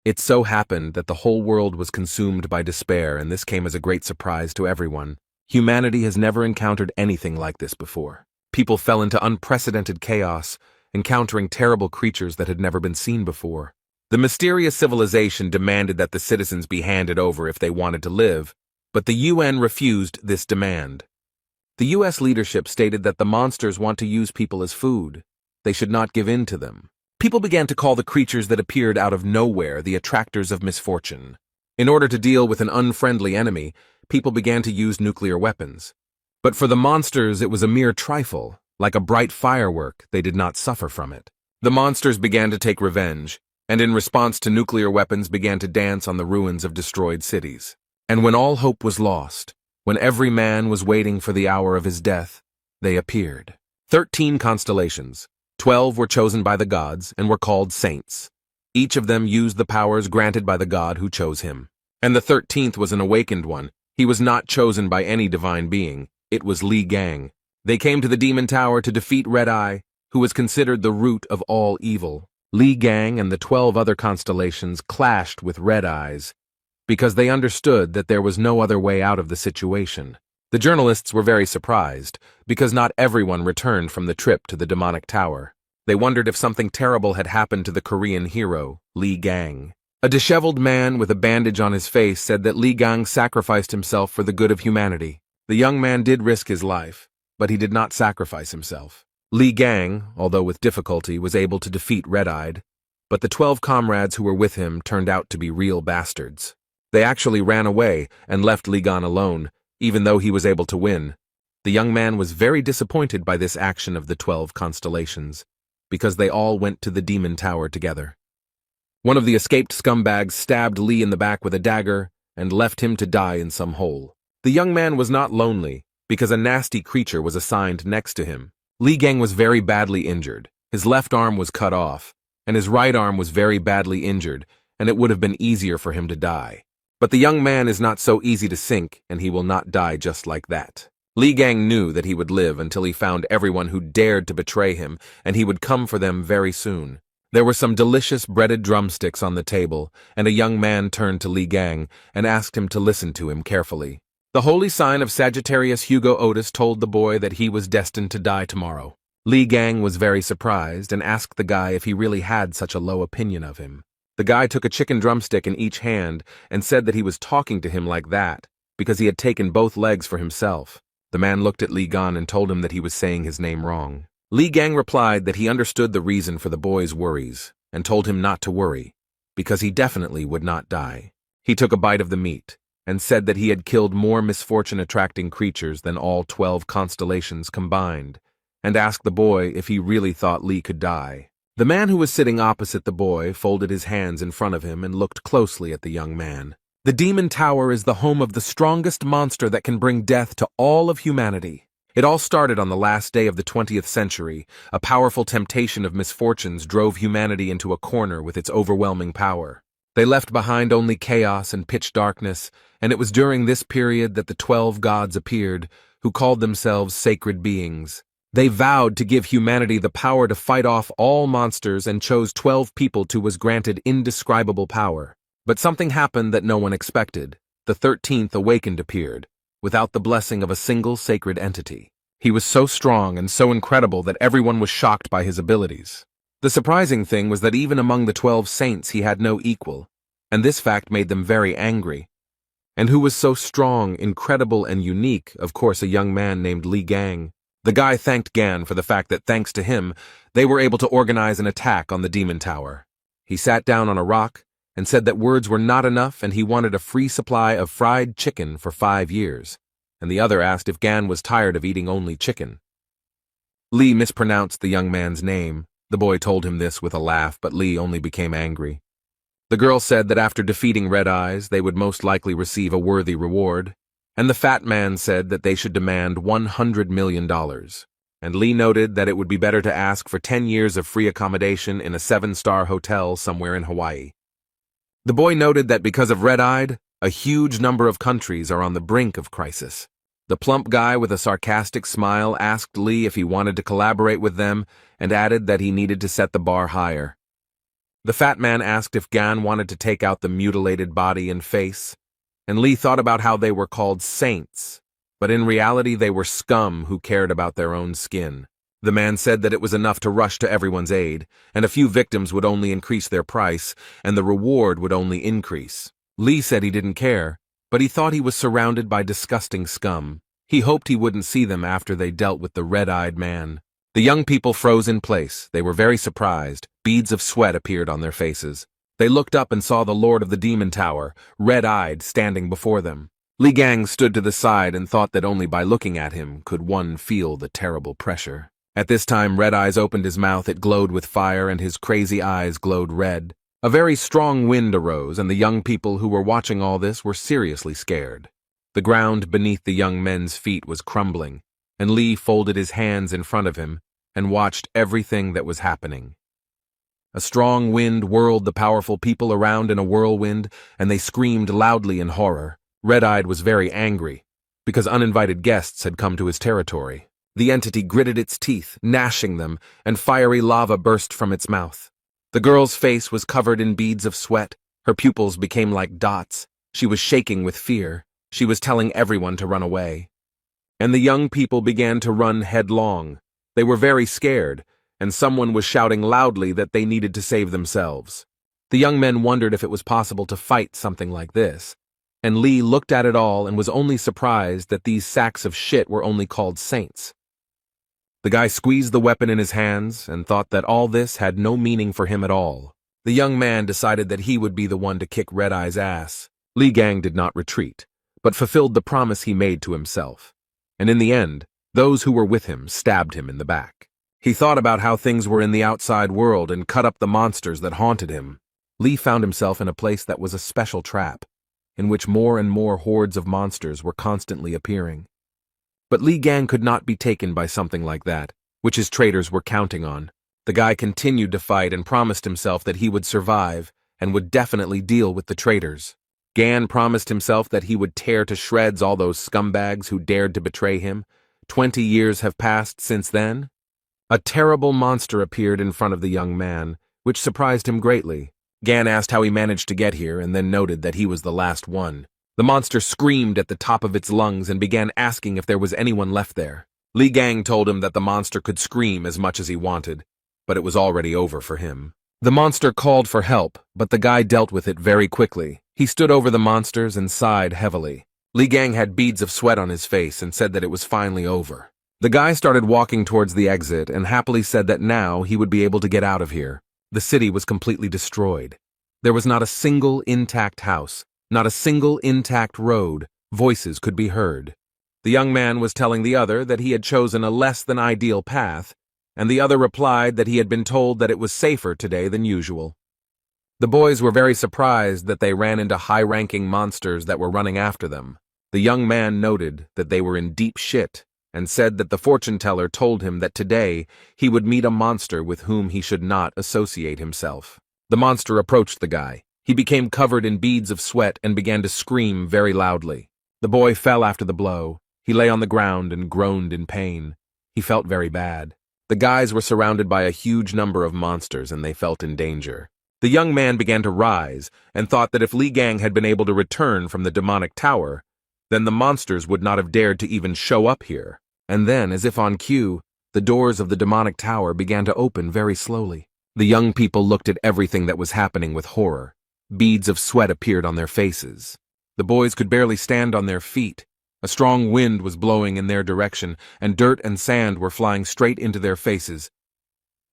It so happened that the whole world was consumed by despair, and this came as a great surprise to everyone. Humanity has never encountered anything like this before. People fell into unprecedented chaos, encountering terrible creatures that had never been seen before. The mysterious civilization demanded that the citizens be handed over if they wanted to live, but the UN refused this demand. The US leadership stated that the monsters want to use people as food. They should not give in to them. People began to call the creatures that appeared out of nowhere the attractors of misfortune. In order to deal with an unfriendly enemy, people began to use nuclear weapons. But for the monsters, it was a mere trifle. Like a bright firework, they did not suffer from it. The monsters began to take revenge, and in response to nuclear weapons began to dance on the ruins of destroyed cities. And when all hope was lost, when every man was waiting for the hour of his death, they appeared. 13 constellations. 12 were chosen by the gods and were called saints. Each of them used the powers granted by the god who chose him. And the 13th was an awakened one. He was not chosen by any divine being. It was Li Gang. They came to the Demon Tower to defeat Red Eye, who was considered the root of all evil. Li Gang and the 12 other constellations clashed with Red Eyes because they understood that there was no other way out of the situation. The journalists were very surprised, because not everyone returned from the trip to the demonic tower. They wondered if something terrible had happened to the Korean hero, Li Gang. A disheveled man with a bandage on his face said that Li Gang sacrificed himself for the good of humanity. The young man did risk his life, but he did not sacrifice himself. Li Gang, although with difficulty, was able to defeat Red-Eyed, but the 12 comrades who were with him turned out to be real bastards. They actually ran away and left Li Gang alone, even though he was able to win. The young man was very disappointed by this action of the 12 constellations, because they all went to the Demon Tower together. One of the escaped scumbags stabbed Li in the back with a dagger and left him to die in some hole. The young man was not lonely, because a nasty creature was assigned next to him. Li Gang was very badly injured. His left arm was cut off, and his right arm was very badly injured, and it would have been easier for him to die. But the young man is not so easy to sink, and he will not die just like that. Li Gang knew that he would live until he found everyone who dared to betray him, and he would come for them very soon. There were some delicious breaded drumsticks on the table, and a young man turned to Li Gang and asked him to listen to him carefully. The holy sign of Sagittarius Hugo Otis told the boy that he was destined to die tomorrow. Li Gang was very surprised and asked the guy if he really had such a low opinion of him. The guy took a chicken drumstick in each hand and said that he was talking to him like that because he had taken both legs for himself. The man looked at Li Gang and told him that he was saying his name wrong. Li Gang replied that he understood the reason for the boy's worries and told him not to worry, because he definitely would not die. He took a bite of the meat and said that he had killed more misfortune-attracting creatures than all 12 constellations combined, and asked the boy if he really thought Li could die. The man who was sitting opposite the boy folded his hands in front of him and looked closely at the young man. The Demon Tower is the home of the strongest monster that can bring death to all of humanity. It all started on the last day of the 20th century. A powerful temptation of misfortunes drove humanity into a corner with its overwhelming power. They left behind only chaos and pitch darkness, and it was during this period that the 12 gods appeared, who called themselves sacred beings. They vowed to give humanity the power to fight off all monsters and chose 12 people who was granted indescribable power. But something happened that no one expected. The 13th awakened appeared, without the blessing of a single sacred entity. He was so strong and so incredible that everyone was shocked by his abilities. The surprising thing was that even among the 12 saints he had no equal, and this fact made them very angry. And who was so strong, incredible, and unique? Of course, a young man named Li Gang. The guy thanked Gan for the fact that thanks to him, they were able to organize an attack on the Demon Tower. He sat down on a rock and said that words were not enough and he wanted a free supply of fried chicken for 5 years, and the other asked if Gan was tired of eating only chicken. Li mispronounced the young man's name. The boy told him this with a laugh, but Li only became angry. The girl said that after defeating Red Eyes, they would most likely receive a worthy reward, and the fat man said that they should demand $100 million. And Li noted that it would be better to ask for 10 years of free accommodation in a 7-star hotel somewhere in Hawaii. The boy noted that because of Red-Eyed, a huge number of countries are on the brink of crisis. The plump guy with a sarcastic smile asked Li if he wanted to collaborate with them and added that he needed to set the bar higher. The fat man asked if Gan wanted to take out the mutilated body and face, and Lee thought about how they were called saints, but in reality they were scum who cared about their own skin. The man said that it was enough to rush to everyone's aid, and a few victims would only increase their price, and the reward would only increase. Lee said he didn't care, but he thought he was surrounded by disgusting scum. He hoped he wouldn't see them after they dealt with the red-eyed man. The young people froze in place. They were very surprised. Beads of sweat appeared on their faces. They looked up and saw the Lord of the Demon Tower, red-eyed, standing before them. Li Gang stood to the side and thought that only by looking at him could one feel the terrible pressure. At this time, Red Eyes opened his mouth. It glowed with fire, and his crazy eyes glowed red. A very strong wind arose, and the young people who were watching all this were seriously scared. The ground beneath the young men's feet was crumbling, and Lee folded his hands in front of him and watched everything that was happening. A strong wind whirled the powerful people around in a whirlwind, and they screamed loudly in horror. Red-Eyed was very angry, because uninvited guests had come to his territory. The entity gritted its teeth, gnashing them, and fiery lava burst from its mouth. The girl's face was covered in beads of sweat. Her pupils became like dots. She was shaking with fear. She was telling everyone to run away. And the young people began to run headlong. They were very scared, and someone was shouting loudly that they needed to save themselves. The young men wondered if it was possible to fight something like this, and Lee looked at it all and was only surprised that these sacks of shit were only called saints. The guy squeezed the weapon in his hands and thought that all this had no meaning for him at all. The young man decided that he would be the one to kick Red Eye's ass. Li Gang did not retreat, but fulfilled the promise he made to himself. And in the end, those who were with him stabbed him in the back. He thought about how things were in the outside world and cut up the monsters that haunted him. Lee found himself in a place that was a special trap, in which more and more hordes of monsters were constantly appearing. But Li Gang could not be taken by something like that, which his traders were counting on. The guy continued to fight and promised himself that he would survive and would definitely deal with the traders. Gan promised himself that he would tear to shreds all those scumbags who dared to betray him. 20 years have passed since then. A terrible monster appeared in front of the young man, which surprised him greatly. Gan asked how he managed to get here and then noted that he was the last one. The monster screamed at the top of its lungs and began asking if there was anyone left there. Li Gang told him that the monster could scream as much as he wanted, but it was already over for him. The monster called for help, but the guy dealt with it very quickly. He stood over the monsters and sighed heavily. Li Gang had beads of sweat on his face and said that it was finally over. The guy started walking towards the exit and happily said that now he would be able to get out of here. The city was completely destroyed. There was not a single intact house. Not a single intact road. Voices could be heard. The young man was telling the other that he had chosen a less than ideal path, and the other replied that he had been told that it was safer today than usual. The boys were very surprised that they ran into high-ranking monsters that were running after them. The young man noted that they were in deep shit and said that the fortune-teller told him that today he would meet a monster with whom he should not associate himself. The monster approached the guy. He became covered in beads of sweat and began to scream very loudly. The boy fell after the blow. He lay on the ground and groaned in pain. He felt very bad. The guys were surrounded by a huge number of monsters and they felt in danger. The young man began to rise and thought that if Li Gang had been able to return from the demonic tower, then the monsters would not have dared to even show up here. And then, as if on cue, the doors of the demonic tower began to open very slowly. The young people looked at everything that was happening with horror. Beads of sweat appeared on their faces. The boys could barely stand on their feet. A strong wind was blowing in their direction, and dirt and sand were flying straight into their faces.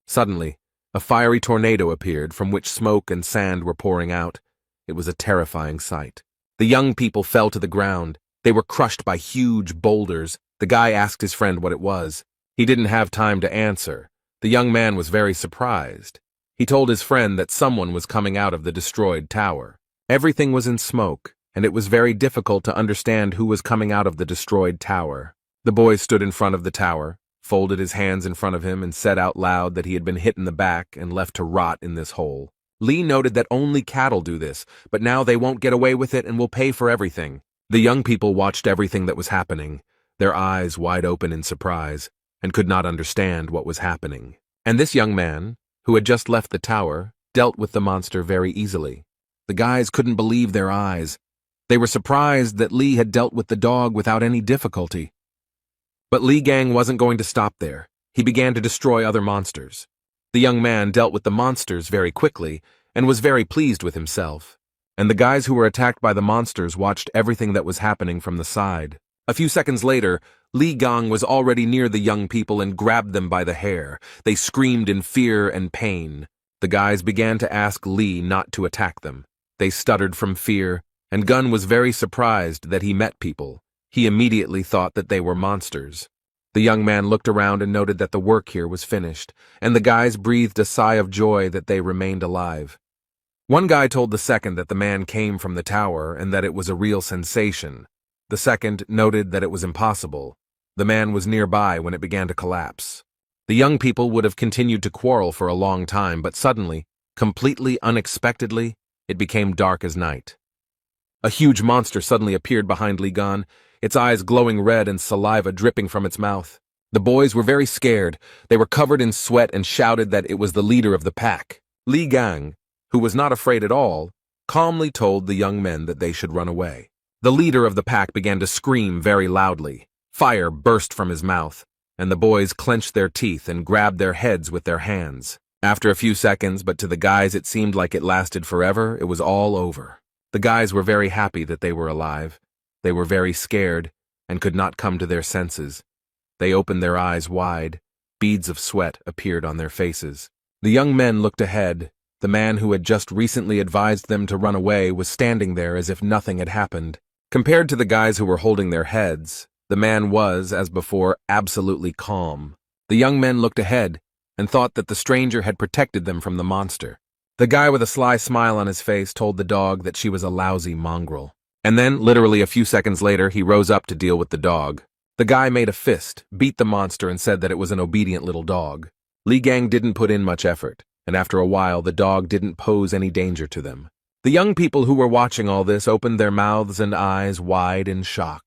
Suddenly, a fiery tornado appeared from which smoke and sand were pouring out. It was a terrifying sight. The young people fell to the ground. They were crushed by huge boulders. The guy asked his friend what it was. He didn't have time to answer. The young man was very surprised. He told his friend that someone was coming out of the destroyed tower. Everything was in smoke, and it was very difficult to understand who was coming out of the destroyed tower. The boy stood in front of the tower, folded his hands in front of him, and said out loud that he had been hit in the back and left to rot in this hole. Lee noted that only cattle do this, but now they won't get away with it and will pay for everything. The young people watched everything that was happening, their eyes wide open in surprise, and could not understand what was happening. And this young man, who had just left the tower, dealt with the monster very easily. The guys couldn't believe their eyes. They were surprised that Li had dealt with the dog without any difficulty. But Li Gang wasn't going to stop there. He began to destroy other monsters. The young man dealt with the monsters very quickly and was very pleased with himself. And the guys who were attacked by the monsters watched everything that was happening from the side. A few seconds later, Li Gang was already near the young people and grabbed them by the hair. They screamed in fear and pain. The guys began to ask Li not to attack them. They stuttered from fear, and Gun was very surprised that he met people. He immediately thought that they were monsters. The young man looked around and noted that the work here was finished, and the guys breathed a sigh of joy that they remained alive. One guy told the second that the man came from the tower and that it was a real sensation. The second noted that it was impossible. The man was nearby when it began to collapse. The young people would have continued to quarrel for a long time, but suddenly, completely unexpectedly, it became dark as night. A huge monster suddenly appeared behind Li Gan, its eyes glowing red and saliva dripping from its mouth. The boys were very scared. They were covered in sweat and shouted that it was the leader of the pack. Li Gang, who was not afraid at all, calmly told the young men that they should run away. The leader of the pack began to scream very loudly. Fire burst from his mouth, and the boys clenched their teeth and grabbed their heads with their hands. After a few seconds, but to the guys it seemed like it lasted forever, it was all over. The guys were very happy that they were alive. They were very scared and could not come to their senses. They opened their eyes wide. Beads of sweat appeared on their faces. The young men looked ahead. The man who had just recently advised them to run away was standing there as if nothing had happened. Compared to the guys who were holding their heads, the man was, as before, absolutely calm. The young men looked ahead and thought that the stranger had protected them from the monster. The guy with a sly smile on his face told the dog that she was a lousy mongrel. And then, literally a few seconds later, he rose up to deal with the dog. The guy made a fist, beat the monster, and said that it was an obedient little dog. Li Gang didn't put in much effort, and after a while, the dog didn't pose any danger to them. The young people who were watching all this opened their mouths and eyes wide in shock.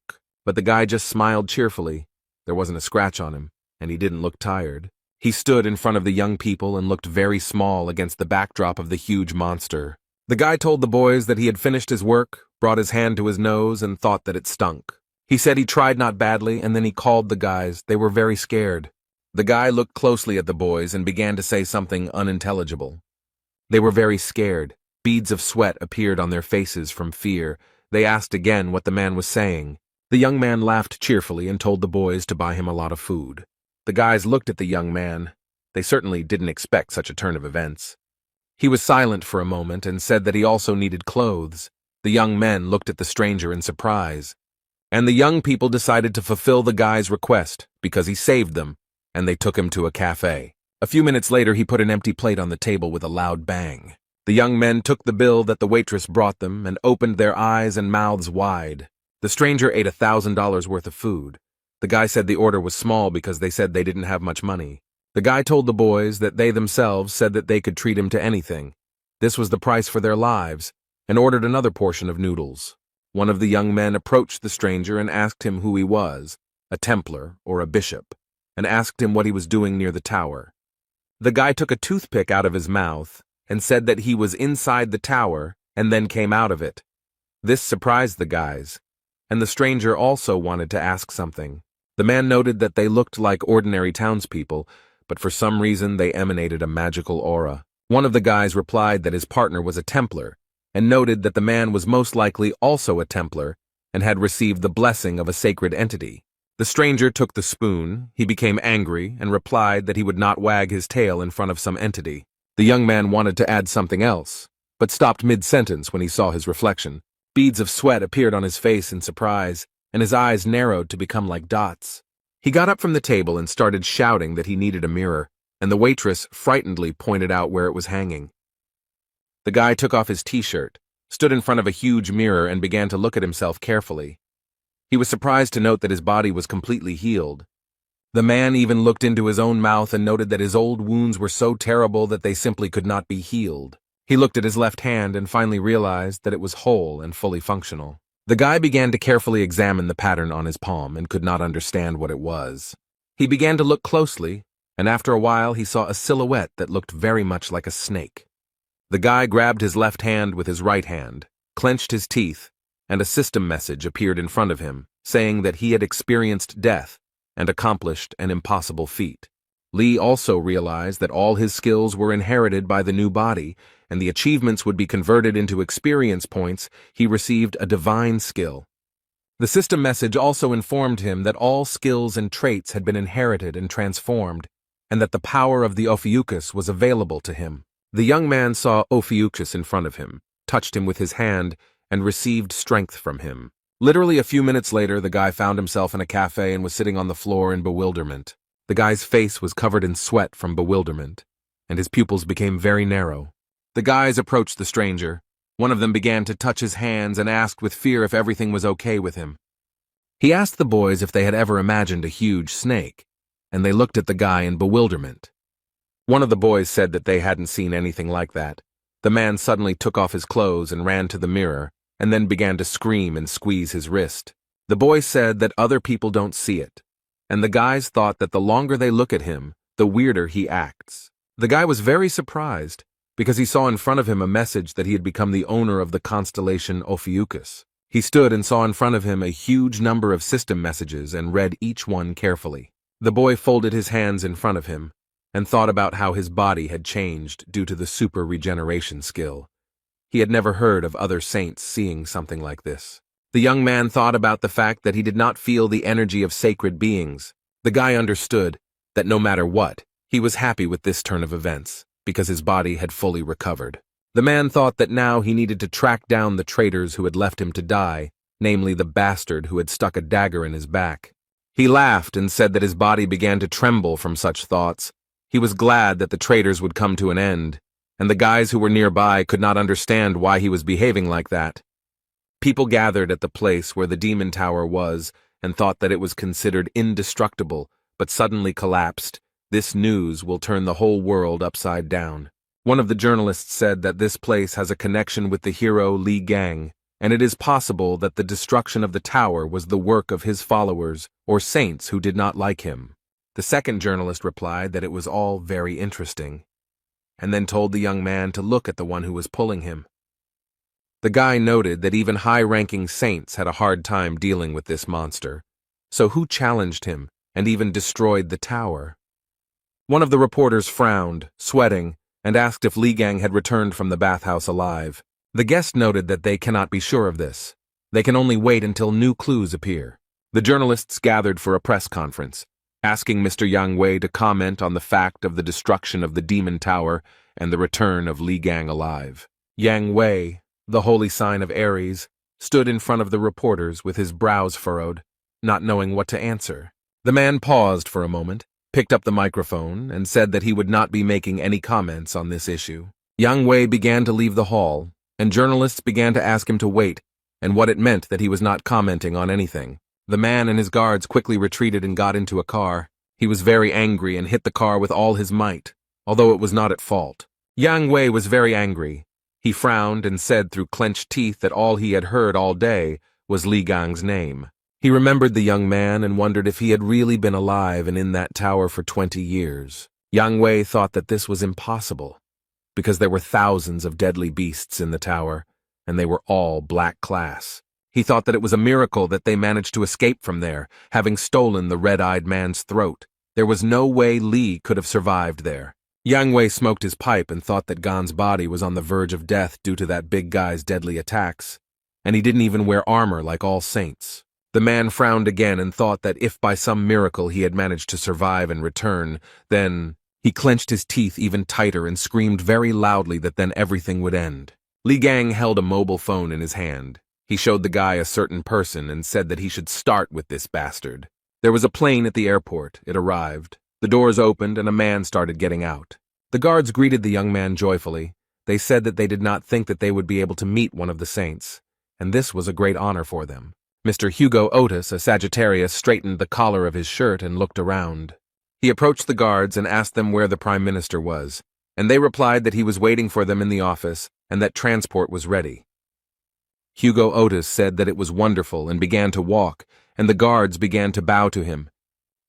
But the guy just smiled cheerfully. There wasn't a scratch on him, and he didn't look tired. He stood in front of the young people and looked very small against the backdrop of the huge monster. The guy told the boys that he had finished his work, brought his hand to his nose, and thought that it stunk. He said he tried not badly, and then he called the guys. They were very scared. The guy looked closely at the boys and began to say something unintelligible. They were very scared. Beads of sweat appeared on their faces from fear. They asked again what the man was saying. The young man laughed cheerfully and told the boys to buy him a lot of food. The guys looked at the young man. They certainly didn't expect such a turn of events. He was silent for a moment and said that he also needed clothes. The young men looked at the stranger in surprise. And the young people decided to fulfill the guy's request because he saved them, and they took him to a cafe. A few minutes later, he put an empty plate on the table with a loud bang. The young men took the bill that the waitress brought them and opened their eyes and mouths wide. The stranger ate $1,000 worth of food. The guy said the order was small because they said they didn't have much money. The guy told the boys that they themselves said that they could treat him to anything. This was the price for their lives, and ordered another portion of noodles. One of the young men approached the stranger and asked him who he was, a Templar or a bishop, and asked him what he was doing near the tower. The guy took a toothpick out of his mouth and said that he was inside the tower and then came out of it. This surprised the guys, and the stranger also wanted to ask something. The man noted that they looked like ordinary townspeople, but for some reason they emanated a magical aura. One of the guys replied that his partner was a Templar, and noted that the man was most likely also a Templar and had received the blessing of a sacred entity. The stranger took the spoon. He became angry and replied that he would not wag his tail in front of some entity. The young man wanted to add something else, but stopped mid-sentence when he saw his reflection. Beads of sweat appeared on his face in surprise, and his eyes narrowed to become like dots. He got up from the table and started shouting that he needed a mirror, and the waitress frightenedly pointed out where it was hanging. The guy took off his t-shirt, stood in front of a huge mirror, and began to look at himself carefully. He was surprised to note that his body was completely healed. The man even looked into his own mouth and noted that his old wounds were so terrible that they simply could not be healed. He looked at his left hand and finally realized that it was whole and fully functional. The guy began to carefully examine the pattern on his palm and could not understand what it was. He began to look closely, and after a while he saw a silhouette that looked very much like a snake. The guy grabbed his left hand with his right hand, clenched his teeth, and a system message appeared in front of him, saying that he had experienced death and accomplished an impossible feat. Lee also realized that all his skills were inherited by the new body, and the achievements would be converted into experience points. He received a divine skill. The system message also informed him that all skills and traits had been inherited and transformed, and that the power of the Ophiuchus was available to him. The young man saw Ophiuchus in front of him, touched him with his hand, and received strength from him. Literally a few minutes later, the guy found himself in a cafe and was sitting on the floor in bewilderment. The guy's face was covered in sweat from bewilderment, and his pupils became very narrow. The guys approached the stranger. One of them began to touch his hands and asked with fear if everything was okay with him. He asked the boys if they had ever imagined a huge snake, and they looked at the guy in bewilderment. One of the boys said that they hadn't seen anything like that. The man suddenly took off his clothes and ran to the mirror, and then began to scream and squeeze his wrist. The boy said that other people don't see it, and the guys thought that the longer they look at him, the weirder he acts. The guy was very surprised, because he saw in front of him a message that he had become the owner of the constellation Ophiuchus. He stood and saw in front of him a huge number of system messages and read each one carefully. The boy folded his hands in front of him and thought about how his body had changed due to the super regeneration skill. He had never heard of other saints seeing something like this. The young man thought about the fact that he did not feel the energy of sacred beings. The guy understood that no matter what, he was happy with this turn of events, because his body had fully recovered. The man thought that now he needed to track down the traitors who had left him to die, namely the bastard who had stuck a dagger in his back. He laughed and said that his body began to tremble from such thoughts. He was glad that the traitors would come to an end, and the guys who were nearby could not understand why he was behaving like that. People gathered at the place where the demon tower was and thought that it was considered indestructible, but suddenly collapsed. This news will turn the whole world upside down. One of the journalists said that this place has a connection with the hero Li Gang, and it is possible that the destruction of the tower was the work of his followers or saints who did not like him. The second journalist replied that it was all very interesting, and then told the young man to look at the one who was pulling him. The guy noted that even high-ranking saints had a hard time dealing with this monster, so who challenged him and even destroyed the tower? One of the reporters frowned, sweating, and asked if Li Gang had returned from the bathhouse alive. The guest noted that they cannot be sure of this. They can only wait until new clues appear. The journalists gathered for a press conference, asking Mr. Yang Wei to comment on the fact of the destruction of the demon tower and the return of Li Gang alive. Yang Wei, the holy sign of Aries, stood in front of the reporters with his brows furrowed, not knowing what to answer. The man paused for a moment, picked up the microphone, and said that he would not be making any comments on this issue. Yang Wei began to leave the hall, and journalists began to ask him to wait, and what it meant that he was not commenting on anything. The man and his guards quickly retreated and got into a car. He was very angry and hit the car with all his might, although it was not at fault. Yang Wei was very angry. He frowned and said through clenched teeth that all he had heard all day was Li Gang's name. He remembered the young man and wondered if he had really been alive and in that tower for 20 years. Yang Wei thought that this was impossible, because there were thousands of deadly beasts in the tower, and they were all black class. He thought that it was a miracle that they managed to escape from there, having stolen the red-eyed man's throat. There was no way Li could have survived there. Yang Wei smoked his pipe and thought that Gan's body was on the verge of death due to that big guy's deadly attacks, and he didn't even wear armor like all saints. The man frowned again and thought that if by some miracle he had managed to survive and return, then he clenched his teeth even tighter and screamed very loudly that then everything would end. Li Gang held a mobile phone in his hand. He showed the guy a certain person and said that he should start with this bastard. There was a plane at the airport. It arrived. The doors opened and a man started getting out. The guards greeted the young man joyfully. They said that they did not think that they would be able to meet one of the saints, and this was a great honor for them. Mr. Hugo Otis, a Sagittarius, straightened the collar of his shirt and looked around. He approached the guards and asked them where the Prime Minister was, and they replied that he was waiting for them in the office and that transport was ready. Hugo Otis said that it was wonderful and began to walk, and the guards began to bow to him.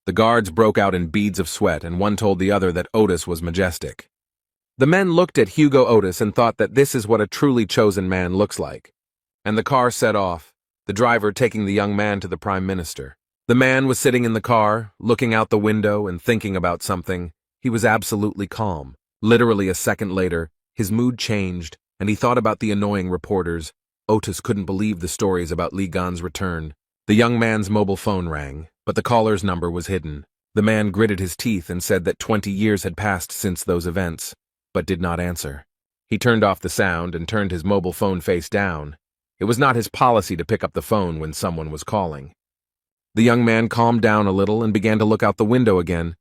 The guards broke out in beads of sweat, and one told the other that Otis was majestic. The men looked at Hugo Otis and thought that this is what a truly chosen man looks like. And the car set off, the driver taking the young man to the Prime Minister. The man was sitting in the car, looking out the window and thinking about something. He was absolutely calm. Literally a second later, his mood changed, and he thought about the annoying reporters. Otis couldn't believe the stories about Li Gan's return. The young man's mobile phone rang, but the caller's number was hidden. The man gritted his teeth and said that 20 years had passed since those events, but did not answer. He turned off the sound and turned his mobile phone face down. It was not his policy to pick up the phone when someone was calling. The young man calmed down a little and began to look out the window again.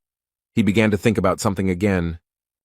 He began to think about something again.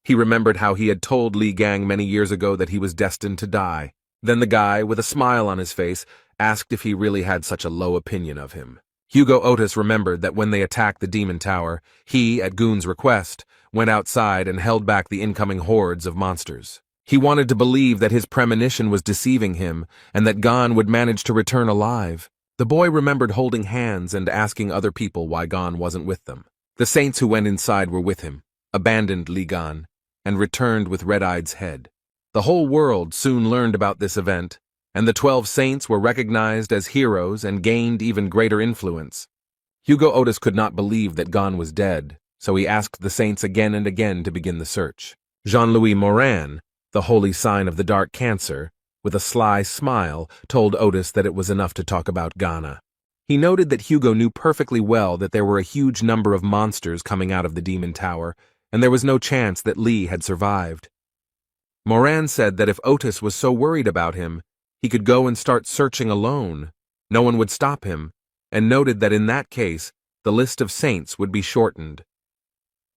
He remembered how he had told Li Gang many years ago that he was destined to die. Then the guy, with a smile on his face, asked if he really had such a low opinion of him. Hugo Otis remembered that when they attacked the Demon Tower, he, at Goon's request, went outside and held back the incoming hordes of monsters. He wanted to believe that his premonition was deceiving him and that Gon would manage to return alive. The boy remembered holding hands and asking other people why Gon wasn't with them. The saints who went inside were with him, abandoned Li Gan, and returned with Red-Eye's head. The whole world soon learned about this event, and the 12 saints were recognized as heroes and gained even greater influence. Hugo Otis could not believe that Gon was dead, so he asked the saints again and again to begin the search. Jean-Louis Morin, the holy sign of the dark cancer, with a sly smile, told Otis that it was enough to talk about Ghana. He noted that Hugo knew perfectly well that there were a huge number of monsters coming out of the Demon Tower, and there was no chance that Li had survived. Morin said that if Otis was so worried about him, he could go and start searching alone. No one would stop him, and noted that in that case, the list of saints would be shortened.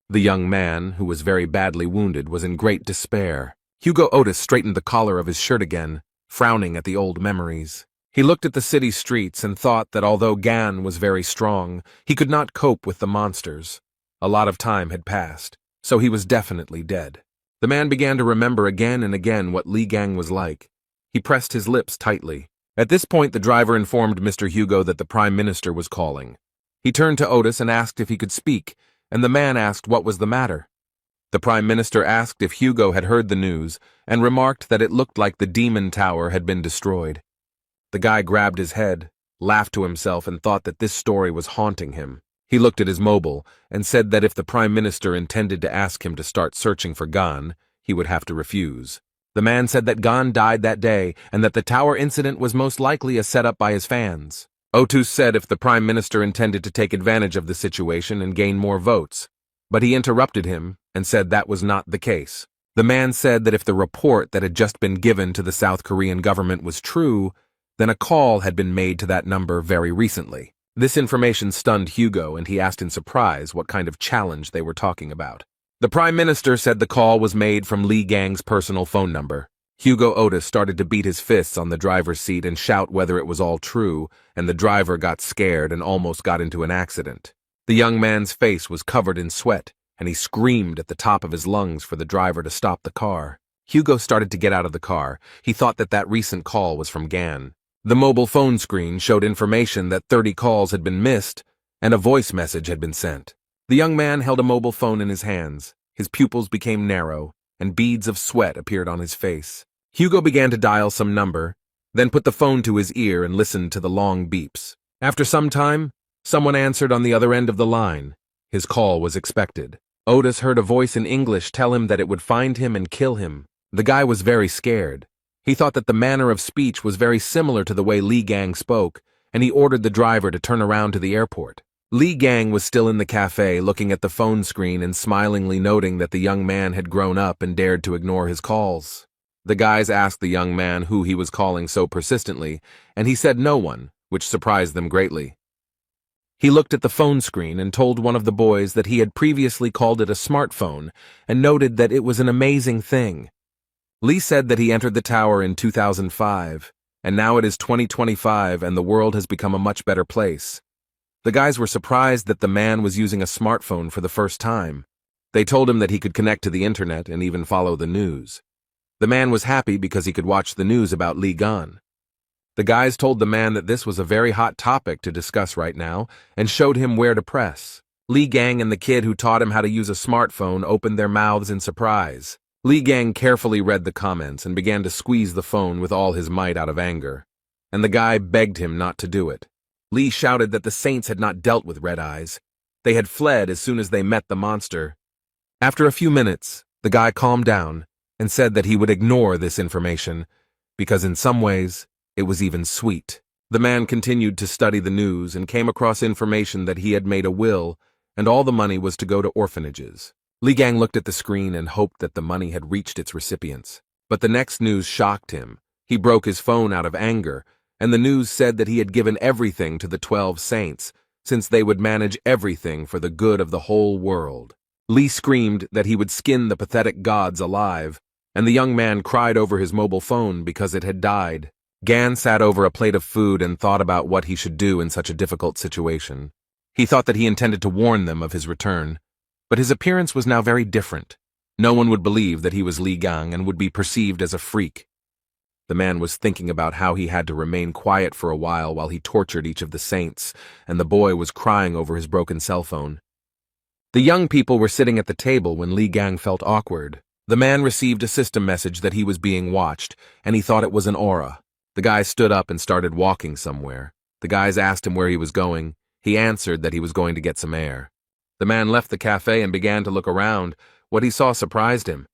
The young man, who was very badly wounded, was in great despair. Hugo Otis straightened the collar of his shirt again, frowning at the old memories. He looked at the city streets and thought that although Gan was very strong, he could not cope with the monsters. A lot of time had passed, so he was definitely dead. The man began to remember again and again what Li Gang was like. He pressed his lips tightly. At this point, the driver informed Mr. Hugo that the Prime Minister was calling. He turned to Otis and asked if he could speak, and the man asked what was the matter. The Prime Minister asked if Hugo had heard the news and remarked that it looked like the Demon Tower had been destroyed. The guy grabbed his head, laughed to himself, and thought that this story was haunting him. He looked at his mobile and said that if the Prime Minister intended to ask him to start searching for Gon, he would have to refuse. The man said that Gon died that day and that the tower incident was most likely a setup by his fans. Otis said if the Prime Minister intended to take advantage of the situation and gain more votes, but he interrupted him and said that was not the case. The man said that if the report that had just been given to the South Korean government was true, then a call had been made to that number very recently. This information stunned Hugo, and he asked in surprise what kind of challenge they were talking about. The Prime Minister said the call was made from Li Gang's personal phone number. Hugo Otis started to beat his fists on the driver's seat and shout whether it was all true, and the driver got scared and almost got into an accident. The young man's face was covered in sweat, and he screamed at the top of his lungs for the driver to stop the car. Hugo started to get out of the car. He thought that that recent call was from Gan. The mobile phone screen showed information that 30 calls had been missed, and a voice message had been sent. The young man held a mobile phone in his hands. His pupils became narrow, and beads of sweat appeared on his face. Hugo began to dial some number, then put the phone to his ear and listened to the long beeps. After some time, someone answered on the other end of the line. His call was expected. Otis heard a voice in English tell him that it would find him and kill him. The guy was very scared. He thought that the manner of speech was very similar to the way Li Gang spoke, and he ordered the driver to turn around to the airport. Li Gang was still in the cafe looking at the phone screen and smilingly noting that the young man had grown up and dared to ignore his calls. The guys asked the young man who he was calling so persistently, and he said no one, which surprised them greatly. He looked at the phone screen and told one of the boys that he had previously called it a smartphone and noted that it was an amazing thing. Lee said that he entered the tower in 2005, and now it is 2025 and the world has become a much better place. The guys were surprised that the man was using a smartphone for the first time. They told him that he could connect to the internet and even follow the news. The man was happy because he could watch the news about Li Gan. The guys told the man that this was a very hot topic to discuss right now and showed him where to press. Li Gang and the kid who taught him how to use a smartphone opened their mouths in surprise. Li Gang carefully read the comments and began to squeeze the phone with all his might out of anger, and the guy begged him not to do it. Li shouted that the saints had not dealt with Red Eyes. They had fled as soon as they met the monster. After a few minutes, the guy calmed down and said that he would ignore this information because in some ways it was even sweet. The man continued to study the news and came across information that he had made a will and all the money was to go to orphanages. Li Gang looked at the screen and hoped that the money had reached its recipients. But the next news shocked him. He broke his phone out of anger, and the news said that he had given everything to the 12 saints, since they would manage everything for the good of the whole world. Li screamed that he would skin the pathetic gods alive, and the young man cried over his mobile phone because it had died. Gan sat over a plate of food and thought about what he should do in such a difficult situation. He thought that he intended to warn them of his return, but his appearance was now very different. No one would believe that he was Li Gang and would be perceived as a freak. The man was thinking about how he had to remain quiet for a while he tortured each of the saints, and the boy was crying over his broken cell phone. The young people were sitting at the table when Li Gang felt awkward. The man received a system message that he was being watched, and he thought it was an aura. The guy stood up and started walking somewhere. The guys asked him where he was going. He answered that he was going to get some air. The man left the cafe and began to look around. What he saw surprised him.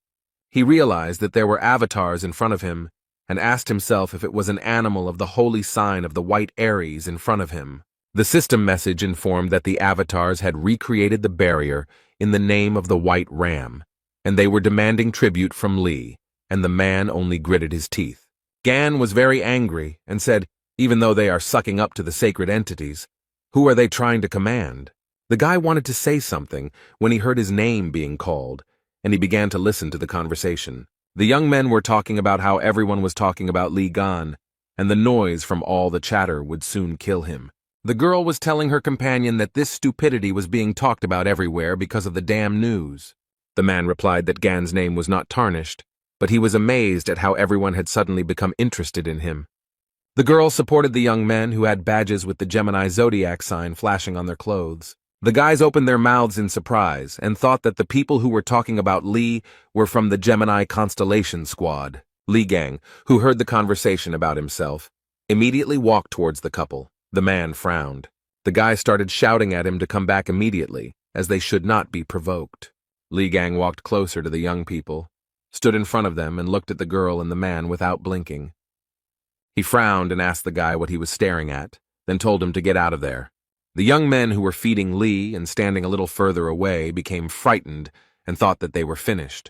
He realized that there were avatars in front of him, and asked himself if it was an animal of the holy sign of the white Aries in front of him. The system message informed that the avatars had recreated the barrier in the name of the white ram, and they were demanding tribute from Li, and the man only gritted his teeth. Gan was very angry and said, even though they are sucking up to the sacred entities, who are they trying to command? The guy wanted to say something when he heard his name being called, and he began to listen to the conversation. The young men were talking about how everyone was talking about Li Gan, and the noise from all the chatter would soon kill him. The girl was telling her companion that this stupidity was being talked about everywhere because of the damn news. The man replied that Gan's name was not tarnished, but he was amazed at how everyone had suddenly become interested in him. The girl supported the young men who had badges with the Gemini Zodiac sign flashing on their clothes. The guys opened their mouths in surprise and thought that the people who were talking about Li were from the Gemini constellation squad. Li Gang, who heard the conversation about himself, immediately walked towards the couple. The man frowned. The guy started shouting at him to come back immediately, as they should not be provoked. Li Gang walked closer to the young people, stood in front of them and looked at the girl and the man without blinking. He frowned and asked the guy what he was staring at, then told him to get out of there. The young men who were feeding Li and standing a little further away became frightened and thought that they were finished.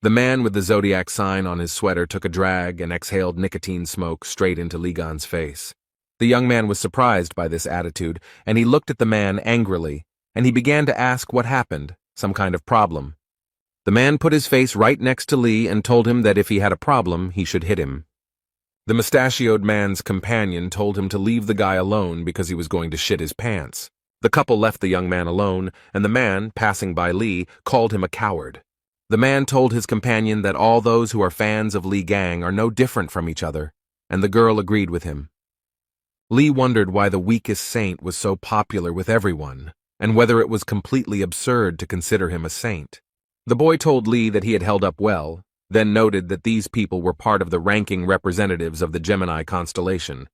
The man with the Zodiac sign on his sweater took a drag and exhaled nicotine smoke straight into Li Gan's face. The young man was surprised by this attitude, and he looked at the man angrily, and he began to ask what happened, some kind of problem. The man put his face right next to Li and told him that if he had a problem, he should hit him. The mustachioed man's companion told him to leave the guy alone because he was going to shit his pants. The couple left the young man alone, and the man, passing by Li, called him a coward. The man told his companion that all those who are fans of Li Gang are no different from each other, and the girl agreed with him. Li wondered why the weakest saint was so popular with everyone, and whether it was completely absurd to consider him a saint. The boy told Li that he had held up well, then noted that these people were part of the ranking representatives of the Gemini constellation.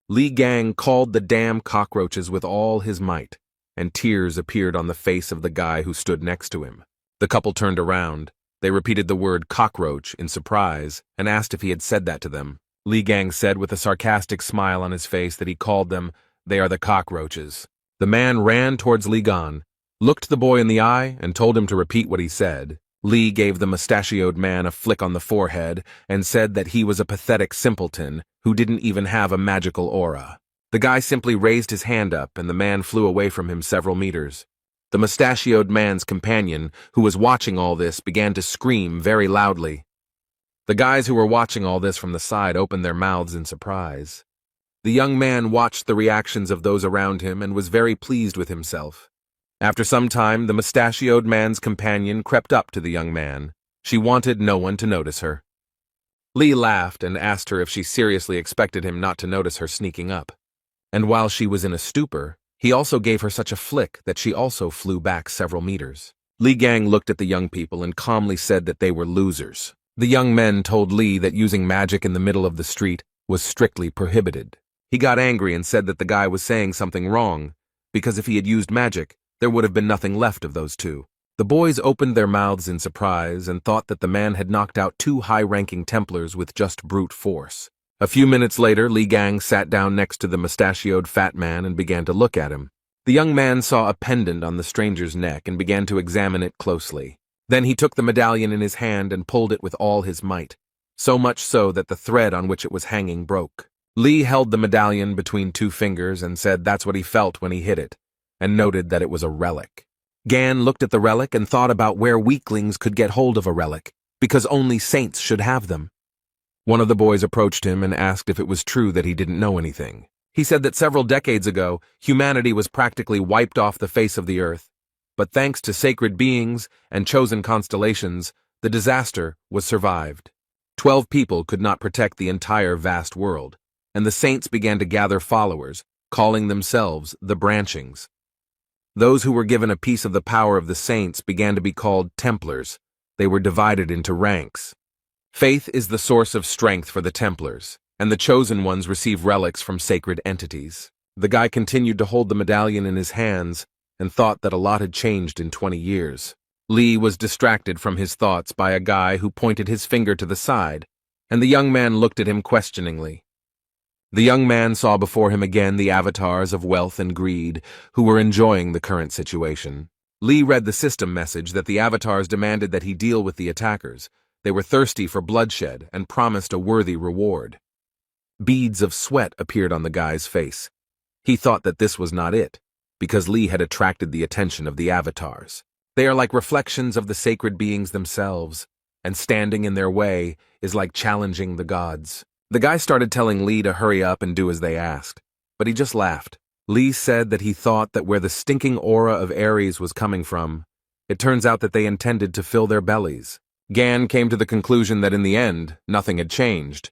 Li Gang called the damn cockroaches with all his might, and tears appeared on the face of the guy who stood next to him. The couple turned around. They repeated the word cockroach in surprise and asked if he had said that to them. Li Gang said with a sarcastic smile on his face that he called them, "They are the cockroaches." The man ran towards Li Gan, looked the boy in the eye, and told him to repeat what he said. Li gave the mustachioed man a flick on the forehead and said that he was a pathetic simpleton who didn't even have a magical aura. The guy simply raised his hand up and the man flew away from him several meters. The mustachioed man's companion, who was watching all this, began to scream very loudly. The guys who were watching all this from the side opened their mouths in surprise. The young man watched the reactions of those around him and was very pleased with himself. After some time, the mustachioed man's companion crept up to the young man. She wanted no one to notice her. Li laughed and asked her if she seriously expected him not to notice her sneaking up. And while she was in a stupor, he also gave her such a flick that she also flew back several meters. Li Gang looked at the young people and calmly said that they were losers. The young men told Li that using magic in the middle of the street was strictly prohibited. He got angry and said that the guy was saying something wrong, because if he had used magic, there would have been nothing left of those two. The boys opened their mouths in surprise and thought that the man had knocked out two high-ranking Templars with just brute force. A few minutes later, Li Gang sat down next to the mustachioed fat man and began to look at him. The young man saw a pendant on the stranger's neck and began to examine it closely. Then he took the medallion in his hand and pulled it with all his might, so much so that the thread on which it was hanging broke. Li held the medallion between two fingers and said that's what he felt when he hit it, and noted that it was a relic. Gan looked at the relic and thought about where weaklings could get hold of a relic, because only saints should have them. One of the boys approached him and asked if it was true that he didn't know anything. He said that several decades ago, humanity was practically wiped off the face of the earth, but thanks to sacred beings and chosen constellations, the disaster was survived. 12 people could not protect the entire vast world, and the saints began to gather followers, calling themselves the Branchings. Those who were given a piece of the power of the saints began to be called Templars. They were divided into ranks. Faith is the source of strength for the Templars, and the chosen ones receive relics from sacred entities. The guy continued to hold the medallion in his hands and thought that a lot had changed in 20 years. Li was distracted from his thoughts by a guy who pointed his finger to the side, and the young man looked at him questioningly. The young man saw before him again the avatars of wealth and greed who were enjoying the current situation. Li read the system message that the avatars demanded that he deal with the attackers. They were thirsty for bloodshed and promised a worthy reward. Beads of sweat appeared on the guy's face. He thought that this was not it, because Li had attracted the attention of the avatars. They are like reflections of the sacred beings themselves, and standing in their way is like challenging the gods. The guy started telling Li to hurry up and do as they asked, but he just laughed. Li said that he thought that where the stinking aura of Aries was coming from, it turns out that they intended to fill their bellies. Gan came to the conclusion that in the end, nothing had changed,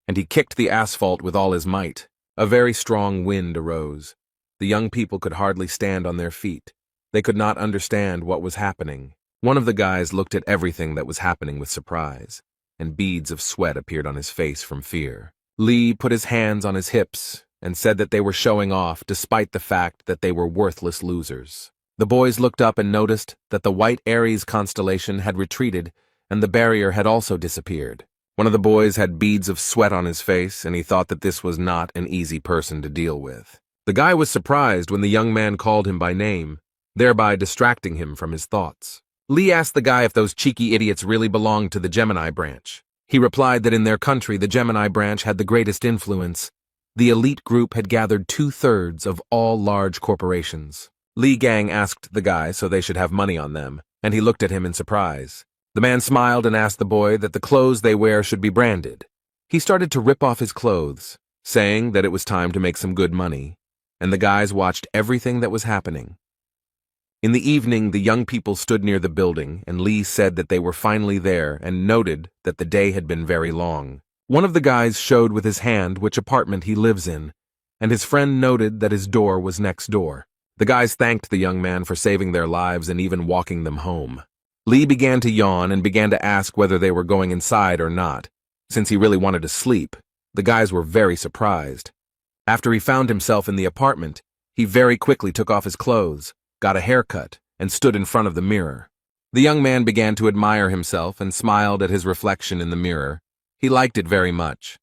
and he kicked the asphalt with all his might. A very strong wind arose. The young people could hardly stand on their feet. They could not understand what was happening. One of the guys looked at everything that was happening with surprise, and beads of sweat appeared on his face from fear. Li put his hands on his hips and said that they were showing off despite the fact that they were worthless losers. The boys looked up and noticed that the white Aries constellation had retreated and the barrier had also disappeared. One of the boys had beads of sweat on his face, and he thought that this was not an easy person to deal with. The guy was surprised when the young man called him by name, thereby distracting him from his thoughts. Li asked the guy if those cheeky idiots really belonged to the Gemini branch. He replied that in their country the Gemini branch had the greatest influence. The elite group had gathered 2/3 of all large corporations. Li Gang asked the guy so they should have money on them, and he looked at him in surprise. The man smiled and asked the boy that the clothes they wear should be branded. He started to rip off his clothes, saying that it was time to make some good money, and the guys watched everything that was happening. In the evening, the young people stood near the building, and Li said that they were finally there and noted that the day had been very long. One of the guys showed with his hand which apartment he lives in, and his friend noted that his door was next door. The guys thanked the young man for saving their lives and even walking them home. Li began to yawn and began to ask whether they were going inside or not. Since he really wanted to sleep, the guys were very surprised. After he found himself in the apartment, he very quickly took off his clothes, got a haircut, and stood in front of the mirror. The young man began to admire himself and smiled at his reflection in the mirror. He liked it very much.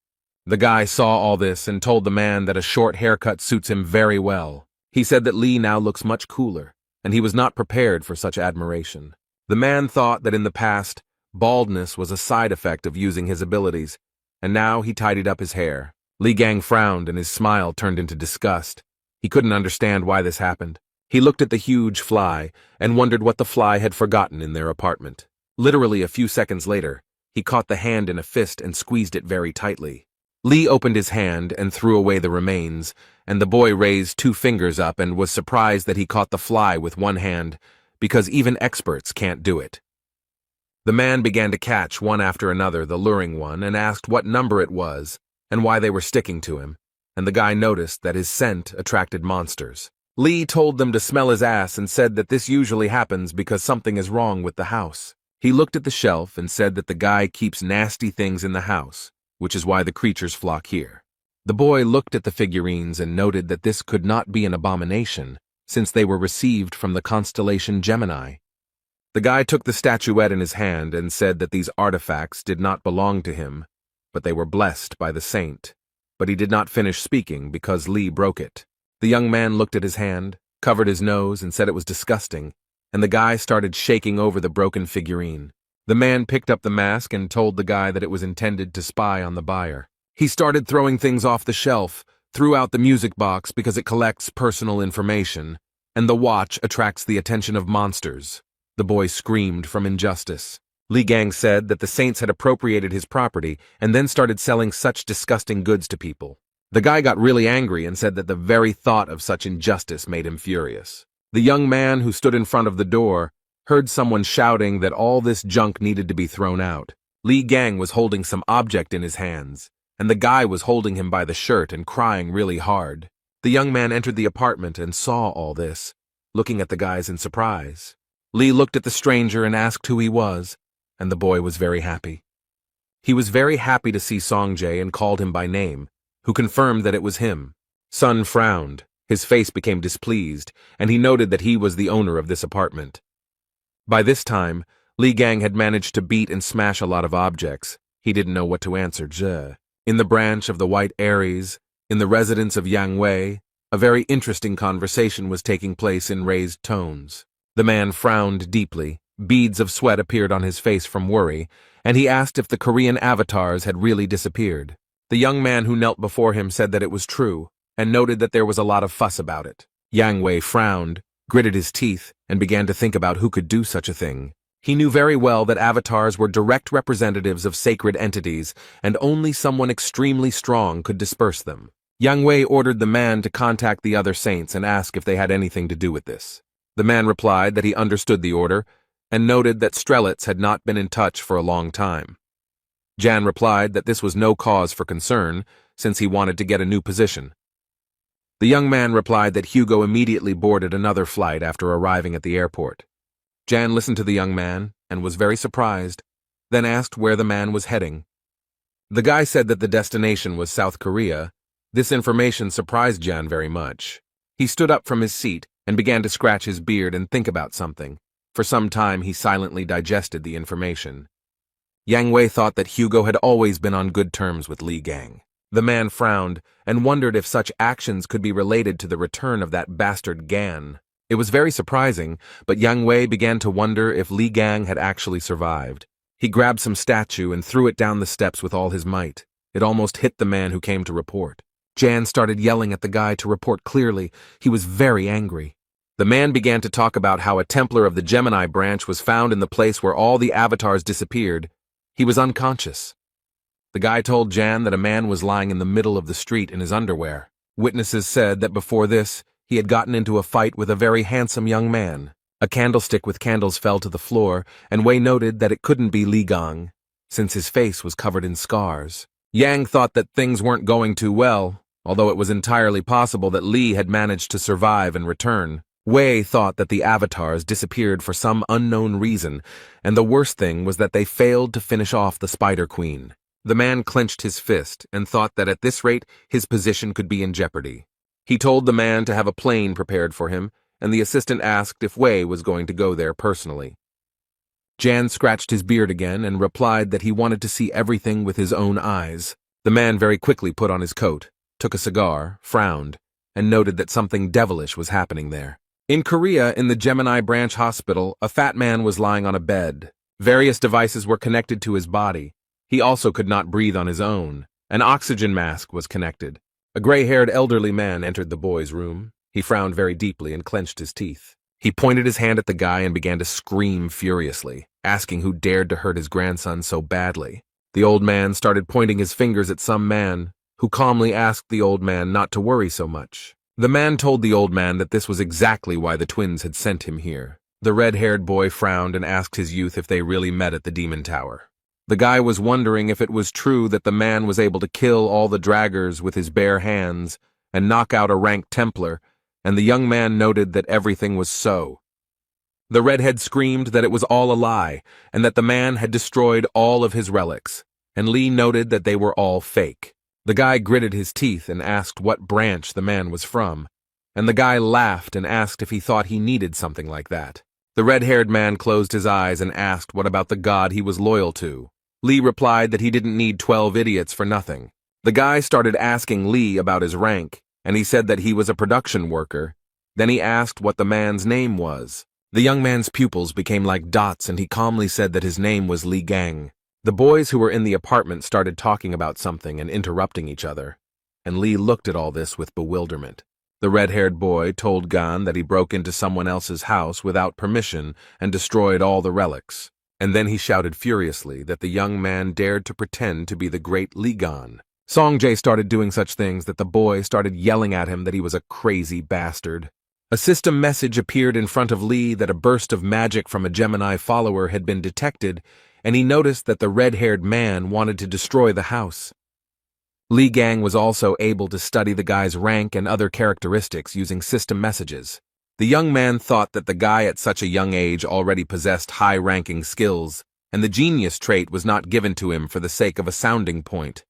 The guy saw all this and told the man that a short haircut suits him very well. He said that Li now looks much cooler, and he was not prepared for such admiration. The man thought that in the past, baldness was a side effect of using his abilities, and now he tidied up his hair. Li Gang frowned and his smile turned into disgust. He couldn't understand why this happened. He looked at the huge fly and wondered what the fly had forgotten in their apartment. Literally a few seconds later, he caught the hand in a fist and squeezed it very tightly. Li opened his hand and threw away the remains, and the boy raised 2 fingers up and was surprised that he caught the fly with one hand, because even experts can't do it. The man began to catch one after another the luring one and asked what number it was and why they were sticking to him, and the guy noticed that his scent attracted monsters. Lee told them to smell his ass and said that this usually happens because something is wrong with the house. He looked at the shelf and said that the guy keeps nasty things in the house, which is why the creatures flock here. The boy looked at the figurines and noted that this could not be an abomination, since they were received from the constellation Gemini. The guy took the statuette in his hand and said that these artifacts did not belong to him, but they were blessed by the saint. But he did not finish speaking because Lee broke it. The young man looked at his hand, covered his nose, and said it was disgusting, and the guy started shaking over the broken figurine. The man picked up the mask and told the guy that it was intended to spy on the buyer. He started throwing things off the shelf, threw out the music box because it collects personal information, and the watch attracts the attention of monsters. The boy screamed from injustice. Li Gang said that the saints had appropriated his property and then started selling such disgusting goods to people. The guy got really angry and said that the very thought of such injustice made him furious. The young man who stood in front of the door heard someone shouting that all this junk needed to be thrown out. Li Gang was holding some object in his hands, and the guy was holding him by the shirt and crying really hard. The young man entered the apartment and saw all this, looking at the guys in surprise. Lee looked at the stranger and asked who he was, and the boy was very happy. He was very happy to see Songjae and called him by name, who confirmed that it was him. Sun frowned, his face became displeased, and he noted that he was the owner of this apartment. By this time, Li Gang had managed to beat and smash a lot of objects. He didn't know what to answer. In the branch of the White Aries, in the residence of Yang Wei, a very interesting conversation was taking place in raised tones. The man frowned deeply. Beads of sweat appeared on his face from worry, and he asked if the Korean avatars had really disappeared. The young man who knelt before him said that it was true, and noted that there was a lot of fuss about it. Yang Wei frowned, gritted his teeth, and began to think about who could do such a thing. He knew very well that avatars were direct representatives of sacred entities, and only someone extremely strong could disperse them. Yang Wei ordered the man to contact the other saints and ask if they had anything to do with this. The man replied that he understood the order, and noted that Strelitz had not been in touch for a long time. Jan replied that this was no cause for concern, since he wanted to get a new position. The young man replied that Hugo immediately boarded another flight after arriving at the airport. Jan listened to the young man and was very surprised, then asked where the man was heading. The guy said that the destination was South Korea. This information surprised Jan very much. He stood up from his seat and began to scratch his beard and think about something. For some time he silently digested the information. Yang Wei thought that Hugo had always been on good terms with Li Gang. The man frowned and wondered if such actions could be related to the return of that bastard Gan. It was very surprising, but Yang Wei began to wonder if Li Gang had actually survived. He grabbed some statue and threw it down the steps with all his might. It almost hit the man who came to report. Jan started yelling at the guy to report clearly. He was very angry. The man began to talk about how a Templar of the Gemini branch was found in the place where all the avatars disappeared. He was unconscious. The guy told Jan that a man was lying in the middle of the street in his underwear. Witnesses said that before this, he had gotten into a fight with a very handsome young man. A candlestick with candles fell to the floor, and Wei noted that it couldn't be Li Gang, since his face was covered in scars. Yang thought that things weren't going too well, although it was entirely possible that Li had managed to survive and return. Wei thought that the avatars disappeared for some unknown reason, and the worst thing was that they failed to finish off the Spider Queen. The man clenched his fist and thought that at this rate his position could be in jeopardy. He told the man to have a plane prepared for him, and the assistant asked if Wei was going to go there personally. Jan scratched his beard again and replied that he wanted to see everything with his own eyes. The man very quickly put on his coat, took a cigar, frowned, and noted that something devilish was happening there. In Korea, in the Gemini Branch Hospital, a fat man was lying on a bed. Various devices were connected to his body. He also could not breathe on his own. An oxygen mask was connected. A gray-haired elderly man entered the boy's room. He frowned very deeply and clenched his teeth. He pointed his hand at the guy and began to scream furiously, asking who dared to hurt his grandson so badly. The old man started pointing his fingers at some man, who calmly asked the old man not to worry so much. The man told the old man that this was exactly why the twins had sent him here. The red-haired boy frowned and asked his youth if they really met at the Demon Tower. The guy was wondering if it was true that the man was able to kill all the draggers with his bare hands and knock out a rank Templar, and the young man noted that everything was so. The redhead screamed that it was all a lie, and that the man had destroyed all of his relics, and Lee noted that they were all fake. The guy gritted his teeth and asked what branch the man was from, and the guy laughed and asked if he thought he needed something like that. The red-haired man closed his eyes and asked what about the god he was loyal to. Lee replied that he didn't need 12 idiots for nothing. The guy started asking Lee about his rank, and he said that he was a production worker. Then he asked what the man's name was. The young man's pupils became like dots, and he calmly said that his name was Lee Gang. The boys who were in the apartment started talking about something and interrupting each other, and Lee looked at all this with bewilderment. The red-haired boy told Gan that he broke into someone else's house without permission and destroyed all the relics, and then he shouted furiously that the young man dared to pretend to be the great Lee Gan. Songjae started doing such things that the boy started yelling at him that he was a crazy bastard. A system message appeared in front of Lee that a burst of magic from a Gemini follower had been detected, and he noticed that the red-haired man wanted to destroy the house. Lee Gang was also able to study the guy's rank and other characteristics using system messages. The young man thought that the guy at such a young age already possessed high-ranking skills, and the genius trait was not given to him for the sake of a sounding point.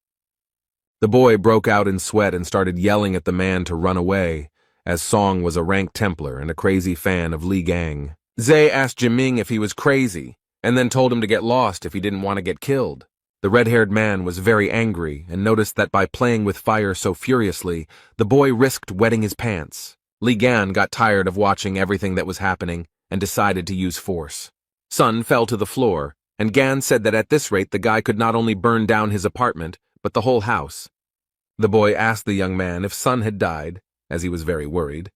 The boy broke out in sweat and started yelling at the man to run away, as Song was a rank Templar and a crazy fan of Lee Gang. Zay asked Jiming if he was crazy, and then told him to get lost if he didn't want to get killed. The red-haired man was very angry and noticed that by playing with fire so furiously, the boy risked wetting his pants. Li Gan got tired of watching everything that was happening and decided to use force. Sun fell to the floor, and Gan said that at this rate the guy could not only burn down his apartment, but the whole house. The boy asked the young man if Sun had died, as he was very worried,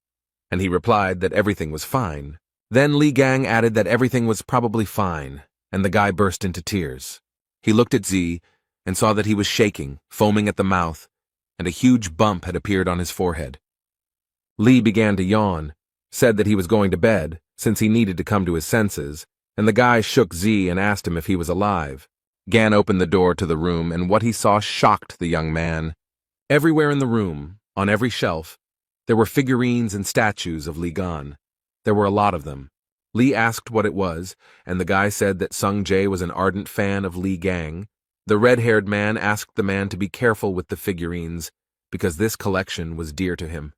and he replied that everything was fine. Then Li Gang added that everything was probably fine, and the guy burst into tears. He looked at Z and saw that he was shaking, foaming at the mouth, and a huge bump had appeared on his forehead. Lee began to yawn, said that he was going to bed, since he needed to come to his senses, and the guy shook Z and asked him if he was alive. Gan opened the door to the room, and what he saw shocked the young man. Everywhere in the room, on every shelf, there were figurines and statues of Li Gan. There were a lot of them. Lee asked what it was, and the guy said that Sung Jae was an ardent fan of Lee Gang. The red-haired man asked the man to be careful with the figurines, because this collection was dear to him.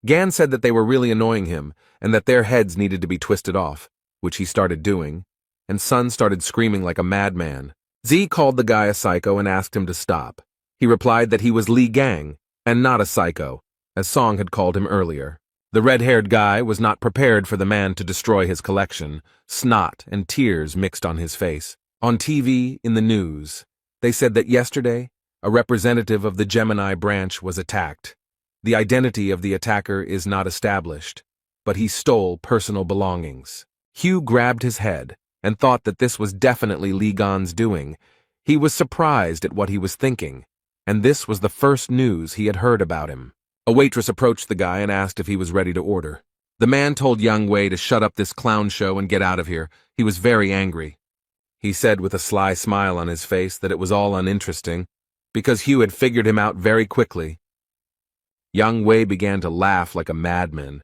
Gan said that they were really annoying him, and that their heads needed to be twisted off, which he started doing, and Sun started screaming like a madman. Z called the guy a psycho and asked him to stop. He replied that he was Lee Gang, and not a psycho, as Song had called him earlier. The red-haired guy was not prepared for the man to destroy his collection. Snot and tears mixed on his face. On TV, in the news, they said that yesterday, a representative of the Gemini branch was attacked. The identity of the attacker is not established, but he stole personal belongings. Hugh grabbed his head and thought that this was definitely Li Gan's doing. He was surprised at what he was thinking, and this was the first news he had heard about him. A waitress approached the guy and asked if he was ready to order. The man told Yang Wei to shut up this clown show and get out of here. He was very angry. He said with a sly smile on his face that it was all uninteresting, because Hugh had figured him out very quickly. Yang Wei began to laugh like a madman,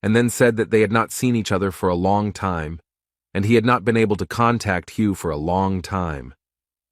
and then said that they had not seen each other for a long time, and he had not been able to contact Hugh for a long time.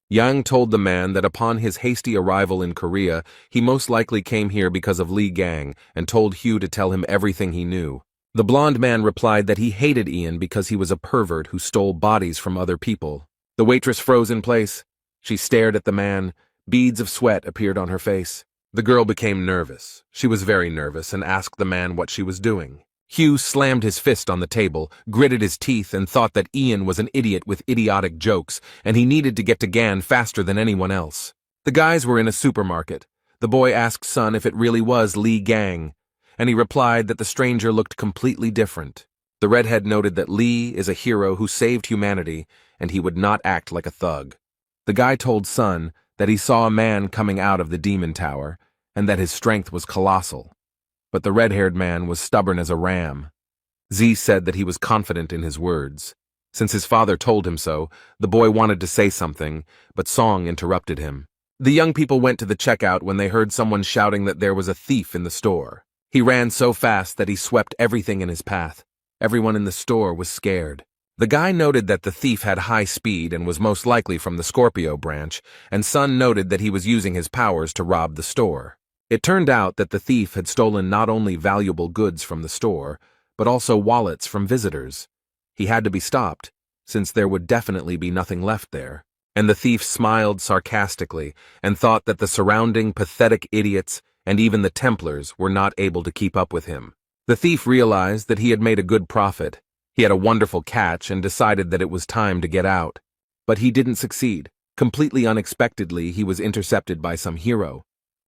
Yang told the man that upon his hasty arrival in Korea, he most likely came here because of Lee Gang, and told Hugh to tell him everything he knew. The blonde man replied that he hated Ian because he was a pervert who stole bodies from other people. The waitress froze in place. She stared at the man. Beads of sweat appeared on her face. The girl became nervous. She was very nervous and asked the man what she was doing. Hugh slammed his fist on the table, gritted his teeth, and thought that Ian was an idiot with idiotic jokes, and he needed to get to Gan faster than anyone else. The guys were in a supermarket. The boy asked Sun if it really was Lee Gang, and he replied that the stranger looked completely different. The redhead noted that Lee is a hero who saved humanity, and he would not act like a thug. The guy told Sun that he saw a man coming out of the demon tower, and that his strength was colossal. But the red-haired man was stubborn as a ram. Z said that he was confident in his words. Since his father told him so, the boy wanted to say something, but Song interrupted him. The young people went to the checkout when they heard someone shouting that there was a thief in the store. He ran so fast that he swept everything in his path. Everyone in the store was scared. The guy noted that the thief had high speed and was most likely from the Scorpio branch, and Sun noted that he was using his powers to rob the store. It turned out that the thief had stolen not only valuable goods from the store, but also wallets from visitors. He had to be stopped, since there would definitely be nothing left there. And the thief smiled sarcastically and thought that the surrounding pathetic idiots and even the Templars were not able to keep up with him. The thief realized that he had made a good profit. He had a wonderful catch and decided that it was time to get out. But he didn't succeed. Completely unexpectedly, he was intercepted by some hero.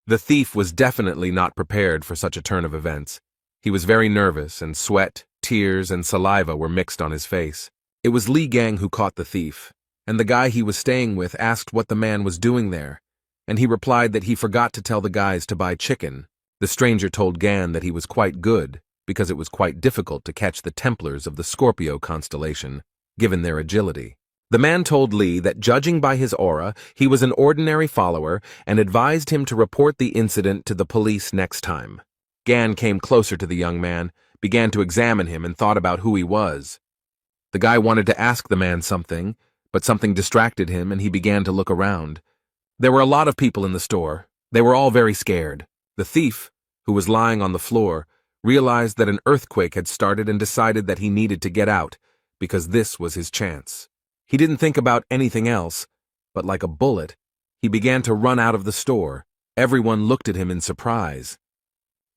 The thief was definitely not prepared for such a turn of events. He was very nervous, and sweat, tears, and saliva were mixed on his face. It was Li Gang who caught the thief, and the guy he was staying with asked what the man was doing there, and he replied that he forgot to tell the guys to buy chicken. The stranger told Gan that he was quite good, because it was quite difficult to catch the Templars of the Scorpio constellation, given their agility. The man told Li that judging by his aura, he was an ordinary follower and advised him to report the incident to the police next time. Gan came closer to the young man, began to examine him, and thought about who he was. The guy wanted to ask the man something, but something distracted him and he began to look around. There were a lot of people in the store. They were all very scared. The thief, who was lying on the floor, realized that an earthquake had started and decided that he needed to get out, because this was his chance. He didn't think about anything else, but like a bullet, he began to run out of the store. Everyone looked at him in surprise.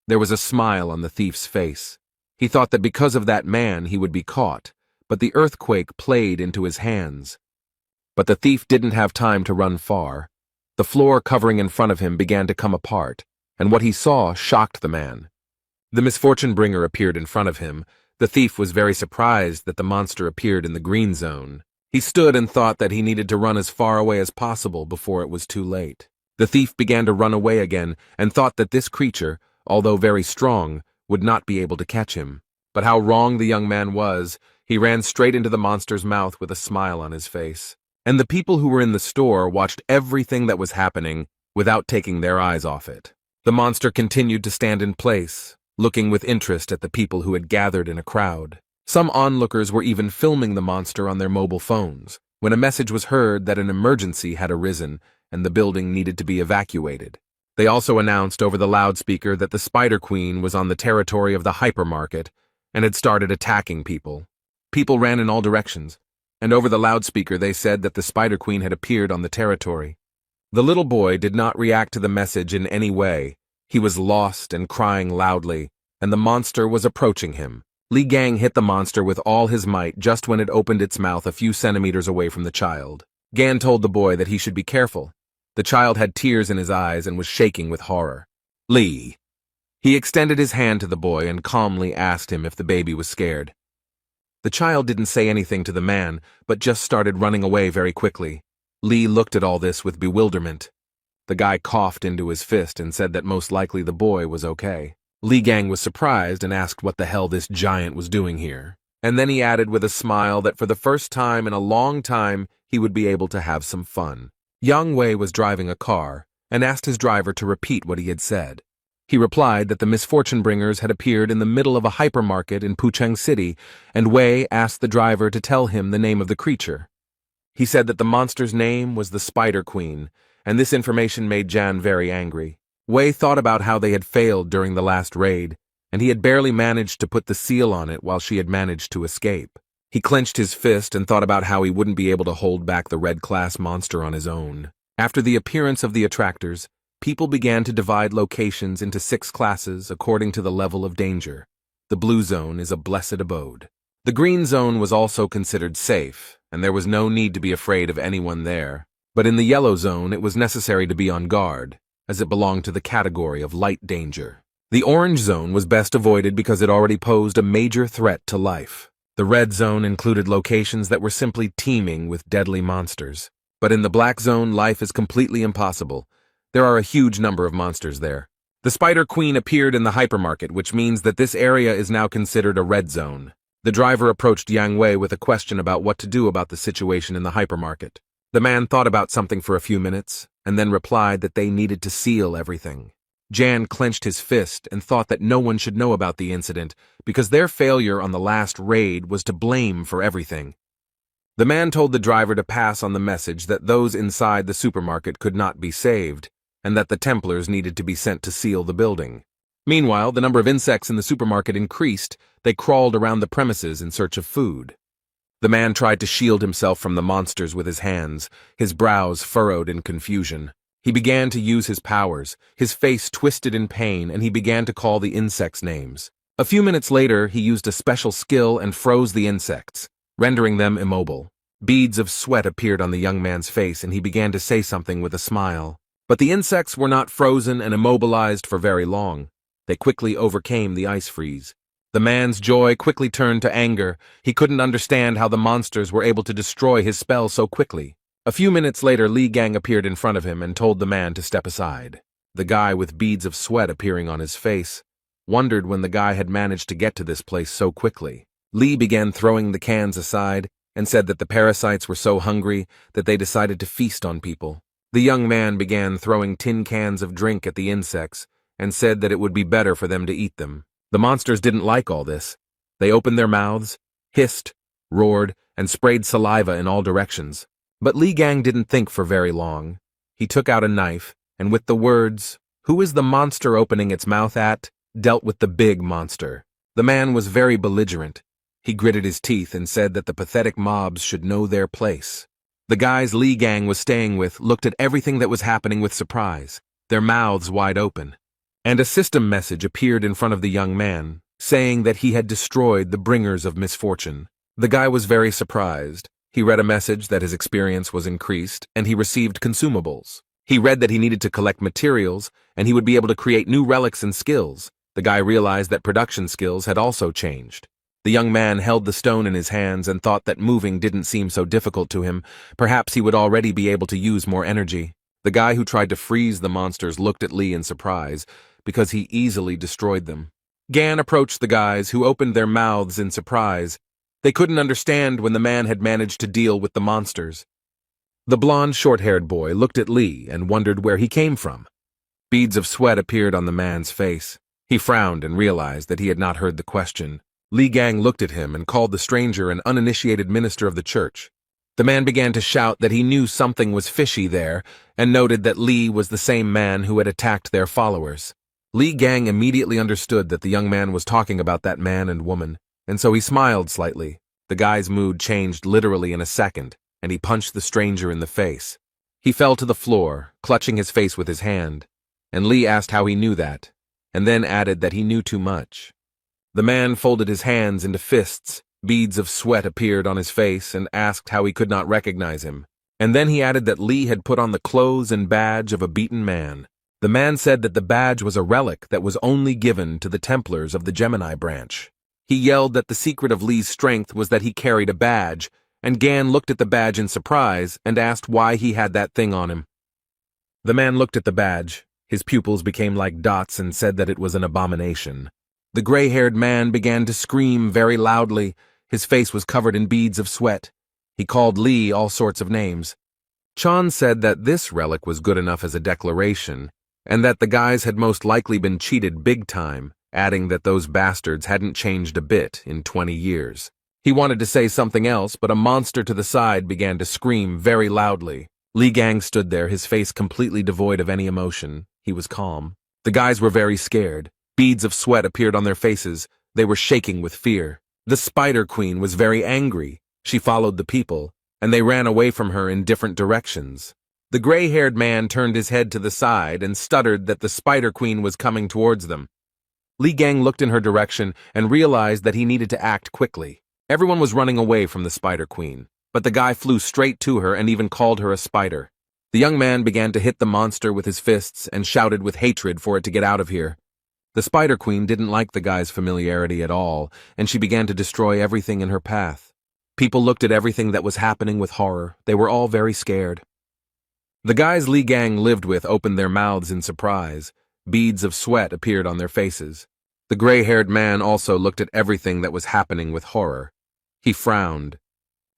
There was a smile on the thief's face. He thought that because of that man he would be caught, but the earthquake played into his hands. But the thief didn't have time to run far. The floor covering in front of him began to come apart, and what he saw shocked the man. The misfortune bringer appeared in front of him. The thief was very surprised that the monster appeared in the green zone. He stood and thought that he needed to run as far away as possible before it was too late. The thief began to run away again and thought that this creature, although very strong, would not be able to catch him. But how wrong the young man was. He ran straight into the monster's mouth with a smile on his face. And the people who were in the store watched everything that was happening without taking their eyes off it. The monster continued to stand in place, looking with interest at the people who had gathered in a crowd. Some onlookers were even filming the monster on their mobile phones, when a message was heard that an emergency had arisen and the building needed to be evacuated. They also announced over the loudspeaker that the Spider Queen was on the territory of the hypermarket and had started attacking people. People ran in all directions, and over the loudspeaker they said that the Spider Queen had appeared on the territory. The little boy did not react to the message in any way. He was lost and crying loudly, and the monster was approaching him. Li Gang hit the monster with all his might just when it opened its mouth a few centimeters away from the child. Gan told the boy that he should be careful. The child had tears in his eyes and was shaking with horror. Li. He extended his hand to the boy and calmly asked him if the baby was scared. The child didn't say anything to the man, but just started running away very quickly. Li looked at all this with bewilderment. The guy coughed into his fist and said that most likely the boy was okay. Li Gang was surprised and asked what the hell this giant was doing here. And then he added with a smile that for the first time in a long time he would be able to have some fun. Yang Wei was driving a car and asked his driver to repeat what he had said. He replied that the misfortune bringers had appeared in the middle of a hypermarket in Pucheng City, and Wei asked the driver to tell him the name of the creature. He said that the monster's name was the Spider Queen, and this information made Jan very angry. Wei thought about how they had failed during the last raid, and he had barely managed to put the seal on it while she had managed to escape. He clenched his fist and thought about how he wouldn't be able to hold back the red-class monster on his own. After the appearance of the attractors, people began to divide locations into 6 classes according to the level of danger. The blue zone is a blessed abode. The green zone was also considered safe, and there was no need to be afraid of anyone there. But in the yellow zone, it was necessary to be on guard, as it belonged to the category of light danger. The orange zone was best avoided because it already posed a major threat to life. The red zone included locations that were simply teeming with deadly monsters. But in the black zone, life is completely impossible. There are a huge number of monsters there. The Spider Queen appeared in the hypermarket, which means that this area is now considered a red zone. The driver approached Yang Wei with a question about what to do about the situation in the hypermarket. The man thought about something for a few minutes, and then replied that they needed to seal everything. Jan clenched his fist and thought that no one should know about the incident because their failure on the last raid was to blame for everything. The man told the driver to pass on the message that those inside the supermarket could not be saved, and that the Templars needed to be sent to seal the building. Meanwhile, the number of insects in the supermarket increased. They crawled around the premises in search of food. The man tried to shield himself from the monsters with his hands, his brows furrowed in confusion. He began to use his powers, his face twisted in pain, and he began to call the insects names. A few minutes later, he used a special skill and froze the insects, rendering them immobile. Beads of sweat appeared on the young man's face, and he began to say something with a smile. But the insects were not frozen and immobilized for very long. They quickly overcame the ice freeze. The man's joy quickly turned to anger. He couldn't understand how the monsters were able to destroy his spell so quickly. A few minutes later, Li Gang appeared in front of him and told the man to step aside. The guy, with beads of sweat appearing on his face, wondered when the guy had managed to get to this place so quickly. Li began throwing the cans aside and said that the parasites were so hungry that they decided to feast on people. The young man began throwing tin cans of drink at the insects and said that it would be better for them to eat them. The monsters didn't like all this. They opened their mouths, hissed, roared, and sprayed saliva in all directions. But Li Gang didn't think for very long. He took out a knife, and with the words, "Who is the monster opening its mouth at?" dealt with the big monster. The man was very belligerent. He gritted his teeth and said that the pathetic mobs should know their place. The guys Li Gang was staying with looked at everything that was happening with surprise, their mouths wide open. And a system message appeared in front of the young man, saying that he had destroyed the bringers of misfortune. The guy was very surprised. He read a message that his experience was increased, and he received consumables. He read that he needed to collect materials, and he would be able to create new relics and skills. The guy realized that production skills had also changed. The young man held the stone in his hands and thought that moving didn't seem so difficult to him. Perhaps he would already be able to use more energy. The guy who tried to freeze the monsters looked at Li in surprise, because he easily destroyed them. Gan approached the guys, who opened their mouths in surprise. They couldn't understand when the man had managed to deal with the monsters. The blond, short-haired boy looked at Li and wondered where he came from. Beads of sweat appeared on the man's face. He frowned and realized that he had not heard the question. Li Gang looked at him and called the stranger an uninitiated minister of the church. The man began to shout that he knew something was fishy there and noted that Li was the same man who had attacked their followers. Li Gang immediately understood that the young man was talking about that man and woman, and so he smiled slightly. The guy's mood changed literally in a second, and he punched the stranger in the face. He fell to the floor, clutching his face with his hand, and Li asked how he knew that, and then added that he knew too much. The man folded his hands into fists. Beads of sweat appeared on his face and asked how he could not recognize him. And then he added that Li had put on the clothes and badge of a beaten man. The man said that the badge was a relic that was only given to the Templars of the Gemini branch. He yelled that the secret of Li's strength was that he carried a badge, and Gan looked at the badge in surprise and asked why he had that thing on him. The man looked at the badge. His pupils became like dots and said that it was an abomination. The gray-haired man began to scream very loudly. His face was covered in beads of sweat. He called Li all sorts of names. Chan said that this relic was good enough as a declaration, and that the guys had most likely been cheated big time, adding that those bastards hadn't changed a bit in 20 years. He wanted to say something else, but a monster to the side began to scream very loudly. Li Gang stood there, his face completely devoid of any emotion. He was calm. The guys were very scared. Beads of sweat appeared on their faces. They were shaking with fear. The Spider Queen was very angry. She followed the people, and they ran away from her in different directions. The gray-haired man turned his head to the side and stuttered that the Spider Queen was coming towards them. Li Gang looked in her direction and realized that he needed to act quickly. Everyone was running away from the Spider Queen, but the guy flew straight to her and even called her a spider. The young man began to hit the monster with his fists and shouted with hatred for it to get out of here. The Spider Queen didn't like the guy's familiarity at all, and she began to destroy everything in her path. People looked at everything that was happening with horror. They were all very scared. The guys Li Gang lived with opened their mouths in surprise. Beads of sweat appeared on their faces. The gray-haired man also looked at everything that was happening with horror. He frowned.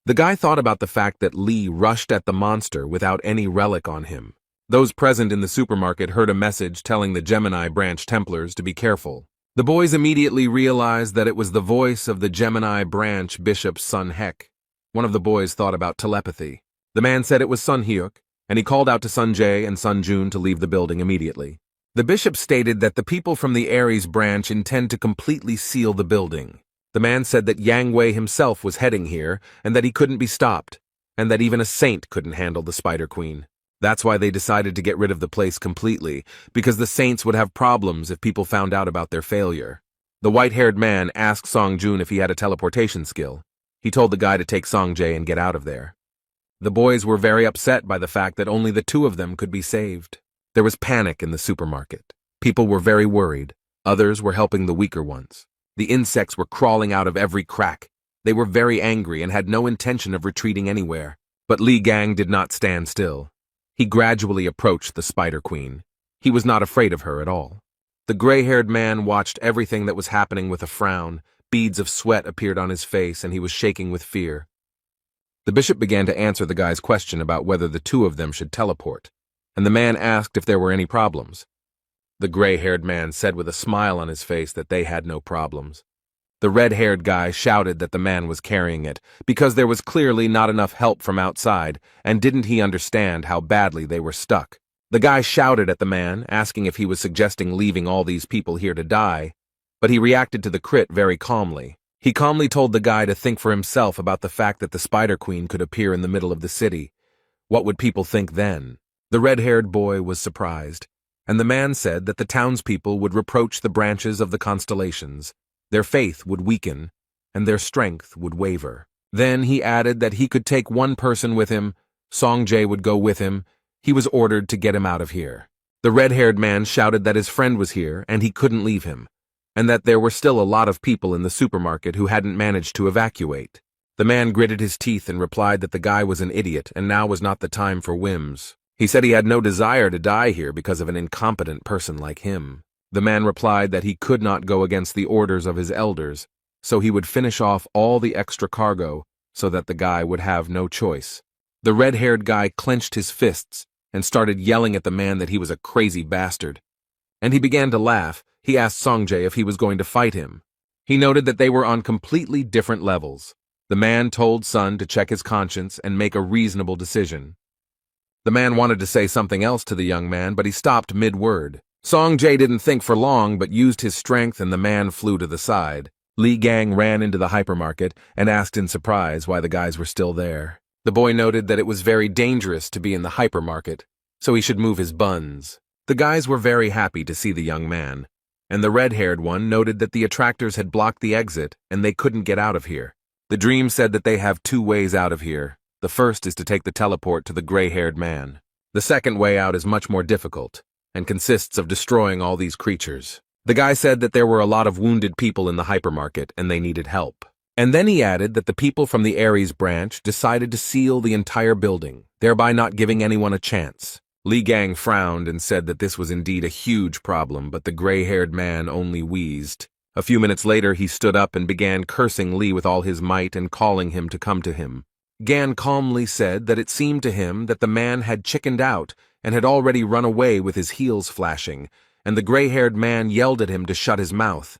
The guy thought about the fact that Li rushed at the monster without any relic on him. Those present in the supermarket heard a message telling the Gemini branch Templars to be careful. The boys immediately realized that it was the voice of the Gemini branch bishop's son Hek. One of the boys thought about telepathy. The man said it was Sun Hyuk, and he called out to Sun Jae and Sun Jun to leave the building immediately. The bishop stated that the people from the Aries branch intend to completely seal the building. The man said that Yang Wei himself was heading here, and that he couldn't be stopped, and that even a saint couldn't handle the Spider Queen. That's why they decided to get rid of the place completely, because the saints would have problems if people found out about their failure. The white-haired man asked Song Jun if he had a teleportation skill. He told the guy to take Song Jae and get out of there. The boys were very upset by the fact that only the two of them could be saved. There was panic in the supermarket. People were very worried. Others were helping the weaker ones. The insects were crawling out of every crack. They were very angry and had no intention of retreating anywhere. But Li Gang did not stand still. He gradually approached the Spider Queen. He was not afraid of her at all. The gray-haired man watched everything that was happening with a frown. Beads of sweat appeared on his face, and he was shaking with fear. The bishop began to answer the guy's question about whether the two of them should teleport, and the man asked if there were any problems. The gray-haired man said with a smile on his face that they had no problems. The red-haired guy shouted that the man was carrying it, because there was clearly not enough help from outside, and didn't he understand how badly they were stuck. The guy shouted at the man, asking if he was suggesting leaving all these people here to die, but he reacted to the crit very calmly. He calmly told the guy to think for himself about the fact that the Spider Queen could appear in the middle of the city. What would people think then? The red-haired boy was surprised, and the man said that the townspeople would reproach the branches of the constellations. Their faith would weaken, and their strength would waver. Then he added that he could take one person with him. Song Jae would go with him. He was ordered to get him out of here. The red-haired man shouted that his friend was here and he couldn't leave him, and that there were still a lot of people in the supermarket who hadn't managed to evacuate. The man gritted his teeth and replied that the guy was an idiot and now was not the time for whims. He said he had no desire to die here because of an incompetent person like him. The man replied that he could not go against the orders of his elders, so he would finish off all the extra cargo so that the guy would have no choice. The red-haired guy clenched his fists and started yelling at the man that he was a crazy bastard. And he began to laugh. He asked Song Jae if he was going to fight him. He noted that they were on completely different levels. The man told Sun to check his conscience and make a reasonable decision. The man wanted to say something else to the young man, but he stopped mid-word. Song Jae didn't think for long, but used his strength and the man flew to the side. Li Gang ran into the hypermarket and asked in surprise why the guys were still there. The boy noted that it was very dangerous to be in the hypermarket, so he should move his buns. The guys were very happy to see the young man, and the red-haired one noted that the attractors had blocked the exit and they couldn't get out of here. The dream said that they have two ways out of here. The first is to take the teleport to the gray-haired man. The second way out is much more difficult and consists of destroying all these creatures. The guy said that there were a lot of wounded people in the hypermarket and they needed help. And then he added that the people from the Aries branch decided to seal the entire building, thereby not giving anyone a chance. Li Gang frowned and said that this was indeed a huge problem, but the gray-haired man only wheezed. A few minutes later, he stood up and began cursing Li with all his might and calling him to come to him. Gan calmly said that it seemed to him that the man had chickened out and had already run away with his heels flashing, and the gray-haired man yelled at him to shut his mouth.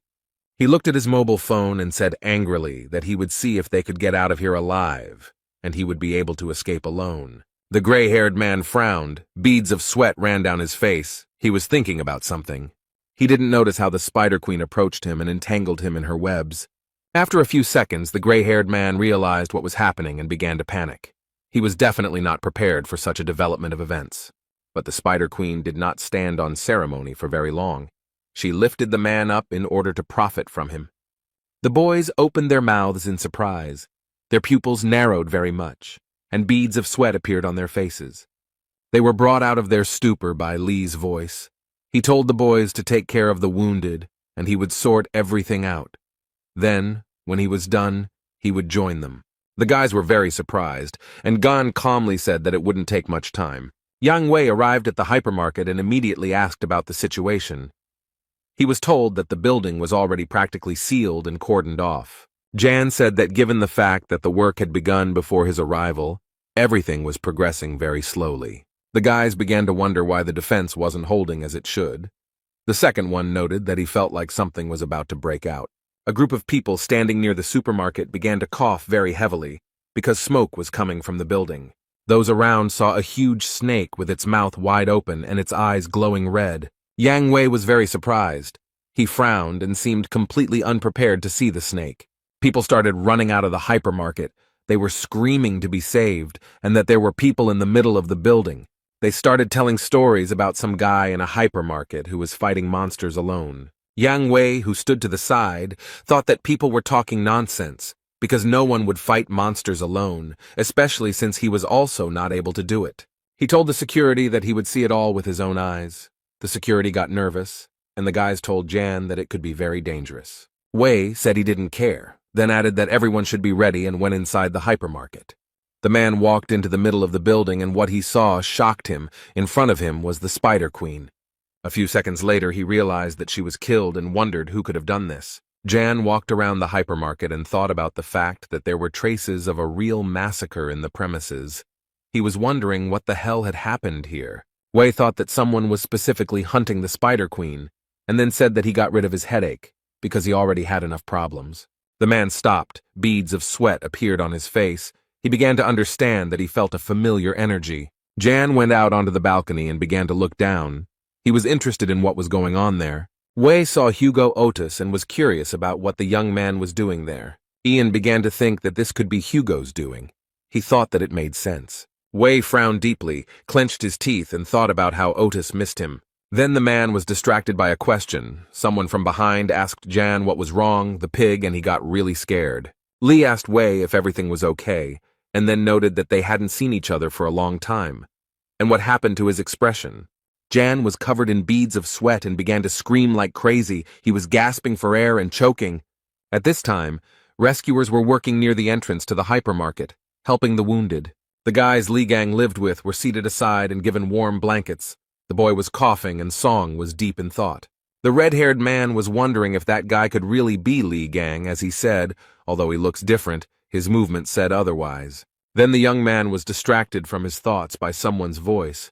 He looked at his mobile phone and said angrily that he would see if they could get out of here alive, and he would be able to escape alone. The gray-haired man frowned. Beads of sweat ran down his face. He was thinking about something. He didn't notice how the Spider Queen approached him and entangled him in her webs. After a few seconds, the gray-haired man realized what was happening and began to panic. He was definitely not prepared for such a development of events. But the Spider Queen did not stand on ceremony for very long. She lifted the man up in order to profit from him. The boys opened their mouths in surprise. Their pupils narrowed very much, and beads of sweat appeared on their faces. They were brought out of their stupor by Li's voice. He told the boys to take care of the wounded, and he would sort everything out. Then, when he was done, he would join them. The guys were very surprised, and Gan calmly said that it wouldn't take much time. Yang Wei arrived at the hypermarket and immediately asked about the situation. He was told that the building was already practically sealed and cordoned off. Jan said that given the fact that the work had begun before his arrival, everything was progressing very slowly. The guys began to wonder why the defense wasn't holding as it should. The second one noted that he felt like something was about to break out. A group of people standing near the supermarket began to cough very heavily because smoke was coming from the building. Those around saw a huge snake with its mouth wide open and its eyes glowing red. Yang Wei was very surprised. He frowned and seemed completely unprepared to see the snake. People started running out of the hypermarket. They were screaming to be saved and that there were people in the middle of the building. They started telling stories about some guy in a hypermarket who was fighting monsters alone. Yang Wei, who stood to the side, thought that people were talking nonsense because no one would fight monsters alone, especially since he was also not able to do it. He told the security that he would see it all with his own eyes. The security got nervous, and the guys told Jan that it could be very dangerous. Wei said he didn't care, then added that everyone should be ready and went inside the hypermarket. The man walked into the middle of the building and what he saw shocked him. In front of him was the Spider Queen. A few seconds later, he realized that she was killed and wondered who could have done this. Jan walked around the hypermarket and thought about the fact that there were traces of a real massacre in the premises. He was wondering what the hell had happened here. Wei thought that someone was specifically hunting the Spider Queen, and then said that he got rid of his headache, because he already had enough problems. The man stopped. Beads of sweat appeared on his face. He began to understand that he felt a familiar energy. Jan went out onto the balcony and began to look down. He was interested in what was going on there. Wei saw Hugo Otis and was curious about what the young man was doing there. Ian began to think that this could be Hugo's doing. He thought that it made sense. Wei frowned deeply, clenched his teeth, and thought about how Otis missed him. Then the man was distracted by a question. Someone from behind asked Jan what was wrong, the pig, and he got really scared. Lee asked Wei if everything was okay, and then noted that they hadn't seen each other for a long time. And what happened to his expression? Jan was covered in beads of sweat and began to scream like crazy. He was gasping for air and choking. At this time, rescuers were working near the entrance to the hypermarket, helping the wounded. The guys Li Gang lived with were seated aside and given warm blankets. The boy was coughing and Song was deep in thought. The red-haired man was wondering if that guy could really be Li Gang, as he said, although he looks different, his movement said otherwise. Then the young man was distracted from his thoughts by someone's voice.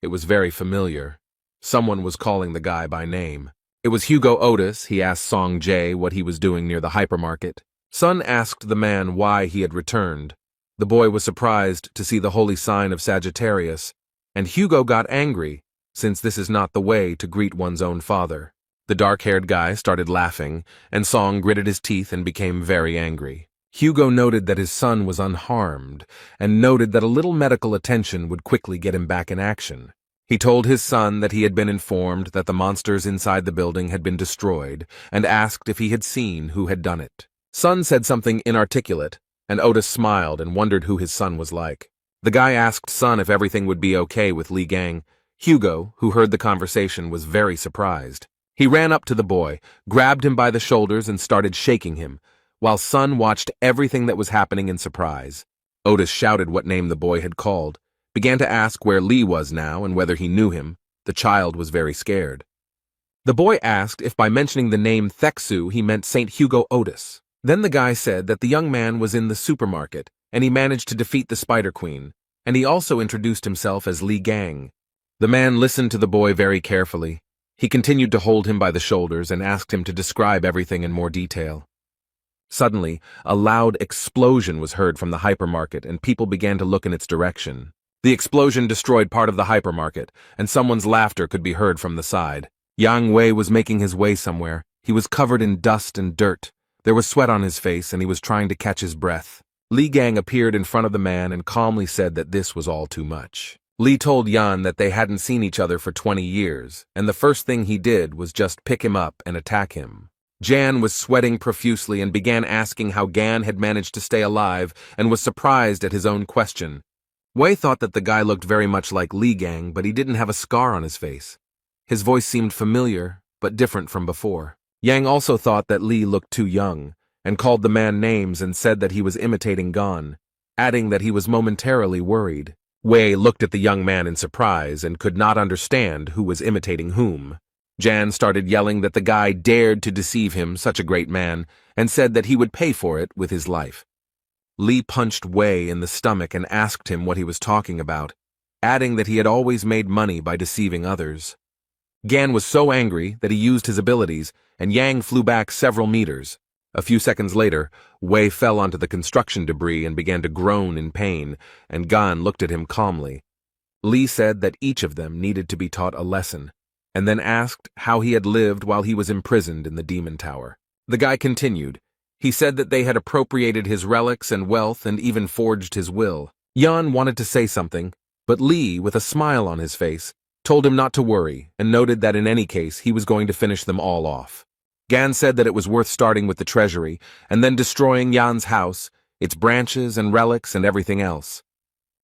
It was very familiar. Someone was calling the guy by name. It was Hugo Otis. He asked Song Jae what he was doing near the hypermarket. Sun asked the man why he had returned. The boy was surprised to see the holy sign of Sagittarius, and Hugo got angry, since this is not the way to greet one's own father. The dark-haired guy started laughing, and Song gritted his teeth and became very angry. Hugo noted that his son was unharmed, and noted that a little medical attention would quickly get him back in action. He told his son that he had been informed that the monsters inside the building had been destroyed, and asked if he had seen who had done it. Sun said something inarticulate, and Otis smiled and wondered who his son was like. The guy asked Sun if everything would be okay with Li Gang. Hugo, who heard the conversation, was very surprised. He ran up to the boy, grabbed him by the shoulders, and started shaking him, while Sun watched everything that was happening in surprise. Otis shouted what name the boy had called, began to ask where Lee was now and whether he knew him. The child was very scared. The boy asked if by mentioning the name Theksu he meant St. Hugo Otis. Then the guy said that the young man was in the supermarket, and he managed to defeat the Spider Queen, and he also introduced himself as Li Gang. The man listened to the boy very carefully. He continued to hold him by the shoulders and asked him to describe everything in more detail. Suddenly, a loud explosion was heard from the hypermarket, and people began to look in its direction. The explosion destroyed part of the hypermarket, and someone's laughter could be heard from the side. Yang Wei was making his way somewhere. He was covered in dust and dirt. There was sweat on his face, and he was trying to catch his breath. Li Gang appeared in front of the man and calmly said that this was all too much. Li told Yan that they hadn't seen each other for 20 years, and the first thing he did was just pick him up and attack him. Jan was sweating profusely and began asking how Gan had managed to stay alive and was surprised at his own question. Wei thought that the guy looked very much like Li Gang, but he didn't have a scar on his face. His voice seemed familiar, but different from before. Yang also thought that Li looked too young, and called the man names and said that he was imitating Gan, adding that he was momentarily worried. Wei looked at the young man in surprise and could not understand who was imitating whom. Jan started yelling that the guy dared to deceive him, such a great man, and said that he would pay for it with his life. Li punched Wei in the stomach and asked him what he was talking about. adding that he had always made money by deceiving others. Gan was so angry that he used his abilities, and Yang flew back several meters. A few seconds later, Wei fell onto the construction debris and began to groan in pain, and Gan looked at him calmly. Li said that each of them needed to be taught a lesson, and then asked how he had lived while he was imprisoned in the demon tower. The guy continued. He said that they had appropriated his relics and wealth and even forged his will. Yan wanted to say something, but Li, with a smile on his face, told him not to worry and noted that in any case he was going to finish them all off. Gan said that it was worth starting with the treasury and then destroying Yan's house, its branches and relics and everything else.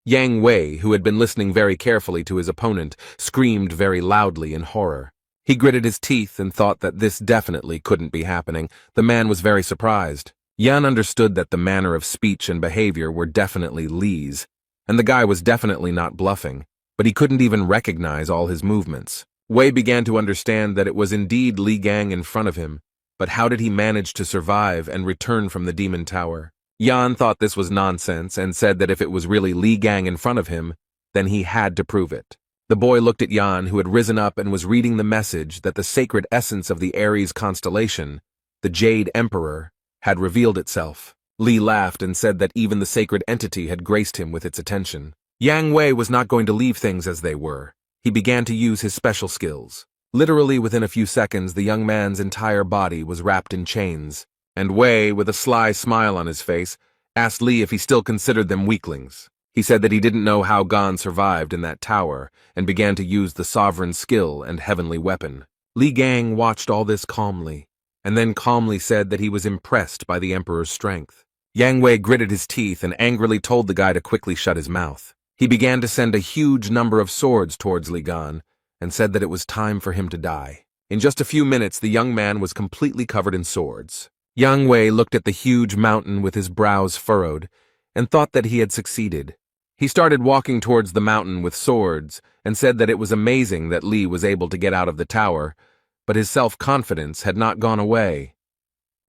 Yang Wei, who had been listening very carefully to his opponent, screamed very loudly in horror. He gritted his teeth and thought that this definitely couldn't be happening. The man was very surprised. Yan understood that the manner of speech and behavior were definitely Li's, and the guy was definitely not bluffing, but he couldn't even recognize all his movements. Wei began to understand that it was indeed Li Gang in front of him, but how did he manage to survive and return from the demon tower? Yan thought this was nonsense and said that if it was really Li Gang in front of him, then he had to prove it. The boy looked at Yan, who had risen up and was reading the message that the sacred essence of the Aries constellation, the Jade Emperor, had revealed itself. Li laughed and said that even the sacred entity had graced him with its attention. Yang Wei was not going to leave things as they were. He began to use his special skills. Literally within a few seconds, the young man's entire body was wrapped in chains, and Wei, with a sly smile on his face, asked Li if he still considered them weaklings. He said that he didn't know how Gan survived in that tower, and began to use the sovereign skill and heavenly weapon. Li Gang watched all this calmly, and then calmly said that he was impressed by the Emperor's strength. Yang Wei gritted his teeth and angrily told the guy to quickly shut his mouth. He began to send a huge number of swords towards Li Gan, and said that it was time for him to die. In just a few minutes, the young man was completely covered in swords. Yang Wei looked at the huge mountain with his brows furrowed, and thought that he had succeeded. He started walking towards the mountain with swords, and said that it was amazing that Li was able to get out of the tower, but his self-confidence had not gone away.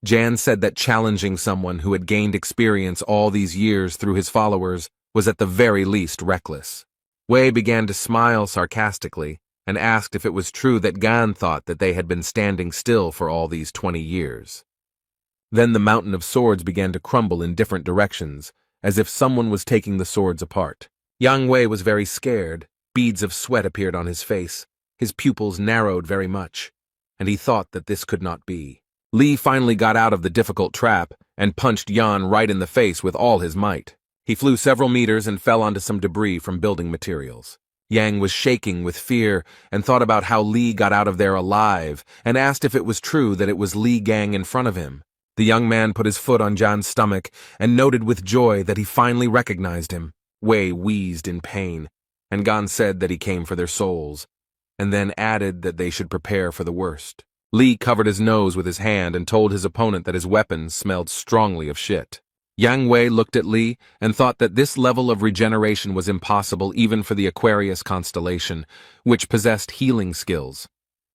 Jan said that challenging someone who had gained experience all these years through his followers was at the very least reckless. Wei began to smile sarcastically, and asked if it was true that Gan thought that they had been standing still for all these 20 years. Then the mountain of swords began to crumble in different directions, as if someone was taking the swords apart. Yang Wei was very scared. Beads of sweat appeared on his face. His pupils narrowed very much, and he thought that this could not be. Li finally got out of the difficult trap and punched Yan right in the face with all his might. He flew several meters and fell onto some debris from building materials. Yang was shaking with fear and thought about how Li got out of there alive and asked if it was true that it was Li Gang in front of him. The young man put his foot on Jan's stomach and noted with joy that he finally recognized him. Wei wheezed in pain, and Gan said that he came for their souls, and then added that they should prepare for the worst. Li covered his nose with his hand and told his opponent that his weapons smelled strongly of shit. Yang Wei looked at Li and thought that this level of regeneration was impossible even for the Aquarius constellation, which possessed healing skills.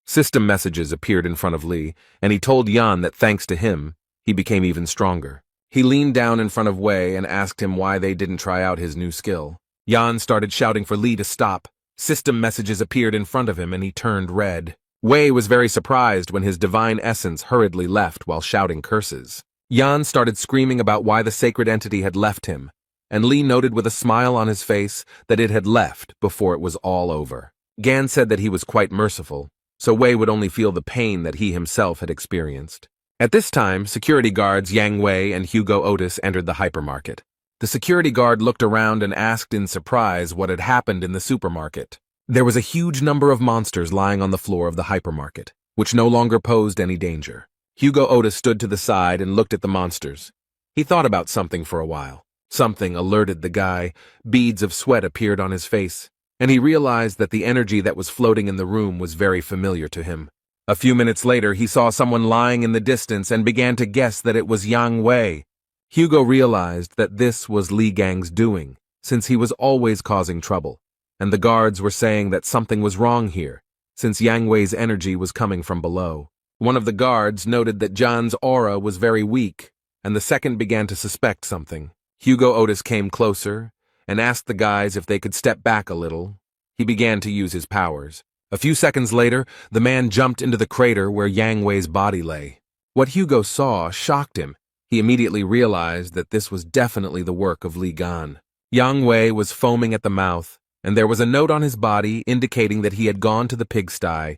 System messages appeared in front of Li, and he told Yan that thanks to him, he became even stronger. He leaned down in front of Wei and asked him why they didn't try out his new skill. Yan started shouting for Li to stop. System messages appeared in front of him and he turned red. Wei was very surprised when his divine essence hurriedly left while shouting curses. Yan started screaming about why the sacred entity had left him, and Li noted with a smile on his face that it had left before it was all over. Gan said that he was quite merciful, so Wei would only feel the pain that he himself had experienced. At this time, security guards Yang Wei and Hugo Otis entered the hypermarket. The security guard looked around and asked in surprise what had happened in the supermarket. There was a huge number of monsters lying on the floor of the hypermarket, which no longer posed any danger. Hugo Otis stood to the side and looked at the monsters. He thought about something for a while. Something alerted the guy. Beads of sweat appeared on his face, and he realized that the energy that was floating in the room was very familiar to him. A few minutes later, he saw someone lying in the distance and began to guess that it was Yang Wei. Hugo realized that this was Li Gang's doing, since he was always causing trouble, and the guards were saying that something was wrong here, since Yang Wei's energy was coming from below. One of the guards noted that Jan's aura was very weak, and the second began to suspect something. Hugo Otis came closer and asked the guys if they could step back a little. He began to use his powers. A few seconds later, the man jumped into the crater where Yang Wei's body lay. What Hugo saw shocked him. He immediately realized that this was definitely the work of Li Gan. Yang Wei was foaming at the mouth, and there was a note on his body indicating that he had gone to the pigsty.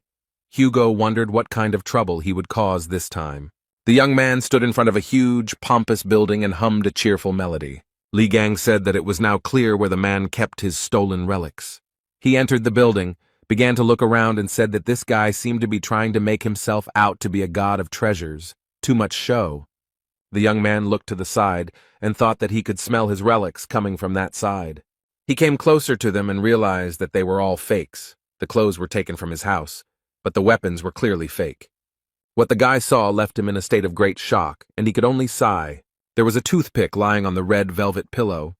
Hugo wondered what kind of trouble he would cause this time. The young man stood in front of a huge, pompous building and hummed a cheerful melody. Li Gang said that it was now clear where the man kept his stolen relics. He entered the building, began to look around, and said that this guy seemed to be trying to make himself out to be a god of treasures. Too much show. The young man looked to the side and thought that he could smell his relics coming from that side. He came closer to them and realized that they were all fakes. The clothes were taken from his house, but the weapons were clearly fake. What the guy saw left him in a state of great shock, and he could only sigh. There was a toothpick lying on the red velvet pillow,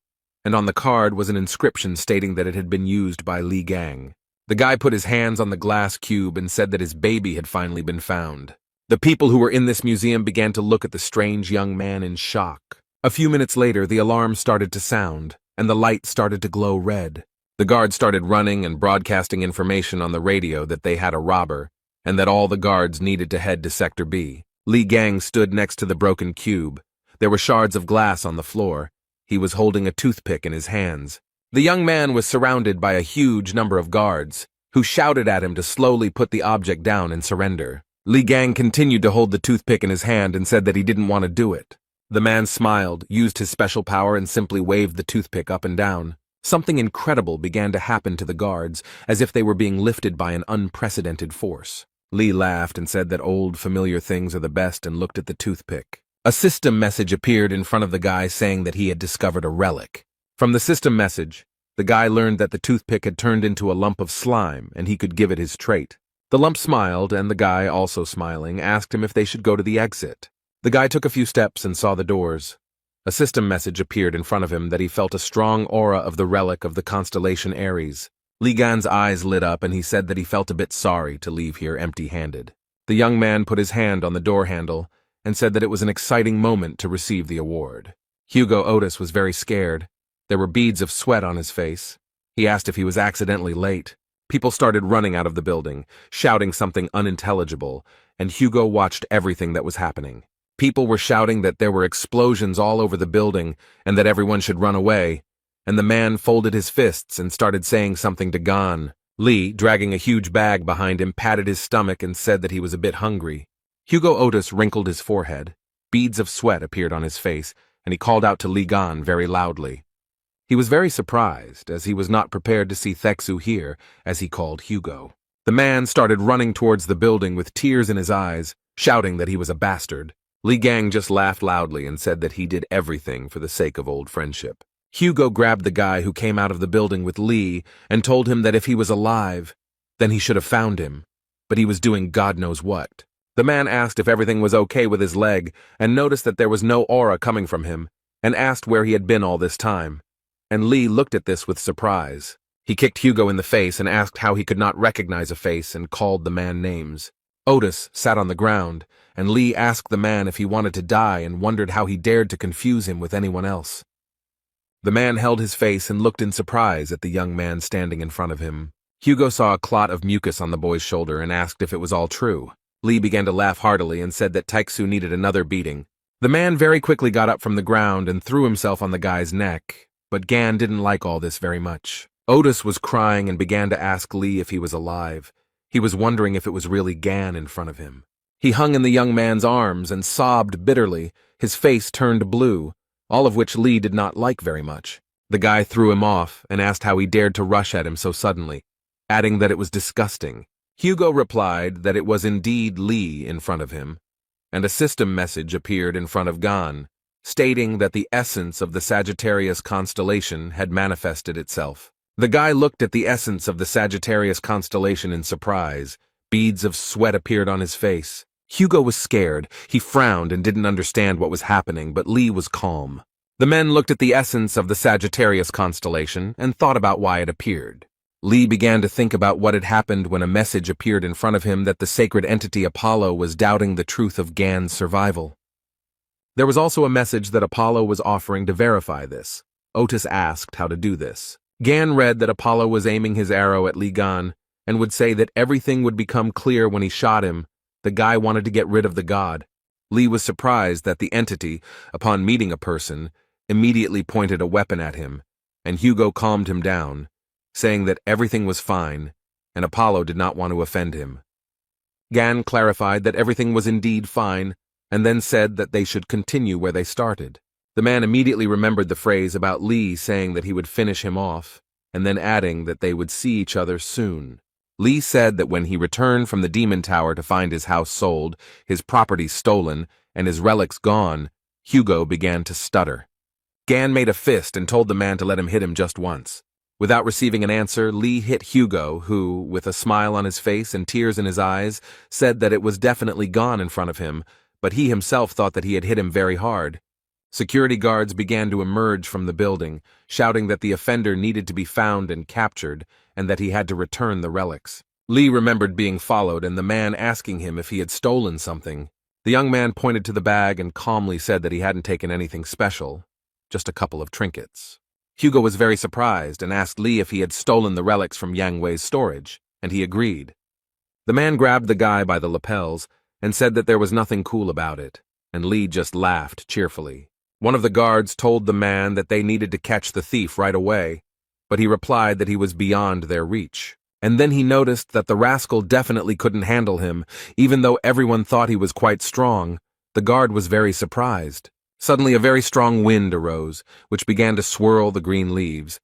and on the card was an inscription stating that it had been used by Li Gang. The guy put his hands on the glass cube and said that his baby had finally been found. The people who were in this museum began to look at the strange young man in shock. A few minutes later, the alarm started to sound, and the light started to glow red. The guards started running and broadcasting information on the radio that they had a robber, and that all the guards needed to head to Sector B. Li Gang stood next to the broken cube. There were shards of glass on the floor. He was holding a toothpick in his hands. The young man was surrounded by a huge number of guards, who shouted at him to slowly put the object down and surrender. Li Gang continued to hold the toothpick in his hand and said that he didn't want to do it. The man smiled, used his special power, and simply waved the toothpick up and down. Something incredible began to happen to the guards, as if they were being lifted by an unprecedented force. Li laughed and said that old familiar things are the best and looked at the toothpick. A system message appeared in front of the guy saying that he had discovered a relic. From the system message, the guy learned that the toothpick had turned into a lump of slime and he could give it his trait. The lump smiled, and the guy, also smiling, asked him if they should go to the exit. The guy took a few steps and saw the doors. A system message appeared in front of him that he felt a strong aura of the relic of the constellation Aries. Li Gan's eyes lit up and he said that he felt a bit sorry to leave here empty-handed. The young man put his hand on the door handle and said that it was an exciting moment to receive the award. Hugo Otis was very scared. There were beads of sweat on his face. He asked if he was accidentally late. People started running out of the building, shouting something unintelligible, and Hugo watched everything that was happening. People were shouting that there were explosions all over the building and that everyone should run away, and the man folded his fists and started saying something to Gan. Li, dragging a huge bag behind him, patted his stomach and said that he was a bit hungry. Hugo Otis wrinkled his forehead. Beads of sweat appeared on his face, and he called out to Li Gan very loudly. He was very surprised, as he was not prepared to see Thexu here, as he called Hugo. The man started running towards the building with tears in his eyes, shouting that he was a bastard. Li Gang just laughed loudly and said that he did everything for the sake of old friendship. Hugo grabbed the guy who came out of the building with Li and told him that if he was alive, then he should have found him, but he was doing God knows what. The man asked if everything was okay with his leg and noticed that there was no aura coming from him, and asked where he had been all this time. And Li looked at this with surprise. He kicked Hugo in the face and asked how he could not recognize a face and called the man names. Otis sat on the ground, and Li asked the man if he wanted to die and wondered how he dared to confuse him with anyone else. The man held his face and looked in surprise at the young man standing in front of him. Hugo saw a clot of mucus on the boy's shoulder and asked if it was all true. Li began to laugh heartily and said that Taixu needed another beating. The man very quickly got up from the ground and threw himself on the guy's neck, but Gan didn't like all this very much. Otis was crying and began to ask Li if he was alive. He was wondering if it was really Gan in front of him. He hung in the young man's arms and sobbed bitterly, his face turned blue, all of which Li did not like very much. The guy threw him off and asked how he dared to rush at him so suddenly, adding that it was disgusting. Hugo replied that it was indeed Li in front of him, and a system message appeared in front of Gan, stating that the essence of the Sagittarius constellation had manifested itself. The guy looked at the essence of the Sagittarius constellation in surprise. Beads of sweat appeared on his face. Hugo was scared. He frowned and didn't understand what was happening, but Li was calm. The men looked at the essence of the Sagittarius constellation and thought about why it appeared. Li began to think about what had happened when a message appeared in front of him that the sacred entity Apollo was doubting the truth of Gan's survival. There was also a message that Apollo was offering to verify this. Otis asked how to do this. Gan read that Apollo was aiming his arrow at Li Gan and would say that everything would become clear when he shot him. The guy wanted to get rid of the god. Li was surprised that the entity, upon meeting a person, immediately pointed a weapon at him, and Hugo calmed him down, saying that everything was fine, and Apollo did not want to offend him. Gan clarified that everything was indeed fine, and then said that they should continue where they started. The man immediately remembered the phrase about Li saying that he would finish him off, and then adding that they would see each other soon. Li said that when he returned from the Demon Tower to find his house sold, his property stolen, and his relics gone, Hugo began to stutter. Gan made a fist and told the man to let him hit him just once. Without receiving an answer, Li hit Hugo, who, with a smile on his face and tears in his eyes, said that it was definitely gone in front of him, but he himself thought that he had hit him very hard. Security guards began to emerge from the building, shouting that the offender needed to be found and captured, and that he had to return the relics. Li remembered being followed and the man asking him if he had stolen something. The young man pointed to the bag and calmly said that he hadn't taken anything special, just a couple of trinkets. Hugo was very surprised and asked Li if he had stolen the relics from Yang Wei's storage, and he agreed. The man grabbed the guy by the lapels and said that there was nothing cool about it, and Li just laughed cheerfully. One of the guards told the man that they needed to catch the thief right away, but he replied that he was beyond their reach. And then he noticed that the rascal definitely couldn't handle him, even though everyone thought he was quite strong. The guard was very surprised. Suddenly a very strong wind arose, which began to swirl the green leaves.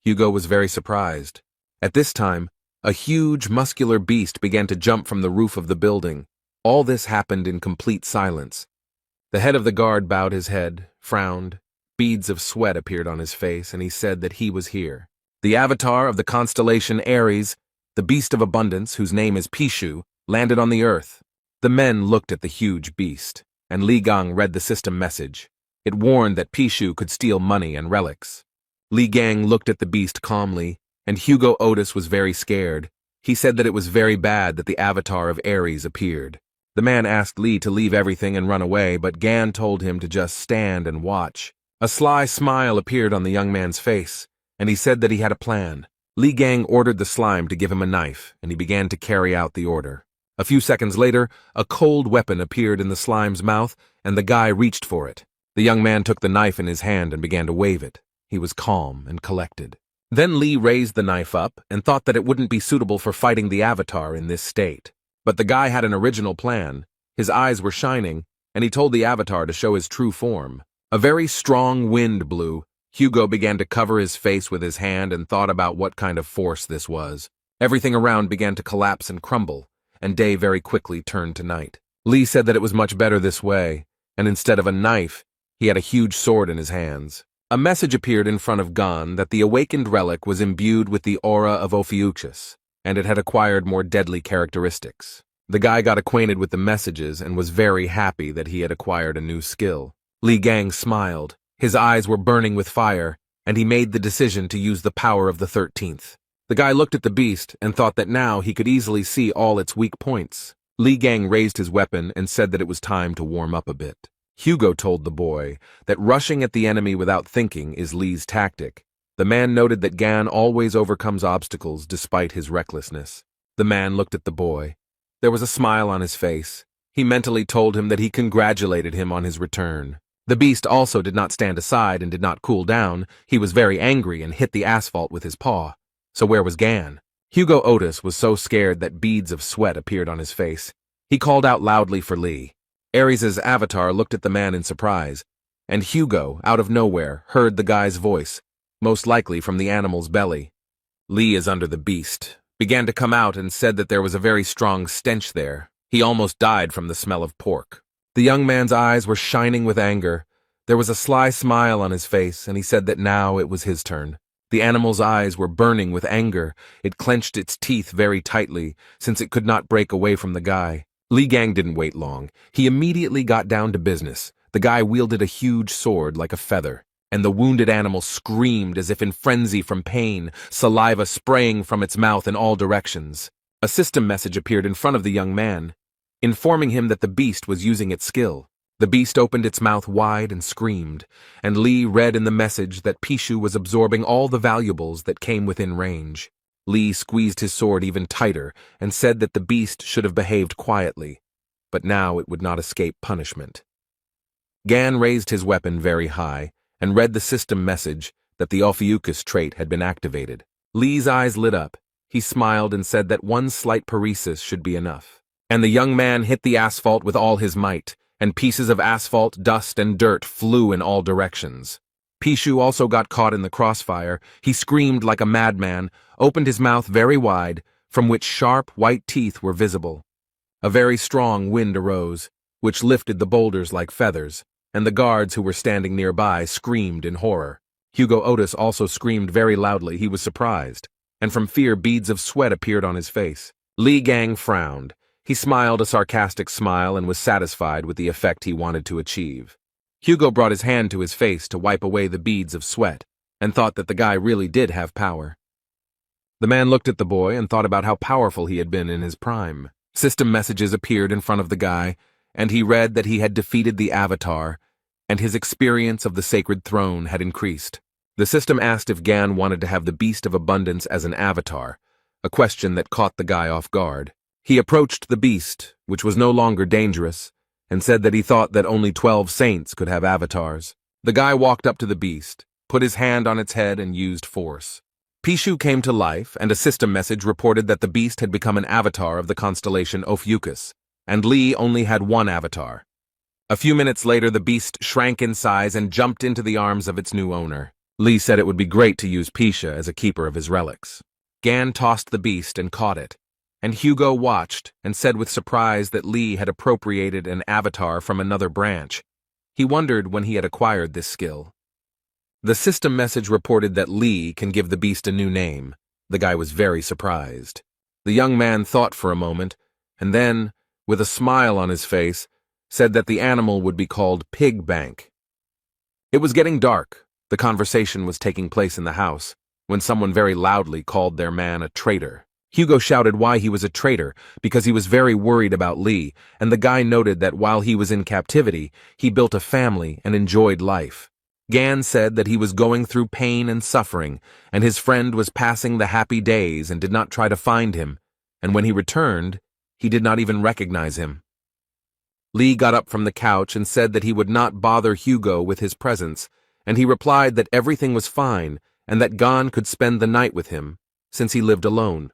Hugo was very surprised. At this time, a huge, muscular beast began to jump from the roof of the building. All this happened in complete silence. The head of the guard bowed his head, frowned. Beads of sweat appeared on his face, and he said that he was here. The avatar of the constellation Aries, the beast of abundance, whose name is Pishu, landed on the earth. The men looked at the huge beast, and Li Gang read the system message. It warned that Pishu could steal money and relics. Li Gang looked at the beast calmly, and Hugo Otis was very scared. He said that it was very bad that the avatar of Aries appeared. The man asked Li to leave everything and run away, but Gan told him to just stand and watch. A sly smile appeared on the young man's face, and he said that he had a plan. Li Gang ordered the slime to give him a knife, and he began to carry out the order. A few seconds later, a cold weapon appeared in the slime's mouth, and the guy reached for it. The young man took the knife in his hand and began to wave it. He was calm and collected. Then Li raised the knife up and thought that it wouldn't be suitable for fighting the avatar in this state. But the guy had an original plan. His eyes were shining, and he told the avatar to show his true form. A very strong wind blew. Hugo began to cover his face with his hand and thought about what kind of force this was. Everything around began to collapse and crumble, and day very quickly turned to night. Li said that it was much better this way, and instead of a knife, he had a huge sword in his hands. A message appeared in front of Gan that the awakened relic was imbued with the aura of Ophiuchus, and it had acquired more deadly characteristics. The guy got acquainted with the messages and was very happy that he had acquired a new skill. Li Gang smiled. His eyes were burning with fire, and he made the decision to use the power of the 13th. The guy looked at the beast and thought that now he could easily see all its weak points. Li Gang raised his weapon and said that it was time to warm up a bit. Hugo told the boy that rushing at the enemy without thinking is Li's tactic. The man noted that Gan always overcomes obstacles despite his recklessness. The man looked at the boy. There was a smile on his face. He mentally told him that he congratulated him on his return. The beast also did not stand aside and did not cool down. He was very angry and hit the asphalt with his paw. So where was Gan? Hugo Otis was so scared that beads of sweat appeared on his face. He called out loudly for Li. Aries' avatar looked at the man in surprise, and Hugo, out of nowhere, heard the guy's voice, most likely from the animal's belly. Li is under the beast, began to come out and said that there was a very strong stench there. He almost died from the smell of pork. The young man's eyes were shining with anger. There was a sly smile on his face, and he said that now it was his turn. The animal's eyes were burning with anger. It clenched its teeth very tightly, since it could not break away from the guy. Li Gang didn't wait long. He immediately got down to business. The guy wielded a huge sword like a feather, and the wounded animal screamed as if in frenzy from pain, saliva spraying from its mouth in all directions. A system message appeared in front of the young man, informing him that the beast was using its skill. The beast opened its mouth wide and screamed, and Lee read in the message that Pishu was absorbing all the valuables that came within range. Lee squeezed his sword even tighter and said that the beast should have behaved quietly, but now it would not escape punishment. Gan raised his weapon very high and read the system message that the Ophiuchus trait had been activated. Lee's eyes lit up. He smiled and said that one slight paresis should be enough. And the young man hit the asphalt with all his might, and pieces of asphalt, dust, and dirt flew in all directions. Pishu also got caught in the crossfire. He screamed like a madman, opened his mouth very wide, from which sharp, white teeth were visible. A very strong wind arose, which lifted the boulders like feathers, and the guards who were standing nearby screamed in horror. Hugo Otis also screamed very loudly. He was surprised, and from fear beads of sweat appeared on his face. Li Gang frowned. He smiled a sarcastic smile and was satisfied with the effect he wanted to achieve. Hugo brought his hand to his face to wipe away the beads of sweat, and thought that the guy really did have power. The man looked at the boy and thought about how powerful he had been in his prime. System messages appeared in front of the guy, and he read that he had defeated the Avatar, and his experience of the sacred throne had increased. The system asked if Gan wanted to have the Beast of Abundance as an avatar, a question that caught the guy off guard. He approached the beast, which was no longer dangerous, and said that he thought that only 12 saints could have avatars. The guy walked up to the beast, put his hand on its head, and used force. Pishu came to life, and a system message reported that the beast had become an avatar of the constellation Ophiuchus, and Lee only had one avatar. A few minutes later, the beast shrank in size and jumped into the arms of its new owner. Lee said it would be great to use Pisha as a keeper of his relics. Gan tossed the beast and caught it, and Hugo watched and said with surprise that Lee had appropriated an avatar from another branch. He wondered when he had acquired this skill. The system message reported that Lee can give the beast a new name. The guy was very surprised. The young man thought for a moment, and then, with a smile on his face, said that the animal would be called Pig Bank. It was getting dark. The conversation was taking place in the house, when someone very loudly called their man a traitor. Hugo shouted why he was a traitor, because he was very worried about Lee, and the guy noted that while he was in captivity, he built a family and enjoyed life. Gan said that he was going through pain and suffering, and his friend was passing the happy days and did not try to find him, and when he returned, he did not even recognize him. Lee got up from the couch and said that he would not bother Hugo with his presence, and he replied that everything was fine and that Gan could spend the night with him, since he lived alone.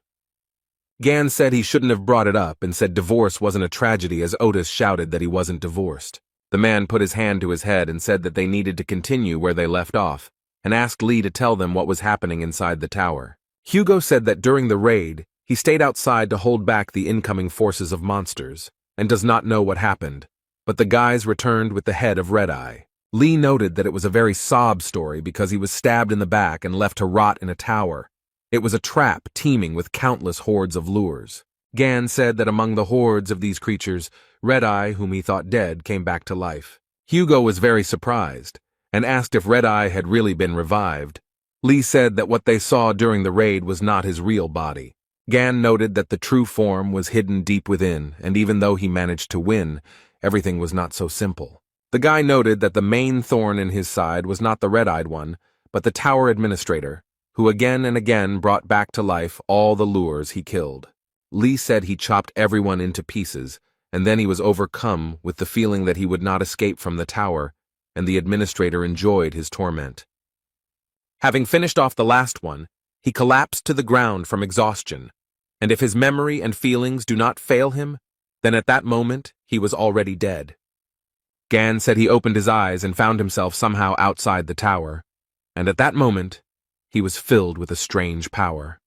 Gan said he shouldn't have brought it up and said divorce wasn't a tragedy as Otis shouted that he wasn't divorced. The man put his hand to his head and said that they needed to continue where they left off, and asked Lee to tell them what was happening inside the tower. Hugo said that during the raid, he stayed outside to hold back the incoming forces of monsters, and does not know what happened, but the guys returned with the head of Red Eye. Lee noted that it was a very sob story because he was stabbed in the back and left to rot in a tower. It was a trap teeming with countless hordes of lures. Gan said that among the hordes of these creatures, Red Eye, whom he thought dead, came back to life. Hugo was very surprised, and asked if Red Eye had really been revived. Lee said that what they saw during the raid was not his real body. Gan noted that the true form was hidden deep within, and even though he managed to win, everything was not so simple. The guy noted that the main thorn in his side was not the red-eyed one, but the tower administrator, who again and again brought back to life all the lures he killed. Lee said he chopped everyone into pieces, and then he was overcome with the feeling that he would not escape from the tower, and the administrator enjoyed his torment. Having finished off the last one, he collapsed to the ground from exhaustion, and if his memory and feelings do not fail him, then at that moment he was already dead. Gan said he opened his eyes and found himself somehow outside the tower, and at that moment, he was filled with a strange power.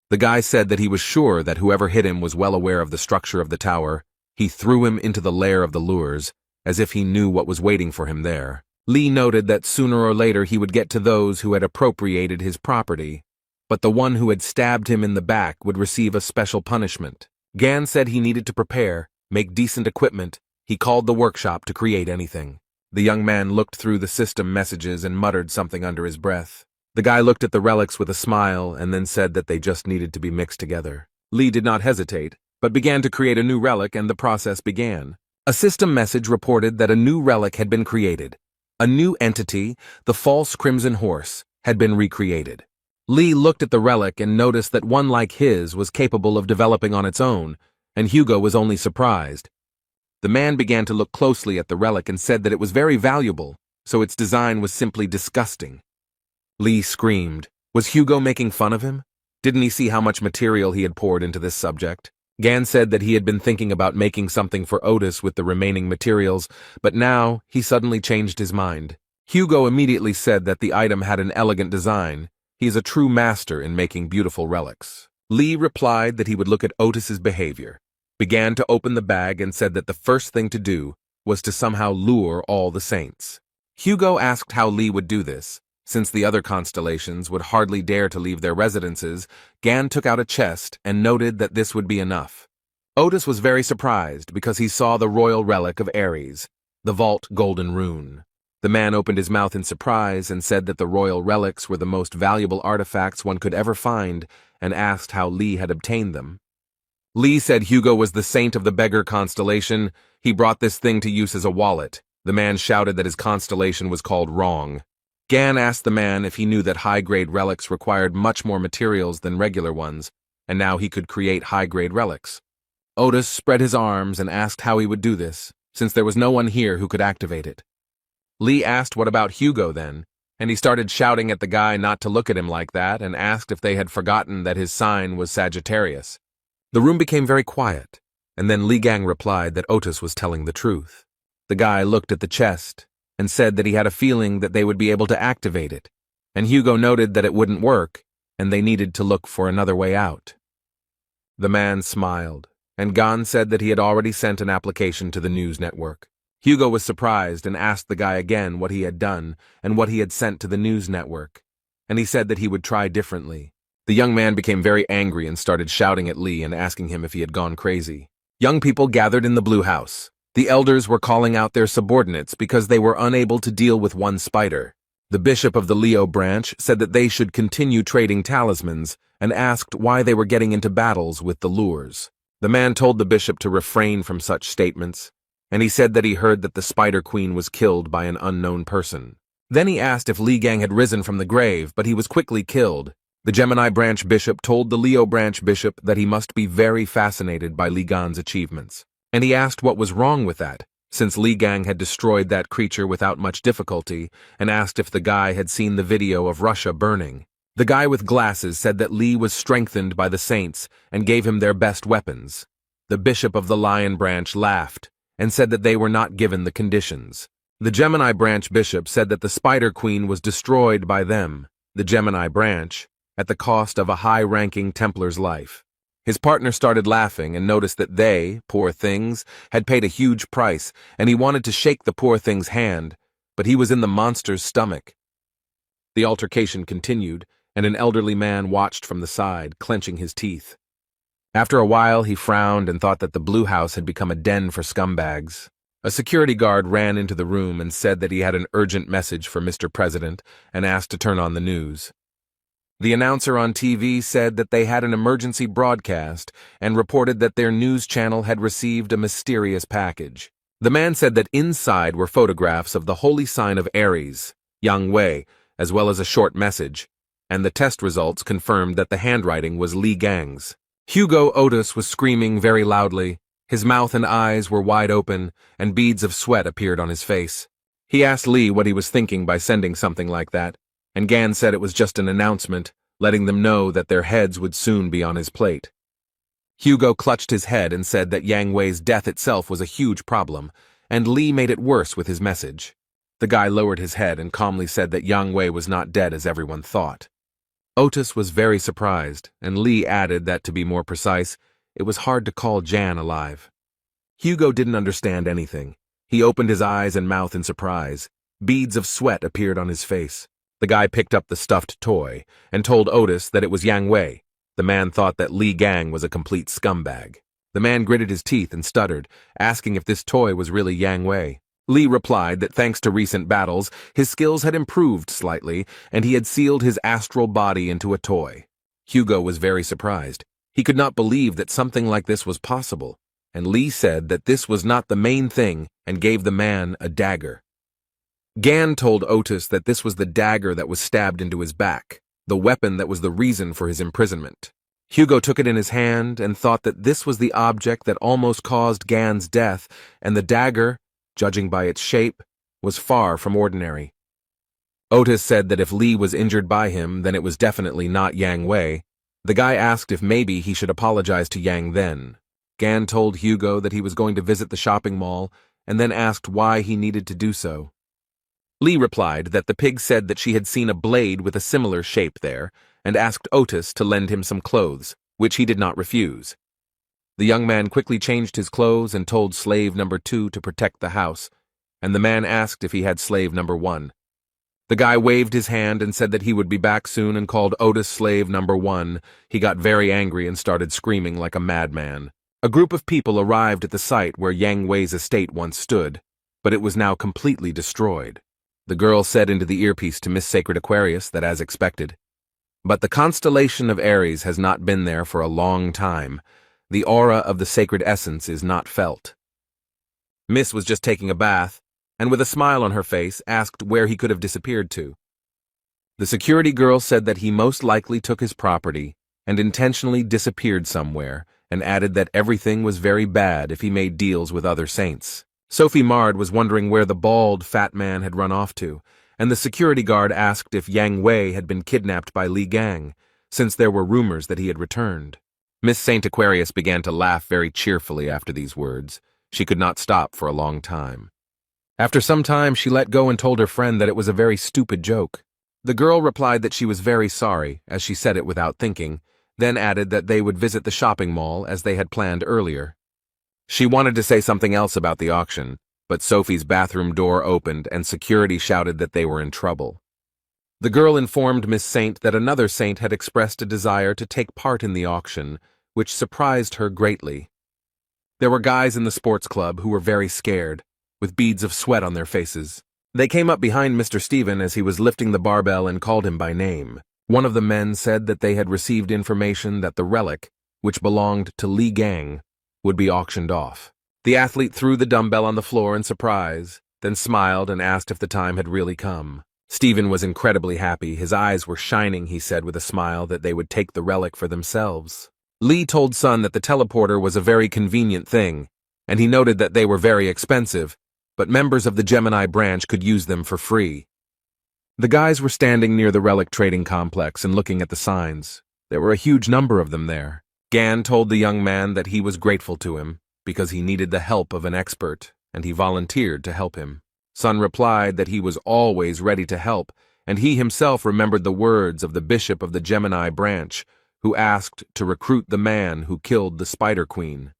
The guy said that he was sure that whoever hit him was well aware of the structure of the tower. He threw him into the lair of the lures, as if he knew what was waiting for him there. Lee noted that sooner or later he would get to those who had appropriated his property, but the one who had stabbed him in the back would receive a special punishment. Gan said he needed to prepare, make decent equipment. He called the workshop to create anything. The young man looked through the system messages and muttered something under his breath. The guy looked at the relics with a smile and then said that they just needed to be mixed together. Lee did not hesitate, but began to create a new relic, and the process began. A system message reported that a new relic had been created. A new entity, the false Crimson Horse, had been recreated. Lee looked at the relic and noticed that one like his was capable of developing on its own, and Hugo was only surprised. The man began to look closely at the relic and said that it was very valuable, so its design was simply disgusting. Lee screamed. Was Hugo making fun of him? Didn't he see how much material he had poured into this subject? Gan said that he had been thinking about making something for Otis with the remaining materials, but now he suddenly changed his mind. Hugo immediately said that the item had an elegant design. He is a true master in making beautiful relics. Lee replied that he would look at Otis's behavior, began to open the bag and said that the first thing to do was to somehow lure all the saints. Hugo asked how Lee would do this. Since the other constellations would hardly dare to leave their residences, Gan took out a chest and noted that this would be enough. Otis was very surprised because he saw the royal relic of Ares, the vault golden rune. The man opened his mouth in surprise and said that the royal relics were the most valuable artifacts one could ever find, and asked how Lee had obtained them. Lee said Hugo was the saint of the beggar constellation. He brought this thing to use as a wallet. The man shouted that his constellation was called Wrong. Gan asked the man if he knew that high-grade relics required much more materials than regular ones, and now he could create high-grade relics. Otis spread his arms and asked how he would do this, since there was no one here who could activate it. Lee asked what about Hugo then, and he started shouting at the guy not to look at him like that and asked if they had forgotten that his sign was Sagittarius. The room became very quiet, and then Li Gang replied that Otis was telling the truth. The guy looked at the chest and said that he had a feeling that they would be able to activate it, and Hugo noted that it wouldn't work, and they needed to look for another way out. The man smiled, and Gan said that he had already sent an application to the news network. Hugo was surprised and asked the guy again what he had done and what he had sent to the news network, and he said that he would try differently. The young man became very angry and started shouting at Lee and asking him if he had gone crazy. Young people gathered in the Blue House. The elders were calling out their subordinates because they were unable to deal with one spider. The bishop of the Leo branch said that they should continue trading talismans and asked why they were getting into battles with the lures. The man told the bishop to refrain from such statements, and he said that he heard that the Spider Queen was killed by an unknown person. Then he asked if Li Gang had risen from the grave, but he was quickly killed. The Gemini branch bishop told the Leo branch bishop that he must be very fascinated by Li Gan's achievements. And he asked what was wrong with that, since Li Gang had destroyed that creature without much difficulty, and asked if the guy had seen the video of Russia burning. The guy with glasses said that Li was strengthened by the saints and gave him their best weapons. The bishop of the Lion branch laughed and said that they were not given the conditions. The Gemini branch bishop said that the Spider Queen was destroyed by them, the Gemini branch, at the cost of a high-ranking Templar's life. His partner started laughing and noticed that they, poor things, had paid a huge price, and he wanted to shake the poor thing's hand, but he was in the monster's stomach. The altercation continued, and an elderly man watched from the side, clenching his teeth. After a while, he frowned and thought that the Blue House had become a den for scumbags. A security guard ran into the room and said that he had an urgent message for Mr. President and asked to turn on the news. The announcer on TV said that they had an emergency broadcast and reported that their news channel had received a mysterious package. The man said that inside were photographs of the holy sign of Ares, Yang Wei, as well as a short message, and the test results confirmed that the handwriting was Li Gang's. Hugo Otis was screaming very loudly. His mouth and eyes were wide open, and beads of sweat appeared on his face. He asked Lee what he was thinking by sending something like that, and Gan said it was just an announcement, letting them know that their heads would soon be on his plate. Hugo clutched his head and said that Yang Wei's death itself was a huge problem, and Lee made it worse with his message. The guy lowered his head and calmly said that Yang Wei was not dead as everyone thought. Otis was very surprised, and Lee added that, to be more precise, it was hard to call Jan alive. Hugo didn't understand anything. He opened his eyes and mouth in surprise. Beads of sweat appeared on his face. The guy picked up the stuffed toy and told Otis that it was Yang Wei. The man thought that Li Gang was a complete scumbag. The man gritted his teeth and stuttered, asking if this toy was really Yang Wei. Li replied that thanks to recent battles, his skills had improved slightly, and he had sealed his astral body into a toy. Hugo was very surprised. He could not believe that something like this was possible. and Lee said that this was not the main thing and gave the man a dagger. Gan told Otis that this was the dagger that was stabbed into his back, the weapon that was the reason for his imprisonment. Hugo took it in his hand and thought that this was the object that almost caused Gan's death, and the dagger, judging by its shape, was far from ordinary. Otis said that if Lee was injured by him, then it was definitely not Yang Wei. The guy asked if maybe he should apologize to Yang then. Gan told Hugo that he was going to visit the shopping mall, and then asked why he needed to do so. Lee replied that the pig said that she had seen a blade with a similar shape there, and asked Otis to lend him some clothes, which he did not refuse. The young man quickly changed his clothes and told slave number 2 to protect the house, and the man asked if he had slave number 1. The guy waved his hand and said that he would be back soon and called Otis slave number 1. He got very angry and started screaming like a madman. A group of people arrived at the site where Yang Wei's estate once stood, but it was now completely destroyed. The girl said into the earpiece to Miss Sacred Aquarius that as expected. But the constellation of Aries has not been there for a long time. The aura of the sacred essence is not felt. Miss was just taking a bath, and with a smile on her face, asked where he could have disappeared to. The security girl said that he most likely took his property and intentionally disappeared somewhere, and added that everything was very bad if he made deals with other saints. Sophie Mard was wondering where the bald, fat man had run off to, and the security guard asked if Yang Wei had been kidnapped by Li Gang, since there were rumors that he had returned. Miss Saint Aquarius began to laugh very cheerfully after these words. She could not stop for a long time. After some time, she let go and told her friend that it was a very stupid joke. The girl replied that she was very sorry, as she said it without thinking, then added that they would visit the shopping mall as they had planned earlier. She wanted to say something else about the auction, but Sophie's bathroom door opened and security shouted that they were in trouble. The girl informed Miss Saint that another saint had expressed a desire to take part in the auction, which surprised her greatly. There were guys in the sports club who were very scared, with beads of sweat on their faces. They came up behind Mr. Stephen as he was lifting the barbell and called him by name. One of the men said that they had received information that the relic, which belonged to Li Gang, would be auctioned off. The athlete threw the dumbbell on the floor in surprise, then smiled and asked if the time had really come. Stephen was incredibly happy. His eyes were shining, he said with a smile, that they would take the relic for themselves. Lee told Sun that the teleporter was a very convenient thing, and he noted that they were very expensive, but members of the Gemini branch could use them for free. The guys were standing near the relic trading complex and looking at the signs. There were a huge number of them there. Gan told the young man that he was grateful to him, because he needed the help of an expert, and he volunteered to help him. Sun replied that he was always ready to help, and he himself remembered the words of the bishop of the Gemini branch, who asked to recruit the man who killed the Spider Queen.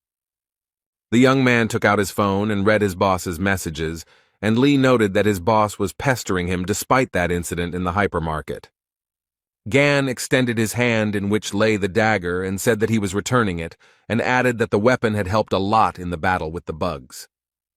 The young man took out his phone and read his boss's messages, and Lee noted that his boss was pestering him despite that incident in the hypermarket. Gan extended his hand in which lay the dagger and said that he was returning it, and added that the weapon had helped a lot in the battle with the bugs.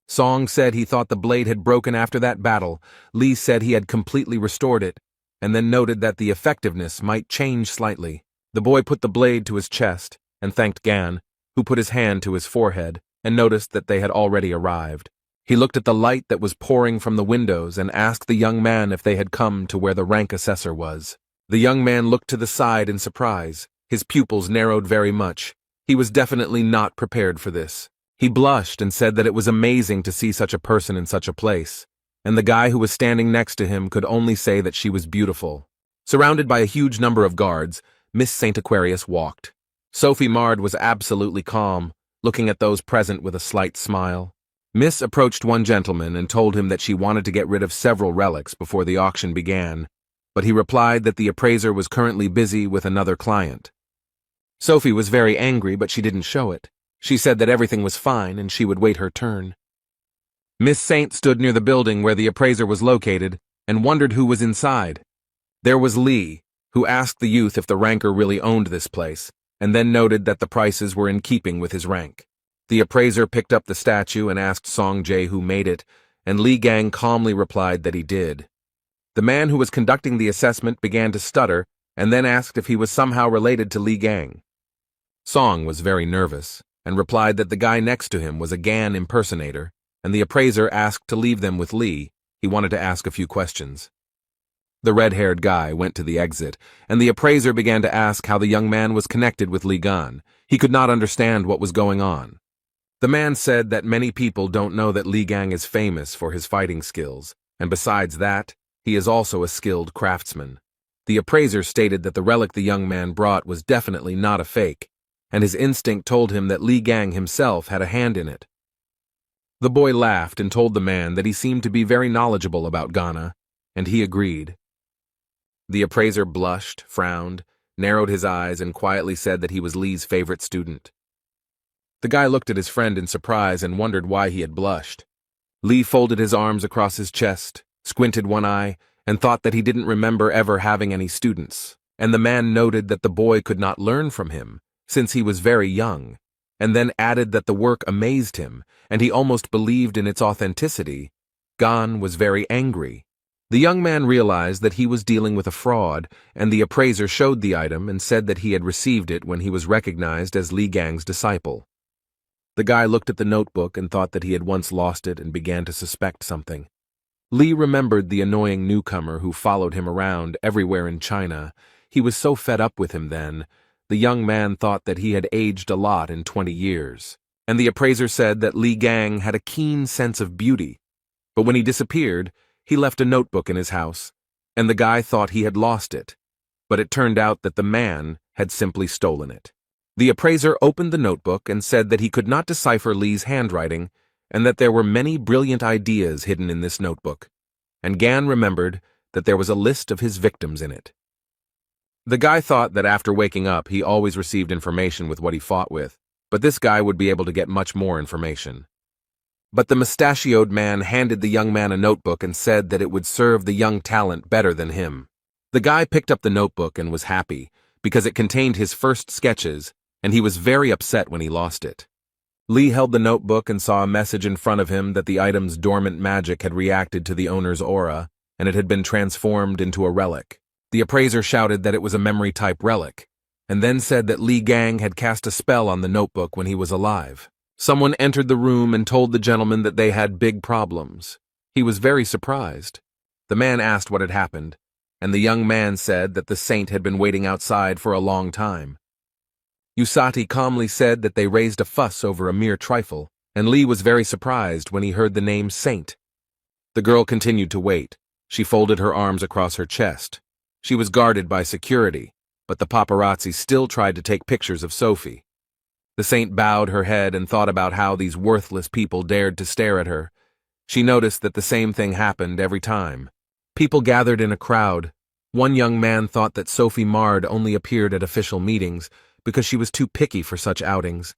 Song said he thought the blade had broken after that battle. Lee said he had completely restored it, and then noted that the effectiveness might change slightly. The boy put the blade to his chest and thanked Gan, who put his hand to his forehead and noticed that they had already arrived. He looked at the light that was pouring from the windows and asked the young man if they had come to where the rank assessor was. The young man looked to the side in surprise. His pupils narrowed very much. He was definitely not prepared for this. He blushed and said that it was amazing to see such a person in such a place, and the guy who was standing next to him could only say that she was beautiful. Surrounded by a huge number of guards, Miss Saint Aquarius walked. Sophie Mard was absolutely calm, looking at those present with a slight smile. Miss approached one gentleman and told him that she wanted to get rid of several relics before the auction began, but he replied that the appraiser was currently busy with another client. Sophie was very angry, but she didn't show it. She said that everything was fine and she would wait her turn. Miss Saint stood near the building where the appraiser was located and wondered who was inside. There was Lee, who asked the youth if the ranker really owned this place, and then noted that the prices were in keeping with his rank. The appraiser picked up the statue and asked Song Jae who made it, and Li Gang calmly replied that he did. The man who was conducting the assessment began to stutter and then asked if he was somehow related to Li Gang. Song was very nervous. and replied that the guy next to him was a Gan impersonator, and the appraiser asked to leave them with Lee. He wanted to ask a few questions. The red-haired guy went to the exit, and the appraiser began to ask how the young man was connected with Lee Gan. He could not understand what was going on. The man said that many people don't know that Lee Gang is famous for his fighting skills, and besides that, he is also a skilled craftsman. The appraiser stated that the relic the young man brought was definitely not a fake, and his instinct told him that Lee Gang himself had a hand in it. The boy laughed and told the man that he seemed to be very knowledgeable about Ghana, and he agreed. The appraiser blushed, frowned, narrowed his eyes, and quietly said that he was Lee's favorite student. The guy looked at his friend in surprise and wondered why he had blushed. Lee folded his arms across his chest, squinted one eye, and thought that he didn't remember ever having any students, and the man noted that the boy could not learn from him, since he was very young, and then added that the work amazed him, and he almost believed in its authenticity. Gan was very angry. The young man realized that he was dealing with a fraud, and the appraiser showed the item and said that he had received it when he was recognized as Lee Gang's disciple. The guy looked at the notebook and thought that he had once lost it and began to suspect something. Lee remembered the annoying newcomer who followed him around everywhere in China. He was so fed up with him then. The young man thought that he had aged a lot in 20 years, and the appraiser said that Lee Gang had a keen sense of beauty. But when he disappeared, he left a notebook in his house, and the guy thought he had lost it, but it turned out that the man had simply stolen it. The appraiser opened the notebook and said that he could not decipher Lee's handwriting and that there were many brilliant ideas hidden in this notebook, and Gan remembered that there was a list of his victims in it. The guy thought that after waking up he always received information with what he fought with, but this guy would be able to get much more information. But the mustachioed man handed the young man a notebook and said that it would serve the young talent better than him. The guy picked up the notebook and was happy, because it contained his first sketches, and he was very upset when he lost it. Lee held the notebook and saw a message in front of him that the item's dormant magic had reacted to the owner's aura, and it had been transformed into a relic. The appraiser shouted that it was a memory-type relic, and then said that Lee Gang had cast a spell on the notebook when he was alive. Someone entered the room and told the gentleman that they had big problems. He was very surprised. The man asked what had happened, and the young man said that the saint had been waiting outside for a long time. Usati calmly said that they raised a fuss over a mere trifle, and Lee was very surprised when he heard the name Saint. The girl continued to wait. She folded her arms across her chest. She was guarded by security, but the paparazzi still tried to take pictures of Sophie. The saint bowed her head and thought about how these worthless people dared to stare at her. She noticed that the same thing happened every time. People gathered in a crowd. One young man thought that Sophie Mard only appeared at official meetings because she was too picky for such outings.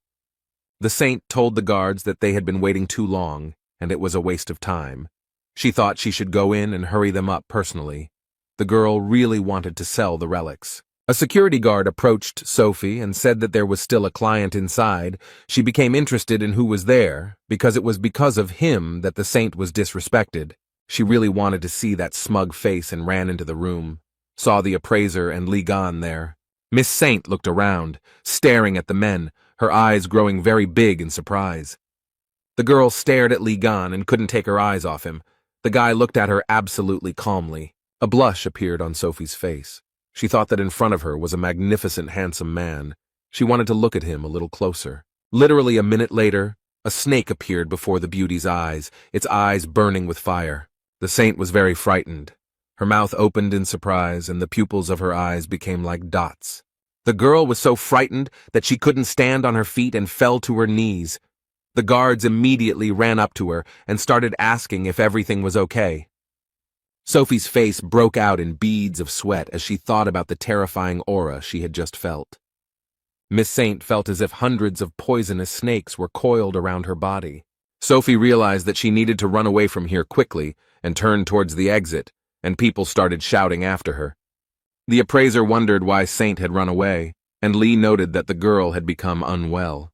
The saint told the guards that they had been waiting too long, and it was a waste of time. She thought she should go in and hurry them up personally. The girl really wanted to sell the relics. A security guard approached Sophie and said that there was still a client inside. She became interested in who was there, because it was because of him that the saint was disrespected. She really wanted to see that smug face and ran into the room, saw the appraiser and Lee Gan there. Miss Saint looked around, staring at the men, her eyes growing very big in surprise. The girl stared at Lee Gan and couldn't take her eyes off him. The guy looked at her absolutely calmly. A blush appeared on Sophie's face. She thought that in front of her was a magnificent, handsome man. She wanted to look at him a little closer. Literally a minute later, a snake appeared before the beauty's eyes, its eyes burning with fire. The saint was very frightened. Her mouth opened in surprise, and the pupils of her eyes became like dots. The girl was so frightened that she couldn't stand on her feet and fell to her knees. The guards immediately ran up to her and started asking if everything was okay. Sophie's face broke out in beads of sweat as she thought about the terrifying aura she had just felt. Miss Saint felt as if hundreds of poisonous snakes were coiled around her body. Sophie realized that she needed to run away from here quickly and turned towards the exit, and people started shouting after her. The appraiser wondered why Saint had run away, and Lee noted that the girl had become unwell.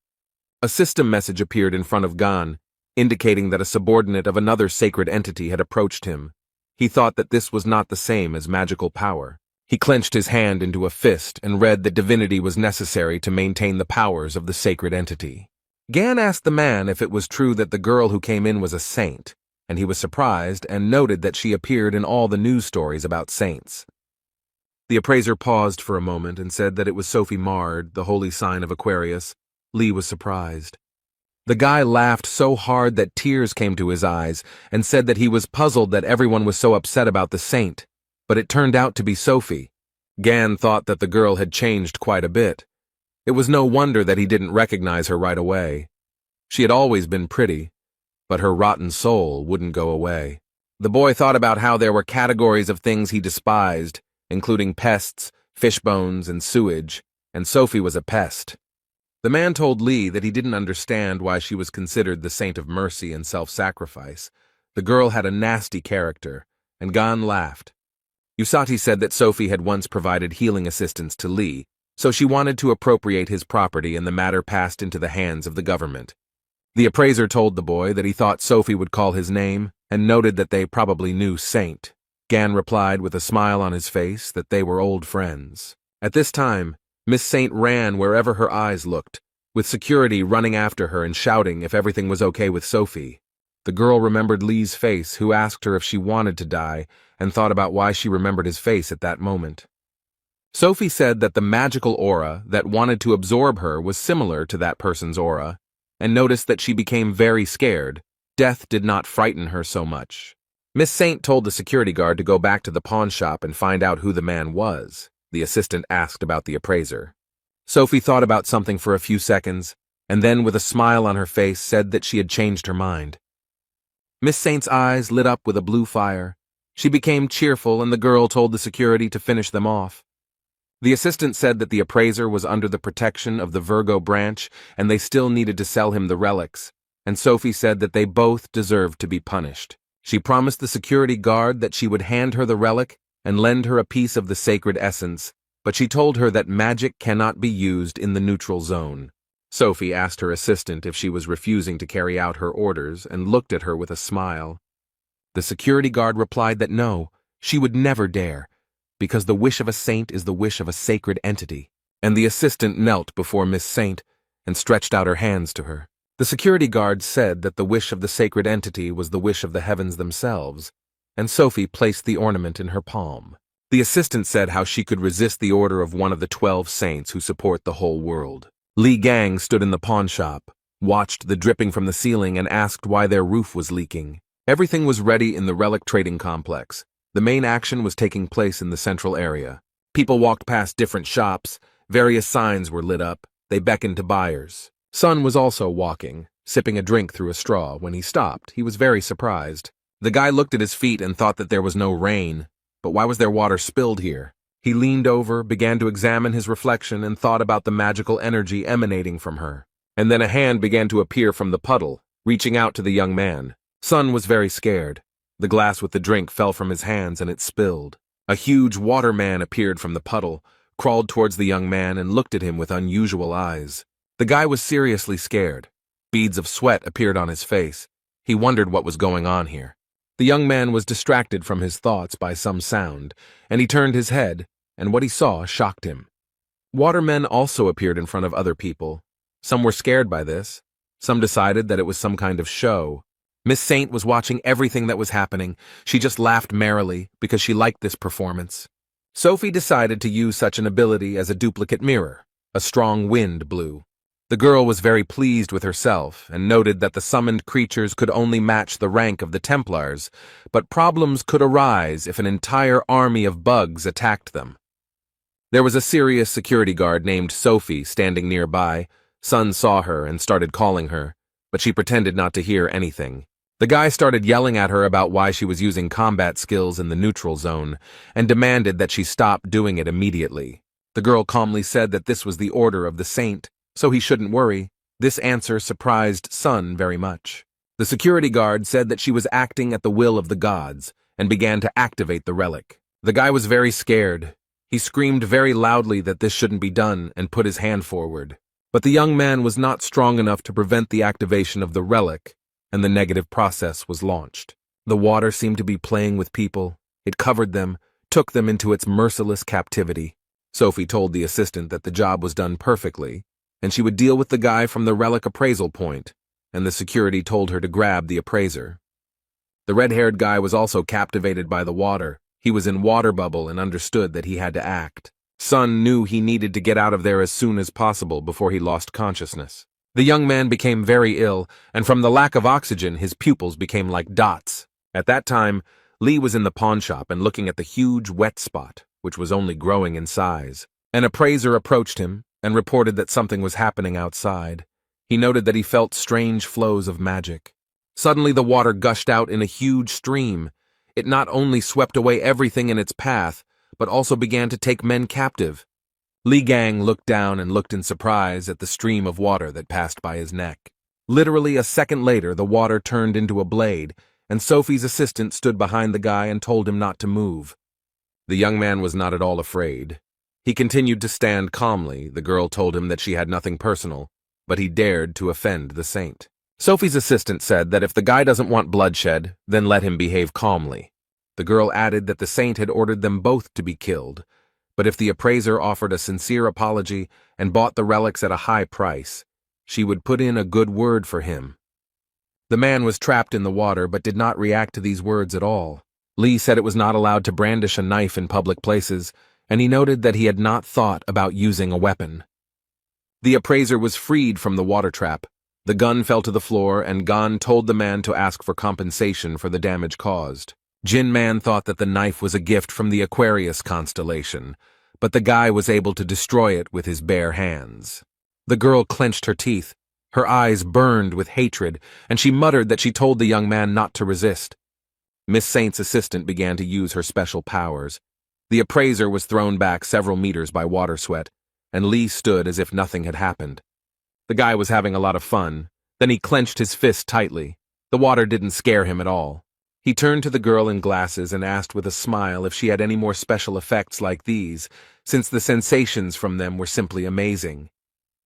A system message appeared in front of Gan, indicating that a subordinate of another sacred entity had approached him. He thought that this was not the same as magical power. He clenched his hand into a fist and read that divinity was necessary to maintain the powers of the sacred entity. Gan asked the man if it was true that the girl who came in was a saint, and he was surprised and noted that she appeared in all the news stories about saints. The appraiser paused for a moment and said that it was Sophie Mard, the holy sign of Aquarius. Lee was surprised. The guy laughed so hard that tears came to his eyes and said that he was puzzled that everyone was so upset about the saint, but it turned out to be Sophie. Gan thought that the girl had changed quite a bit. It was no wonder that he didn't recognize her right away. She had always been pretty, but her rotten soul wouldn't go away. The boy thought about how there were categories of things he despised, including pests, fish bones, and sewage, and Sophie was a pest. The man told Lee that he didn't understand why she was considered the saint of mercy and self-sacrifice. The girl had a nasty character, and Gan laughed. Usati said that Sophie had once provided healing assistance to Lee, so she wanted to appropriate his property and the matter passed into the hands of the government. The appraiser told the boy that he thought Sophie would call his name and noted that they probably knew Saint. Gan replied with a smile on his face that they were old friends. At this time, Miss Saint ran wherever her eyes looked, with security running after her and shouting if everything was okay with Sophie. The girl remembered Lee's face, who asked her if she wanted to die, and thought about why she remembered his face at that moment. Sophie said that the magical aura that wanted to absorb her was similar to that person's aura, and noticed that she became very scared. Death did not frighten her so much. Miss Saint told the security guard to go back to the pawn shop and find out who the man was. The assistant asked about the appraiser. Sophie thought about something for a few seconds, and then with a smile on her face said that she had changed her mind. Miss Saint's eyes lit up with a blue fire. She became cheerful, and the girl told the security to finish them off. The assistant said that the appraiser was under the protection of the Virgo branch, and they still needed to sell him the relics, and Sophie said that they both deserved to be punished. She promised the security guard that she would hand her the relic and lend her a piece of the sacred essence, but she told her that magic cannot be used in the neutral zone. Sophie asked her assistant if she was refusing to carry out her orders and looked at her with a smile. The security guard replied that no, she would never dare, because the wish of a saint is the wish of a sacred entity, and the assistant knelt before Miss Saint and stretched out her hands to her. The security guard said that the wish of the sacred entity was the wish of the heavens themselves, and Sophie placed the ornament in her palm. The assistant said how she could resist the order of one of the 12 saints who support the whole world. Li Gang stood in the pawn shop, watched the dripping from the ceiling, and asked why their roof was leaking. Everything was ready in the relic trading complex. The main action was taking place in the central area. People walked past different shops, various signs were lit up, they beckoned to buyers. Sun was also walking, sipping a drink through a straw. When he stopped, he was very surprised. The guy looked at his feet and thought that there was no rain, but why was there water spilled here? He leaned over, began to examine his reflection, and thought about the magical energy emanating from her. And then a hand began to appear from the puddle, reaching out to the young man. Sun was very scared. The glass with the drink fell from his hands and it spilled. A huge water man appeared from the puddle, crawled towards the young man and looked at him with unusual eyes. The guy was seriously scared. Beads of sweat appeared on his face. He wondered what was going on here. The young man was distracted from his thoughts by some sound, and he turned his head, and what he saw shocked him. Watermen also appeared in front of other people. Some were scared by this. Some decided that it was some kind of show. Miss Saint was watching everything that was happening. She just laughed merrily because she liked this performance. Sophie decided to use such an ability as a duplicate mirror. A strong wind blew. The girl was very pleased with herself and noted that the summoned creatures could only match the rank of the Templars, but problems could arise if an entire army of bugs attacked them. There was a serious security guard named Sophie standing nearby. Sun saw her and started calling her, but she pretended not to hear anything. The guy started yelling at her about why she was using combat skills in the neutral zone and demanded that she stop doing it immediately. The girl calmly said that this was the order of the saint, so he shouldn't worry. This answer surprised Sun very much. The security guard said that she was acting at the will of the gods and began to activate the relic. The guy was very scared. He screamed very loudly that this shouldn't be done and put his hand forward. But the young man was not strong enough to prevent the activation of the relic, and the negative process was launched. The water seemed to be playing with people. It covered them, took them into its merciless captivity. Sophie told the assistant that the job was done perfectly, and she would deal with the guy from the relic appraisal point, and the security told her to grab the appraiser. The red-haired guy was also captivated by the water. He was in water bubble and understood that he had to act. Sun knew he needed to get out of there as soon as possible before he lost consciousness. The young man became very ill, and from the lack of oxygen, his pupils became like dots. At that time, Lee was in the pawn shop and looking at the huge wet spot, which was only growing in size. An appraiser approached him and reported that something was happening outside. He noted that he felt strange flows of magic. Suddenly the water gushed out in a huge stream. It not only swept away everything in its path, but also began to take men captive. Li Gang looked down and looked in surprise at the stream of water that passed by his neck. Literally a second later, the water turned into a blade, and Sophie's assistant stood behind the guy and told him not to move. The young man was not at all afraid. He continued to stand calmly. The girl told him that she had nothing personal, but he dared to offend the saint. Sophie's assistant said that if the guy doesn't want bloodshed, then let him behave calmly. The girl added that the saint had ordered them both to be killed, but if the appraiser offered a sincere apology and bought the relics at a high price, she would put in a good word for him. The man was trapped in the water but did not react to these words at all. Lee said it was not allowed to brandish a knife in public places, and he noted that he had not thought about using a weapon. The appraiser was freed from the water trap. The gun fell to the floor, and Gan told the man to ask for compensation for the damage caused. Jin Man thought that the knife was a gift from the Aquarius constellation, but the guy was able to destroy it with his bare hands. The girl clenched her teeth. Her eyes burned with hatred, and she muttered that she told the young man not to resist. Miss Saint's assistant began to use her special powers. The appraiser was thrown back several meters by water sweat, and Lee stood as if nothing had happened. The guy was having a lot of fun. Then he clenched his fist tightly. The water didn't scare him at all. He turned to the girl in glasses and asked with a smile if she had any more special effects like these, since the sensations from them were simply amazing.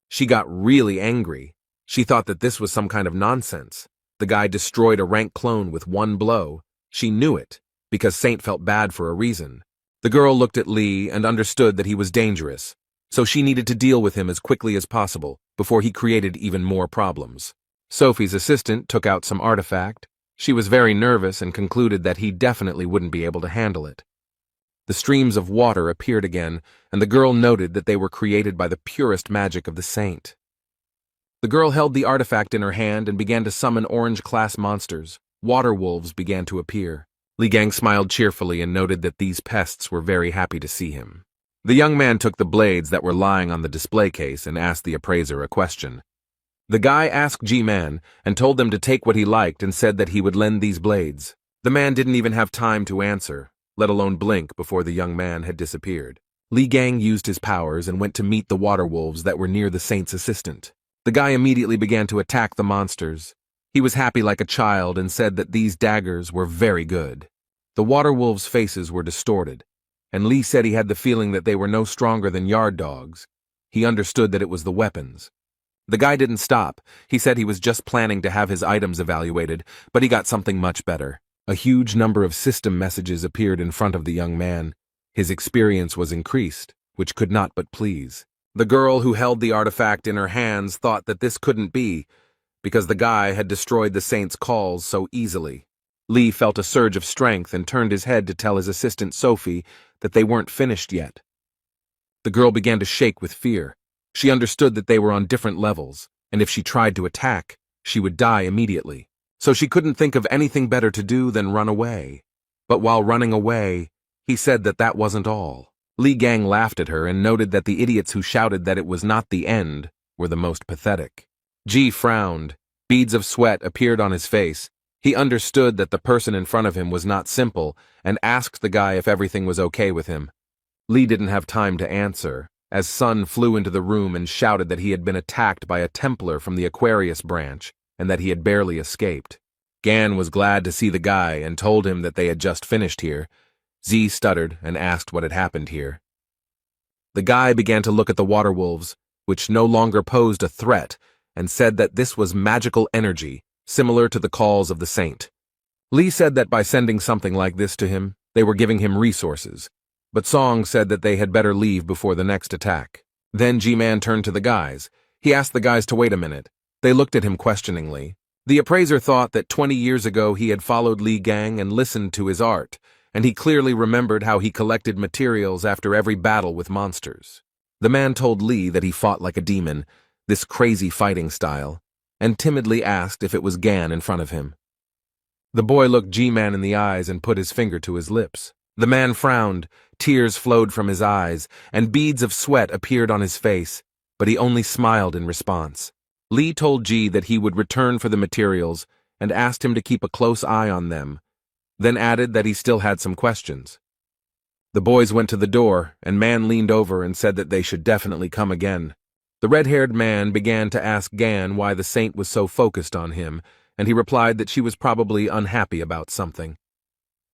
She got really angry. She thought that this was some kind of nonsense. The guy destroyed a rank clone with one blow. She knew it, because Saint felt bad for a reason. The girl looked at Lee and understood that he was dangerous, so she needed to deal with him as quickly as possible before he created even more problems. Sophie's assistant took out some artifact. She was very nervous and concluded that he definitely wouldn't be able to handle it. The streams of water appeared again, and the girl noted that they were created by the purest magic of the saint. The girl held the artifact in her hand and began to summon orange-class monsters. Water wolves began to appear. Li Gang smiled cheerfully and noted that these pests were very happy to see him. The young man took the blades that were lying on the display case and asked the appraiser a question. The guy asked G-Man and told them to take what he liked and said that he would lend these blades. The man didn't even have time to answer, let alone blink, before the young man had disappeared. Li Gang used his powers and went to meet the water wolves that were near the saint's assistant. The guy immediately began to attack the monsters. He was happy like a child and said that these daggers were very good. The water wolves' faces were distorted, and Lee said he had the feeling that they were no stronger than yard dogs. He understood that it was the weapons. The guy didn't stop. He said he was just planning to have his items evaluated, but he got something much better. A huge number of system messages appeared in front of the young man. His experience was increased, which could not but please. The girl who held the artifact in her hands thought that this couldn't be, because the guy had destroyed the saint's calls so easily. Lee felt a surge of strength and turned his head to tell his assistant Sophie that they weren't finished yet. The girl began to shake with fear. She understood that they were on different levels, and if she tried to attack, she would die immediately. So she couldn't think of anything better to do than run away. But while running away, he said that that wasn't all. Li Gang laughed at her and noted that the idiots who shouted that it was not the end were the most pathetic. G frowned. Beads of sweat appeared on his face. He understood that the person in front of him was not simple and asked the guy if everything was okay with him. Lee didn't have time to answer, as Sun flew into the room and shouted that he had been attacked by a Templar from the Aquarius branch and that he had barely escaped. Gan was glad to see the guy and told him that they had just finished here. Z stuttered and asked what had happened here. The guy began to look at the water wolves, which no longer posed a threat, and said that this was magical energy, similar to the calls of the saint. Lee said that by sending something like this to him, they were giving him resources, but Song said that they had better leave before the next attack. Then G-Man turned to the guys. He asked the guys to wait a minute. They looked at him questioningly. The appraiser thought that 20 years ago he had followed Li Gang and listened to his art, and he clearly remembered how he collected materials after every battle with monsters. The man told Li that he fought like a demon, this crazy fighting style, and timidly asked if it was Gan in front of him. The boy looked G-Man in the eyes and put his finger to his lips. The man frowned, tears flowed from his eyes, and beads of sweat appeared on his face, but he only smiled in response. Li told G that he would return for the materials and asked him to keep a close eye on them, then added that he still had some questions. The boys went to the door, and Man leaned over and said that they should definitely come again. The red-haired man began to ask Gan why the saint was so focused on him, and he replied that she was probably unhappy about something.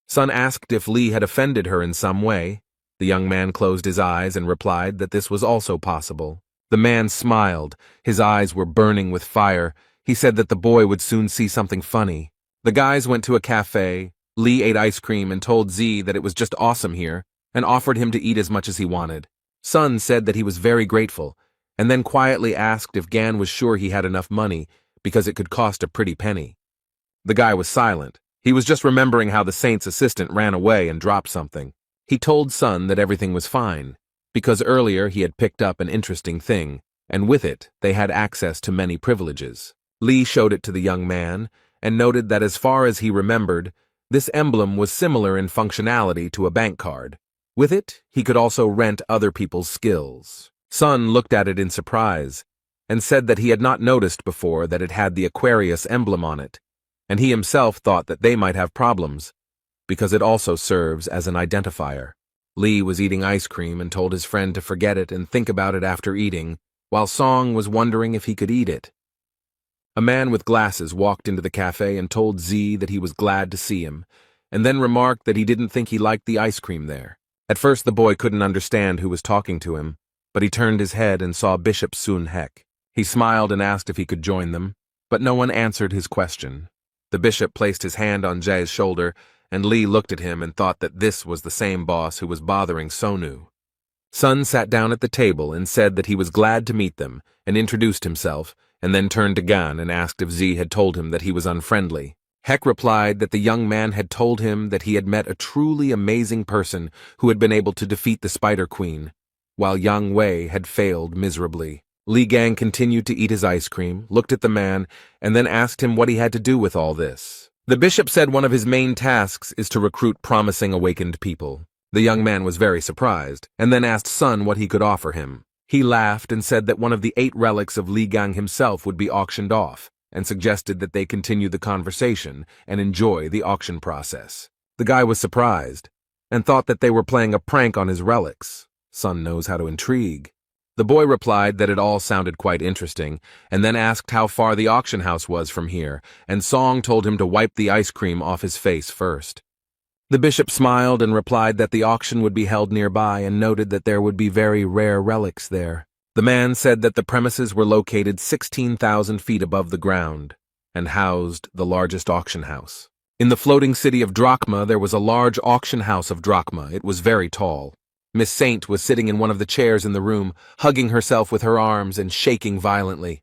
Sun asked if Li had offended her in some way. The young man closed his eyes and replied that this was also possible. The man smiled. His eyes were burning with fire. He said that the boy would soon see something funny. The guys went to a cafe. Li ate ice cream and told Z that it was just awesome here, and offered him to eat as much as he wanted. Sun said that he was very grateful, and then quietly asked if Gan was sure he had enough money, because it could cost a pretty penny. The guy was silent. He was just remembering how the saint's assistant ran away and dropped something. He told Sun that everything was fine, because earlier he had picked up an interesting thing, and with it they had access to many privileges. Li showed it to the young man, and noted that as far as he remembered, this emblem was similar in functionality to a bank card. With it, he could also rent other people's skills. Sun looked at it in surprise, and said that he had not noticed before that it had the Aquarius emblem on it, and he himself thought that they might have problems, because it also serves as an identifier. Li was eating ice cream and told his friend to forget it and think about it after eating, while Song was wondering if he could eat it. A man with glasses walked into the cafe and told Z that he was glad to see him, and then remarked that he didn't think he liked the ice cream there. At first the boy couldn't understand who was talking to him, but he turned his head and saw Bishop Sun Hek. He smiled and asked if he could join them, but no one answered his question. The bishop placed his hand on Jae's shoulder, and Li looked at him and thought that this was the same boss who was bothering Sonu. Sun sat down at the table and said that he was glad to meet them, and introduced himself, and then turned to Gan and asked if Z had told him that he was unfriendly. Hek replied that the young man had told him that he had met a truly amazing person who had been able to defeat the Spider Queen, while Yang Wei had failed miserably. Li Gang continued to eat his ice cream, looked at the man, and then asked him what he had to do with all this. The bishop said one of his main tasks is to recruit promising awakened people. The young man was very surprised, and then asked Sun what he could offer him. He laughed and said that one of the 8 relics of Li Gang himself would be auctioned off, and suggested that they continue the conversation and enjoy the auction process. The guy was surprised, and thought that they were playing a prank on his relics. Sun knows how to intrigue. The boy replied that it all sounded quite interesting, and then asked how far the auction house was from here, and Song told him to wipe the ice cream off his face first. The bishop smiled and replied that the auction would be held nearby and noted that there would be very rare relics there. The man said that the premises were located 16,000 feet above the ground and housed the largest auction house. In the floating city of Drachma, there was a large auction house of Drachma. It was very tall. Miss Saint was sitting in one of the chairs in the room, hugging herself with her arms and shaking violently.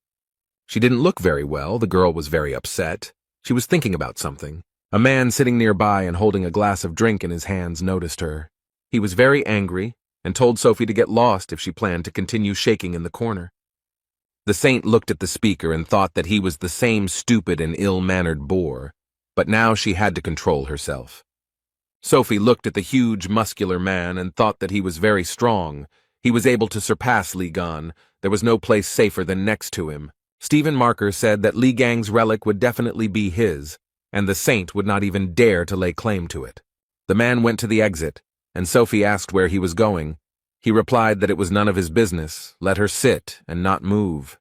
She didn't look very well. The girl was very upset. She was thinking about something. A man sitting nearby and holding a glass of drink in his hands noticed her. He was very angry and told Sophie to get lost if she planned to continue shaking in the corner. The saint looked at the speaker and thought that he was the same stupid and ill-mannered bore, but now she had to control herself. Sophie looked at the huge, muscular man and thought that he was very strong. He was able to surpass Li Gan. There was no place safer than next to him. Stephen Marker said that Li Gang's relic would definitely be his, and the saint would not even dare to lay claim to it. The man went to the exit, and Sophie asked where he was going. He replied that it was none of his business, let her sit and not move.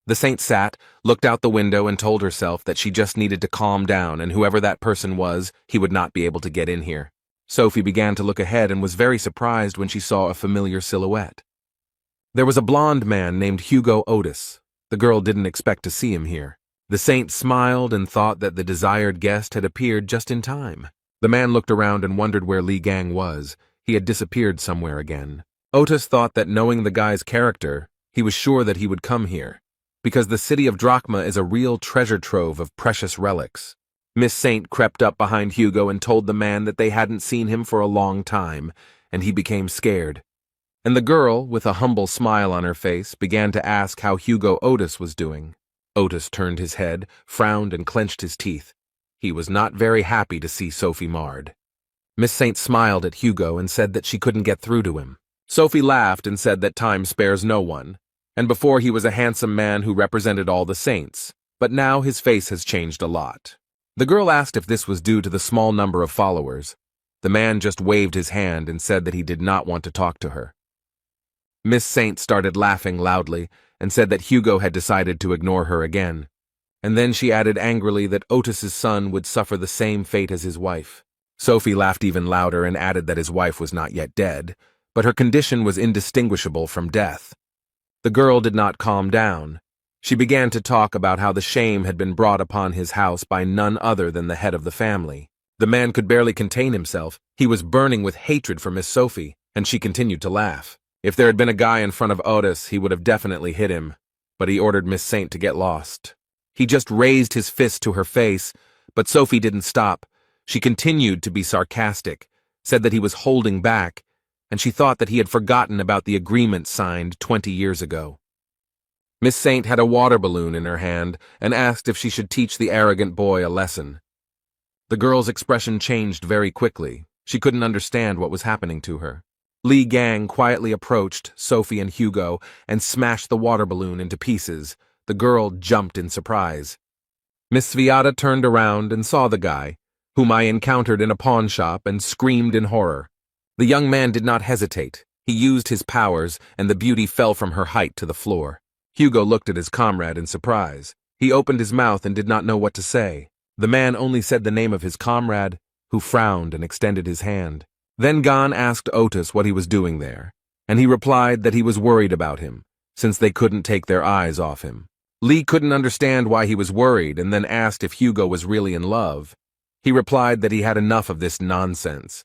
The saint sat, looked out the window, and told herself that she just needed to calm down, and whoever that person was, he would not be able to get in here. Sophie began to look ahead and was very surprised when she saw a familiar silhouette. There was a blond man named Hugo Otis. The girl didn't expect to see him here. The saint smiled and thought that the desired guest had appeared just in time. The man looked around and wondered where Li Gang was. He had disappeared somewhere again. Otis thought that knowing the guy's character, He was sure that he would come here, because the city of Drachma is a real treasure trove of precious relics. Miss Saint crept up behind Hugo and told the man that they hadn't seen him for a long time, and he became scared. And the girl, with a humble smile on her face, began to ask how Hugo Otis was doing. Otis turned his head, frowned, and clenched his teeth. He was not very happy to see Sophie marred. Miss Saint smiled at Hugo and said that she couldn't get through to him. Sophie laughed and said that time spares no one, and before he was a handsome man who represented all the saints, but now his face has changed a lot. The girl asked if this was due to the small number of followers. The man just waved his hand and said that he did not want to talk to her. Miss Saint started laughing loudly and said that Hugo had decided to ignore her again. And then she added angrily that Otis's son would suffer the same fate as his wife. Sophie laughed even louder and added that his wife was not yet dead, but her condition was indistinguishable from death. The girl did not calm down. She began to talk about how the shame had been brought upon his house by none other than the head of the family. The man could barely contain himself. He was burning with hatred for Miss Sophie, and she continued to laugh. If there had been a guy in front of Otis, he would have definitely hit him, but he ordered Miss Saint to get lost. He just raised his fist to her face, but Sophie didn't stop. She continued to be sarcastic, said that he was holding back, and she thought that he had forgotten about the agreement signed 20 years ago. Miss Saint had a water balloon in her hand and asked if she should teach the arrogant boy a lesson. The girl's expression changed very quickly. She couldn't understand what was happening to her. Li Gang quietly approached Sophie and Hugo and smashed the water balloon into pieces. The girl jumped in surprise. Miss Sviata turned around and saw the guy, whom I encountered in a pawn shop, and screamed in horror. The young man did not hesitate. He used his powers, and the beauty fell from her height to the floor. Hugo looked at his comrade in surprise. He opened his mouth and did not know what to say. The man only said the name of his comrade, who frowned and extended his hand. Then Gan asked Otis what he was doing there, and he replied that he was worried about him, since they couldn't take their eyes off him. Lee couldn't understand why he was worried and then asked if Hugo was really in love. He replied that he had enough of this nonsense.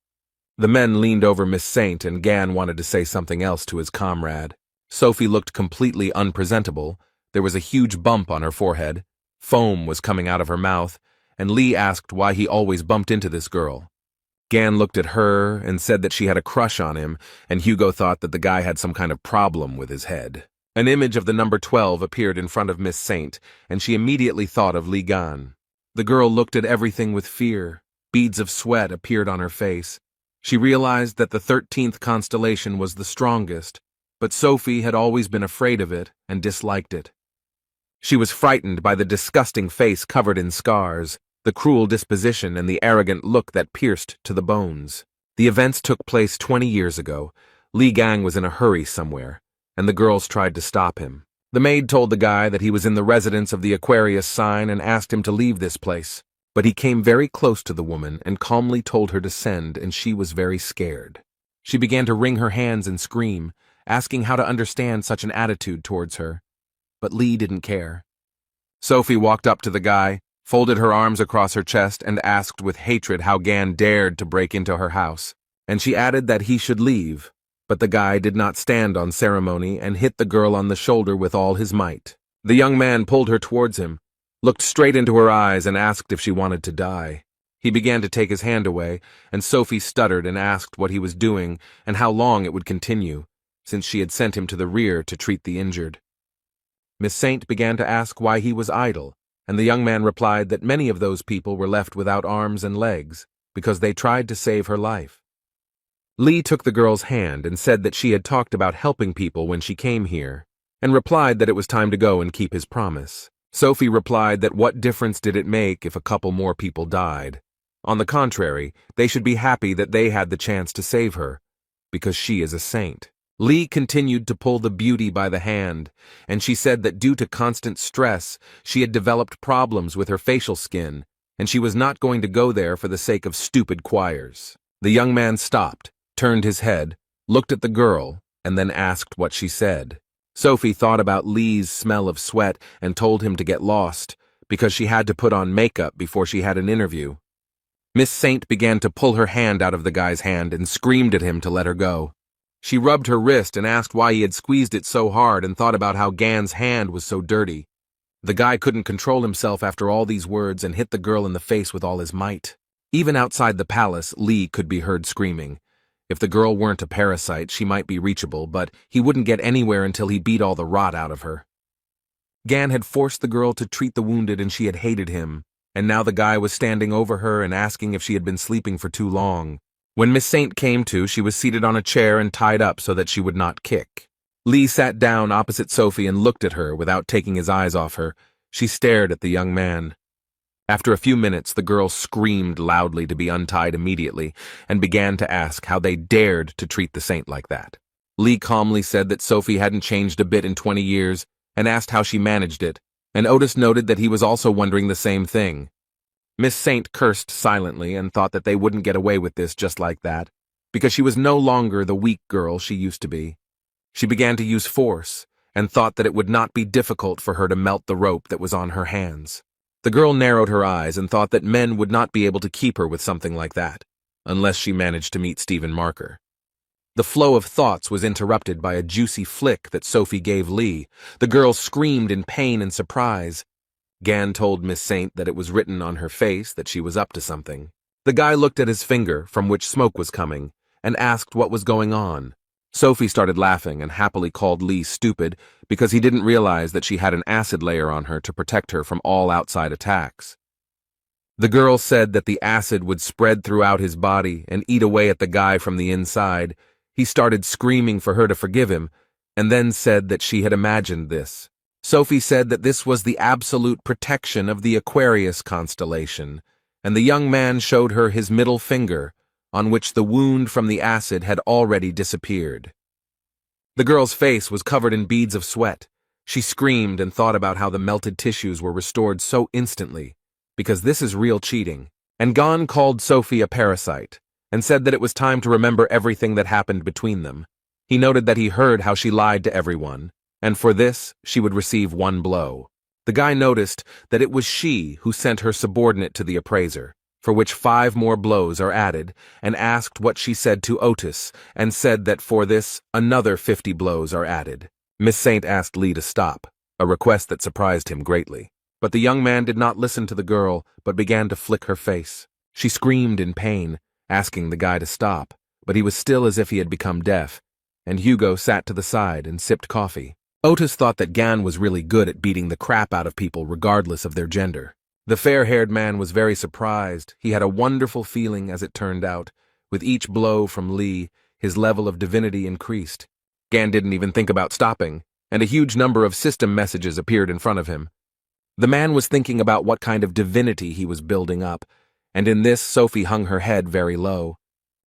The men leaned over Miss Saint, and Gan wanted to say something else to his comrade. Sophie looked completely unpresentable. There was a huge bump on her forehead. Foam was coming out of her mouth, and Lee asked why he always bumped into this girl. Gan looked at her and said that she had a crush on him, and Hugo thought that the guy had some kind of problem with his head. An image of the number 12 appeared in front of Miss Saint, and she immediately thought of Li Gan. The girl looked at everything with fear. Beads of sweat appeared on her face. She realized that the 13th constellation was the strongest, but Sophie had always been afraid of it and disliked it. She was frightened by the disgusting face covered in scars, the cruel disposition, and the arrogant look that pierced to the bones. The events took place 20 years ago. Li Gang was in a hurry somewhere, and the girls tried to stop him. The maid told the guy that he was in the residence of the Aquarius sign and asked him to leave this place. But he came very close to the woman and calmly told her to send, and she was very scared. She began to wring her hands and scream, asking how to understand such an attitude towards her. But Lee didn't care. Sophie walked up to the guy, folded her arms across her chest, and asked with hatred how Gan dared to break into her house. And she added that he should leave, but the guy did not stand on ceremony and hit the girl on the shoulder with all his might. The young man pulled her towards him, looked straight into her eyes, and asked if she wanted to die. He began to take his hand away, and Sophie stuttered and asked what he was doing and how long it would continue, since she had sent him to the rear to treat the injured. Miss Saint began to ask why he was idle, and the young man replied that many of those people were left without arms and legs because they tried to save her life. Lee took the girl's hand and said that she had talked about helping people when she came here, and replied that it was time to go and keep his promise. Sophie replied that what difference did it make if a couple more people died? On the contrary, they should be happy that they had the chance to save her, because she is a saint. Lee continued to pull the beauty by the hand, and she said that due to constant stress, she had developed problems with her facial skin, and she was not going to go there for the sake of stupid choirs. The young man stopped, turned his head, looked at the girl, and then asked what she said. Sophie thought about Lee's smell of sweat and told him to get lost, because she had to put on makeup before she had an interview. Miss Saint began to pull her hand out of the guy's hand and screamed at him to let her go. She rubbed her wrist and asked why he had squeezed it so hard and thought about how Gan's hand was so dirty. The guy couldn't control himself after all these words and hit the girl in the face with all his might. Even outside the palace, Lee could be heard screaming. If the girl weren't a parasite, she might be reachable, but he wouldn't get anywhere until he beat all the rot out of her. Gan had forced the girl to treat the wounded and she had hated him, and now the guy was standing over her and asking if she had been sleeping for too long. When Miss Saint came to, she was seated on a chair and tied up so that she would not kick. Lee sat down opposite Sophie and looked at her without taking his eyes off her. She stared at the young man. After a few minutes, the girl screamed loudly to be untied immediately and began to ask how they dared to treat the saint like that. Lee calmly said that Sophie hadn't changed a bit in 20 years and asked how she managed it, and Otis noted that he was also wondering the same thing. Miss Saint cursed silently and thought that they wouldn't get away with this just like that, because she was no longer the weak girl she used to be. She began to use force and thought that it would not be difficult for her to melt the rope that was on her hands. The girl narrowed her eyes and thought that men would not be able to keep her with something like that, unless she managed to meet Stephen Marker. The flow of thoughts was interrupted by a juicy flick that Sophie gave Lee. The girl screamed in pain and surprise. Gan told Miss Saint that it was written on her face that she was up to something. The guy looked at his finger, from which smoke was coming, and asked what was going on. Sophie started laughing and happily called Lee stupid because he didn't realize that she had an acid layer on her to protect her from all outside attacks. The girl said that the acid would spread throughout his body and eat away at the guy from the inside. He started screaming for her to forgive him, and then said that she had imagined this. Sophie said that this was the absolute protection of the Aquarius constellation, and the young man showed her his middle finger, on which the wound from the acid had already disappeared. The girl's face was covered in beads of sweat. She screamed and thought about how the melted tissues were restored so instantly, because this is real cheating. And Gan called Sophie a parasite, and said that it was time to remember everything that happened between them. He noted that he heard how she lied to everyone, and for this she would receive one blow. The guy noticed that it was she who sent her subordinate to the appraiser, for which 5 more blows are added, and asked what she said to Otis, and said that for this another 50 blows are added. Miss Saint asked Lee to stop, a request that surprised him greatly. But the young man did not listen to the girl, but began to flick her face. She screamed in pain, asking the guy to stop, but he was still as if he had become deaf, and Hugo sat to the side and sipped coffee. Otis thought that Gan was really good at beating the crap out of people regardless of their gender. The fair-haired man was very surprised. He had a wonderful feeling, as it turned out. With each blow from Lee, his level of divinity increased. Gan didn't even think about stopping, and a huge number of system messages appeared in front of him. The man was thinking about what kind of divinity he was building up, and in this Sophie hung her head very low.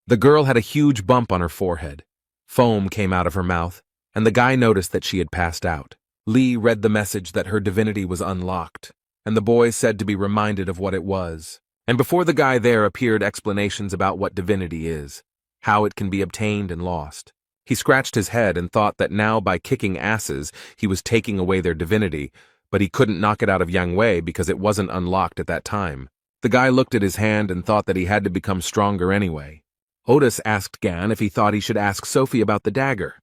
The girl had a huge bump on her forehead. Foam came out of her mouth, and the guy noticed that she had passed out. Lee read the message that her divinity was unlocked, and the boy said to be reminded of what it was. And before the guy there appeared explanations about what divinity is, how it can be obtained and lost. He scratched his head and thought that now by kicking asses he was taking away their divinity, but he couldn't knock it out of Yang Wei because it wasn't unlocked at that time. The guy looked at his hand and thought that he had to become stronger anyway. Otis asked Gan if he thought he should ask Sophie about the dagger.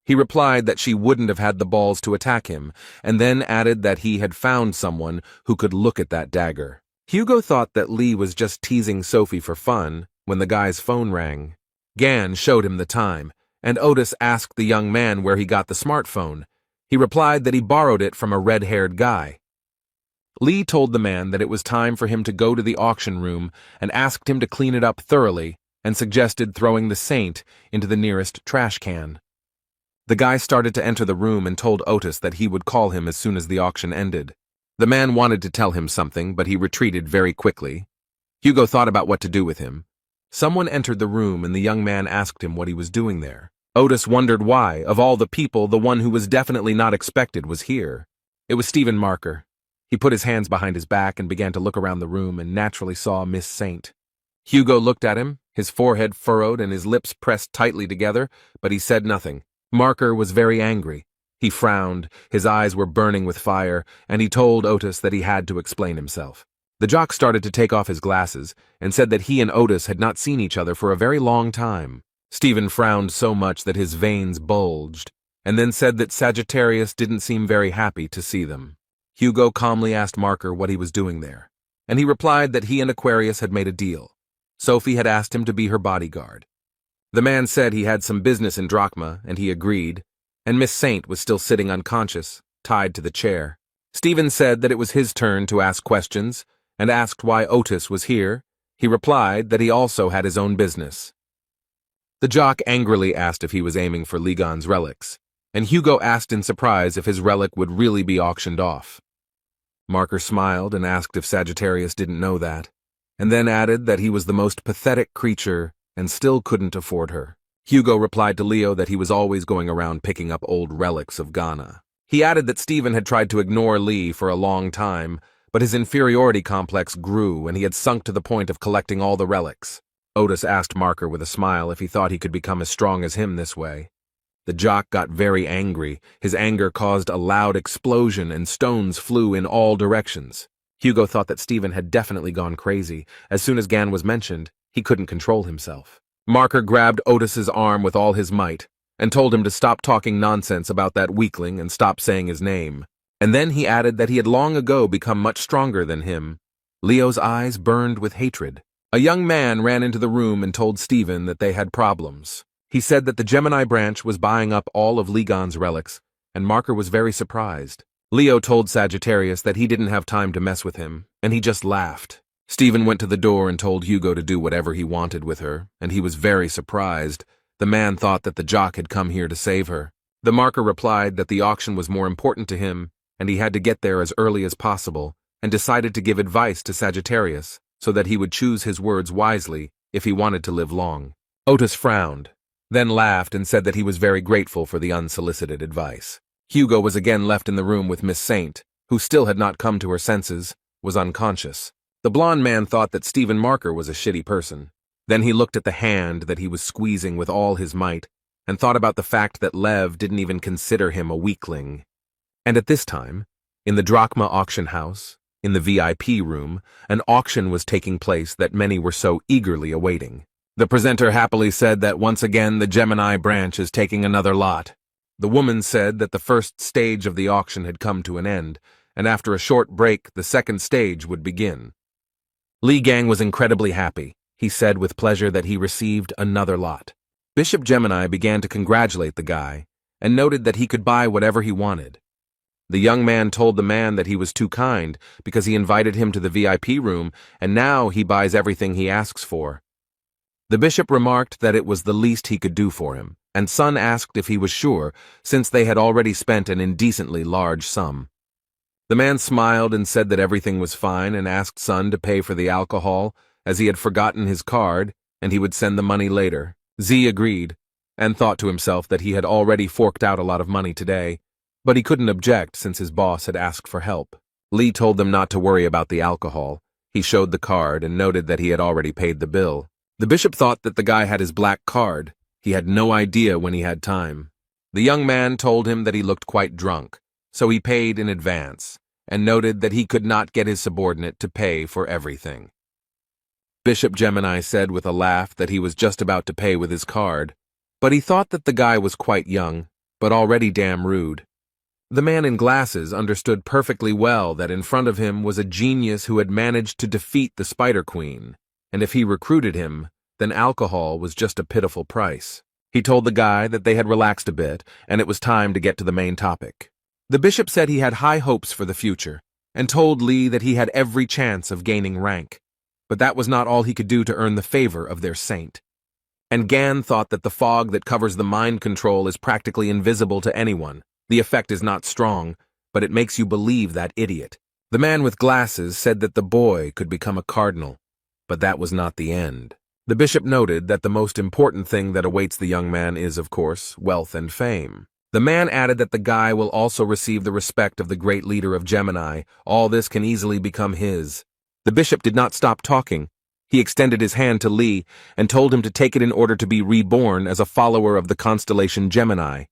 He replied that she wouldn't have had the balls to attack him, and then added that he had found someone who could look at that dagger. Hugo thought that Lee was just teasing Sophie for fun when the guy's phone rang. Gan showed him the time, and Otis asked the young man where he got the smartphone. He replied that he borrowed it from a red-haired guy. Lee told the man that it was time for him to go to the auction room and asked him to clean it up thoroughly and suggested throwing the saint into the nearest trash can. The guy started to enter the room and told Otis that he would call him as soon as the auction ended. The man wanted to tell him something, but he retreated very quickly. Hugo thought about what to do with him. Someone entered the room and the young man asked him what he was doing there. Otis wondered why, of all the people, the one who was definitely not expected was here. It was Stephen Marker. He put his hands behind his back and began to look around the room and naturally saw Miss Saint. Hugo looked at him, his forehead furrowed and his lips pressed tightly together, but he said nothing. Marker was very angry. He frowned, his eyes were burning with fire, and he told Otis that he had to explain himself. The jock started to take off his glasses and said that he and Otis had not seen each other for a very long time. Stephen frowned so much that his veins bulged, and then said that Sagittarius didn't seem very happy to see them. Hugo calmly asked Marker what he was doing there, and he replied that he and Aquarius had made a deal. Sophie had asked him to be her bodyguard. The man said he had some business in Drachma, and he agreed, and Miss Saint was still sitting unconscious, tied to the chair. Stephen said that it was his turn to ask questions, and asked why Otis was here. He replied that he also had his own business. The jock angrily asked if he was aiming for Ligon's relics, and Hugo asked in surprise if his relic would really be auctioned off. Marker smiled and asked if Sagittarius didn't know that, and then added that he was the most pathetic creature and still couldn't afford her. Hugo replied to Leo that he was always going around picking up old relics of Ghana. He added that Stephen had tried to ignore Lee for a long time, but his inferiority complex grew and he had sunk to the point of collecting all the relics. Otis asked Marker with a smile if he thought he could become as strong as him this way. The jock got very angry. His anger caused a loud explosion and stones flew in all directions. Hugo thought that Stephen had definitely gone crazy. As soon as Gan was mentioned, he couldn't control himself. Marker grabbed Otis's arm with all his might and told him to stop talking nonsense about that weakling and stop saying his name. And then he added that he had long ago become much stronger than him. Leo's eyes burned with hatred. A young man ran into the room and told Stephen that they had problems. He said that the Gemini branch was buying up all of Ligon's relics, and Marker was very surprised. Leo told Sagittarius that he didn't have time to mess with him, and he just laughed. Stephen went to the door and told Hugo to do whatever he wanted with her, and he was very surprised. The man thought that the jock had come here to save her. The Marker replied that the auction was more important to him, and he had to get there as early as possible, and decided to give advice to Sagittarius so that he would choose his words wisely if he wanted to live long. Otis frowned, then laughed and said that he was very grateful for the unsolicited advice. Hugo was again left in the room with Miss Saint, who still had not come to her senses, was unconscious. The blonde man thought that Stephen Marker was a shitty person. Then he looked at the hand that he was squeezing with all his might, and thought about the fact that Lev didn't even consider him a weakling. And at this time, in the Drachma auction house, in the VIP room, an auction was taking place that many were so eagerly awaiting. The presenter happily said that once again the Gemini branch is taking another lot. The woman said that the first stage of the auction had come to an end, and after a short break the second stage would begin. Li Gang was incredibly happy. He said with pleasure that he received another lot. Bishop Gemini began to congratulate the guy, and noted that he could buy whatever he wanted. The young man told the man that he was too kind because he invited him to the VIP room, and now he buys everything he asks for. The bishop remarked that it was the least he could do for him, and Sun asked if he was sure, since they had already spent an indecently large sum. The man smiled and said that everything was fine and asked Sun to pay for the alcohol, as he had forgotten his card, and he would send the money later. Z agreed, and thought to himself that he had already forked out a lot of money today, but he couldn't object since his boss had asked for help. Lee told them not to worry about the alcohol. He showed the card and noted that he had already paid the bill. The bishop thought that the guy had his black card. He had no idea when he had time. The young man told him that he looked quite drunk, so he paid in advance, and noted that he could not get his subordinate to pay for everything. Bishop Gemini said with a laugh that he was just about to pay with his card, but he thought that the guy was quite young, but already damn rude. The man in glasses understood perfectly well that in front of him was a genius who had managed to defeat the Spider Queen, and if he recruited him, then alcohol was just a pitiful price. He told the guy that they had relaxed a bit, and it was time to get to the main topic. The bishop said he had high hopes for the future, and told Lee that he had every chance of gaining rank, but that was not all he could do to earn the favor of their saint. And Gan thought that the fog that covers the mind control is practically invisible to anyone. The effect is not strong, but it makes you believe that idiot. The man with glasses said that the boy could become a cardinal, but that was not the end. The bishop noted that the most important thing that awaits the young man is, of course, wealth and fame. The man added that the guy will also receive the respect of the great leader of Gemini. All this can easily become his. The bishop did not stop talking. He extended his hand to Lee and told him to take it in order to be reborn as a follower of the constellation Gemini.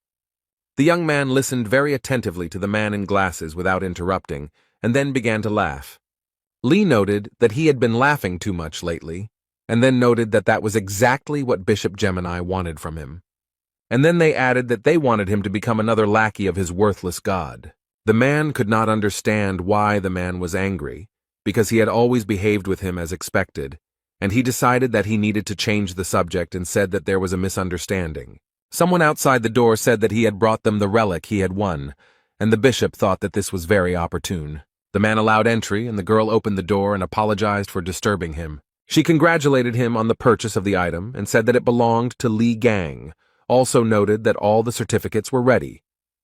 The young man listened very attentively to the man in glasses without interrupting, and then began to laugh. Lee noted that he had been laughing too much lately, and then noted that that was exactly what Bishop Gemini wanted from him. And then they added that they wanted him to become another lackey of his worthless god. The man could not understand why the man was angry, because he had always behaved with him as expected, and he decided that he needed to change the subject and said that there was a misunderstanding. Someone outside the door said that he had brought them the relic he had won, and the bishop thought that this was very opportune. The man allowed entry, and the girl opened the door and apologized for disturbing him. She congratulated him on the purchase of the item and said that it belonged to Li Gang, also noted that all the certificates were ready.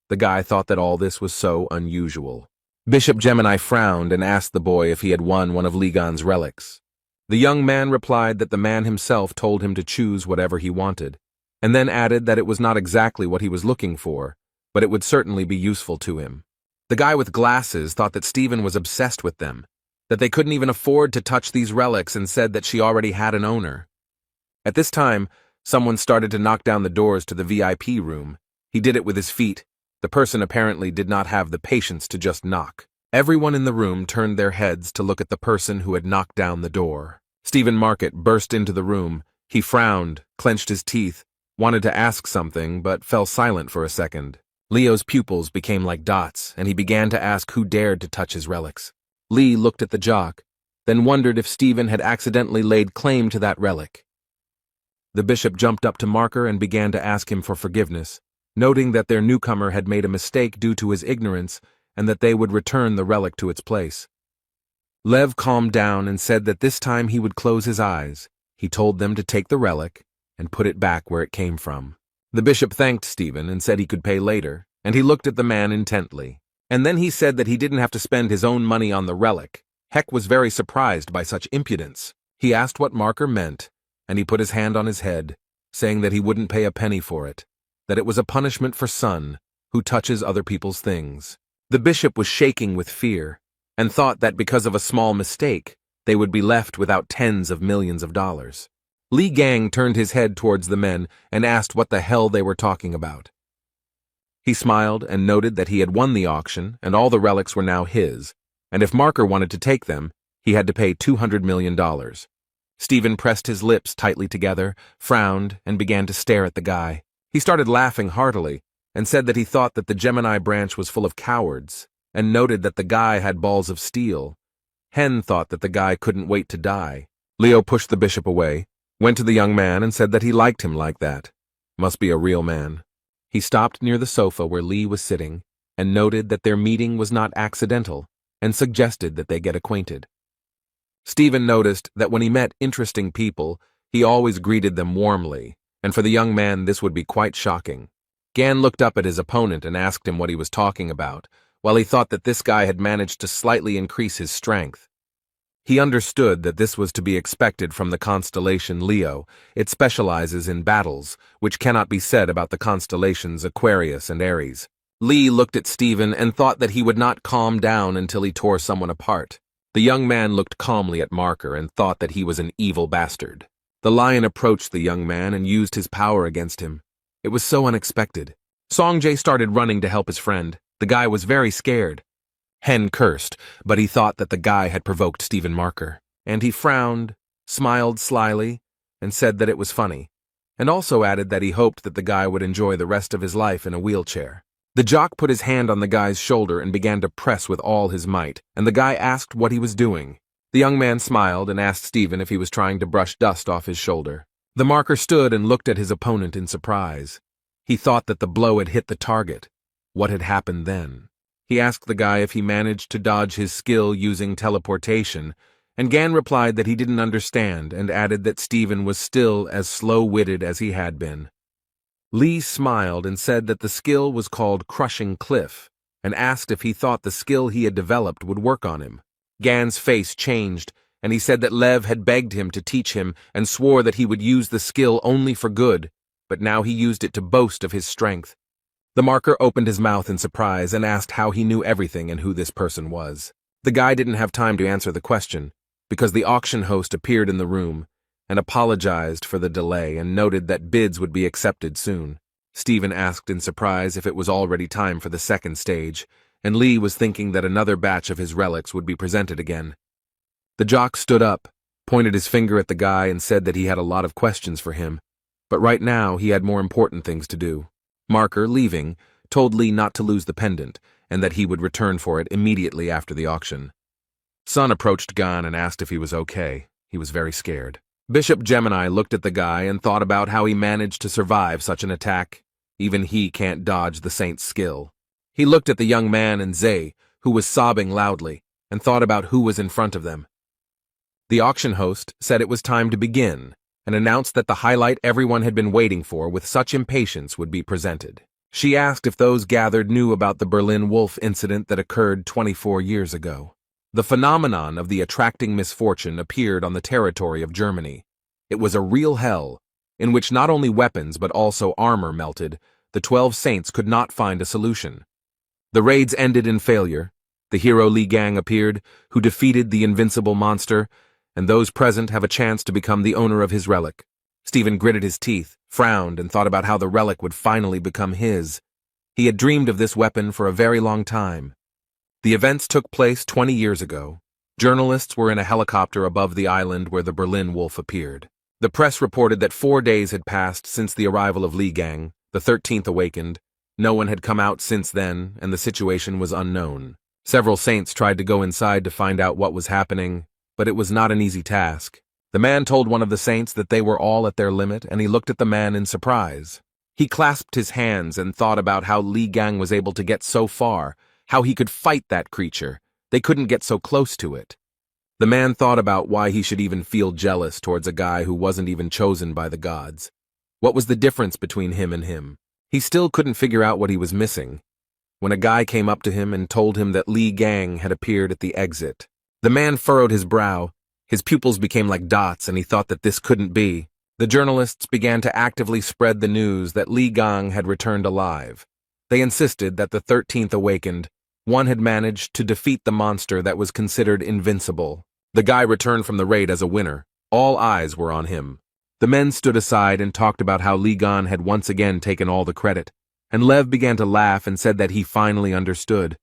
The guy thought that all this was so unusual. Bishop Gemini frowned and asked the boy if he had won one of Li Gan's relics. The young man replied that the man himself told him to choose whatever he wanted, and then added that it was not exactly what he was looking for, but it would certainly be useful to him. The guy with glasses thought that Stephen was obsessed with them, that they couldn't even afford to touch these relics, and said that she already had an owner. At this time, someone started to knock down the doors to the VIP room. He did it with his feet. The person apparently did not have the patience to just knock. Everyone in the room turned their heads to look at the person who had knocked down the door. Stephen Market burst into the room. He frowned, clenched his teeth, wanted to ask something, but fell silent for a second. Leo's pupils became like dots, and he began to ask who dared to touch his relics. Lee looked at the jock, then wondered if Stephen had accidentally laid claim to that relic. The bishop jumped up to Marker and began to ask him for forgiveness, noting that their newcomer had made a mistake due to his ignorance and that they would return the relic to its place. Lev calmed down and said that this time he would close his eyes. He told them to take the relic and put it back where it came from. The bishop thanked Stephen and said he could pay later, and he looked at the man intently. And then he said that he didn't have to spend his own money on the relic. Heck was very surprised by such impudence. He asked what Marker meant, and he put his hand on his head, saying that he wouldn't pay a penny for it, that it was a punishment for son who touches other people's things. The bishop was shaking with fear, and thought that because of a small mistake, they would be left without tens of millions of dollars. Li Gang turned his head towards the men and asked what the hell they were talking about. He smiled and noted that he had won the auction and all the relics were now his, and if Marker wanted to take them, he had to pay $200 million. Stephen pressed his lips tightly together, frowned, and began to stare at the guy. He started laughing heartily and said that he thought that the Gemini branch was full of cowards, and noted that the guy had balls of steel. Hen thought that the guy couldn't wait to die. Leo pushed the bishop away, went to the young man and said that he liked him like that. Must be a real man. He stopped near the sofa where Lee was sitting and noted that their meeting was not accidental and suggested that they get acquainted. Stephen noticed that when he met interesting people, he always greeted them warmly, and for the young man this would be quite shocking. Gan looked up at his opponent and asked him what he was talking about, while he thought that this guy had managed to slightly increase his strength. He understood that this was to be expected from the constellation Leo. It specializes in battles, which cannot be said about the constellations Aquarius and Aries. Lee looked at Stephen and thought that he would not calm down until he tore someone apart. The young man looked calmly at Marker and thought that he was an evil bastard. The lion approached the young man and used his power against him. It was so unexpected. Songjay started running to help his friend. The guy was very scared. Hen cursed, but he thought that the guy had provoked Stephen Marker, and he frowned, smiled slyly, and said that it was funny, and also added that he hoped that the guy would enjoy the rest of his life in a wheelchair. The jock put his hand on the guy's shoulder and began to press with all his might, and the guy asked what he was doing. The young man smiled and asked Stephen if he was trying to brush dust off his shoulder. The Marker stood and looked at his opponent in surprise. He thought that the blow had hit the target. What had happened then? He asked the guy if he managed to dodge his skill using teleportation, and Gan replied that he didn't understand and added that Stephen was still as slow-witted as he had been. Lee smiled and said that the skill was called Crushing Cliff, and asked if he thought the skill he had developed would work on him. Gan's face changed, and he said that Lev had begged him to teach him and swore that he would use the skill only for good, but now he used it to boast of his strength. The Marker opened his mouth in surprise and asked how he knew everything and who this person was. The guy didn't have time to answer the question, because the auction host appeared in the room and apologized for the delay and noted that bids would be accepted soon. Stephen asked in surprise if it was already time for the second stage, and Lee was thinking that another batch of his relics would be presented again. The jock stood up, pointed his finger at the guy and said that he had a lot of questions for him, but right now he had more important things to do. Marker, leaving, told Lee not to lose the pendant and that he would return for it immediately after the auction. Sun approached Gan and asked if he was okay. He was very scared. Bishop Gemini looked at the guy and thought about how he managed to survive such an attack. Even he can't dodge the saint's skill. He looked at the young man and Zay, who was sobbing loudly, and thought about who was in front of them. The auction host said it was time to begin, and announced that the highlight everyone had been waiting for with such impatience would be presented. She asked if those gathered knew about the Berlin Wolf incident that occurred 24 years ago. The phenomenon of the attracting misfortune appeared on the territory of Germany. It was a real hell, in which not only weapons but also armor melted. The 12 saints could not find a solution. The raids ended in failure. The hero Li Gang appeared, who defeated the invincible monster, and those present have a chance to become the owner of his relic. Stephen gritted his teeth, frowned, and thought about how the relic would finally become his. He had dreamed of this weapon for a very long time. The events took place 20 years ago. Journalists were in a helicopter above the island where the Berlin Wolf appeared. The press reported that 4 days had passed since the arrival of Li Gang, the 13th awakened. No one had come out since then, and the situation was unknown. Several saints tried to go inside to find out what was happening, but it was not an easy task. The man told one of the saints that they were all at their limit, and he looked at the man in surprise. He clasped his hands and thought about how Li Gang was able to get so far, how he could fight that creature. They couldn't get so close to it. The man thought about why he should even feel jealous towards a guy who wasn't even chosen by the gods. What was the difference between him and him? He still couldn't figure out what he was missing. When a guy came up to him and told him that Li Gang had appeared at the exit, the man furrowed his brow. His pupils became like dots, and he thought that this couldn't be. The journalists began to actively spread the news that Li Gang had returned alive. They insisted that the 13th awakened. One had managed to defeat the monster that was considered invincible. The guy returned from the raid as a winner. All eyes were on him. The men stood aside and talked about how Li Gang had once again taken all the credit, and Lev began to laugh and said that he finally understood.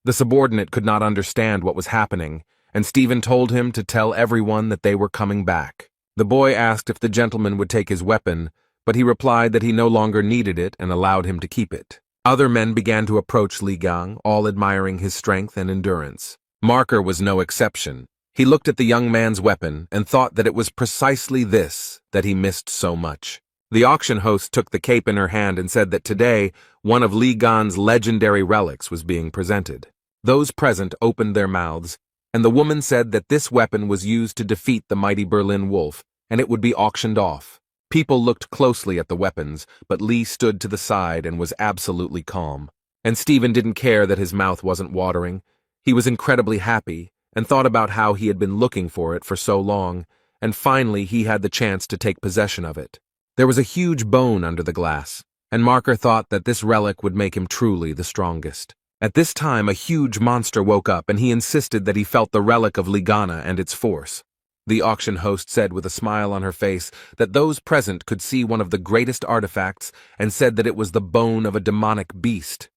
The subordinate could not understand what was happening, and Stephen told him to tell everyone that they were coming back. The boy asked if the gentleman would take his weapon, but he replied that he no longer needed it and allowed him to keep it. Other men began to approach Li Gang, all admiring his strength and endurance. Marker was no exception. He looked at the young man's weapon and thought that it was precisely this that he missed so much. The auction host took the cape in her hand and said that today, one of Li Gang's legendary relics was being presented. Those present opened their mouths, and the woman said that this weapon was used to defeat the mighty Berlin Wolf, and it would be auctioned off. People looked closely at the weapons, but Lee stood to the side and was absolutely calm. And Stephen didn't care that his mouth wasn't watering. He was incredibly happy and thought about how he had been looking for it for so long, and finally he had the chance to take possession of it. There was a huge bone under the glass, and Marker thought that this relic would make him truly the strongest. At this time, a huge monster woke up, and he insisted that he felt the relic of Ligana and its force. The auction host said with a smile on her face that those present could see one of the greatest artifacts and said that it was the bone of a demonic beast.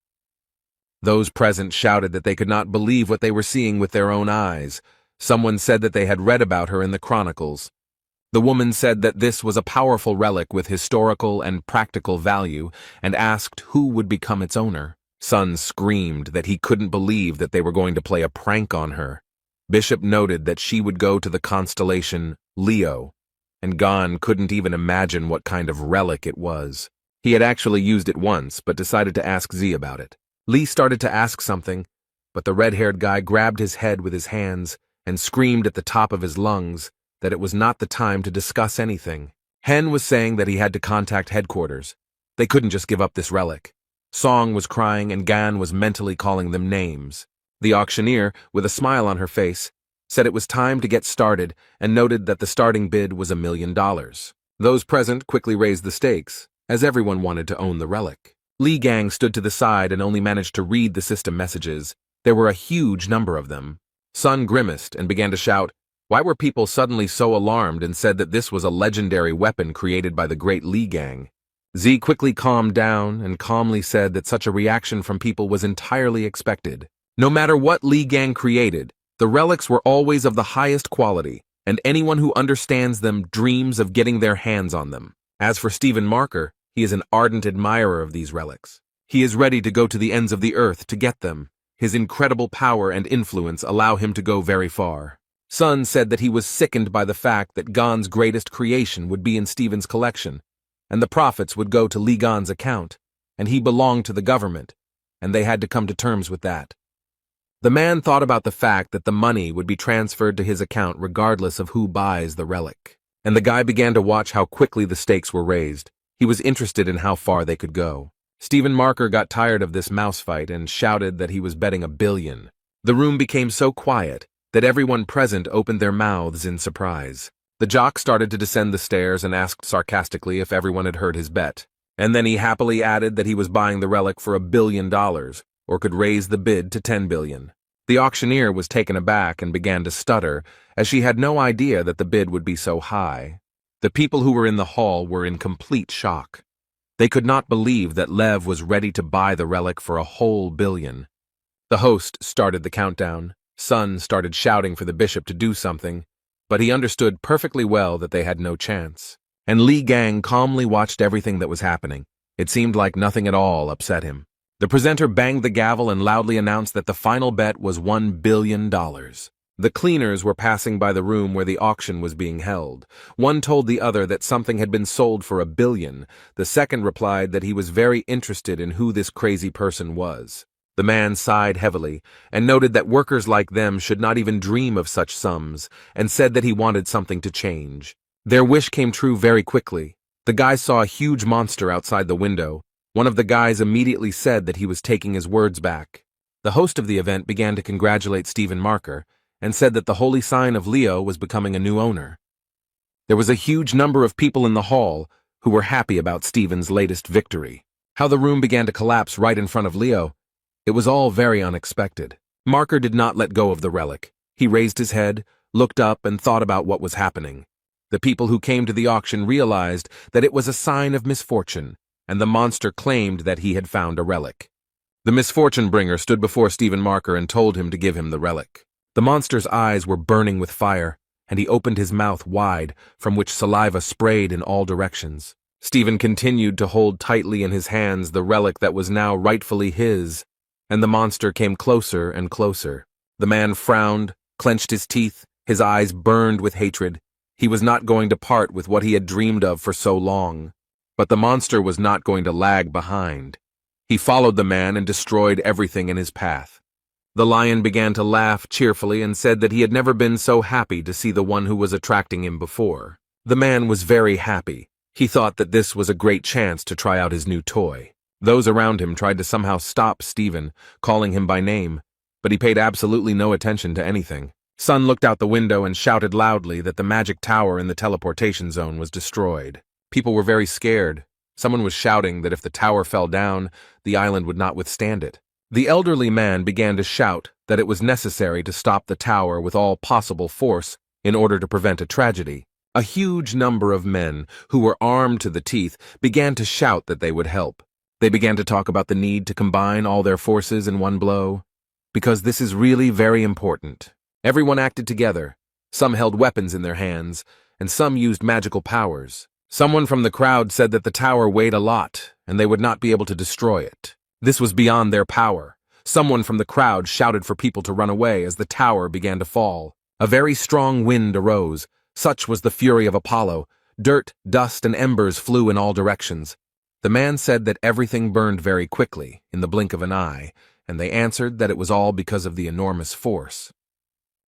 Those present shouted that they could not believe what they were seeing with their own eyes. Someone said that they had read about her in the chronicles. The woman said that this was a powerful relic with historical and practical value and asked who would become its owner. Sun screamed that he couldn't believe that they were going to play a prank on her. Bishop noted that she would go to the constellation Leo, and Gon couldn't even imagine what kind of relic it was. He had actually used it once, but decided to ask Z about it. Lee started to ask something, but the red-haired guy grabbed his head with his hands and screamed at the top of his lungs that it was not the time to discuss anything. Hen was saying that he had to contact headquarters. They couldn't just give up this relic. Song was crying and Gan was mentally calling them names. The auctioneer, with a smile on her face, said it was time to get started and noted that the starting bid was $1 million. Those present quickly raised the stakes, as everyone wanted to own the relic. Li Gang stood to the side and only managed to read the system messages. There were a huge number of them. Sun grimaced and began to shout, why were people suddenly so alarmed and said that this was a legendary weapon created by the great Li Gang? Z quickly calmed down and calmly said that such a reaction from people was entirely expected. No matter what Li Gang created, the relics were always of the highest quality, and anyone who understands them dreams of getting their hands on them. As for Stephen Marker, he is an ardent admirer of these relics. He is ready to go to the ends of the earth to get them. His incredible power and influence allow him to go very far. Sun said that he was sickened by the fact that Gon's greatest creation would be in Stephen's collection, and the profits would go to Lee Gon's account, and he belonged to the government, and they had to come to terms with that. The man thought about the fact that the money would be transferred to his account regardless of who buys the relic, and the guy began to watch how quickly the stakes were raised. He was interested in how far they could go. Stephen Marker got tired of this mouse fight and shouted that he was betting $1 billion. The room became so quiet that everyone present opened their mouths in surprise. The jock started to descend the stairs and asked sarcastically if everyone had heard his bet. And then he happily added that he was buying the relic for $1 billion, or could raise the bid to $10 billion. The auctioneer was taken aback and began to stutter, as she had no idea that the bid would be so high. The people who were in the hall were in complete shock. They could not believe that Lev was ready to buy the relic for a whole $1 billion. The host started the countdown. Sun started shouting for the bishop to do something, but he understood perfectly well that they had no chance. And Li Gang calmly watched everything that was happening. It seemed like nothing at all upset him. The presenter banged the gavel and loudly announced that the final bet was $1 billion. The cleaners were passing by the room where the auction was being held. One told the other that something had been sold for $1 billion. The second replied that he was very interested in who this crazy person was. The man sighed heavily and noted that workers like them should not even dream of such sums, and said that he wanted something to change. Their wish came true very quickly. The guy saw a huge monster outside the window. One of the guys immediately said that he was taking his words back. The host of the event began to congratulate Stephen Marker, and said that the holy sign of Leo was becoming a new owner. There was a huge number of people in the hall who were happy about Stephen's latest victory. How the room began to collapse right in front of Leo, it was all very unexpected. Marker did not let go of the relic. He raised his head, looked up, and thought about what was happening. The people who came to the auction realized that it was a sign of misfortune, and the monster claimed that he had found a relic. The misfortune bringer stood before Stephen Marker and told him to give him the relic. The monster's eyes were burning with fire, and he opened his mouth wide, from which saliva sprayed in all directions. Stephen continued to hold tightly in his hands the relic that was now rightfully his, and the monster came closer and closer. The man frowned, clenched his teeth, his eyes burned with hatred. He was not going to part with what he had dreamed of for so long. But the monster was not going to lag behind. He followed the man and destroyed everything in his path. The lion began to laugh cheerfully and said that he had never been so happy to see the one who was attracting him before. The man was very happy. He thought that this was a great chance to try out his new toy. Those around him tried to somehow stop Stephen, calling him by name, but he paid absolutely no attention to anything. Sun looked out the window and shouted loudly that the magic tower in the teleportation zone was destroyed. People were very scared. Someone was shouting that if the tower fell down, the island would not withstand it. The elderly man began to shout that it was necessary to stop the tower with all possible force in order to prevent a tragedy. A huge number of men, who were armed to the teeth, began to shout that they would help. They began to talk about the need to combine all their forces in one blow, because this is really very important. Everyone acted together. Some held weapons in their hands, and some used magical powers. Someone from the crowd said that the tower weighed a lot, and they would not be able to destroy it. This was beyond their power. Someone from the crowd shouted for people to run away as the tower began to fall. A very strong wind arose. Such was the fury of Apollo. Dirt, dust, and embers flew in all directions. The man said that everything burned very quickly, in the blink of an eye, and they answered that it was all because of the enormous force.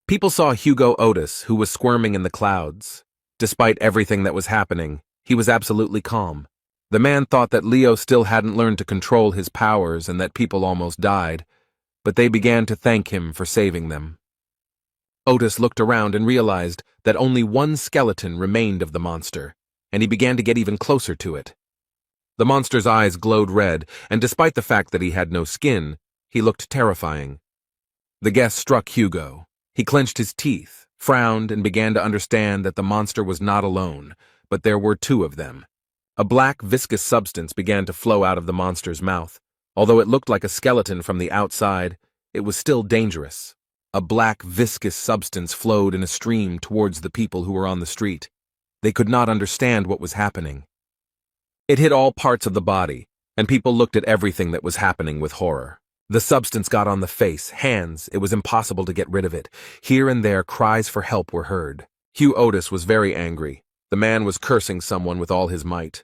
People saw Hugo Otis, who was squirming in the clouds. Despite everything that was happening, he was absolutely calm. The man thought that Leo still hadn't learned to control his powers and that people almost died, but they began to thank him for saving them. Otis looked around and realized that only one skeleton remained of the monster, and he began to get even closer to it. The monster's eyes glowed red, and despite the fact that he had no skin, he looked terrifying. The guess struck Hugo. He clenched his teeth, frowned, and began to understand that the monster was not alone, but there were two of them. A black, viscous substance began to flow out of the monster's mouth. Although it looked like a skeleton from the outside, it was still dangerous. A black, viscous substance flowed in a stream towards the people who were on the street. They could not understand what was happening. It hit all parts of the body, and people looked at everything that was happening with horror. The substance got on the face, hands, it was impossible to get rid of it. Here and there, cries for help were heard. Hugh Otis was very angry. The man was cursing someone with all his might.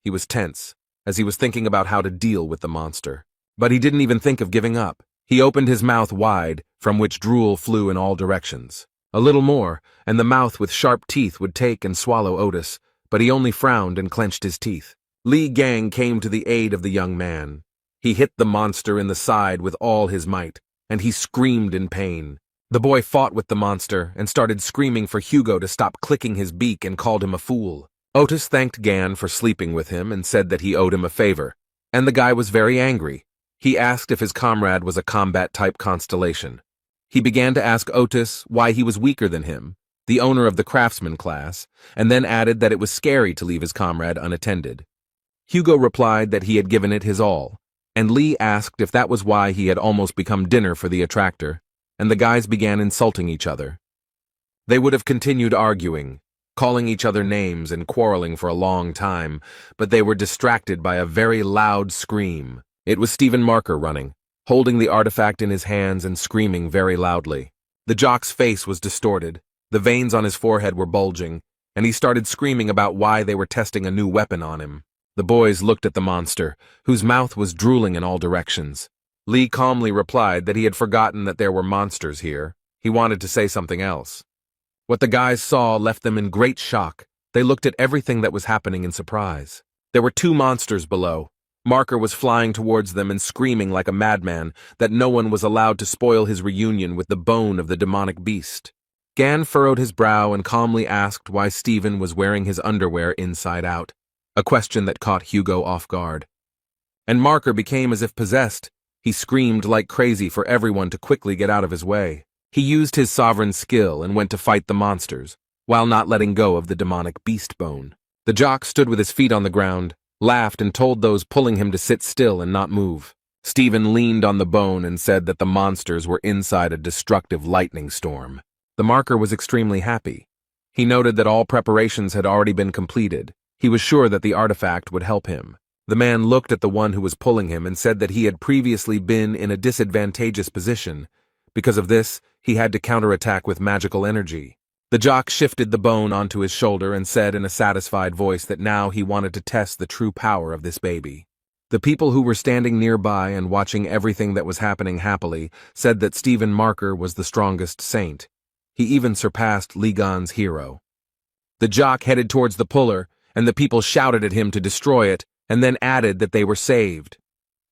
He was tense, as he was thinking about how to deal with the monster. But he didn't even think of giving up. He opened his mouth wide, from which drool flew in all directions. A little more, and the mouth with sharp teeth would take and swallow Otis, but he only frowned and clenched his teeth. Li Gang came to the aid of the young man. He hit the monster in the side with all his might, and he screamed in pain. The boy fought with the monster and started screaming for Hugo to stop clicking his beak and called him a fool. Otis thanked Gan for sleeping with him and said that he owed him a favor, and the guy was very angry. He asked if his comrade was a combat-type constellation. He began to ask Otis why he was weaker than him, the owner of the craftsman class, and then added that it was scary to leave his comrade unattended. Hugo replied that he had given it his all, and Lee asked if that was why he had almost become dinner for the attractor, and the guys began insulting each other. They would have continued arguing, calling each other names and quarreling for a long time, but they were distracted by a very loud scream. It was Stephen Marker running, holding the artifact in his hands and screaming very loudly. The jock's face was distorted, the veins on his forehead were bulging, and he started screaming about why they were testing a new weapon on him. The boys looked at the monster, whose mouth was drooling in all directions. Lee calmly replied that he had forgotten that there were monsters here. He wanted to say something else. What the guys saw left them in great shock. They looked at everything that was happening in surprise. There were 2 monsters below. Marker was flying towards them and screaming like a madman that no one was allowed to spoil his reunion with the bone of the demonic beast. Gan furrowed his brow and calmly asked why Stephen was wearing his underwear inside out, a question that caught Hugo off guard. And Marker became as if possessed. He screamed like crazy for everyone to quickly get out of his way. He used his sovereign skill and went to fight the monsters, while not letting go of the demonic beast bone. The jock stood with his feet on the ground, laughed and told those pulling him to sit still and not move. Stephen leaned on the bone and said that the monsters were inside a destructive lightning storm. The Marker was extremely happy. He noted that all preparations had already been completed. He was sure that the artifact would help him. The man looked at the one who was pulling him and said that he had previously been in a disadvantageous position. Because of this, he had to counterattack with magical energy. The jock shifted the bone onto his shoulder and said in a satisfied voice that now he wanted to test the true power of this baby. The people who were standing nearby and watching everything that was happening happily said that Stephen Marker was the strongest saint. He even surpassed Ligon's hero. The jock headed towards the puller, and the people shouted at him to destroy it, and then added that they were saved.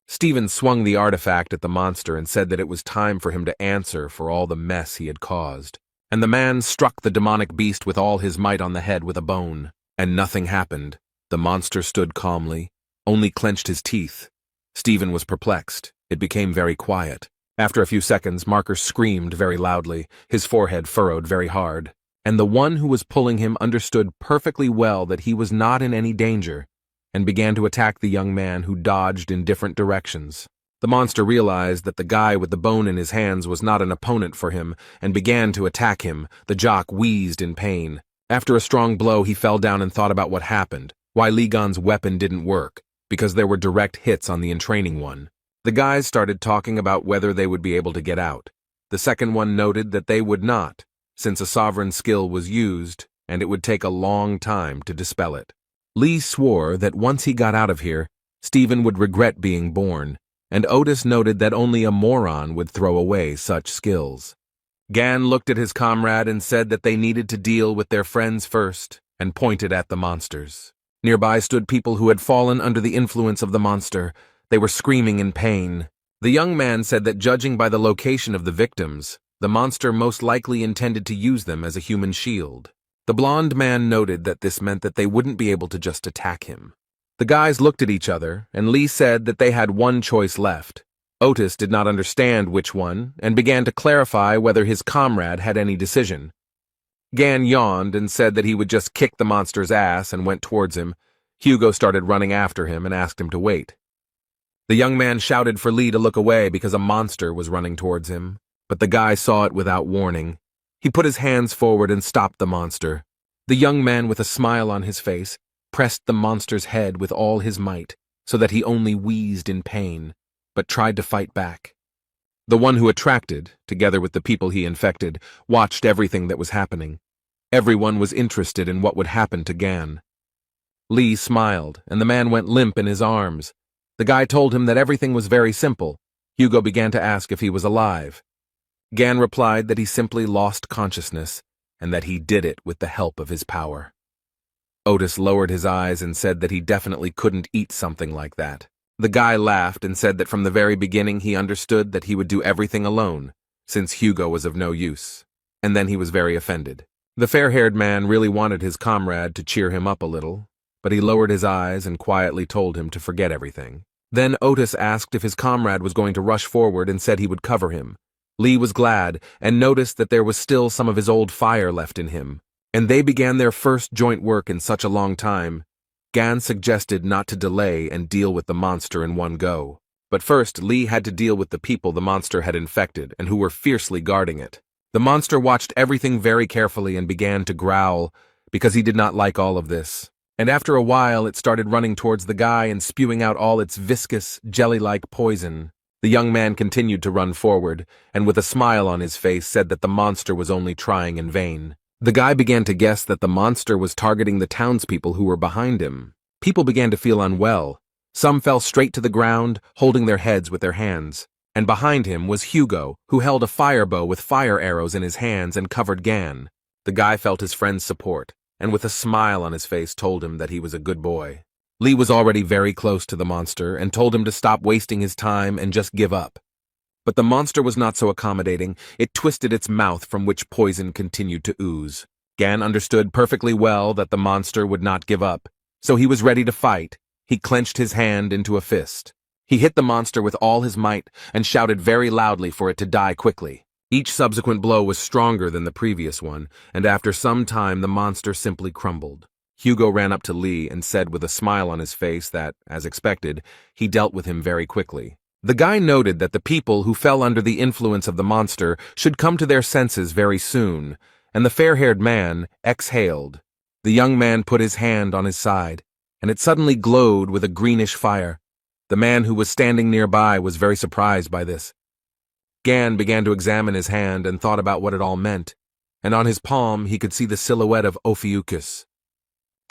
Stephen swung the artifact at the monster and said that it was time for him to answer for all the mess he had caused. And the man struck the demonic beast with all his might on the head with a bone. And nothing happened. The monster stood calmly, only clenched his teeth. Stephen was perplexed. It became very quiet. After a few seconds, Marker screamed very loudly, his forehead furrowed very hard. And the one who was pulling him understood perfectly well that he was not in any danger, and began to attack the young man who dodged in different directions. The monster realized that the guy with the bone in his hands was not an opponent for him, and began to attack him. The jock wheezed in pain. After a strong blow, he fell down and thought about what happened, why Ligon's weapon didn't work, because there were direct hits on the entraining one. The guys started talking about whether they would be able to get out. The second one noted that they would not, since a sovereign skill was used, and it would take a long time to dispel it. Lee swore that once he got out of here, Stephen would regret being born, and Otis noted that only a moron would throw away such skills. Gan looked at his comrade and said that they needed to deal with their friends first, and pointed at the monsters. Nearby stood people who had fallen under the influence of the monster. They were screaming in pain. The young man said that judging by the location of the victims, the monster most likely intended to use them as a human shield. The blonde man noted that this meant that they wouldn't be able to just attack him. The guys looked at each other, and Lee said that they had one choice left. Otis did not understand which one, and began to clarify whether his comrade had any decision. Gan yawned and said that he would just kick the monster's ass and went towards him. Hugo started running after him and asked him to wait. The young man shouted for Lee to look away because a monster was running towards him. but the guy saw it without warning. He put his hands forward and stopped the monster. The young man, with a smile on his face, pressed the monster's head with all his might, so that he only wheezed in pain, but tried to fight back. The one who attracted, together with the people he infected, watched everything that was happening. Everyone was interested in what would happen to Gan. Lee smiled, and the man went limp in his arms. The guy told him that everything was very simple. Hugo began to ask if he was alive. Gan replied that he simply lost consciousness, and that he did it with the help of his power. Otis lowered his eyes and said that he definitely couldn't eat something like that. The guy laughed and said that from the very beginning he understood that he would do everything alone, since Hugo was of no use. And then he was very offended. The fair-haired man really wanted his comrade to cheer him up a little, but he lowered his eyes and quietly told him to forget everything. Then Otis asked if his comrade was going to rush forward and said he would cover him. Lee was glad and noticed that there was still some of his old fire left in him, and they began their first joint work in such a long time. Gan suggested not to delay and deal with the monster in one go. But first, Lee had to deal with the people the monster had infected and who were fiercely guarding it. The monster watched everything very carefully and began to growl because he did not like all of this. And after a while, it started running towards the guy and spewing out all its viscous, jelly-like poison. The young man continued to run forward, and with a smile on his face said that the monster was only trying in vain. The guy began to guess that the monster was targeting the townspeople who were behind him. People began to feel unwell. Some fell straight to the ground, holding their heads with their hands. And behind him was Hugo, who held a fire bow with fire arrows in his hands and covered Gan. The guy felt his friend's support, and with a smile on his face told him that he was a good boy. Lee was already very close to the monster and told him to stop wasting his time and just give up. But the monster was not so accommodating. It twisted its mouth from which poison continued to ooze. Gan understood perfectly well that the monster would not give up, so he was ready to fight. He clenched his hand into a fist. He hit the monster with all his might and shouted very loudly for it to die quickly. Each subsequent blow was stronger than the previous one, and after some time the monster simply crumbled. Hugo ran up to Lee and said with a smile on his face that, as expected, he dealt with him very quickly. The guy noted that the people who fell under the influence of the monster should come to their senses very soon, and the fair-haired man exhaled. The young man put his hand on his side, and it suddenly glowed with a greenish fire. The man who was standing nearby was very surprised by this. Gan began to examine his hand and thought about what it all meant, and on his palm he could see the silhouette of Ophiuchus.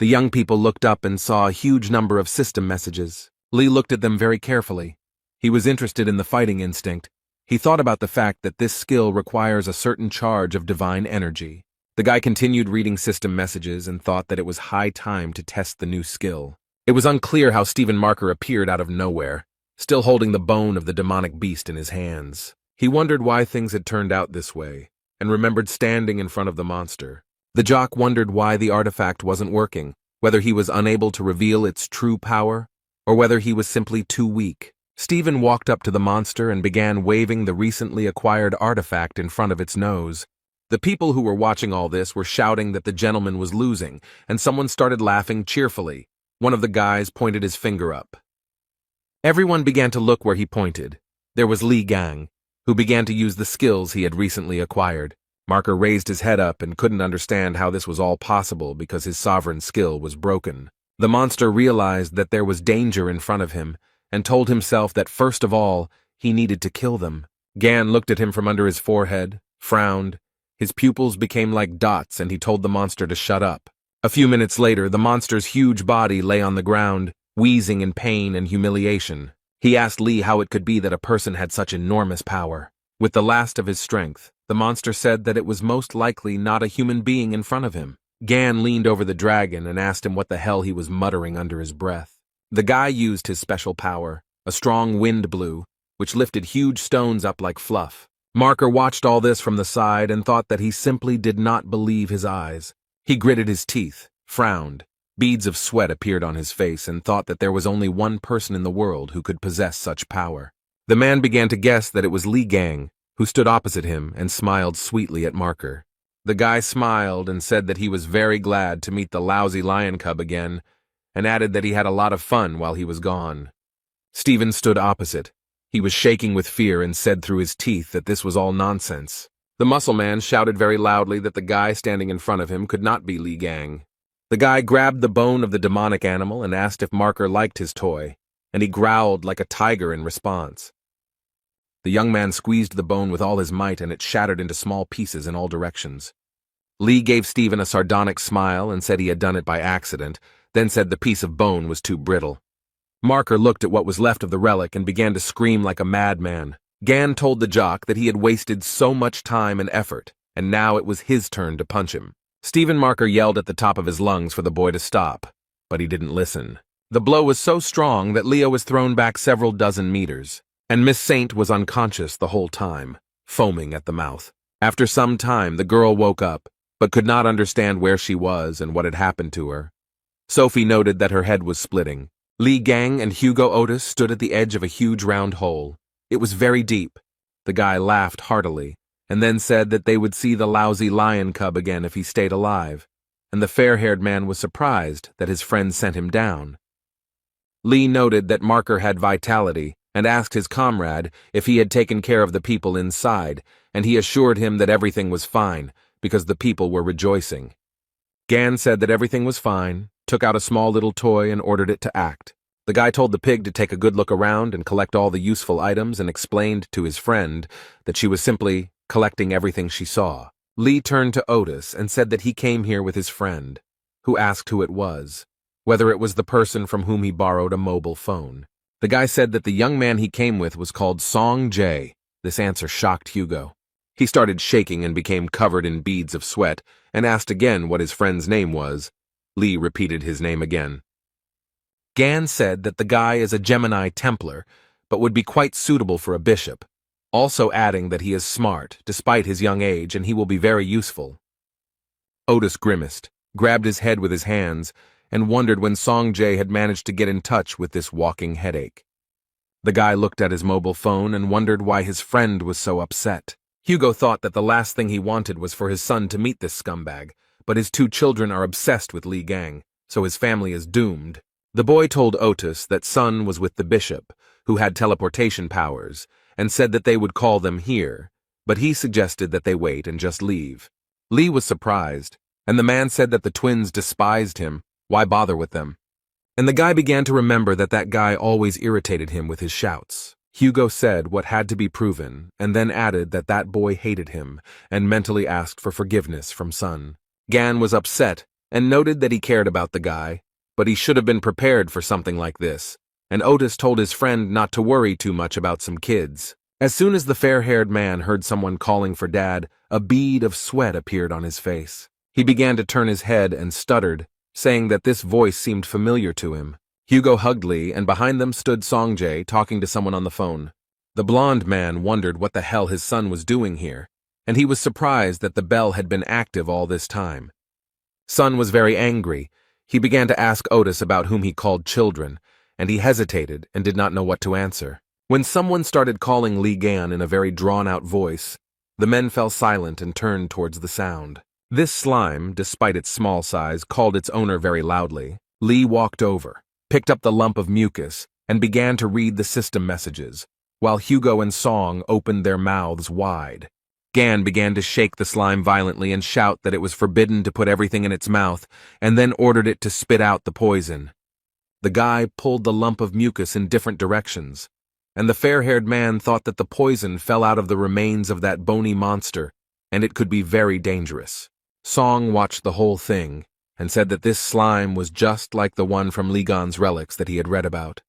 The young people looked up and saw a huge number of system messages. Lee looked at them very carefully. He was interested in the fighting instinct. He thought about the fact that this skill requires a certain charge of divine energy. The guy continued reading system messages and thought that it was high time to test the new skill. It was unclear how Stephen Marker appeared out of nowhere, still holding the bone of the demonic beast in his hands. He wondered why things had turned out this way, and remembered standing in front of the monster. The jock wondered why the artifact wasn't working, whether he was unable to reveal its true power, or whether he was simply too weak. Stephen walked up to the monster and began waving the recently acquired artifact in front of its nose. The people who were watching all this were shouting that the gentleman was losing, and someone started laughing cheerfully. One of the guys pointed his finger up. Everyone began to look where he pointed. There was Li Gang, who began to use the skills he had recently acquired. Marker raised his head up and couldn't understand how this was all possible because his sovereign skill was broken. The monster realized that there was danger in front of him and told himself that first of all, he needed to kill them. Gan looked at him from under his forehead, frowned. His pupils became like dots and he told the monster to shut up. A few minutes later, the monster's huge body lay on the ground, wheezing in pain and humiliation. He asked Lee how it could be that a person had such enormous power. With the last of his strength, the monster said that it was most likely not a human being in front of him. Gan leaned over the dragon and asked him what the hell he was muttering under his breath. The guy used his special power. A strong wind blew, which lifted huge stones up like fluff. Marker watched all this from the side and thought that he simply did not believe his eyes. He gritted his teeth, frowned. Beads of sweat appeared on his face and thought that there was only one person in the world who could possess such power. The man began to guess that it was Li Gang, who stood opposite him and smiled sweetly at Marker. The guy smiled and said that he was very glad to meet the lousy lion cub again, and added that he had a lot of fun while he was gone. Stephen stood opposite. He was shaking with fear and said through his teeth that this was all nonsense. The muscle man shouted very loudly that the guy standing in front of him could not be Li Gang. The guy grabbed the bone of the demonic animal and asked if Marker liked his toy, and he growled like a tiger in response. The young man squeezed the bone with all his might and it shattered into small pieces in all directions. Li gave Stephen a sardonic smile and said he had done it by accident, then said the piece of bone was too brittle. Marker looked at what was left of the relic and began to scream like a madman. Gan told the jock that he had wasted so much time and effort, and now it was his turn to punch him. Stephen Marker yelled at the top of his lungs for the boy to stop, but he didn't listen. The blow was so strong that Leo was thrown back several dozen meters, and Miss Saint was unconscious the whole time, foaming at the mouth. After some time, the girl woke up, but could not understand where she was and what had happened to her. Sophie noted that her head was splitting. Li Gang and Hugo Otis stood at the edge of a huge round hole. It was very deep. The guy laughed heartily, and then said that they would see the lousy lion cub again if he stayed alive, and the fair-haired man was surprised that his friend sent him down. Li noted that Marker had vitality and asked his comrade if he had taken care of the people inside, and he assured him that everything was fine, because the people were rejoicing. Gan said that everything was fine, took out a small little toy and ordered it to act. The guy told the pig to take a good look around and collect all the useful items and explained to his friend that she was simply collecting everything she saw. Li turned to Otis and said that he came here with his friend, who asked who it was, whether it was the person from whom he borrowed a mobile phone. The guy said that the young man he came with was called Song Jae. This answer shocked Hugo. He started shaking and became covered in beads of sweat and asked again what his friend's name was. Li repeated his name again. Gan said that the guy is a Gemini Templar, but would be quite suitable for a bishop, also adding that he is smart, despite his young age, and he will be very useful. Otis grimaced, grabbed his head with his hands, and wondered when Song Jae had managed to get in touch with this walking headache. The guy looked at his mobile phone and wondered why his friend was so upset. Hugo thought that the last thing he wanted was for his son to meet this scumbag, but his two children are obsessed with Li Gang, so his family is doomed. The boy told Otis that Sun was with the bishop, who had teleportation powers, and said that they would call them here, but he suggested that they wait and just leave. Li was surprised, and the man said that the twins despised him. Why bother with them? And the guy began to remember that that guy always irritated him with his shouts. Hugo said what had to be proven, and then added that that boy hated him, and mentally asked for forgiveness from Sun. Gan was upset, and noted that he cared about the guy, but he should have been prepared for something like this, and Otis told his friend not to worry too much about some kids. As soon as the fair-haired man heard someone calling for Dad, a bead of sweat appeared on his face. He began to turn his head and stuttered, saying that this voice seemed familiar to him. Hugo hugged Li, and behind them stood Song Jae talking to someone on the phone. The blonde man wondered what the hell his son was doing here, and he was surprised that the bell had been active all this time. Sun was very angry. He began to ask Otis about whom he called children, and he hesitated and did not know what to answer. When someone started calling Li Gan in a very drawn-out voice, the men fell silent and turned towards the sound. This slime, despite its small size, called its owner very loudly. Li walked over, picked up the lump of mucus, and began to read the system messages, while Hugo and Song opened their mouths wide. Gan began to shake the slime violently and shout that it was forbidden to put everything in its mouth, and then ordered it to spit out the poison. The guy pulled the lump of mucus in different directions, and the fair-haired man thought that the poison fell out of the remains of that bony monster, and it could be very dangerous. Song watched the whole thing, and said that this slime was just like the one from Li Gan's relics that he had read about.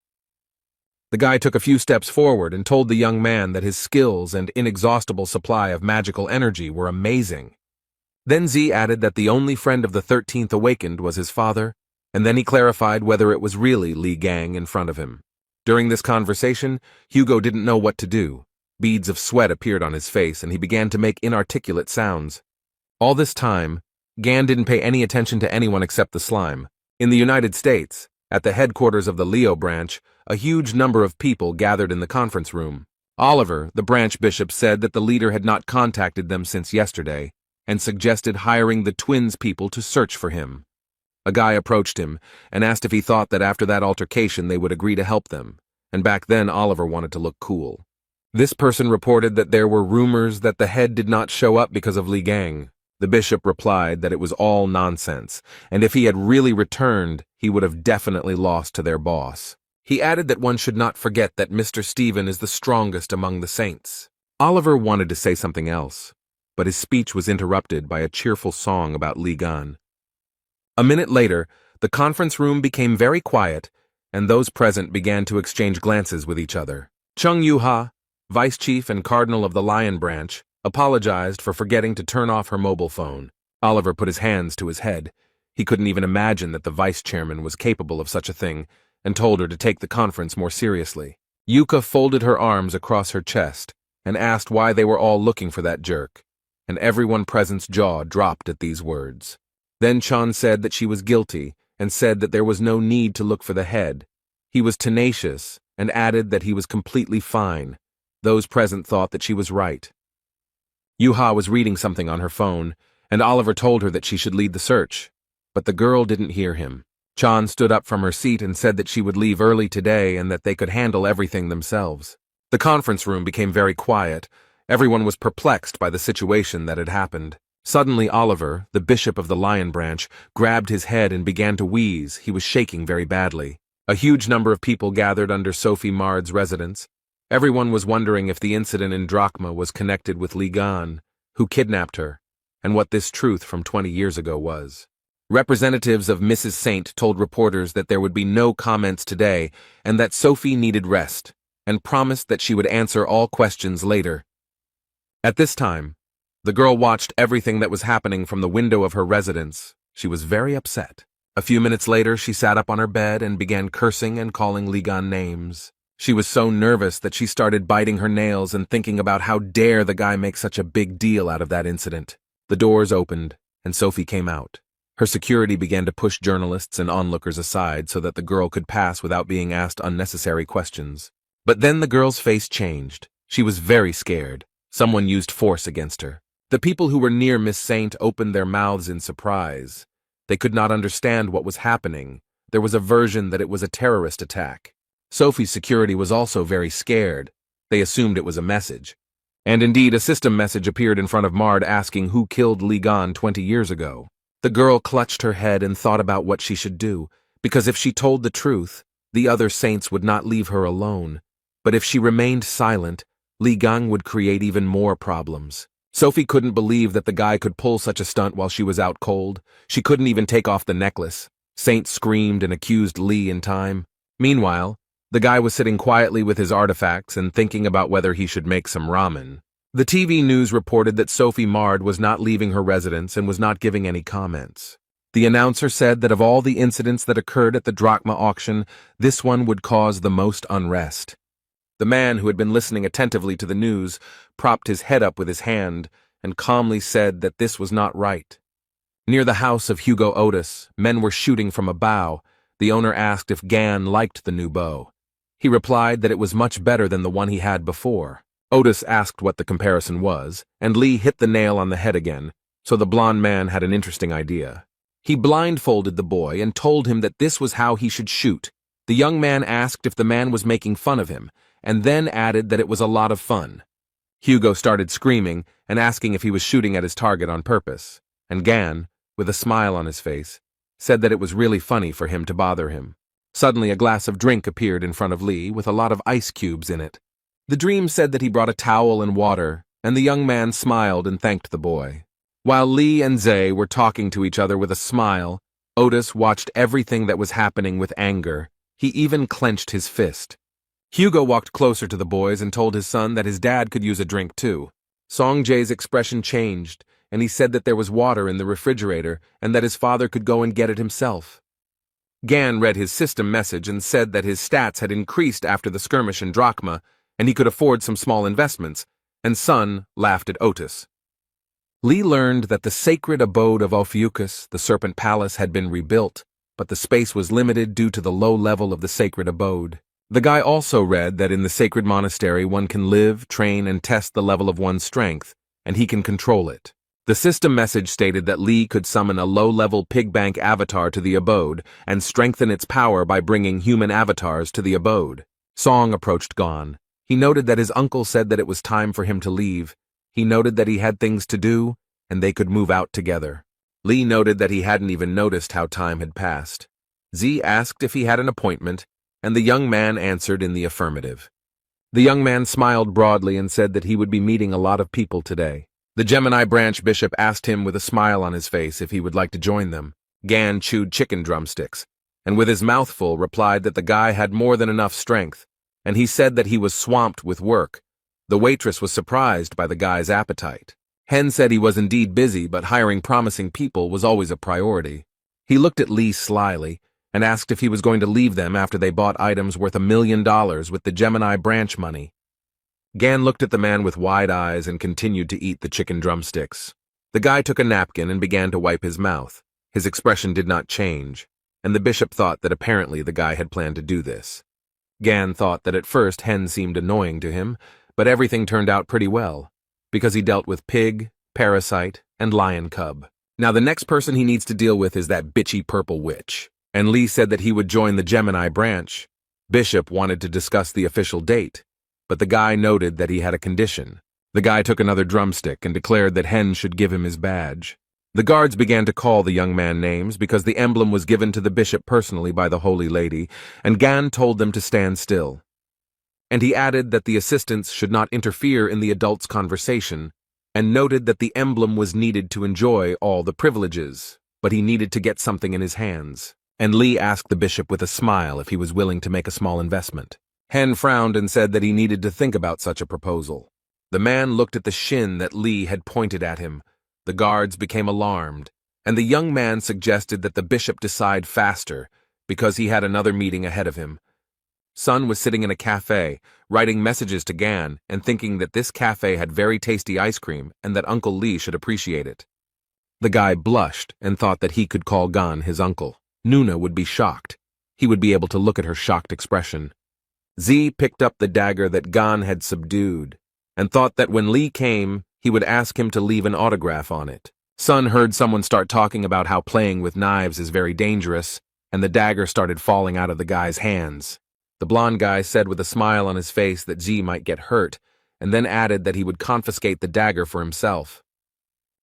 The guy took a few steps forward and told the young man that his skills and inexhaustible supply of magical energy were amazing. Then Z added that the only friend of the 13th awakened was his father, and then he clarified whether it was really Li Gang in front of him. During this conversation, Hugo didn't know what to do. Beads of sweat appeared on his face, and he began to make inarticulate sounds. All this time, Gan didn't pay any attention to anyone except the slime. In the United States, at the headquarters of the Leo branch, a huge number of people gathered in the conference room. Oliver, the branch bishop, said that the leader had not contacted them since yesterday, and suggested hiring the twins people to search for him. A guy approached him and asked if he thought that after that altercation they would agree to help them, and back then Oliver wanted to look cool. This person reported that there were rumors that the head did not show up because of Li Gang. The bishop replied that it was all nonsense, and if he had really returned, he would have definitely lost to their boss. He added that one should not forget that Mr. Stephen is the strongest among the saints. Oliver wanted to say something else, but his speech was interrupted by a cheerful song about Li Gan. A minute later, the conference room became very quiet, and those present began to exchange glances with each other. Chung Yuha, vice chief and cardinal of the Lion Branch, apologized for forgetting to turn off her mobile phone. Oliver put his hands to his head. He couldn't even imagine that the vice chairman was capable of such a thing, and told her to take the conference more seriously. Yuka folded her arms across her chest and asked why they were all looking for that jerk, and everyone present's jaw dropped at these words. Then Chan said that she was guilty and said that there was no need to look for the head. He was tenacious and added that he was completely fine. Those present thought that she was right. Yuha was reading something on her phone, and Oliver told her that she should lead the search, but the girl didn't hear him. Chan stood up from her seat and said that she would leave early today and that they could handle everything themselves. The conference room became very quiet. Everyone was perplexed by the situation that had happened. Suddenly Oliver, the bishop of the Lion Branch, grabbed his head and began to wheeze. He was shaking very badly. A huge number of people gathered under Sophie Mard's residence. Everyone was wondering if the incident in Drachma was connected with Li Gan, who kidnapped her, and what this truth from 20 years ago was. Representatives of Mrs. Saint told reporters that there would be no comments today and that Sophie needed rest, and promised that she would answer all questions later. At this time, the girl watched everything that was happening from the window of her residence. She was very upset. A few minutes later, she sat up on her bed and began cursing and calling Li Gan names. She was so nervous that she started biting her nails and thinking about how dare the guy make such a big deal out of that incident. The doors opened, and Sophie came out. Her security began to push journalists and onlookers aside so that the girl could pass without being asked unnecessary questions. But then the girl's face changed. She was very scared. Someone used force against her. The people who were near Miss Saint opened their mouths in surprise. They could not understand what was happening. There was a version that it was a terrorist attack. Sophie's security was also very scared. They assumed it was a message. And indeed, a system message appeared in front of Mard asking who killed Li Gan 20 years ago. The girl clutched her head and thought about what she should do, because if she told the truth, the other saints would not leave her alone. But if she remained silent, Li Gan would create even more problems. Sophie couldn't believe that the guy could pull such a stunt while she was out cold. She couldn't even take off the necklace. Saint screamed and accused Li in time. Meanwhile, the guy was sitting quietly with his artifacts and thinking about whether he should make some ramen. The TV news reported that Sophie Mard was not leaving her residence and was not giving any comments. The announcer said that of all the incidents that occurred at the drachma auction, this one would cause the most unrest. The man, who had been listening attentively to the news, propped his head up with his hand and calmly said that this was not right. Near the house of Hugo Otis, men were shooting from a bow. The owner asked if Gan liked the new bow. He replied that it was much better than the one he had before. Otis asked what the comparison was, and Lee hit the nail on the head again, so the blond man had an interesting idea. He blindfolded the boy and told him that this was how he should shoot. The young man asked if the man was making fun of him, and then added that it was a lot of fun. Hugo started screaming and asking if he was shooting at his target on purpose, and Gan, with a smile on his face, said that it was really funny for him to bother him. Suddenly a glass of drink appeared in front of Lee with a lot of ice cubes in it. The dream said that he brought a towel and water, and the young man smiled and thanked the boy. While Lee and Zay were talking to each other with a smile, Otis watched everything that was happening with anger. He even clenched his fist. Hugo walked closer to the boys and told his son that his dad could use a drink too. Song Jae's expression changed, and he said that there was water in the refrigerator and that his father could go and get it himself. Gan read his system message and said that his stats had increased after the skirmish in Drachma, and he could afford some small investments, and Sun laughed at Otis. Lee learned that the sacred abode of Ophiuchus, the Serpent Palace, had been rebuilt, but the space was limited due to the low level of the sacred abode. The guy also read that in the sacred monastery one can live, train, and test the level of one's strength, and he can control it. The system message stated that Lee could summon a low-level pig bank avatar to the abode and strengthen its power by bringing human avatars to the abode. Song approached Gon. He noted that his uncle said that it was time for him to leave. He noted that he had things to do, and they could move out together. Lee noted that he hadn't even noticed how time had passed. Z asked if he had an appointment, and the young man answered in the affirmative. The young man smiled broadly and said that he would be meeting a lot of people today. The Gemini branch bishop asked him with a smile on his face if he would like to join them. Gan chewed chicken drumsticks, and with his mouth full replied that the guy had more than enough strength, and he said that he was swamped with work. The waitress was surprised by the guy's appetite. Hen said he was indeed busy, but hiring promising people was always a priority. He looked at Lee slyly and asked if he was going to leave them after they bought items worth $1 million with the Gemini branch money. Gan looked at the man with wide eyes and continued to eat the chicken drumsticks. The guy took a napkin and began to wipe his mouth. His expression did not change, and the bishop thought that apparently the guy had planned to do this. Gan thought that at first Hen seemed annoying to him, but everything turned out pretty well, because he dealt with pig, parasite, and lion cub. Now the next person he needs to deal with is that bitchy purple witch. And Lee said that he would join the Gemini branch. Bishop wanted to discuss the official date, but the guy noted that he had a condition. The guy took another drumstick and declared that Hen should give him his badge. The guards began to call the young man names because the emblem was given to the bishop personally by the Holy Lady, and Gan told them to stand still. And he added that the assistants should not interfere in the adults' conversation, and noted that the emblem was needed to enjoy all the privileges, but he needed to get something in his hands. And Lee asked the bishop with a smile if he was willing to make a small investment. Hen frowned and said that he needed to think about such a proposal. The man looked at the shin that Lee had pointed at him. The guards became alarmed, and the young man suggested that the bishop decide faster because he had another meeting ahead of him. Sun was sitting in a cafe, writing messages to Gan and thinking that this cafe had very tasty ice cream and that Uncle Lee should appreciate it. The guy blushed and thought that he could call Gan his uncle. Nuna would be shocked. He would be able to look at her shocked expression. Z picked up the dagger that Gan had subdued and thought that when Lee came, he would ask him to leave an autograph on it. Sun heard someone start talking about how playing with knives is very dangerous, and the dagger started falling out of the guy's hands. The blonde guy said with a smile on his face that Z might get hurt, and then added that he would confiscate the dagger for himself.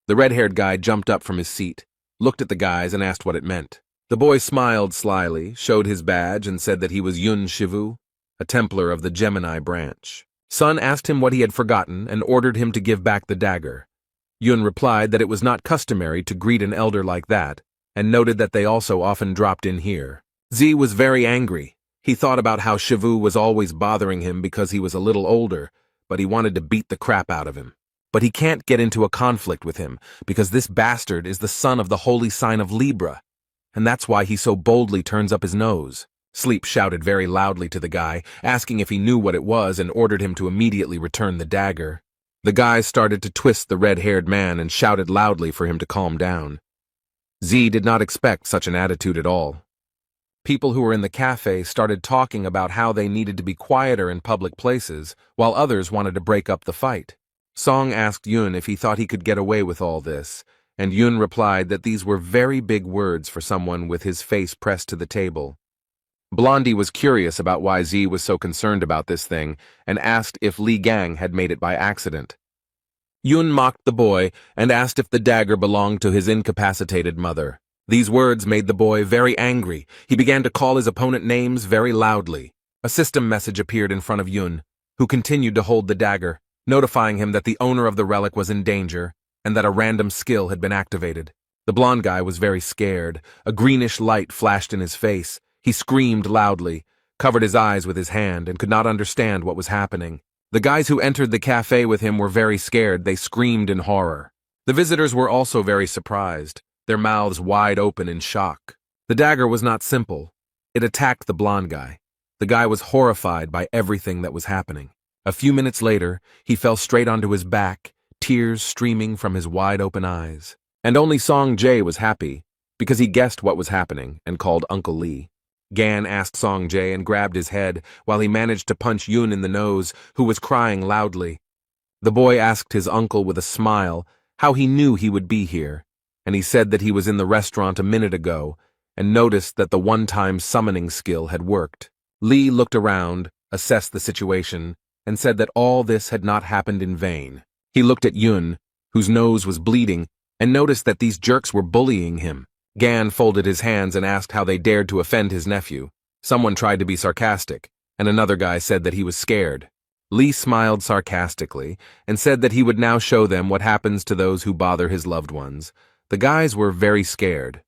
The red-haired guy jumped up from his seat, looked at the guys, and asked what it meant. The boy smiled slyly, showed his badge, and said that he was Yun Shivu, a Templar of the Gemini branch. Sun asked him what he had forgotten and ordered him to give back the dagger. Yun replied that it was not customary to greet an elder like that, and noted that they also often dropped in here. Z was very angry. He thought about how Shivu was always bothering him because he was a little older, but he wanted to beat the crap out of him. But he can't get into a conflict with him, because this bastard is the son of the holy sign of Libra, and that's why he so boldly turns up his nose. Sleep shouted very loudly to the guy, asking if he knew what it was, and ordered him to immediately return the dagger. The guy started to twist the red-haired man and shouted loudly for him to calm down. Z did not expect such an attitude at all. People who were in the cafe started talking about how they needed to be quieter in public places, while others wanted to break up the fight. Song asked Yun if he thought he could get away with all this, and Yun replied that these were very big words for someone with his face pressed to the table. Blondie was curious about why Z was so concerned about this thing, and asked if Li Gang had made it by accident. Yun mocked the boy and asked if the dagger belonged to his incapacitated mother. These words made the boy very angry. He began to call his opponent names very loudly. A system message appeared in front of Yun, who continued to hold the dagger, notifying him that the owner of the relic was in danger, and that a random skill had been activated. The blonde guy was very scared. A greenish light flashed in his face. He screamed loudly, covered his eyes with his hand, and could not understand what was happening. The guys who entered the cafe with him were very scared. They screamed in horror. The visitors were also very surprised, their mouths wide open in shock. The dagger was not simple. It attacked the blonde guy. The guy was horrified by everything that was happening. A few minutes later, he fell straight onto his back, tears streaming from his wide-open eyes. And only Song Jae was happy, because he guessed what was happening and called Uncle Lee. Gan asked Song Jae and grabbed his head while he managed to punch Yun in the nose, who was crying loudly. The boy asked his uncle with a smile how he knew he would be here, and he said that he was in the restaurant a minute ago and noticed that the one-time summoning skill had worked. Lee looked around, assessed the situation, and said that all this had not happened in vain. He looked at Yun, whose nose was bleeding, and noticed that these jerks were bullying him. Gan folded his hands and asked how they dared to offend his nephew. Someone tried to be sarcastic, and another guy said that he was scared. Lee smiled sarcastically and said that he would now show them what happens to those who bother his loved ones. The guys were very scared.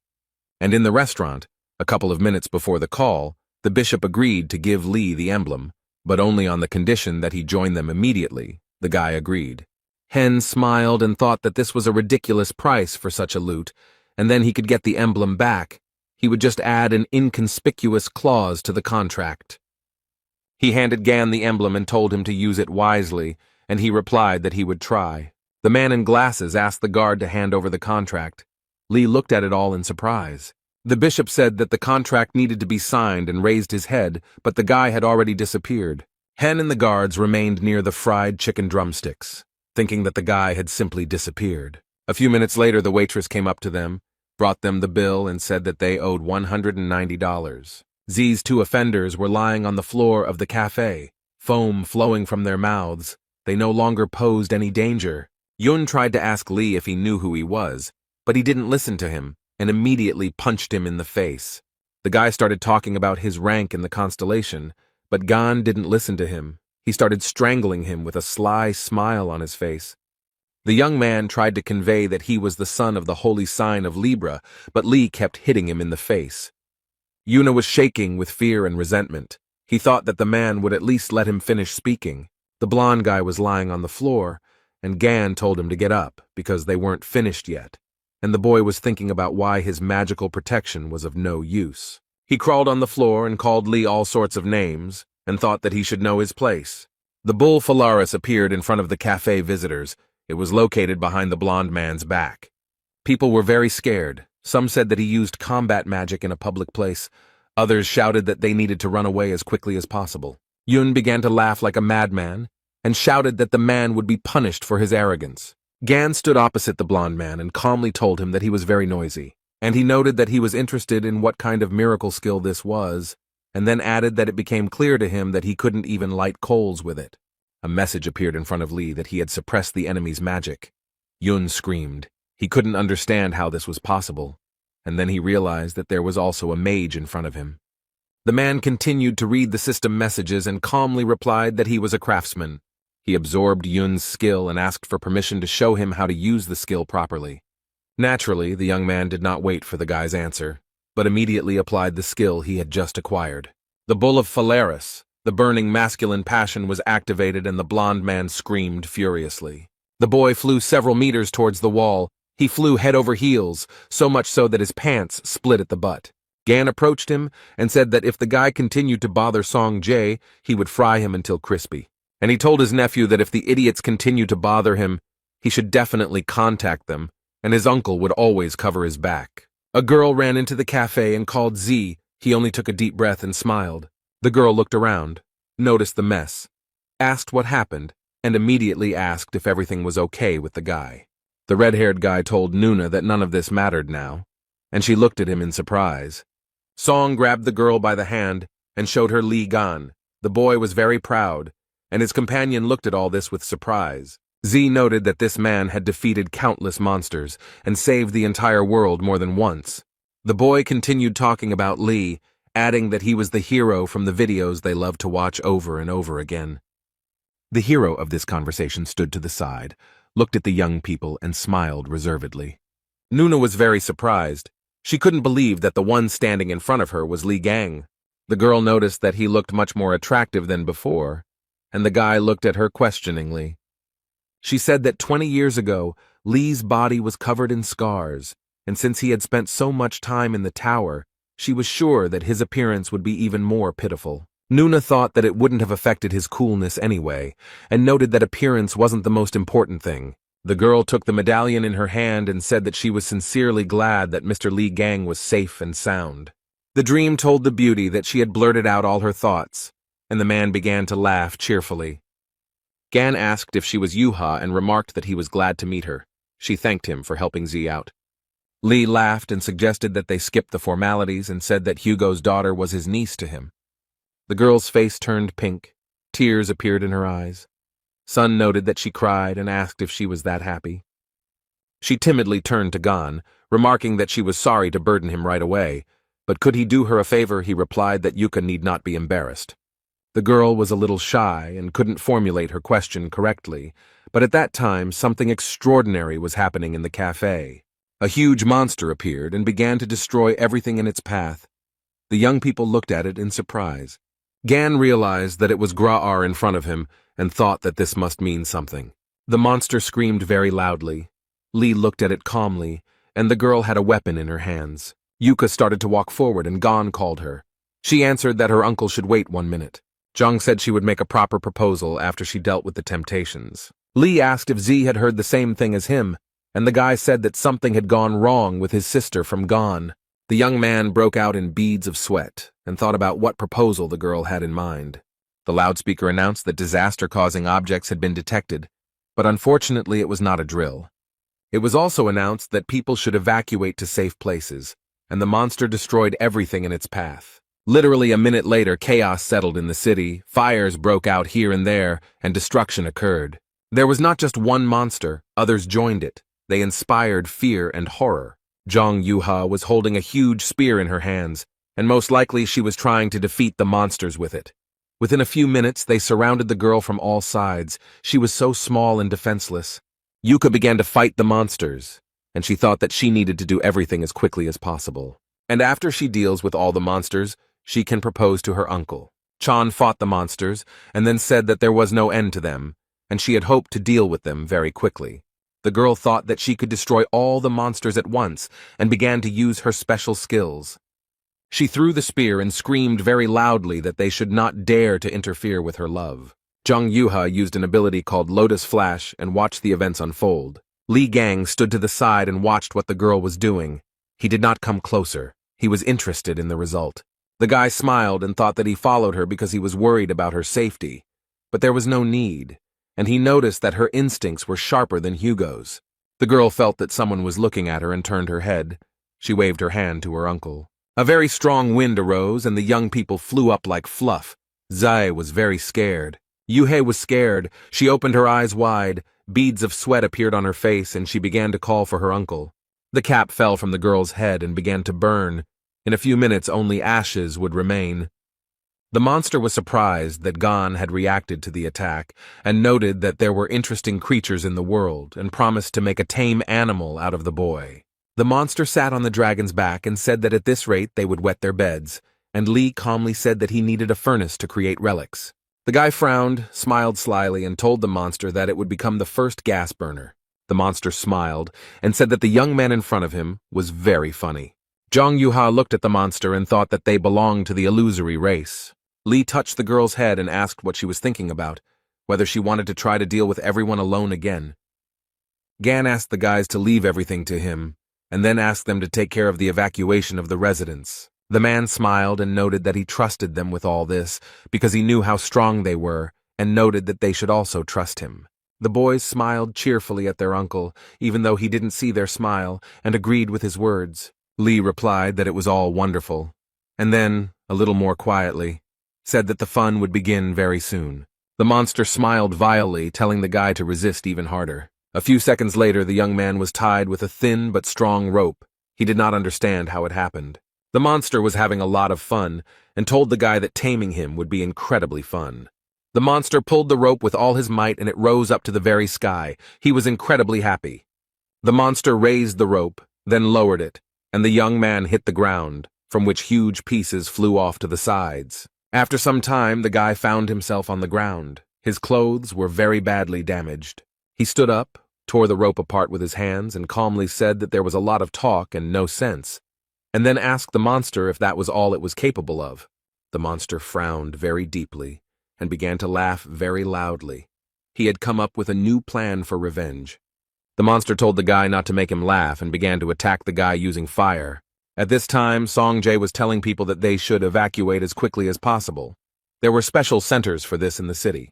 And in the restaurant, a couple of minutes before the call, the bishop agreed to give Lee the emblem, but only on the condition that he join them immediately. The guy agreed. Hen smiled and thought that this was a ridiculous price for such a loot, and then he could get the emblem back. He would just add an inconspicuous clause to the contract. He handed Gan the emblem and told him to use it wisely, and he replied that he would try. The man in glasses asked the guard to hand over the contract. Lee looked at it all in surprise. The bishop said that the contract needed to be signed and raised his head, but the guy had already disappeared. Hen and the guards remained near the fried chicken drumsticks, thinking that the guy had simply disappeared. A few minutes later, the waitress came up to them, brought them the bill, and said that they owed $190. Z's two offenders were lying on the floor of the cafe, foam flowing from their mouths. They no longer posed any danger. Yun tried to ask Lee if he knew who he was, but he didn't listen to him and immediately punched him in the face. The guy started talking about his rank in the constellation, but Gan didn't listen to him. He started strangling him with a sly smile on his face. The young man tried to convey that he was the son of the holy sign of Libra, but Lee kept hitting him in the face. Yuna was shaking with fear and resentment. He thought that the man would at least let him finish speaking. The blonde guy was lying on the floor, and Gan told him to get up because they weren't finished yet, and the boy was thinking about why his magical protection was of no use. He crawled on the floor and called Lee all sorts of names, and thought that he should know his place. The bull Phalaris appeared in front of the cafe visitors. It was located behind the blonde man's back. People were very scared. Some said that he used combat magic in a public place. Others shouted that they needed to run away as quickly as possible. Yun began to laugh like a madman and shouted that the man would be punished for his arrogance. Gan stood opposite the blonde man and calmly told him that he was very noisy, and he noted that he was interested in what kind of miracle skill this was, and then added that it became clear to him that he couldn't even light coals with it. A message appeared in front of Lee that he had suppressed the enemy's magic. Yun screamed. He couldn't understand how this was possible, and then he realized that there was also a mage in front of him. The man continued to read the system messages and calmly replied that he was a craftsman. He absorbed Yun's skill and asked for permission to show him how to use the skill properly. Naturally, the young man did not wait for the guy's answer, but immediately applied the skill he had just acquired. The bull of Phalaris, the burning masculine passion, was activated, and the blonde man screamed furiously. The boy flew several meters towards the wall. He flew head over heels, so much so that his pants split at the butt. Gan approached him and said that if the guy continued to bother Song Jae, he would fry him until crispy. And he told his nephew that if the idiots continued to bother him, he should definitely contact them, and his uncle would always cover his back. A girl ran into the cafe and called Z. He only took a deep breath and smiled. The girl looked around, noticed the mess, asked what happened, and immediately asked if everything was okay with the guy. The red-haired guy told Nuna that none of this mattered now, and she looked at him in surprise. Song grabbed the girl by the hand and showed her Li Gan. The boy was very proud, and his companion looked at all this with surprise. Z noted that this man had defeated countless monsters and saved the entire world more than once. The boy continued talking about Li, adding that he was the hero from the videos they loved to watch over and over again. The hero of this conversation stood to the side, looked at the young people, and smiled reservedly. Nuna was very surprised. She couldn't believe that the one standing in front of her was Li Gang. The girl noticed that he looked much more attractive than before, and the guy looked at her questioningly. She said that 20 years ago, Li's body was covered in scars, and since he had spent so much time in the tower, she was sure that his appearance would be even more pitiful. Nuna thought that it wouldn't have affected his coolness anyway, and noted that appearance wasn't the most important thing. The girl took the medallion in her hand and said that she was sincerely glad that Mr. Li Gang was safe and sound. The dream told the beauty that she had blurted out all her thoughts, and the man began to laugh cheerfully. Gan asked if she was Yuha and remarked that he was glad to meet her. She thanked him for helping Z out. Lee laughed and suggested that they skip the formalities and said that Hugo's daughter was his niece to him. The girl's face turned pink. Tears appeared in her eyes. Sun noted that she cried and asked if she was that happy. She timidly turned to Gon, remarking that she was sorry to burden him right away, but could he do her a favor, he replied that Yuka need not be embarrassed. The girl was a little shy and couldn't formulate her question correctly, but at that time something extraordinary was happening in the cafe. A huge monster appeared and began to destroy everything in its path. The young people looked at it in surprise. Gan realized that it was Gra'ar in front of him and thought that this must mean something. The monster screamed very loudly. Lee looked at it calmly, and the girl had a weapon in her hands. Yuka started to walk forward and Gon called her. She answered that her uncle should wait 1 minute. Jung said she would make a proper proposal after she dealt with the temptations. Lee asked if Z had heard the same thing as him, and the guy said that something had gone wrong with his sister from Gon. The young man broke out in beads of sweat and thought about what proposal the girl had in mind. The loudspeaker announced that disaster-causing objects had been detected, but unfortunately it was not a drill. It was also announced that people should evacuate to safe places, and the monster destroyed everything in its path. Literally a minute later, chaos settled in the city, fires broke out here and there, and destruction occurred. There was not just one monster, others joined it. They inspired fear and horror. Zhang Yuha was holding a huge spear in her hands, and most likely she was trying to defeat the monsters with it. Within a few minutes, they surrounded the girl from all sides. She was so small and defenseless. Yuka began to fight the monsters, and she thought that she needed to do everything as quickly as possible. And after she deals with all the monsters, she can propose to her uncle. Chan fought the monsters, and then said that there was no end to them, and she had hoped to deal with them very quickly. The girl thought that she could destroy all the monsters at once, and began to use her special skills. She threw the spear and screamed very loudly that they should not dare to interfere with her love. Zhang Yuha used an ability called Lotus Flash and watched the events unfold. Li Gang stood to the side and watched what the girl was doing. He did not come closer. He was interested in the result. The guy smiled and thought that he followed her because he was worried about her safety. But there was no need, and he noticed that her instincts were sharper than Hugo's. The girl felt that someone was looking at her and turned her head. She waved her hand to her uncle. A very strong wind arose and the young people flew up like fluff. Zai was very scared. Yuhei was scared. She opened her eyes wide. Beads of sweat appeared on her face and she began to call for her uncle. The cap fell from the girl's head and began to burn. In a few minutes, only ashes would remain. The monster was surprised that Gon had reacted to the attack and noted that there were interesting creatures in the world and promised to make a tame animal out of the boy. The monster sat on the dragon's back and said that at this rate they would wet their beds, and Li calmly said that he needed a furnace to create relics. The guy frowned, smiled slyly, and told the monster that it would become the first gas burner. The monster smiled and said that the young man in front of him was very funny. Zhang Yuha looked at the monster and thought that they belonged to the illusory race. Li touched the girl's head and asked what she was thinking about, whether she wanted to try to deal with everyone alone again. Gan asked the guys to leave everything to him, and then asked them to take care of the evacuation of the residents. The man smiled and noted that he trusted them with all this, because he knew how strong they were, and noted that they should also trust him. The boys smiled cheerfully at their uncle, even though he didn't see their smile, and agreed with his words. Li replied that it was all wonderful, and then, a little more quietly, said that the fun would begin very soon. The monster smiled vilely, telling the guy to resist even harder. A few seconds later, the young man was tied with a thin but strong rope. He did not understand how it happened. The monster was having a lot of fun, and told the guy that taming him would be incredibly fun. The monster pulled the rope with all his might and it rose up to the very sky. He was incredibly happy. The monster raised the rope, then lowered it, and the young man hit the ground, from which huge pieces flew off to the sides. After some time, the guy found himself on the ground. His clothes were very badly damaged. He stood up, tore the rope apart with his hands, and calmly said that there was a lot of talk and no sense, and then asked the monster if that was all it was capable of. The monster frowned very deeply and began to laugh very loudly. He had come up with a new plan for revenge. The monster told the guy not to make him laugh and began to attack the guy using fire. At this time, Songjae was telling people that they should evacuate as quickly as possible. There were special centers for this in the city.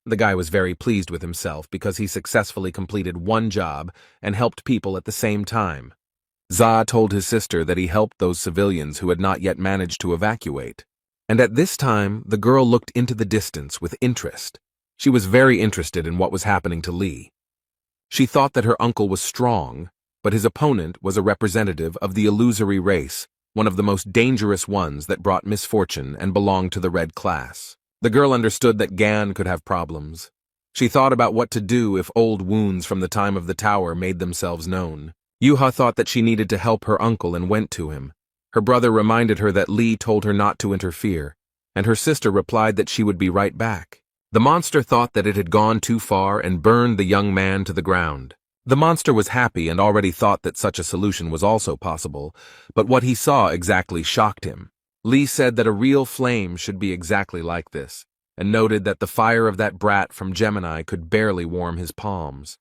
The guy was very pleased with himself because he successfully completed one job and helped people at the same time. Za told his sister that he helped those civilians who had not yet managed to evacuate. And at this time, the girl looked into the distance with interest. She was very interested in what was happening to Lee. She thought that her uncle was strong, but his opponent was a representative of the illusory race, one of the most dangerous ones that brought misfortune and belonged to the red class. The girl understood that Gan could have problems. She thought about what to do if old wounds from the time of the tower made themselves known. Yuha thought that she needed to help her uncle and went to him. Her brother reminded her that Lee told her not to interfere, and her sister replied that she would be right back. The monster thought that it had gone too far and burned the young man to the ground. The monster was happy and already thought that such a solution was also possible, but what he saw exactly shocked him. Lee said that a real flame should be exactly like this, and noted that the fire of that brat from Gemini could barely warm his palms.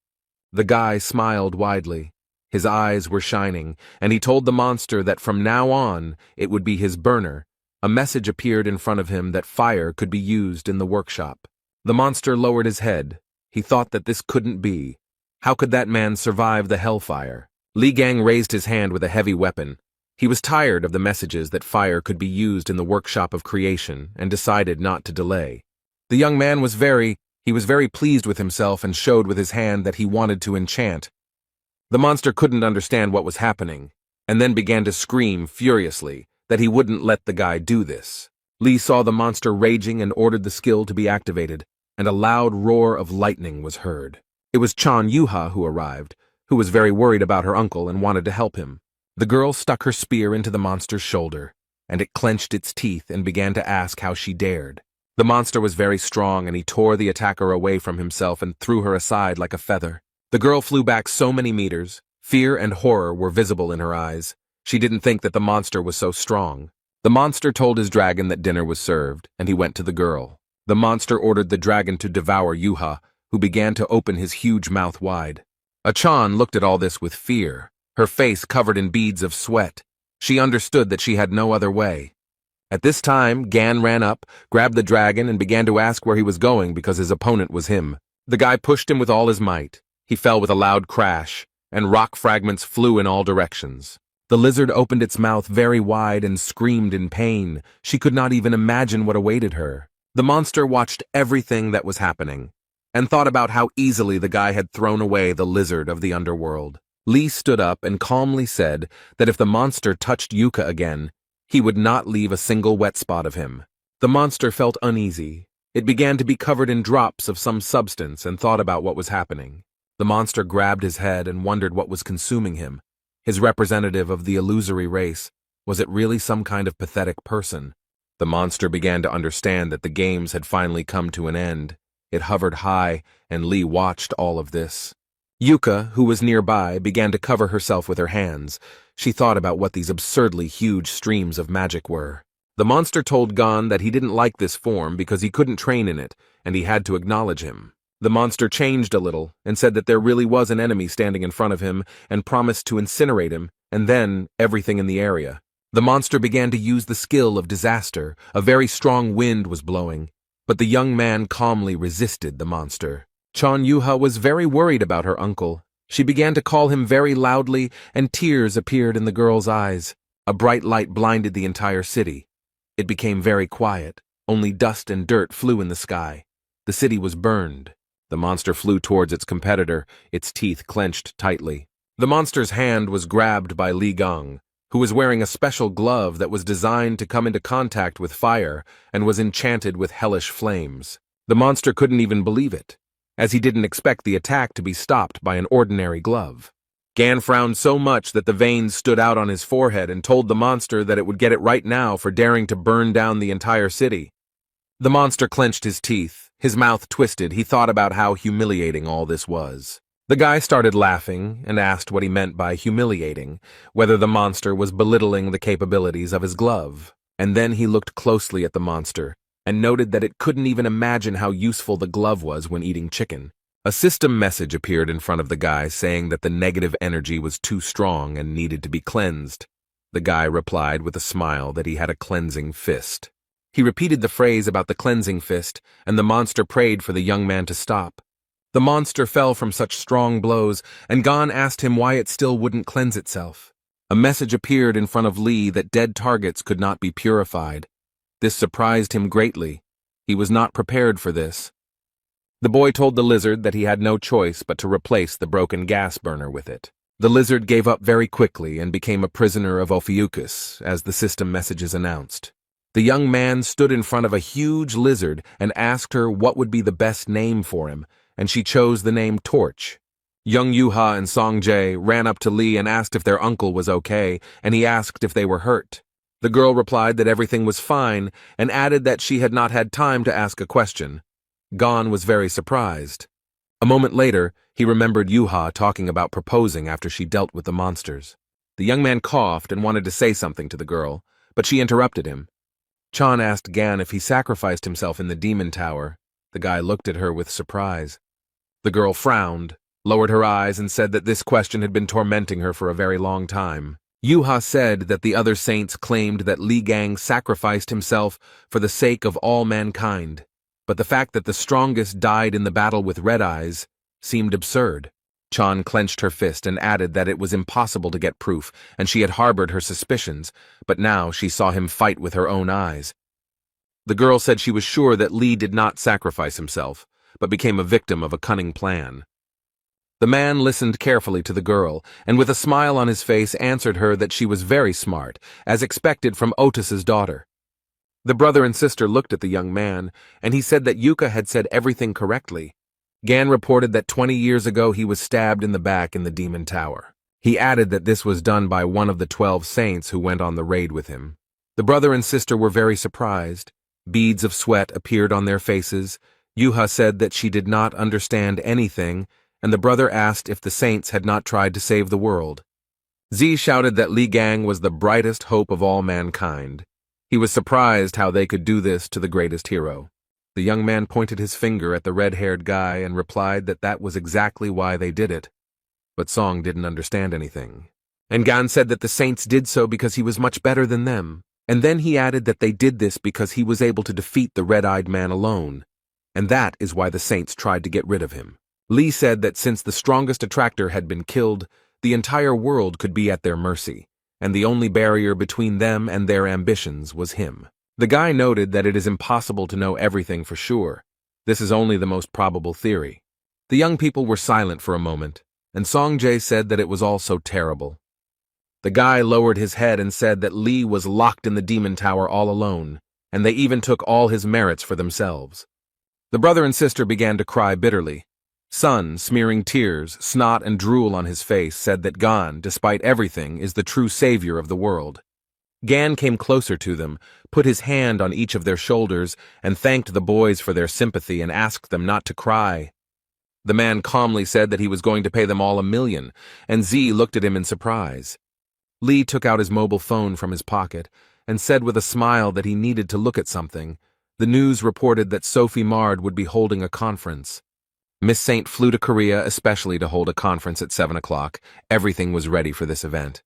The guy smiled widely. His eyes were shining, and he told the monster that from now on it would be his burner. A message appeared in front of him that fire could be used in the workshop. The monster lowered his head. He thought that this couldn't be. How could that man survive the hellfire? Li Gang raised his hand with a heavy weapon. He was tired of the messages that fire could be used in the workshop of creation and decided not to delay. The young man was very pleased with himself and showed with his hand that he wanted to enchant. The monster couldn't understand what was happening, and then began to scream furiously that he wouldn't let the guy do this. Lee saw the monster raging and ordered the skill to be activated, and a loud roar of lightning was heard. It was Chan Yuha who arrived, who was very worried about her uncle and wanted to help him. The girl stuck her spear into the monster's shoulder, and it clenched its teeth and began to ask how she dared. The monster was very strong, and he tore the attacker away from himself and threw her aside like a feather. The girl flew back so many meters. Fear and horror were visible in her eyes. She didn't think that the monster was so strong. The monster told his dragon that dinner was served, and he went to the girl. The monster ordered the dragon to devour Yuha, who began to open his huge mouth wide. Achan looked at all this with fear, her face covered in beads of sweat. She understood that she had no other way. At this time, Gan ran up, grabbed the dragon, and began to ask where he was going because his opponent was him. The guy pushed him with all his might. He fell with a loud crash, and rock fragments flew in all directions. The lizard opened its mouth very wide and screamed in pain. She could not even imagine what awaited her. The monster watched everything that was happening, and thought about how easily the guy had thrown away the lizard of the underworld. Lee stood up and calmly said that if the monster touched Yuka again, he would not leave a single wet spot of him. The monster felt uneasy. It began to be covered in drops of some substance and thought about what was happening. The monster grabbed his head and wondered what was consuming him. His representative of the illusory race, was it really some kind of pathetic person? The monster began to understand that the games had finally come to an end. It hovered high, and Lee watched all of this. Yuka, who was nearby, began to cover herself with her hands. She thought about what these absurdly huge streams of magic were. The monster told Gon that he didn't like this form because he couldn't train in it, and he had to acknowledge him. The monster changed a little and said that there really was an enemy standing in front of him and promised to incinerate him, and then everything in the area. The monster began to use the skill of disaster. A very strong wind was blowing, but the young man calmly resisted the monster. Chan Yuha was very worried about her uncle. She began to call him very loudly, and tears appeared in the girl's eyes. A bright light blinded the entire city. It became very quiet. Only dust and dirt flew in the sky. The city was burned. The monster flew towards its competitor, its teeth clenched tightly. The monster's hand was grabbed by Li Gang, who was wearing a special glove that was designed to come into contact with fire and was enchanted with hellish flames. The monster couldn't even believe it, as he didn't expect the attack to be stopped by an ordinary glove. Gan frowned so much that the veins stood out on his forehead and told the monster that it would get it right now for daring to burn down the entire city. The monster clenched his teeth. His mouth twisted. He thought about how humiliating all this was. The guy started laughing and asked what he meant by humiliating, whether the monster was belittling the capabilities of his glove. And then he looked closely at the monster and noted that it couldn't even imagine how useful the glove was when eating chicken. A system message appeared in front of the guy saying that the negative energy was too strong and needed to be cleansed. The guy replied with a smile that he had a cleansing fist. He repeated the phrase about the cleansing fist, and the monster prayed for the young man to stop. The monster fell from such strong blows, and Gon asked him why it still wouldn't cleanse itself. A message appeared in front of Lee that dead targets could not be purified. This surprised him greatly. He was not prepared for this. The boy told the lizard that he had no choice but to replace the broken gas burner with it. The lizard gave up very quickly and became a prisoner of Ophiuchus, as the system messages announced. The young man stood in front of a huge lizard and asked her what would be the best name for him, and she chose the name Torch. Young Yuha and Songjae ran up to Lee and asked if their uncle was okay, and he asked if they were hurt. The girl replied that everything was fine and added that she had not had time to ask a question. Gon was very surprised. A moment later, he remembered Yuha talking about proposing after she dealt with the monsters. The young man coughed and wanted to say something to the girl, but she interrupted him. Chan asked Gan if he sacrificed himself in the demon tower. The guy looked at her with surprise. The girl frowned, lowered her eyes, and said that this question had been tormenting her for a very long time. Yuha said that the other saints claimed that Li Gang sacrificed himself for the sake of all mankind, but the fact that the strongest died in the battle with Red Eyes seemed absurd. Chan clenched her fist and added that it was impossible to get proof, and she had harbored her suspicions, but now she saw him fight with her own eyes. The girl said she was sure that Li did not sacrifice himself, but became a victim of a cunning plan. The man listened carefully to the girl, and with a smile on his face answered her that she was very smart, as expected from Otis's daughter. The brother and sister looked at the young man, and he said that Yuka had said everything correctly. Gan reported that 20 years ago he was stabbed in the back in the demon tower. He added that this was done by one of the 12 saints who went on the raid with him. The brother and sister were very surprised. Beads of sweat appeared on their faces. Yuha said that she did not understand anything, and the brother asked if the saints had not tried to save the world. Z shouted that Li Gang was the brightest hope of all mankind. He was surprised how they could do this to the greatest hero. The young man pointed his finger at the red-haired guy and replied that that was exactly why they did it. But Song didn't understand anything. And Gan said that the saints did so because he was much better than them. And then he added that they did this because he was able to defeat the red-eyed man alone. And that is why the saints tried to get rid of him. Lee said that since the strongest attractor had been killed, the entire world could be at their mercy, and the only barrier between them and their ambitions was him. The guy noted that it is impossible to know everything for sure. This is only the most probable theory. The young people were silent for a moment, and Songjae said that it was all so terrible. The guy lowered his head and said that Lee was locked in the demon tower all alone, and they even took all his merits for themselves. The brother and sister began to cry bitterly. Sun, smearing tears, snot, and drool on his face, said that Gan, despite everything, is the true savior of the world. Gan came closer to them, put his hand on each of their shoulders, and thanked the boys for their sympathy and asked them not to cry. The man calmly said that he was going to pay them all $1 million, and Z looked at him in surprise. Lee took out his mobile phone from his pocket and said with a smile that he needed to look at something. The news reported that Sophie Mard would be holding a conference. Miss Saint flew to Korea especially to hold a conference at 7 o'clock. Everything was ready for this event.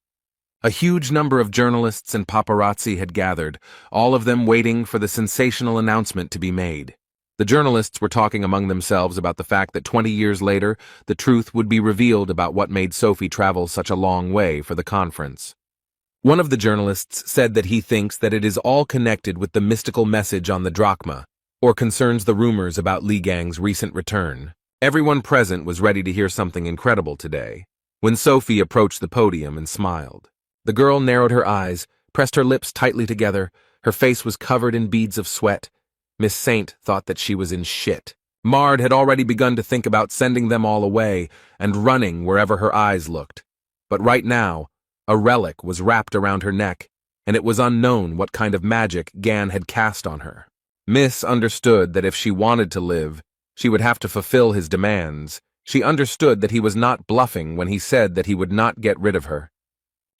A huge number of journalists and paparazzi had gathered, all of them waiting for the sensational announcement to be made. The journalists were talking among themselves about the fact that 20 years later, the truth would be revealed about what made Sophie travel such a long way for the conference. One of the journalists said that he thinks that it is all connected with the mystical message on the drachma, or concerns the rumors about Li Gang's recent return. Everyone present was ready to hear something incredible today, when Sophie approached the podium and smiled. The girl narrowed her eyes, pressed her lips tightly together. Her face was covered in beads of sweat. Miss Saint thought that she was in shit. Mard had already begun to think about sending them all away and running wherever her eyes looked. But right now, a relic was wrapped around her neck, and it was unknown what kind of magic Gan had cast on her. Miss understood that if she wanted to live, she would have to fulfill his demands. She understood that he was not bluffing when he said that he would not get rid of her.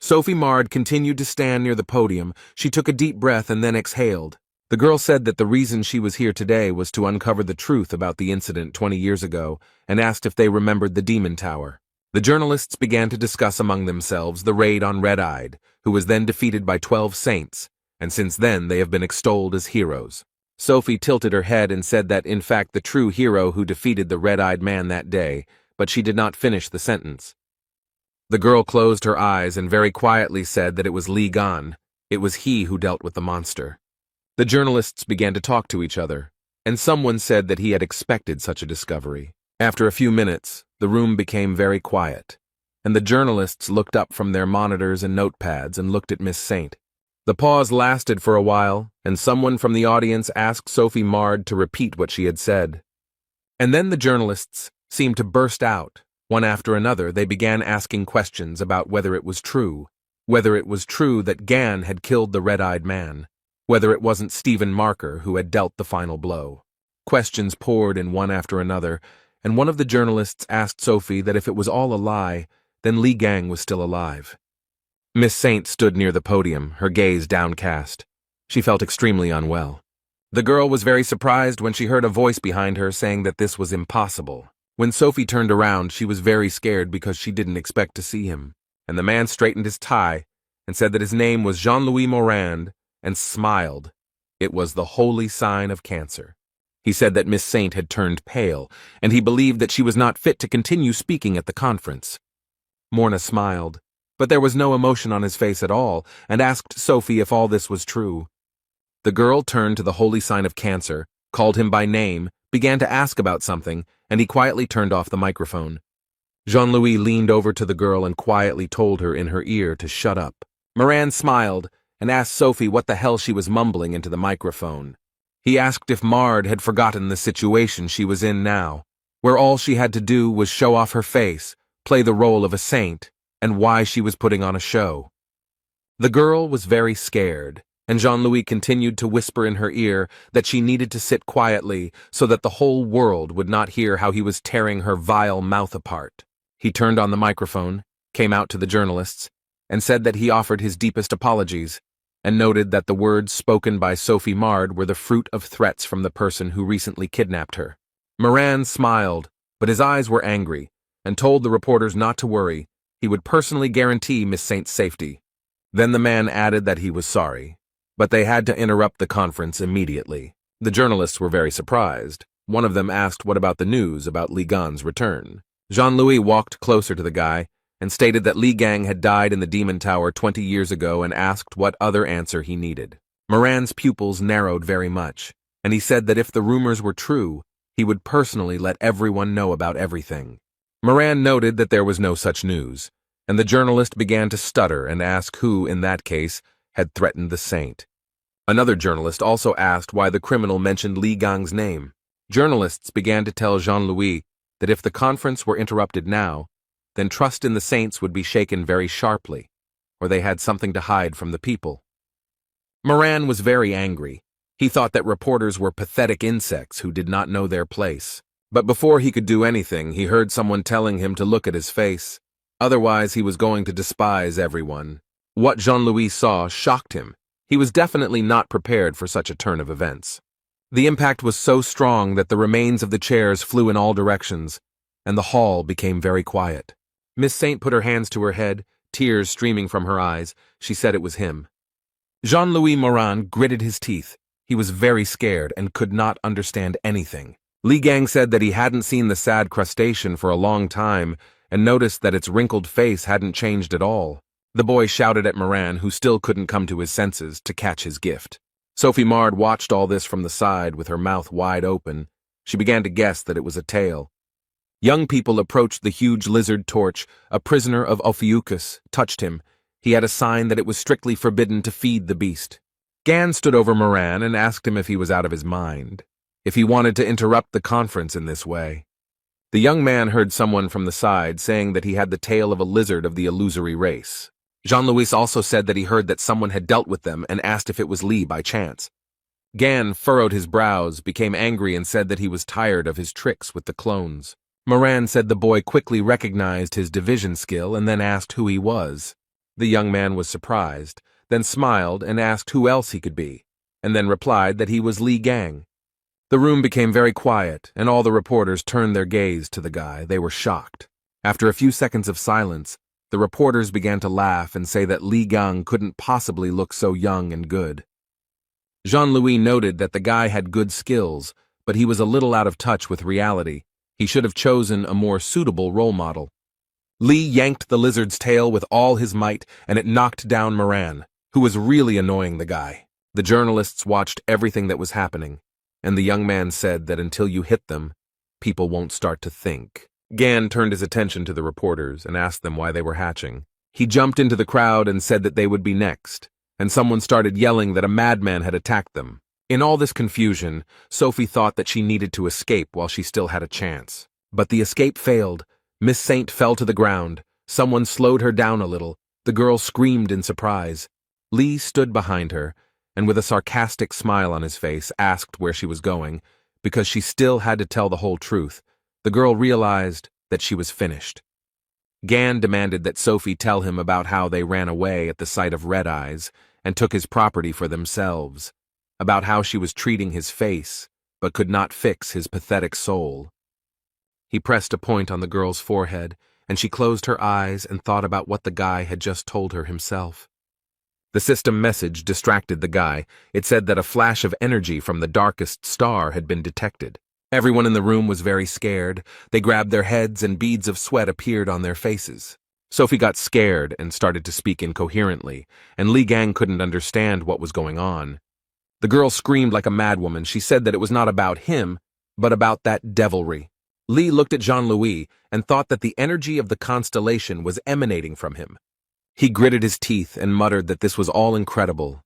Sophie Mard continued to stand near the podium. She took a deep breath and then exhaled. The girl said that the reason she was here today was to uncover the truth about the incident 20 years ago and asked if they remembered the demon tower. The journalists began to discuss among themselves the raid on Red-Eyed, who was then defeated by 12 saints, and since then they have been extolled as heroes. Sophie tilted her head and said that, in fact, the true hero who defeated the red-eyed man that day, but she did not finish the sentence. The girl closed her eyes and very quietly said that it was Li Gan. It was he who dealt with the monster. The journalists began to talk to each other, and someone said that he had expected such a discovery. After a few minutes, the room became very quiet, and the journalists looked up from their monitors and notepads and looked at Miss Saint. The pause lasted for a while, and someone from the audience asked Sophie Mard to repeat what she had said. And then the journalists seemed to burst out. One after another, they began asking questions about whether it was true that Gan had killed the red-eyed man, whether it wasn't Stephen Marker who had dealt the final blow. Questions poured in one after another, and one of the journalists asked Sophie that if it was all a lie, then Li Gang was still alive. Miss Saint stood near the podium, her gaze downcast. She felt extremely unwell. The girl was very surprised when she heard a voice behind her saying that this was impossible. When Sophie turned around, she was very scared because she didn't expect to see him, and the man straightened his tie and said that his name was Jean-Louis Morand and smiled. It was the holy sign of cancer. He said that Miss Saint had turned pale, and he believed that she was not fit to continue speaking at the conference. Morna smiled, but there was no emotion on his face at all, and asked Sophie if all this was true. The girl turned to the holy sign of cancer, called him by name, began to ask about something, and he quietly turned off the microphone. Jean-Louis leaned over to the girl and quietly told her in her ear to shut up. Moran smiled and asked Sophie what the hell she was mumbling into the microphone. He asked if Mard had forgotten the situation she was in now, where all she had to do was show off her face, play the role of a saint, and why she was putting on a show. The girl was very scared, and Jean-Louis continued to whisper in her ear that she needed to sit quietly so that the whole world would not hear how he was tearing her vile mouth apart. He turned on the microphone, came out to the journalists, and said that he offered his deepest apologies, and noted that the words spoken by Sophie Mard were the fruit of threats from the person who recently kidnapped her. Moran smiled, but his eyes were angry, and told the reporters not to worry. He would personally guarantee Miss Saint's safety. Then the man added that he was sorry, but they had to interrupt the conference immediately. The journalists were very surprised. One of them asked what about the news about Li Gan's return. Jean-Louis walked closer to the guy and stated that Li Gang had died in the Demon Tower 20 years ago and asked what other answer he needed. Moran's pupils narrowed very much, and he said that if the rumors were true, he would personally let everyone know about everything. Moran noted that there was no such news, and the journalist began to stutter and ask who, in that case, had threatened the saint. Another journalist also asked why the criminal mentioned Li Gang's name. Journalists began to tell Jean-Louis that if the conference were interrupted now, then trust in the saints would be shaken very sharply, or they had something to hide from the people. Moran was very angry. He thought that reporters were pathetic insects who did not know their place. But before he could do anything, he heard someone telling him to look at his face. Otherwise, he was going to despise everyone. What Jean-Louis saw shocked him. He was definitely not prepared for such a turn of events. The impact was so strong that the remains of the chairs flew in all directions, and the hall became very quiet. Miss Saint put her hands to her head, tears streaming from her eyes. She said it was him. Jean-Louis Moran gritted his teeth. He was very scared and could not understand anything. Li Gang said that he hadn't seen the sad crustacean for a long time and noticed that its wrinkled face hadn't changed at all. The boy shouted at Moran, who still couldn't come to his senses, to catch his gift. Sophie Mard watched all this from the side with her mouth wide open. She began to guess that it was a tale. Young people approached the huge lizard torch. A prisoner of Ophiuchus touched him. He had a sign that it was strictly forbidden to feed the beast. Gan stood over Moran and asked him if he was out of his mind, if he wanted to interrupt the conference in this way. The young man heard someone from the side saying that he had the tail of a lizard of the illusory race. Jean-Louis also said that he heard that someone had dealt with them and asked if it was Li by chance. Gan furrowed his brows, became angry, and said that he was tired of his tricks with the clones. Moran said the boy quickly recognized his division skill and then asked who he was. The young man was surprised, then smiled and asked who else he could be, and then replied that he was Li Gang. The room became very quiet, and all the reporters turned their gaze to the guy. They were shocked. After a few seconds of silence, the reporters began to laugh and say that Li Gang couldn't possibly look so young and good. Jean-Louis noted that the guy had good skills, but he was a little out of touch with reality. He should have chosen a more suitable role model. Li yanked the lizard's tail with all his might, and it knocked down Moran, who was really annoying the guy. The journalists watched everything that was happening, and the young man said that until you hit them, people won't start to think. Gan turned his attention to the reporters and asked them why they were hatching. He jumped into the crowd and said that they would be next, and someone started yelling that a madman had attacked them. In all this confusion, Sophie thought that she needed to escape while she still had a chance. But the escape failed. Miss Saint fell to the ground. Someone slowed her down a little. The girl screamed in surprise. Lee stood behind her, and with a sarcastic smile on his face, asked where she was going, because she still had to tell the whole truth. The girl realized that she was finished. Gan demanded that Sophie tell him about how they ran away at the sight of Red Eyes and took his property for themselves, about how she was treating his face but could not fix his pathetic soul. He pressed a point on the girl's forehead, and she closed her eyes and thought about what the guy had just told her himself. The system message distracted the guy. It said that a flash of energy from the darkest star had been detected. Everyone in the room was very scared. They grabbed their heads and beads of sweat appeared on their faces. Sophie got scared and started to speak incoherently, and Li Gang couldn't understand what was going on. The girl screamed like a madwoman. She said that it was not about him, but about that devilry. Li looked at Jean-Louis and thought that the energy of the constellation was emanating from him. He gritted his teeth and muttered that this was all incredible.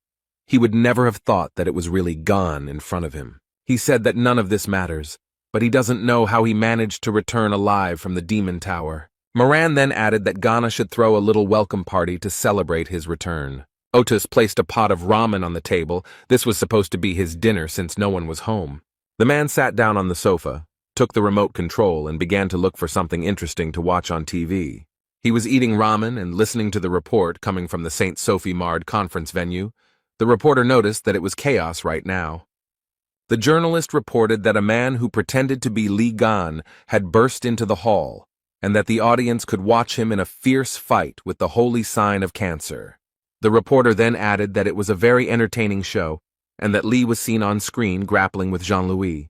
He would never have thought that it was really gone in front of him. He said that none of this matters, but he doesn't know how he managed to return alive from the demon tower. Moran then added that Ghana should throw a little welcome party to celebrate his return. Otis placed a pot of ramen on the table. This was supposed to be his dinner since no one was home. The man sat down on the sofa, took the remote control, and began to look for something interesting to watch on TV. He was eating ramen and listening to the report coming from the St. Sophie Mard conference venue. The reporter noticed that it was chaos right now. The journalist reported that a man who pretended to be Li Gan had burst into the hall, and that the audience could watch him in a fierce fight with the holy sign of Cancer. The reporter then added that it was a very entertaining show, and that Li was seen on screen grappling with Jean-Louis.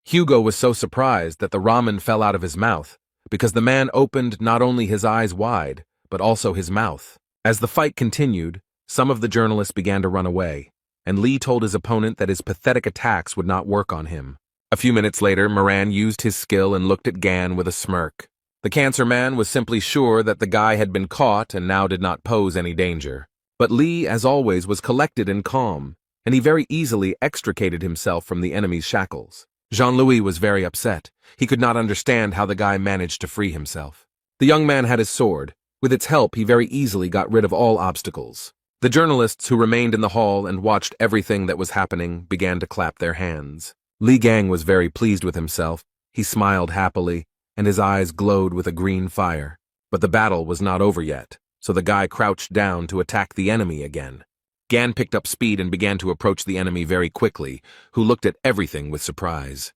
Hugo was so surprised that the ramen fell out of his mouth, because the man opened not only his eyes wide, but also his mouth. As the fight continued, some of the journalists began to run away, and Li told his opponent that his pathetic attacks would not work on him. A few minutes later, Moran used his skill and looked at Gan with a smirk. The Cancer Man was simply sure that the guy had been caught and now did not pose any danger. But Li, as always, was collected and calm, and he very easily extricated himself from the enemy's shackles. Jean-Louis was very upset. He could not understand how the guy managed to free himself. The young man had his sword. With its help, he very easily got rid of all obstacles. The journalists who remained in the hall and watched everything that was happening began to clap their hands. Li Gang was very pleased with himself. He smiled happily, and his eyes glowed with a green fire. But the battle was not over yet, so the guy crouched down to attack the enemy again. Gan picked up speed and began to approach the enemy very quickly, who looked at everything with surprise.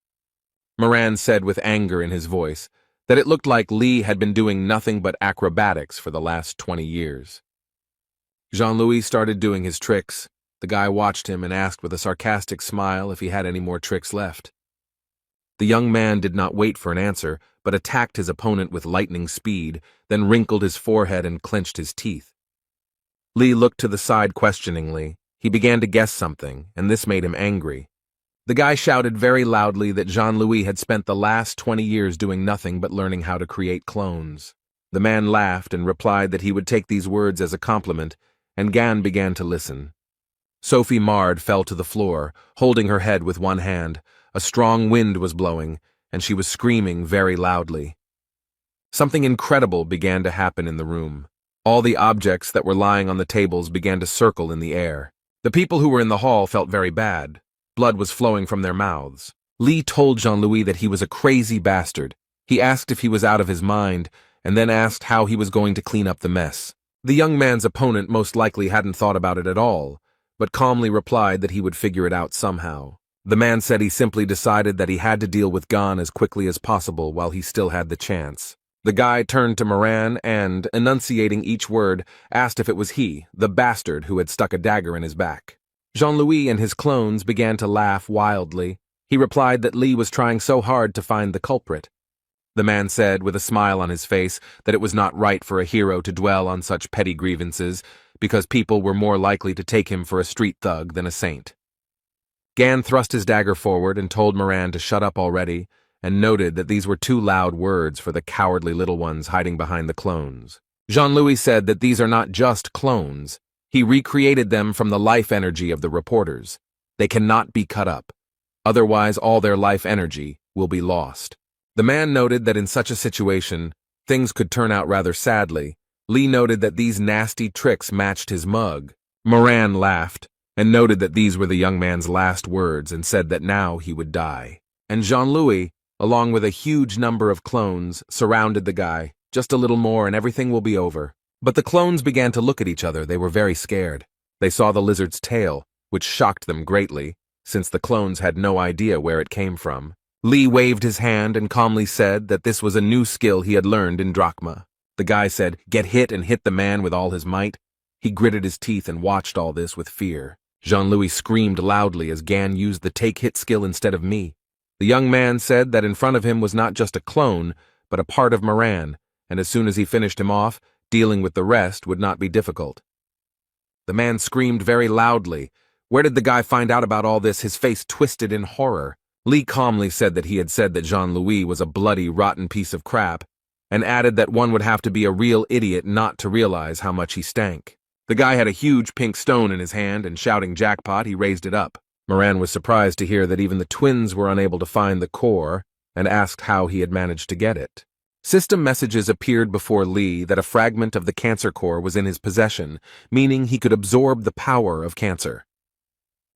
Moran said with anger in his voice that it looked like Li had been doing nothing but acrobatics for the last 20 years. Jean-Louis started doing his tricks. The guy watched him and asked with a sarcastic smile if he had any more tricks left. The young man did not wait for an answer, but attacked his opponent with lightning speed, then wrinkled his forehead and clenched his teeth. Li looked to the side questioningly. He began to guess something, and this made him angry. The guy shouted very loudly that Jean-Louis had spent the last 20 years doing nothing but learning how to create clones. The man laughed and replied that he would take these words as a compliment, and Gan began to listen. Sophie Mard fell to the floor, holding her head with one hand. A strong wind was blowing, and she was screaming very loudly. Something incredible began to happen in the room. All the objects that were lying on the tables began to circle in the air. The people who were in the hall felt very bad. Blood was flowing from their mouths. Li told Jean-Louis that he was a crazy bastard. He asked if he was out of his mind, and then asked how he was going to clean up the mess. The young man's opponent most likely hadn't thought about it at all, but calmly replied that he would figure it out somehow. The man said he simply decided that he had to deal with Gan as quickly as possible while he still had the chance. The guy turned to Moran and, enunciating each word, asked if it was he, the bastard who had stuck a dagger in his back. Jean-Louis and his clones began to laugh wildly. He replied that Li was trying so hard to find the culprit. The man said, with a smile on his face, that it was not right for a hero to dwell on such petty grievances, because people were more likely to take him for a street thug than a saint. Gan thrust his dagger forward and told Moran to shut up already, and noted that these were too loud words for the cowardly little ones hiding behind the clones. Jean-Louis said that these are not just clones. He recreated them from the life energy of the reporters. They cannot be cut up. Otherwise, all their life energy will be lost. The man noted that in such a situation, things could turn out rather sadly. Lee noted that these nasty tricks matched his mug. Moran laughed and noted that these were the young man's last words and said that now he would die. And Jean-Louis, along with a huge number of clones, surrounded the guy. Just a little more and everything will be over. But the clones began to look at each other. They were very scared. They saw the lizard's tail, which shocked them greatly, since the clones had no idea where it came from. Lee waved his hand and calmly said that this was a new skill he had learned in Drachma. The guy said, "Get hit," and hit the man with all his might. He gritted his teeth and watched all this with fear. Jean-Louis screamed loudly as Gan used the take-hit skill instead of me. The young man said that in front of him was not just a clone, but a part of Moran, and as soon as he finished him off, dealing with the rest would not be difficult. The man screamed very loudly. Where did the guy find out about all this? His face twisted in horror. Lee calmly said that he had said that Jean-Louis was a bloody, rotten piece of crap, and added that one would have to be a real idiot not to realize how much he stank. The guy had a huge pink stone in his hand, and shouting jackpot, he raised it up. Moran was surprised to hear that even the twins were unable to find the core, and asked how he had managed to get it. System messages appeared before Lee that a fragment of the cancer core was in his possession, meaning he could absorb the power of cancer.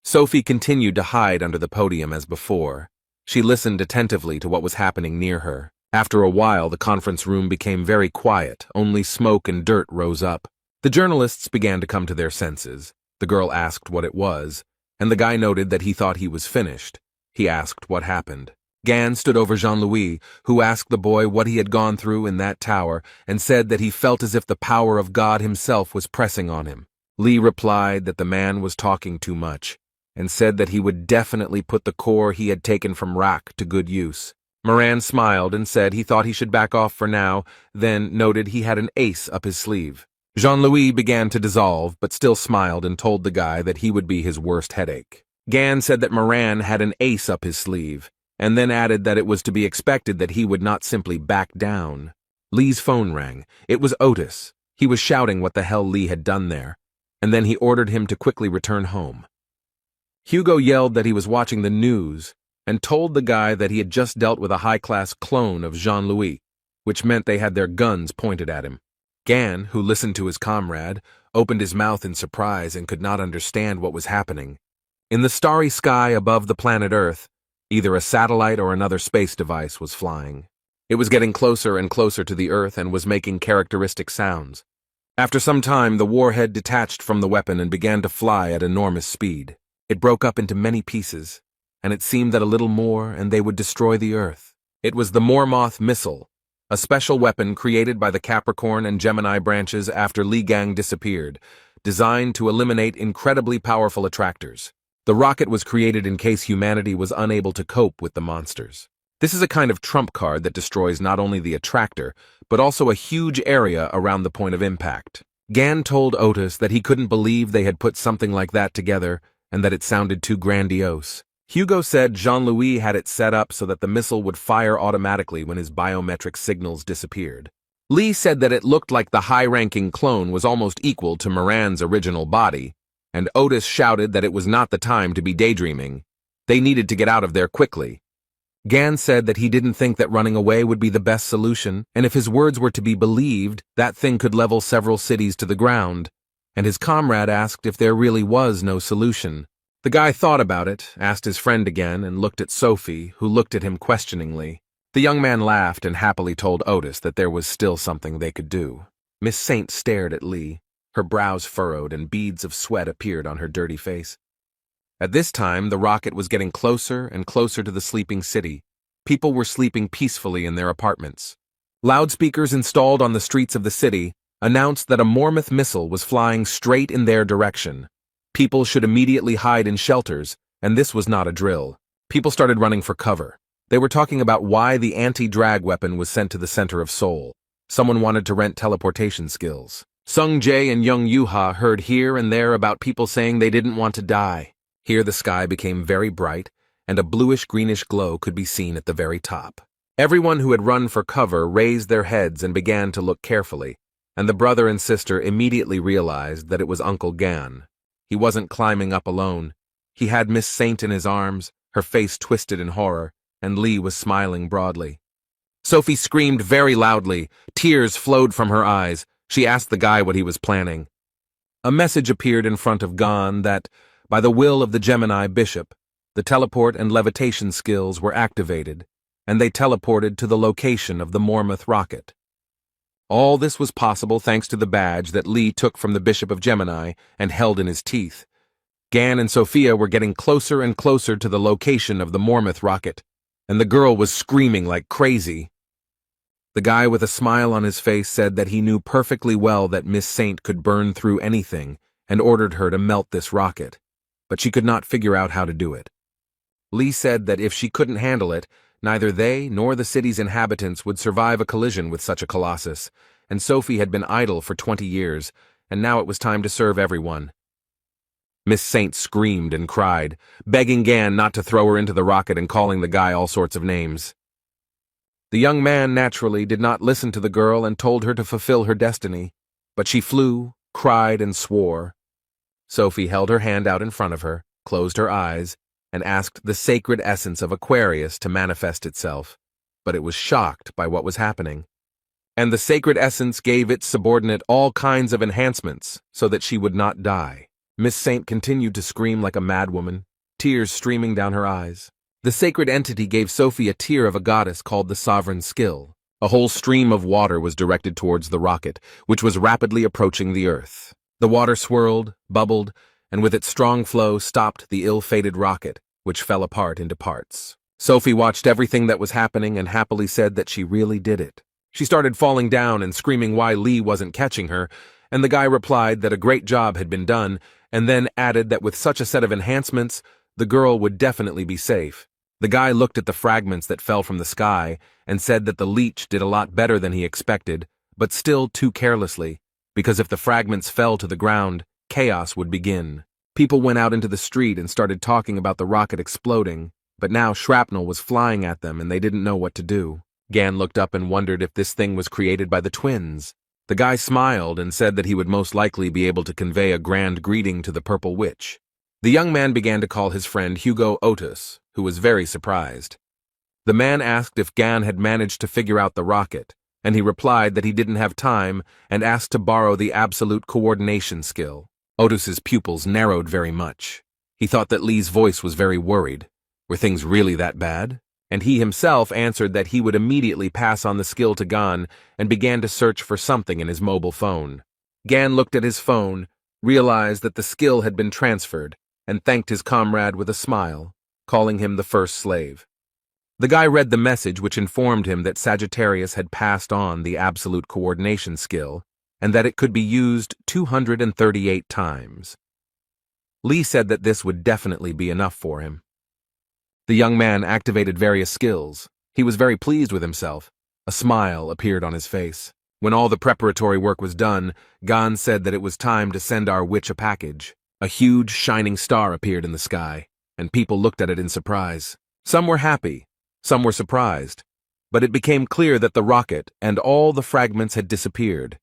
Sophie continued to hide under the podium as before. She listened attentively to what was happening near her. After a while, the conference room became very quiet. Only smoke and dirt rose up. The journalists began to come to their senses. The girl asked what it was, and the guy noted that he thought he was finished. He asked what happened. Gan stood over Jean-Louis, who asked the boy what he had gone through in that tower, and said that he felt as if the power of God himself was pressing on him. Lee replied that the man was talking too much, and said that he would definitely put the core he had taken from Rak to good use. Moran smiled and said he thought he should back off for now, then noted he had an ace up his sleeve. Jean-Louis began to dissolve, but still smiled and told the guy that he would be his worst headache. Gan said that Moran had an ace up his sleeve, and then added that it was to be expected that he would not simply back down. Lee's phone rang. It was Otis. He was shouting what the hell Lee had done there, and then he ordered him to quickly return home. Hugo yelled that he was watching the news, and told the guy that he had just dealt with a high-class clone of Jean-Louis, which meant they had their guns pointed at him. Gan, who listened to his comrade, opened his mouth in surprise and could not understand what was happening. In the starry sky above the planet Earth, either a satellite or another space device was flying. It was getting closer and closer to the Earth and was making characteristic sounds. After some time, the warhead detached from the weapon and began to fly at enormous speed. It broke up into many pieces, and it seemed that a little more and they would destroy the Earth. It was the Mormoth missile, a special weapon created by the Capricorn and Gemini branches after Li Gang disappeared, designed to eliminate incredibly powerful attractors. The rocket was created in case humanity was unable to cope with the monsters. This is a kind of trump card that destroys not only the attractor, but also a huge area around the point of impact. Gan told Otis that he couldn't believe they had put something like that together and that it sounded too grandiose. Hugo said Jean-Louis had it set up so that the missile would fire automatically when his biometric signals disappeared. Lee said that it looked like the high-ranking clone was almost equal to Moran's original body, and Otis shouted that it was not the time to be daydreaming. They needed to get out of there quickly. Gan said that he didn't think that running away would be the best solution, and if his words were to be believed, that thing could level several cities to the ground, and his comrade asked if there really was no solution. The guy thought about it, asked his friend again, and looked at Sophie, who looked at him questioningly. The young man laughed and happily told Otis that there was still something they could do. Miss Saint stared at Lee. Her brows furrowed and beads of sweat appeared on her dirty face. At this time, the rocket was getting closer and closer to the sleeping city. People were sleeping peacefully in their apartments. Loudspeakers installed on the streets of the city announced that a Mormoth missile was flying straight in their direction. People should immediately hide in shelters, and this was not a drill. People started running for cover. They were talking about why the anti-drag weapon was sent to the center of Seoul. Someone wanted to rent teleportation skills. Sung Jae and Young Yuha heard here and there about people saying they didn't want to die. Here the sky became very bright, and a bluish-greenish glow could be seen at the very top. Everyone who had run for cover raised their heads and began to look carefully, and the brother and sister immediately realized that it was Uncle Gan. He wasn't climbing up alone. He had Miss Saint in his arms, her face twisted in horror, and Lee was smiling broadly. Sophie screamed very loudly. Tears flowed from her eyes. She asked the guy what he was planning. A message appeared in front of Gan that, by the will of the Gemini bishop, the teleport and levitation skills were activated, and they teleported to the location of the Mormouth rocket. All this was possible thanks to the badge that Lee took from the Bishop of Gemini and held in his teeth. Gan and Sophia were getting closer and closer to the location of the Mormouth rocket, and the girl was screaming like crazy. The guy with a smile on his face said that he knew perfectly well that Miss Saint could burn through anything and ordered her to melt this rocket, but she could not figure out how to do it. Lee said that if she couldn't handle it, neither they nor the city's inhabitants would survive a collision with such a colossus, and Sophie had been idle for 20 years, and now it was time to serve everyone. Miss Saint screamed and cried, begging Gan not to throw her into the rocket and calling the guy all sorts of names. The young man naturally did not listen to the girl and told her to fulfill her destiny, but she flew, cried, and swore. Sophie held her hand out in front of her, closed her eyes, and asked the sacred essence of Aquarius to manifest itself, but it was shocked by what was happening. And the sacred essence gave its subordinate all kinds of enhancements so that she would not die. Miss Saint continued to scream like a madwoman, tears streaming down her eyes. The sacred entity gave Sophie a tear of a goddess called the Sovereign Skill. A whole stream of water was directed towards the rocket, which was rapidly approaching the Earth. The water swirled, bubbled, and with its strong flow stopped the ill-fated rocket, which fell apart into parts. Sophie watched everything that was happening and happily said that she really did it. She started falling down and screaming why Lee wasn't catching her, and the guy replied that a great job had been done, and then added that with such a set of enhancements, the girl would definitely be safe. The guy looked at the fragments that fell from the sky and said that the leech did a lot better than he expected, but still too carelessly, because if the fragments fell to the ground, chaos would begin. People went out into the street and started talking about the rocket exploding, but now shrapnel was flying at them and they didn't know what to do. Gan looked up and wondered if this thing was created by the twins. The guy smiled and said that he would most likely be able to convey a grand greeting to the Purple Witch. The young man began to call his friend Hugo Otis, who was very surprised. The man asked if Gan had managed to figure out the rocket, and he replied that he didn't have time and asked to borrow the absolute coordination skill. Otis's pupils narrowed very much. He thought that Lee's voice was very worried. Were things really that bad? And he himself answered that he would immediately pass on the skill to Gan and began to search for something in his mobile phone. Gan looked at his phone, realized that the skill had been transferred, and thanked his comrade with a smile, calling him the first slave. The guy read the message which informed him that Sagittarius had passed on the absolute coordination skill, and that it could be used 238 times. Lee said that this would definitely be enough for him. The young man activated various skills. He was very pleased with himself. A smile appeared on his face. When all the preparatory work was done, Gan said that it was time to send our witch a package. A huge, shining star appeared in the sky, and people looked at it in surprise. Some were happy, some were surprised, but it became clear that the rocket and all the fragments had disappeared,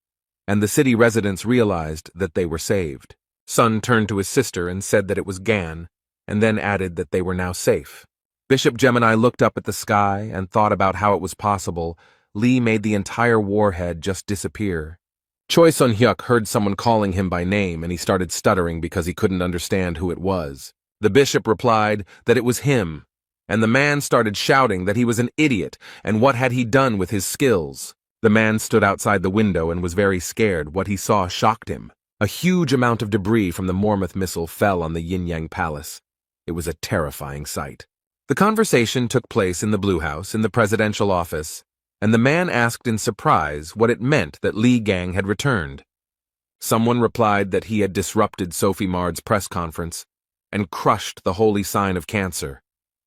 and the city residents realized that they were saved. Sun turned to his sister and said that it was Gan, and then added that they were now safe. Bishop Gemini looked up at the sky and thought about how it was possible Lee made the entire warhead just disappear. Choi Sun-hyuk heard someone calling him by name and he started stuttering because he couldn't understand who it was. The bishop replied that it was him, and the man started shouting that he was an idiot and what had he done with his skills. The man stood outside the window and was very scared. What he saw shocked him. A huge amount of debris from the Mormouth missile fell on the Yin-Yang Palace. It was a terrifying sight. The conversation took place in the Blue House in the presidential office, and the man asked in surprise what it meant that Lee Gang had returned. Someone replied that he had disrupted Sophie Mard's press conference and crushed the holy sign of Cancer,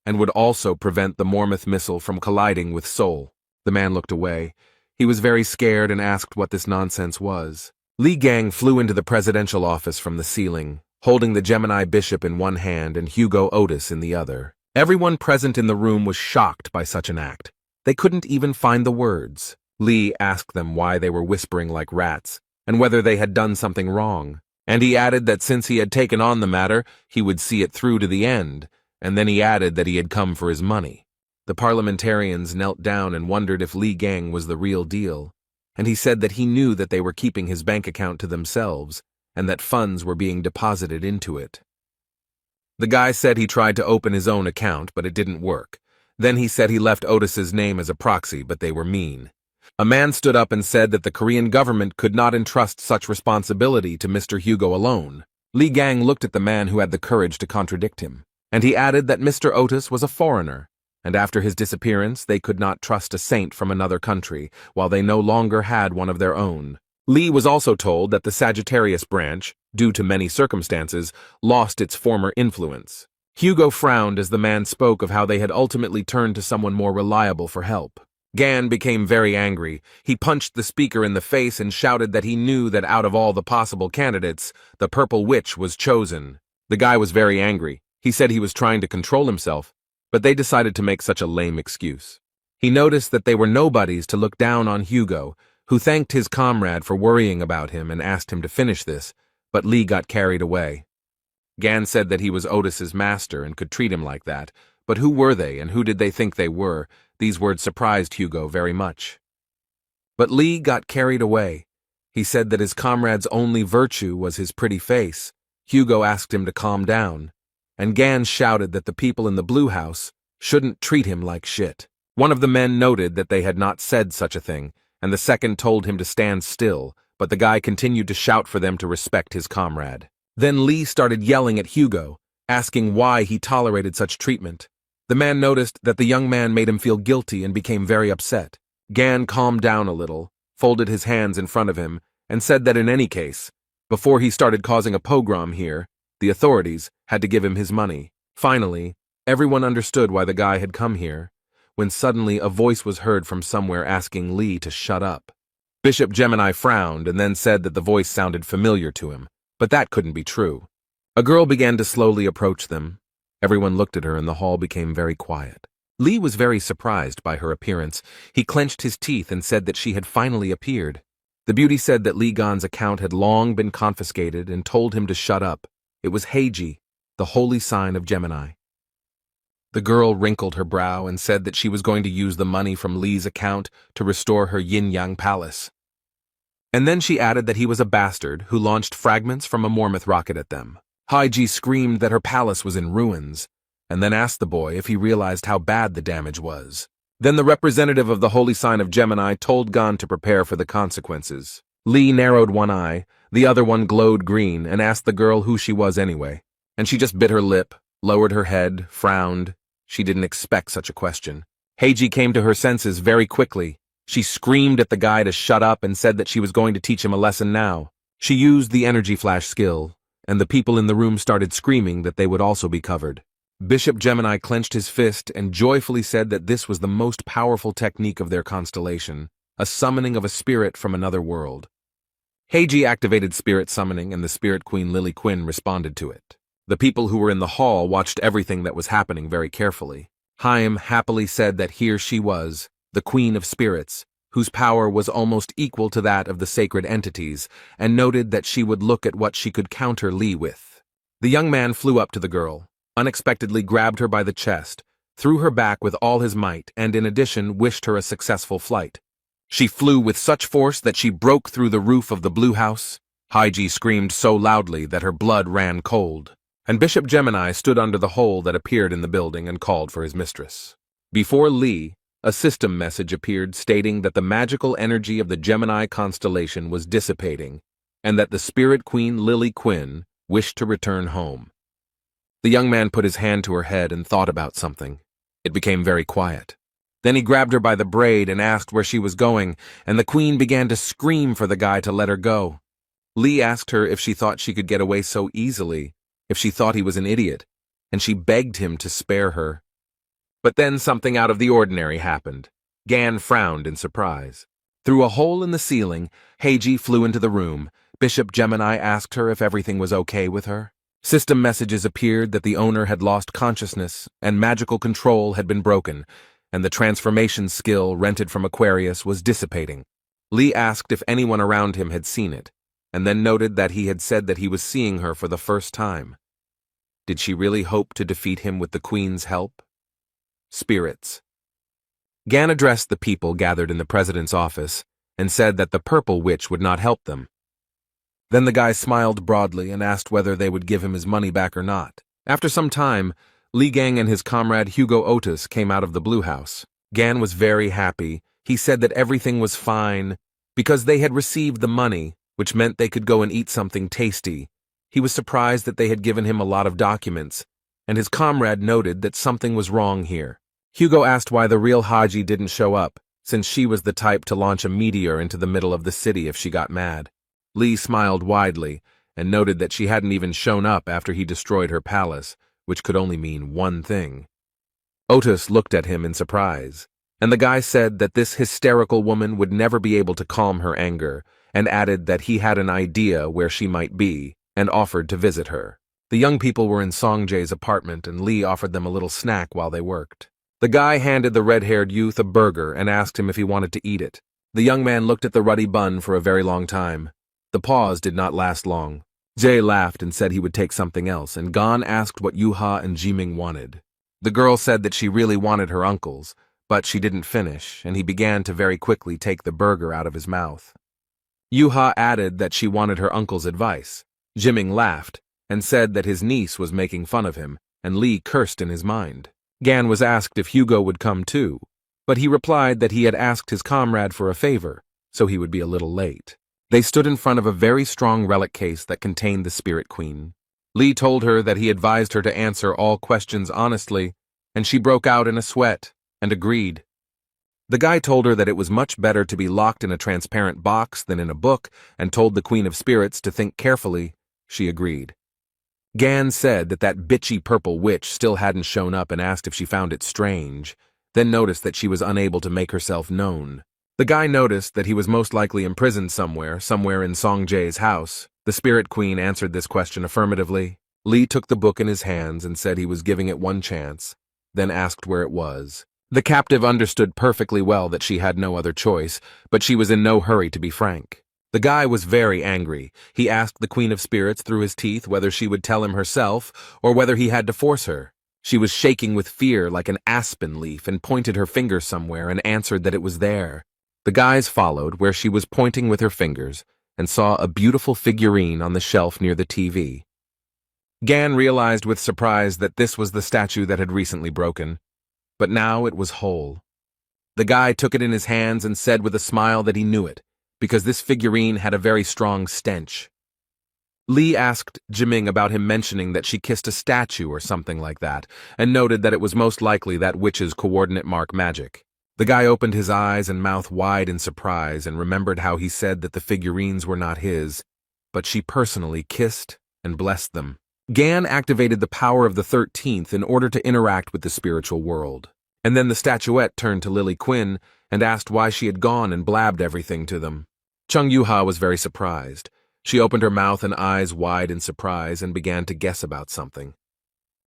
and would also prevent the Mormouth missile from colliding with Seoul. The man looked away. He was very scared and asked what this nonsense was. Li Gang flew into the presidential office from the ceiling, holding the Gemini bishop in one hand and Hugo Otis in the other. Everyone present in the room was shocked by such an act. They couldn't even find the words. Li asked them why they were whispering like rats, and whether they had done something wrong. And he added that since he had taken on the matter, he would see it through to the end, and then he added that he had come for his money. The parliamentarians knelt down and wondered if Li Gang was the real deal, and he said that he knew that they were keeping his bank account to themselves, and that funds were being deposited into it. The guy said he tried to open his own account, but it didn't work. Then he said he left Otis's name as a proxy, but they were mean. A man stood up and said that the Korean government could not entrust such responsibility to Mr. Hugo alone. Li Gang looked at the man who had the courage to contradict him, and he added that Mr. Otis was a foreigner, and after his disappearance they could not trust a saint from another country, while they no longer had one of their own. Li was also told that the Sagittarius branch, due to many circumstances, lost its former influence. Hugo frowned as the man spoke of how they had ultimately turned to someone more reliable for help. Gan became very angry. He punched the speaker in the face and shouted that he knew that out of all the possible candidates, the Purple Witch was chosen. The guy was very angry. He said he was trying to control himself, but they decided to make such a lame excuse. He noticed that they were nobodies to look down on Hugo, who thanked his comrade for worrying about him and asked him to finish this, but Li got carried away. Gan said that he was Otis's master and could treat him like that, but who were they and who did they think they were? These words surprised Hugo very much. But Li got carried away. He said that his comrade's only virtue was his pretty face. Hugo asked him to calm down, and Gan shouted that the people in the blue house shouldn't treat him like shit. One of the men noted that they had not said such a thing, and the second told him to stand still, but the guy continued to shout for them to respect his comrade. Then Li started yelling at Hugo, asking why he tolerated such treatment. The man noticed that the young man made him feel guilty and became very upset. Gan calmed down a little, folded his hands in front of him, and said that in any case, before he started causing a pogrom here, the authorities had to give him his money. Finally, everyone understood why the guy had come here, when suddenly a voice was heard from somewhere asking Li to shut up. Bishop Gemini frowned and then said that the voice sounded familiar to him, but that couldn't be true. A girl began to slowly approach them. Everyone looked at her and the hall became very quiet. Li was very surprised by her appearance. He clenched his teeth and said that she had finally appeared. The beauty said that Li Gan's account had long been confiscated and told him to shut up. It was Heiji, the holy sign of Gemini. The girl wrinkled her brow and said that she was going to use the money from Li's account to restore her yin-yang palace. And then she added that he was a bastard who launched fragments from a Mormouth rocket at them. Heiji screamed that her palace was in ruins, and then asked the boy if he realized how bad the damage was. Then the representative of the holy sign of Gemini told Gan to prepare for the consequences. Li narrowed one eye, the other one glowed green, and asked the girl who she was anyway. And she just bit her lip, lowered her head, frowned. She didn't expect such a question. Heiji came to her senses very quickly. She screamed at the guy to shut up and said that she was going to teach him a lesson now. She used the energy flash skill, and the people in the room started screaming that they would also be covered. Bishop Gemini clenched his fist and joyfully said that this was the most powerful technique of their constellation, a summoning of a spirit from another world. Heiji activated spirit summoning and the spirit queen Lily Quinn responded to it. The people who were in the hall watched everything that was happening very carefully. Haim happily said that here she was, the queen of spirits, whose power was almost equal to that of the sacred entities, and noted that she would look at what she could counter Li with. The young man flew up to the girl, unexpectedly grabbed her by the chest, threw her back with all his might, and in addition wished her a successful flight. She flew with such force that she broke through the roof of the blue house. Heiji screamed so loudly that her blood ran cold, and Bishop Gemini stood under the hole that appeared in the building and called for his mistress. Before Li, a system message appeared stating that the magical energy of the Gemini constellation was dissipating, and that the spirit queen Lily Quinn wished to return home. The young man put his hand to her head and thought about something. It became very quiet. Then he grabbed her by the braid and asked where she was going, and the queen began to scream for the guy to let her go. Li asked her if she thought she could get away so easily, if she thought he was an idiot, and she begged him to spare her. But then something out of the ordinary happened. Gan frowned in surprise. Through a hole in the ceiling, Heiji flew into the room, Bishop Gemini asked her if everything was okay with her. System messages appeared that the owner had lost consciousness and magical control had been broken, and the transformation skill rented from Aquarius was dissipating. Lee asked if anyone around him had seen it, and then noted that he had said that he was seeing her for the first time. Did she really hope to defeat him with the Queen's help? Spirits. Gan addressed the people gathered in the president's office and said that the purple witch would not help them. Then the guy smiled broadly and asked whether they would give him his money back or not. After some time, Li Gang and his comrade Hugo Otis came out of the Blue House. Gan was very happy. He said that everything was fine because they had received the money, which meant they could go and eat something tasty. He was surprised that they had given him a lot of documents, and his comrade noted that something was wrong here. Hugo asked why the real Haji didn't show up, since she was the type to launch a meteor into the middle of the city if she got mad. Lee smiled widely and noted that she hadn't even shown up after he destroyed her palace, which could only mean one thing. Otis looked at him in surprise, and the guy said that this hysterical woman would never be able to calm her anger, and added that he had an idea where she might be, and offered to visit her. The young people were in Songjae's apartment, and Lee offered them a little snack while they worked. The guy handed the red-haired youth a burger and asked him if he wanted to eat it. The young man looked at the ruddy bun for a very long time. The pause did not last long. Jay laughed and said he would take something else, and Gon asked what Yuha and Jiming wanted. The girl said that she really wanted her uncle's, but she didn't finish, and he began to very quickly take the burger out of his mouth. Yuha added that she wanted her uncle's advice. Jiming laughed and said that his niece was making fun of him, and Lee cursed in his mind. Gan was asked if Hugo would come too, but he replied that he had asked his comrade for a favor, so he would be a little late. They stood in front of a very strong relic case that contained the Spirit Queen. Lee told her that he advised her to answer all questions honestly, and she broke out in a sweat and agreed. The guy told her that it was much better to be locked in a transparent box than in a book, and told the Queen of Spirits to think carefully. She agreed. Gan said that bitchy purple witch still hadn't shown up and asked if she found it strange, then noticed that she was unable to make herself known. The guy noticed that he was most likely imprisoned somewhere in Songjae's house. The Spirit Queen answered this question affirmatively. Lee took the book in his hands and said he was giving it one chance, then asked where it was. The captive understood perfectly well that she had no other choice, but she was in no hurry to be frank. The guy was very angry. He asked the Queen of Spirits through his teeth whether she would tell him herself or whether he had to force her. She was shaking with fear like an aspen leaf and pointed her finger somewhere and answered that it was there. The guys followed where she was pointing with her fingers and saw a beautiful figurine on the shelf near the TV. Gan realized with surprise that this was the statue that had recently broken, but now it was whole. The guy took it in his hands and said with a smile that he knew it, because this figurine had a very strong stench. Lee asked Jiming about him mentioning that she kissed a statue or something like that, and noted that it was most likely that witch's coordinate mark magic. The guy opened his eyes and mouth wide in surprise and remembered how he said that the figurines were not his, but she personally kissed and blessed them. Gan activated the power of the 13th in order to interact with the spiritual world. And then the statuette turned to Lily Quinn and asked why she had gone and blabbed everything to them. Chung Yuha was very surprised. She opened her mouth and eyes wide in surprise and began to guess about something.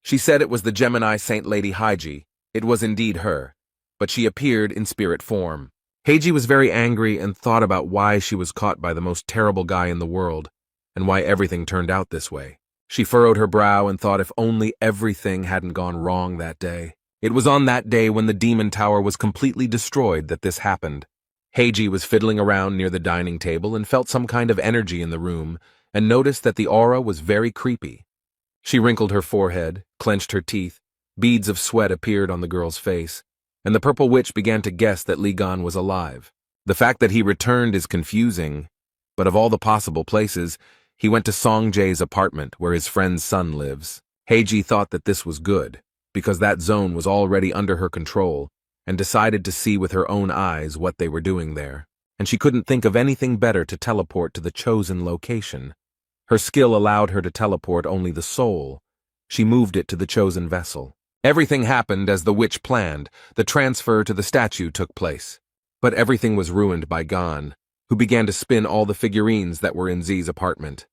She said it was the Gemini Saint Lady Haiji. It was indeed her, but she appeared in spirit form. Heiji was very angry and thought about why she was caught by the most terrible guy in the world, and why everything turned out this way. She furrowed her brow and thought if only everything hadn't gone wrong that day. It was on that day when the demon tower was completely destroyed that this happened. Heiji was fiddling around near the dining table and felt some kind of energy in the room, and noticed that the aura was very creepy. She wrinkled her forehead, clenched her teeth, beads of sweat appeared on the girl's face, and the purple witch began to guess that Li Gan was alive. The fact that he returned is confusing, but of all the possible places, he went to Songjae's apartment where his friend's son lives. Heiji thought that this was good, because that zone was already under her control, and decided to see with her own eyes what they were doing there. And she couldn't think of anything better to teleport to the chosen location. Her skill allowed her to teleport only the soul. She moved it to the chosen vessel. Everything happened as the witch planned. The transfer to the statue took place. But everything was ruined by Gan. who began to spin all the figurines that were in Z's apartment.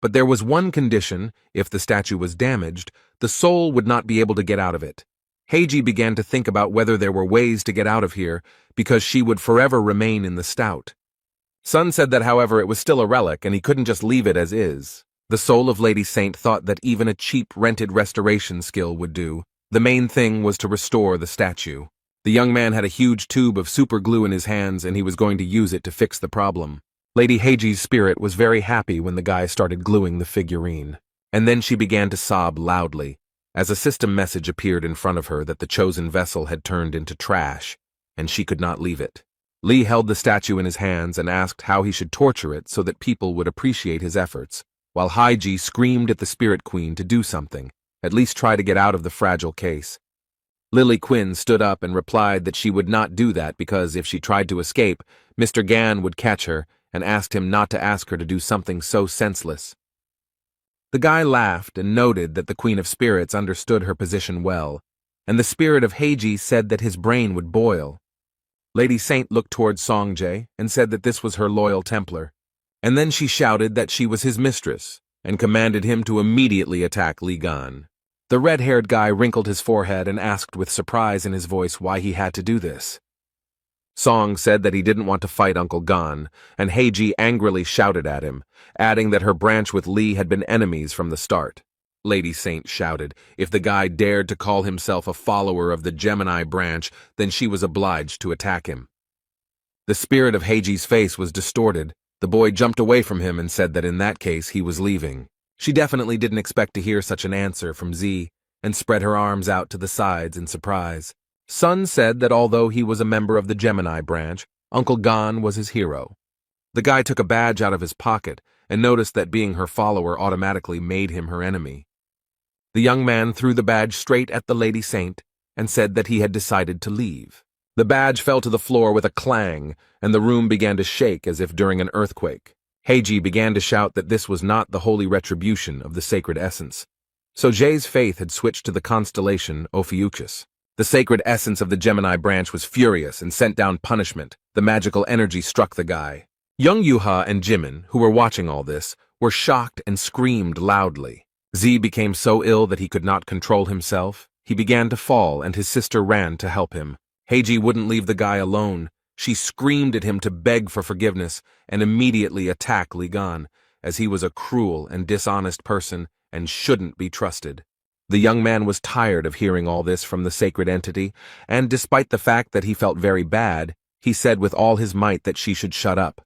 But there was one condition: if the statue was damaged, the soul would not be able to get out of it. Heiji began to think about whether there were ways to get out of here, because she would forever remain in the stout. Sun said that, however, it was still a relic and he couldn't just leave it as is. The soul of Lady Saint thought that even a cheap rented restoration skill would do. The main thing was to restore the statue. The young man had a huge tube of super glue in his hands and he was going to use it to fix the problem. Lady Heiji's spirit was very happy when the guy started gluing the figurine. And then she began to sob loudly, as a system message appeared in front of her that the chosen vessel had turned into trash, and she could not leave it. Lee held the statue in his hands and asked how he should torture it so that people would appreciate his efforts, while Heiji screamed at the Spirit Queen to do something, at least try to get out of the fragile case. Lily Quinn stood up and replied that she would not do that because if she tried to escape, Mr. Gan would catch her and asked him not to ask her to do something so senseless. The guy laughed and noted that the Queen of Spirits understood her position well, and the spirit of Heiji said that his brain would boil. Lady Saint looked towards Songjae and said that this was her loyal Templar, and then she shouted that she was his mistress and commanded him to immediately attack Li Gan. The red-haired guy wrinkled his forehead and asked with surprise in his voice why he had to do this. Song said that he didn't want to fight Uncle Gan, and Heiji angrily shouted at him, adding that her branch with Li had been enemies from the start. Lady Saint shouted if the guy dared to call himself a follower of the Gemini branch, then she was obliged to attack him. The spirit of Heiji's face was distorted. The boy jumped away from him and said that in that case he was leaving. She definitely didn't expect to hear such an answer from Z, and spread her arms out to the sides in surprise. Sun said that although he was a member of the Gemini branch, Uncle Gan was his hero. The guy took a badge out of his pocket and noticed that being her follower automatically made him her enemy. The young man threw the badge straight at the Lady Saint and said that he had decided to leave. The badge fell to the floor with a clang, and the room began to shake as if during an earthquake. Heiji began to shout that this was not the holy retribution of the sacred essence. So Jay's faith had switched to the constellation Ophiuchus. The sacred essence of the Gemini branch was furious and sent down punishment. The magical energy struck the guy. Young Yuha and Jimin, who were watching all this, were shocked and screamed loudly. Z became so ill that he could not control himself. He began to fall, and his sister ran to help him. Heiji wouldn't leave the guy alone. She screamed at him to beg for forgiveness and immediately attack Li Gan, as he was a cruel and dishonest person and shouldn't be trusted. The young man was tired of hearing all this from the sacred entity, and despite the fact that he felt very bad, he said with all his might that she should shut up.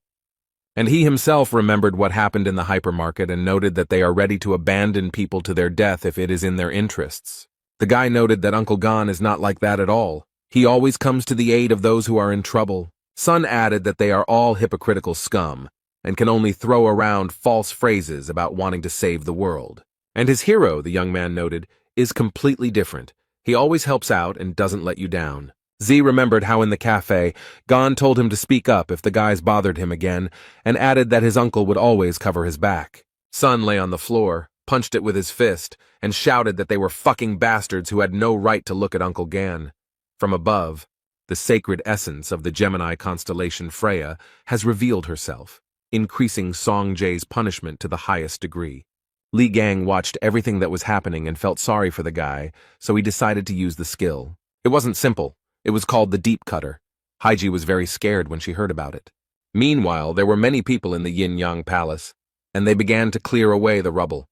And he himself remembered what happened in the hypermarket and noted that they are ready to abandon people to their death if it is in their interests. The guy noted that Uncle Gan is not like that at all. He always comes to the aid of those who are in trouble. Sun added that they are all hypocritical scum and can only throw around false phrases about wanting to save the world. And his hero, the young man noted, is completely different. He always helps out and doesn't let you down. Z remembered how in the cafe, Gan told him to speak up if the guys bothered him again, and added that his uncle would always cover his back. Sun lay on the floor, punched it with his fist, and shouted that they were fucking bastards who had no right to look at Uncle Gan. From above, the sacred essence of the Gemini constellation Freya has revealed herself, increasing Songjae's punishment to the highest degree. Li Gang watched everything that was happening and felt sorry for the guy, so he decided to use the skill. It wasn't simple. It was called the Deep Cutter. Heiji was very scared when she heard about it. Meanwhile, there were many people in the Yin-Yang Palace, and they began to clear away the rubble.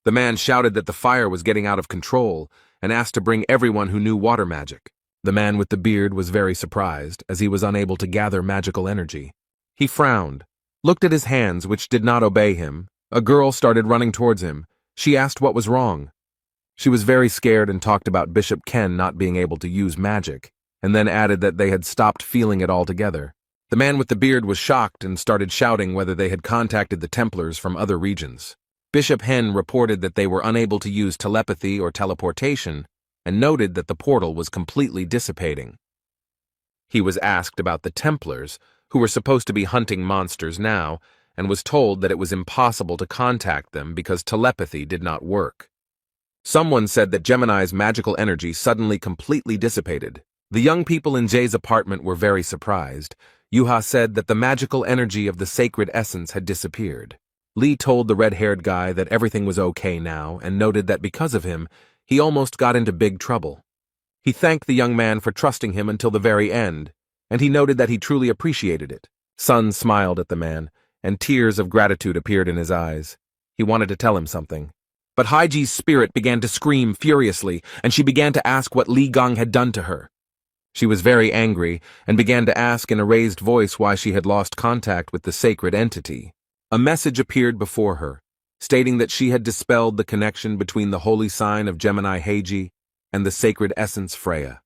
The man shouted that the fire was getting out of control and asked to bring everyone who knew water magic. The man with the beard was very surprised, as he was unable to gather magical energy. He frowned, looked at his hands, which did not obey him. A girl started running towards him. She asked what was wrong. She was very scared and talked about Bishop Ken not being able to use magic, and then added that they had stopped feeling it altogether. The man with the beard was shocked and started shouting whether they had contacted the Templars from other regions. Bishop Hen reported that they were unable to use telepathy or teleportation, and noted that the portal was completely dissipating. He was asked about the Templars, who were supposed to be hunting monsters now, and was told that it was impossible to contact them because telepathy did not work. Someone said that Gemini's magical energy suddenly completely dissipated. The young people in Jay's apartment were very surprised. Yuha said that the magical energy of the sacred essence had disappeared. Lee told the red-haired guy that everything was okay now and noted that because of him, he almost got into big trouble. He thanked the young man for trusting him until the very end, and he noted that he truly appreciated it. Sun smiled at the man, and tears of gratitude appeared in his eyes. He wanted to tell him something. But Haiji's spirit began to scream furiously, and she began to ask what Li Gang had done to her. She was very angry and began to ask in a raised voice why she had lost contact with the sacred entity. A message appeared before her, stating that she had dispelled the connection between the holy sign of Gemini Heiji and the sacred essence Freya.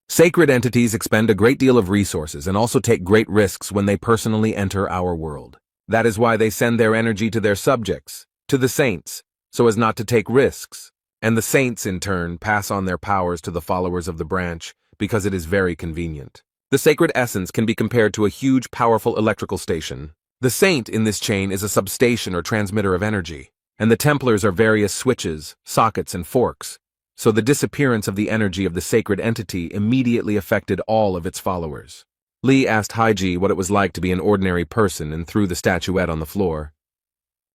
Sacred entities expend a great deal of resources and also take great risks when they personally enter our world. That is why they send their energy to their subjects, to the saints, so as not to take risks, and the saints, in turn, pass on their powers to the followers of the branch because it is very convenient. The sacred essence can be compared to a huge, powerful electrical station. The saint in this chain is a substation or transmitter of energy, and the Templars are various switches, sockets, and forks, so the disappearance of the energy of the sacred entity immediately affected all of its followers. Lee asked Haiji what it was like to be an ordinary person and threw the statuette on the floor.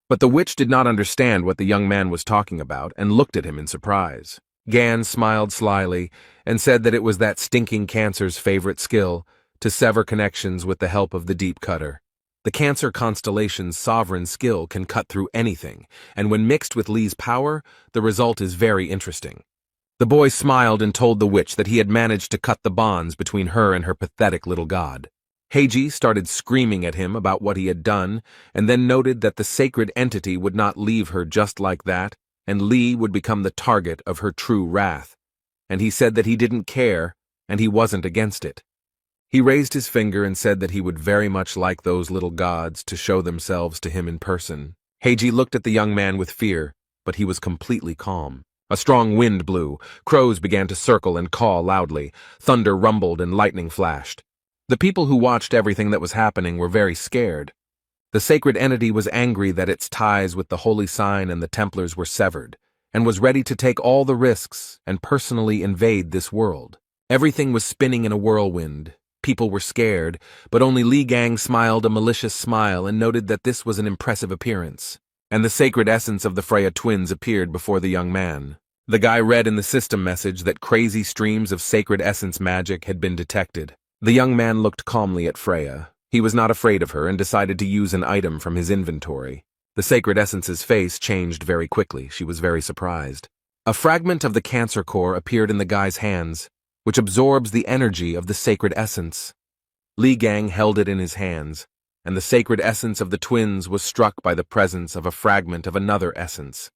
But the witch did not understand what the young man was talking about and looked at him in surprise. Gan smiled slyly and said that it was that stinking Cancer's favorite skill, to sever connections with the help of the deep cutter. The Cancer constellation's sovereign skill can cut through anything, and when mixed with Lee's power, the result is very interesting. The boy smiled and told the witch that he had managed to cut the bonds between her and her pathetic little god. Heiji started screaming at him about what he had done, and then noted that the sacred entity would not leave her just like that, and Lee would become the target of her true wrath. And he said that he didn't care, and he wasn't against it. He raised his finger and said that he would very much like those little gods to show themselves to him in person. Heiji looked at the young man with fear, but he was completely calm. A strong wind blew, crows began to circle and caw loudly, thunder rumbled and lightning flashed. The people who watched everything that was happening were very scared. The sacred entity was angry that its ties with the holy sign and the Templars were severed, and was ready to take all the risks and personally invade this world. Everything was spinning in a whirlwind. People were scared, but only Li Gang smiled a malicious smile and noted that this was an impressive appearance. And the sacred essence of the Freya twins appeared before the young man. The guy read in the system message that crazy streams of sacred essence magic had been detected. The young man looked calmly at Freya. He was not afraid of her and decided to use an item from his inventory. The sacred essence's face changed very quickly. She was very surprised. A fragment of the Cancer core appeared in the guy's hands, which absorbs the energy of the sacred essence. Li Gang held it in his hands, and the sacred essence of the twins was struck by the presence of a fragment of another essence.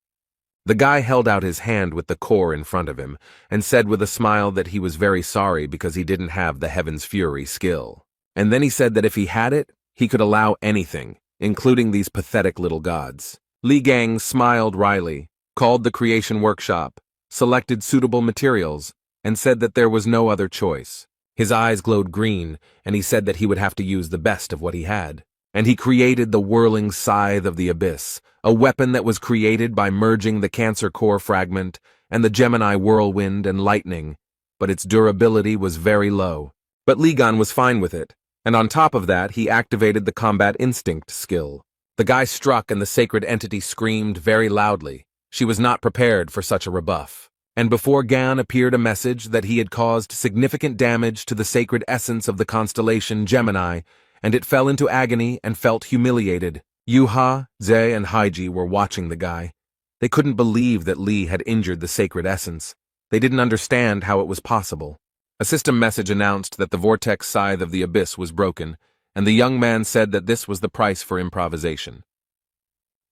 The guy held out his hand with the core in front of him, and said with a smile that he was very sorry because he didn't have the Heaven's Fury skill. And then he said that if he had it, he could allow anything, including these pathetic little gods. Li Gang smiled wryly, called the creation workshop, selected suitable materials, and said that there was no other choice. His eyes glowed green, and he said that he would have to use the best of what he had. And he created the whirling scythe of the abyss, a weapon that was created by merging the Cancer core fragment and the Gemini whirlwind and lightning, but its durability was very low. But Li Gan was fine with it, and on top of that he activated the combat instinct skill. The guy struck and the sacred entity screamed very loudly. She was not prepared for such a rebuff. And before Gan appeared a message that he had caused significant damage to the sacred essence of the constellation Gemini, and it fell into agony and felt humiliated. Yuha, Ze, and Haiji were watching the guy. They couldn't believe that Li had injured the sacred essence. They didn't understand how it was possible. A system message announced that the vortex scythe of the abyss was broken, and the young man said that this was the price for improvisation.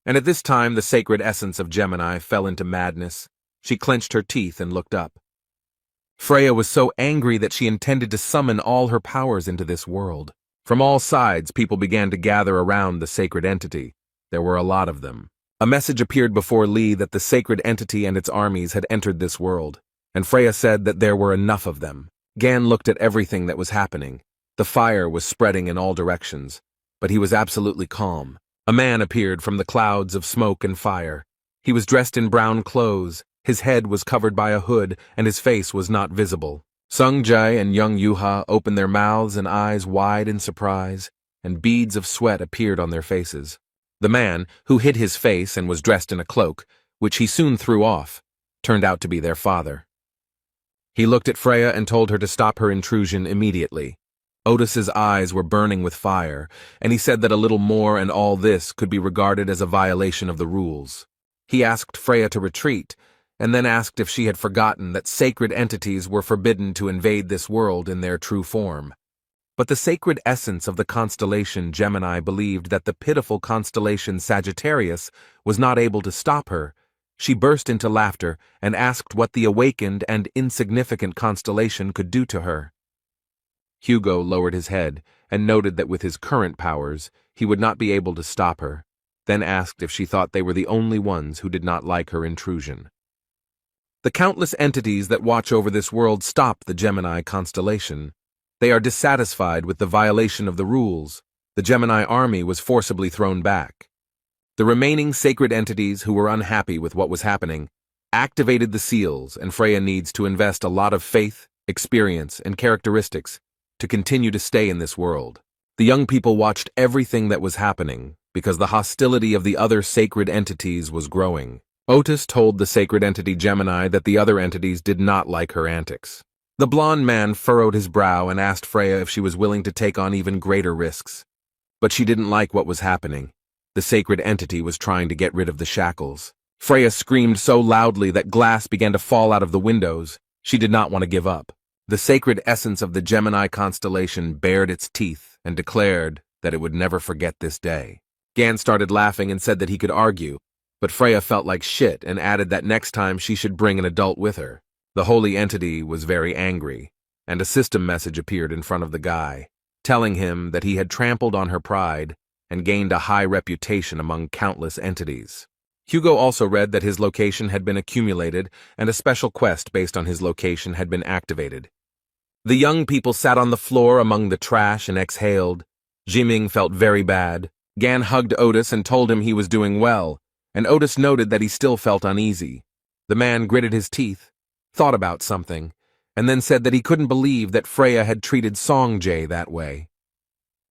And at this time the sacred essence of Gemini fell into madness. She clenched her teeth and looked up. Freya was so angry that she intended to summon all her powers into this world. From all sides, people began to gather around the sacred entity. There were a lot of them. A message appeared before Lee that the sacred entity and its armies had entered this world, and Freya said that there were enough of them. Gan looked at everything that was happening. The fire was spreading in all directions, but he was absolutely calm. A man appeared from the clouds of smoke and fire. He was dressed in brown clothes. His head was covered by a hood, and his face was not visible. Sung Jae and young Yuha opened their mouths and eyes wide in surprise, and beads of sweat appeared on their faces. The man, who hid his face and was dressed in a cloak, which he soon threw off, turned out to be their father. He looked at Freya and told her to stop her intrusion immediately. Otis's eyes were burning with fire, and he said that a little more and all this could be regarded as a violation of the rules. He asked Freya to retreat, and then asked if she had forgotten that sacred entities were forbidden to invade this world in their true form. But the sacred essence of the constellation Gemini believed that the pitiful constellation Sagittarius was not able to stop her. She burst into laughter and asked what the awakened and insignificant constellation could do to her. Hugo lowered his head and noted that with his current powers, he would not be able to stop her, then asked if she thought they were the only ones who did not like her intrusion. The countless entities that watch over this world stop the Gemini constellation. They are dissatisfied with the violation of the rules. The Gemini army was forcibly thrown back. The remaining sacred entities who were unhappy with what was happening activated the seals, and Freya needs to invest a lot of faith, experience, and characteristics to continue to stay in this world. The young people watched everything that was happening because the hostility of the other sacred entities was growing. Otis told the sacred entity Gemini that the other entities did not like her antics. The blonde man furrowed his brow and asked Freya if she was willing to take on even greater risks. But she didn't like what was happening. The sacred entity was trying to get rid of the shackles. Freya screamed so loudly that glass began to fall out of the windows. She did not want to give up. The sacred essence of the Gemini constellation bared its teeth and declared that it would never forget this day. Gan started laughing and said that he could argue, but Freya felt like shit and added that next time she should bring an adult with her. The holy entity was very angry, and a system message appeared in front of the guy, telling him that he had trampled on her pride and gained a high reputation among countless entities. Hugo also read that his location had been accumulated and a special quest based on his location had been activated. The young people sat on the floor among the trash and exhaled. Jiming felt very bad. Gan hugged Otis and told him he was doing well, and Otis noted that he still felt uneasy. The man gritted his teeth, thought about something, and then said that he couldn't believe that Freya had treated Songjay that way.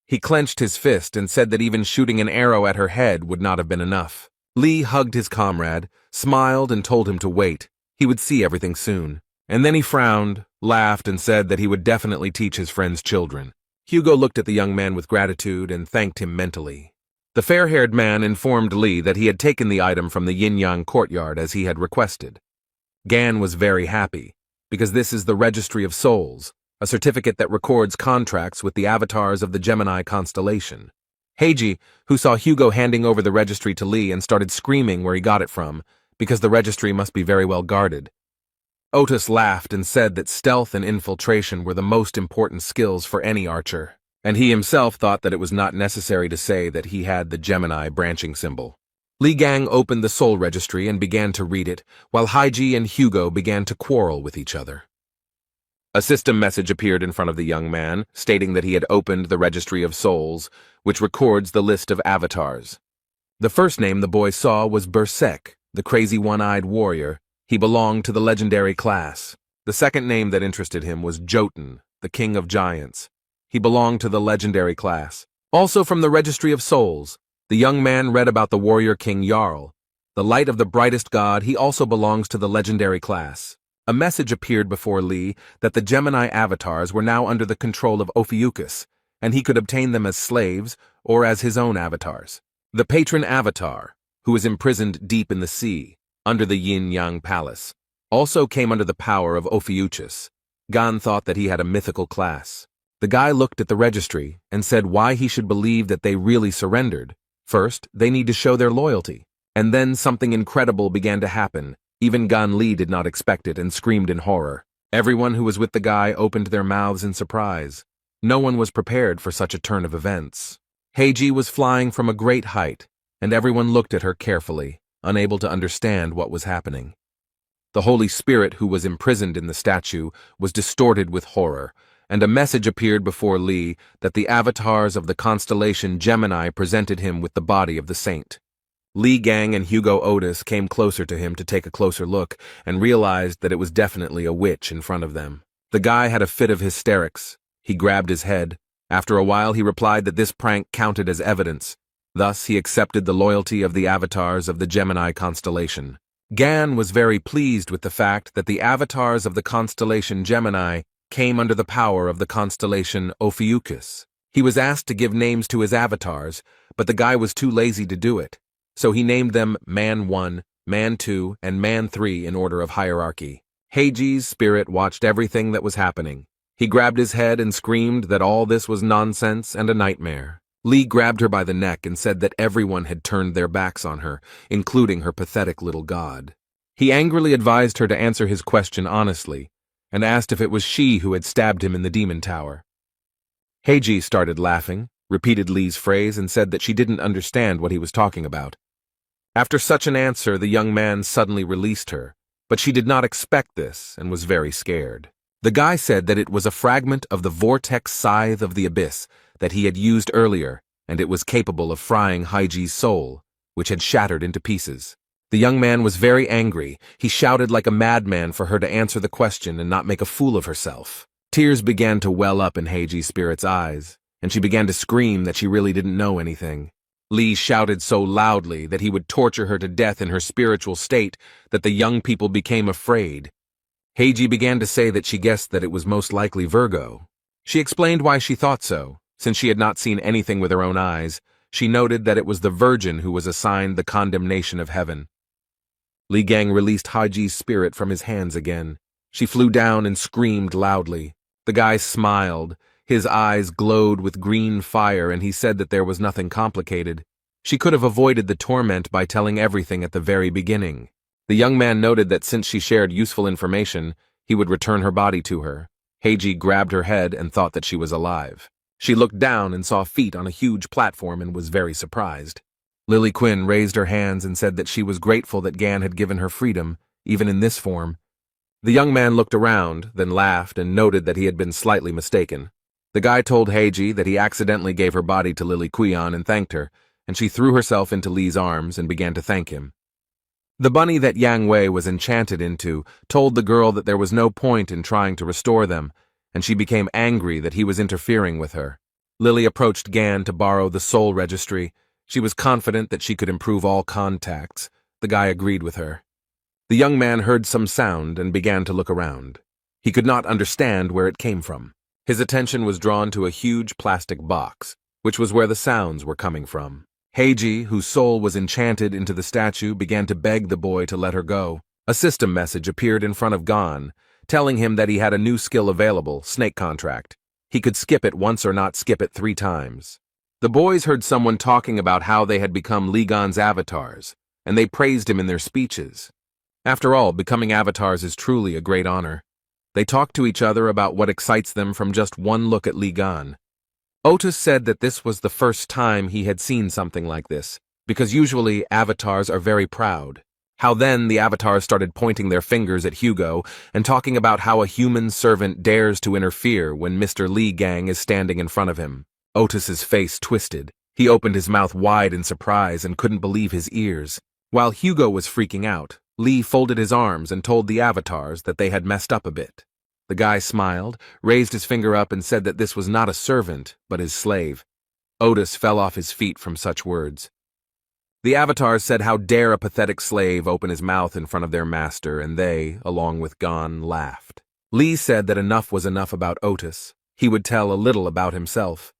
He clenched his fist and said that even shooting an arrow at her head would not have been enough. Lee hugged his comrade, smiled, and told him to wait. He would see everything soon. And then he frowned, laughed, and said that he would definitely teach his friend's children. Hugo looked at the young man with gratitude and thanked him mentally. The fair-haired man informed Lee that he had taken the item from the yin-yang courtyard as he had requested. Gan was very happy, because this is the Registry of Souls, a certificate that records contracts with the avatars of the Gemini constellation. Heiji, who saw Hugo handing over the registry to Lee and started screaming where he got it from, because the registry must be very well guarded. Otis laughed and said that stealth and infiltration were the most important skills for any archer, and he himself thought that it was not necessary to say that he had the Gemini branching symbol. Li Gang opened the soul registry and began to read it, while Heiji and Hugo began to quarrel with each other. A system message appeared in front of the young man, stating that he had opened the Registry of Souls, which records the list of avatars. The first name the boy saw was Berserk, the crazy one-eyed warrior. He belonged to the legendary class. The second name that interested him was Jotun, the king of giants. He belonged to the legendary class. Also from the Registry of Souls, the young man read about the warrior king Jarl. The light of the brightest god, he also belongs to the legendary class. A message appeared before Lee that the Gemini avatars were now under the control of Ophiuchus, and he could obtain them as slaves or as his own avatars. The patron avatar, who is imprisoned deep in the sea, under the yin-yang palace, also came under the power of Ophiuchus. Gan thought that he had a mythical class. The guy looked at the registry and said why he should believe that they really surrendered. First, they need to show their loyalty. And then something incredible began to happen. Even Gan Li did not expect it and screamed in horror. Everyone who was with the guy opened their mouths in surprise. No one was prepared for such a turn of events. Heiji was flying from a great height, and everyone looked at her carefully, unable to understand what was happening. The Holy Spirit who was imprisoned in the statue was distorted with horror, and a message appeared before Lee that the avatars of the constellation Gemini presented him with the body of the saint. Li Gang and Hugo Otis came closer to him to take a closer look and realized that it was definitely a witch in front of them. The guy had a fit of hysterics. He grabbed his head. After a while, he replied that this prank counted as evidence. Thus, he accepted the loyalty of the avatars of the Gemini constellation. Gan was very pleased with the fact that the avatars of the constellation Gemini came under the power of the constellation Ophiuchus. He was asked to give names to his avatars, but the guy was too lazy to do it. So he named them Man 1, Man 2, and Man 3 in order of hierarchy. Heiji's spirit watched everything that was happening. He grabbed his head and screamed that all this was nonsense and a nightmare. Lee grabbed her by the neck and said that everyone had turned their backs on her, including her pathetic little god. He angrily advised her to answer his question honestly, and asked if it was she who had stabbed him in the demon tower. Heiji started laughing, repeated Lee's phrase, and said that she didn't understand what he was talking about. After such an answer, the young man suddenly released her, but she did not expect this and was very scared. The guy said that it was a fragment of the vortex scythe of the abyss that he had used earlier, and it was capable of frying Heiji's soul, which had shattered into pieces. The young man was very angry. He shouted like a madman for her to answer the question and not make a fool of herself. Tears began to well up in Heiji's spirit's eyes, and she began to scream that she really didn't know anything. Lee shouted so loudly that he would torture her to death in her spiritual state that the young people became afraid. Heiji began to say that she guessed that it was most likely Virgo. She explained why she thought so. Since she had not seen anything with her own eyes, she noted that it was the Virgin who was assigned the condemnation of heaven. Li Gang released Heiji's spirit from his hands again. She flew down and screamed loudly. The guy smiled. His eyes glowed with green fire, and he said that there was nothing complicated. She could have avoided the torment by telling everything at the very beginning. The young man noted that since she shared useful information, he would return her body to her. Heiji grabbed her head and thought that she was alive. She looked down and saw feet on a huge platform and was very surprised. Lily Quinn raised her hands and said that she was grateful that Gan had given her freedom, even in this form. The young man looked around, then laughed and noted that he had been slightly mistaken. The guy told Heiji that he accidentally gave her body to Lily Quion and thanked her, and she threw herself into Lee's arms and began to thank him. The bunny that Yang Wei was enchanted into told the girl that there was no point in trying to restore them, and she became angry that he was interfering with her. Lily approached Gan to borrow the soul registry. She was confident that she could improve all contacts. The guy agreed with her. The young man heard some sound and began to look around. He could not understand where it came from. His attention was drawn to a huge plastic box, which was where the sounds were coming from. Heiji, whose soul was enchanted into the statue, began to beg the boy to let her go. A system message appeared in front of Gan, telling him that he had a new skill available, snake contract. He could skip it once or not skip it 3 times. The boys heard someone talking about how they had become Li Gan's avatars, and they praised him in their speeches. After all, becoming avatars is truly a great honor. They talked to each other about what excites them from just one look at Li Gan. Otis said that this was the first time he had seen something like this, because usually avatars are very proud. How then the avatars started pointing their fingers at Hugo and talking about how a human servant dares to interfere when Mr. Li Gang is standing in front of him. Otis's face twisted. He opened his mouth wide in surprise and couldn't believe his ears. While Hugo was freaking out, Lee folded his arms and told the avatars that they had messed up a bit. The guy smiled, raised his finger up and said that this was not a servant, but his slave. Otis fell off his feet from such words. The avatars said how dare a pathetic slave open his mouth in front of their master, and they, along with Gon, laughed. Lee said that enough was enough about Otis. He would tell a little about himself.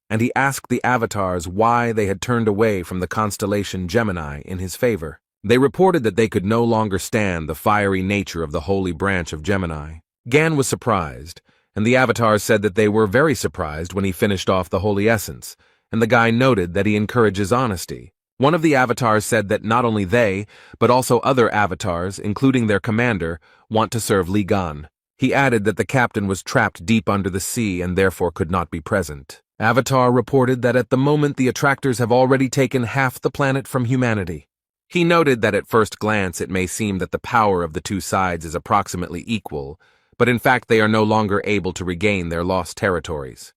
And he asked the avatars why they had turned away from the constellation Gemini in his favor. They reported that they could no longer stand the fiery nature of the holy branch of Gemini. Gan was surprised, and the avatars said that they were very surprised when he finished off the holy essence, and the guy noted that he encourages honesty. One of the avatars said that not only they, but also other avatars, including their commander, want to serve Li Gan. He added that the captain was trapped deep under the sea and therefore could not be present. Avatar reported that at the moment the attractors have already taken half the planet from humanity. He noted that at first glance it may seem that the power of the two sides is approximately equal, but in fact they are no longer able to regain their lost territories.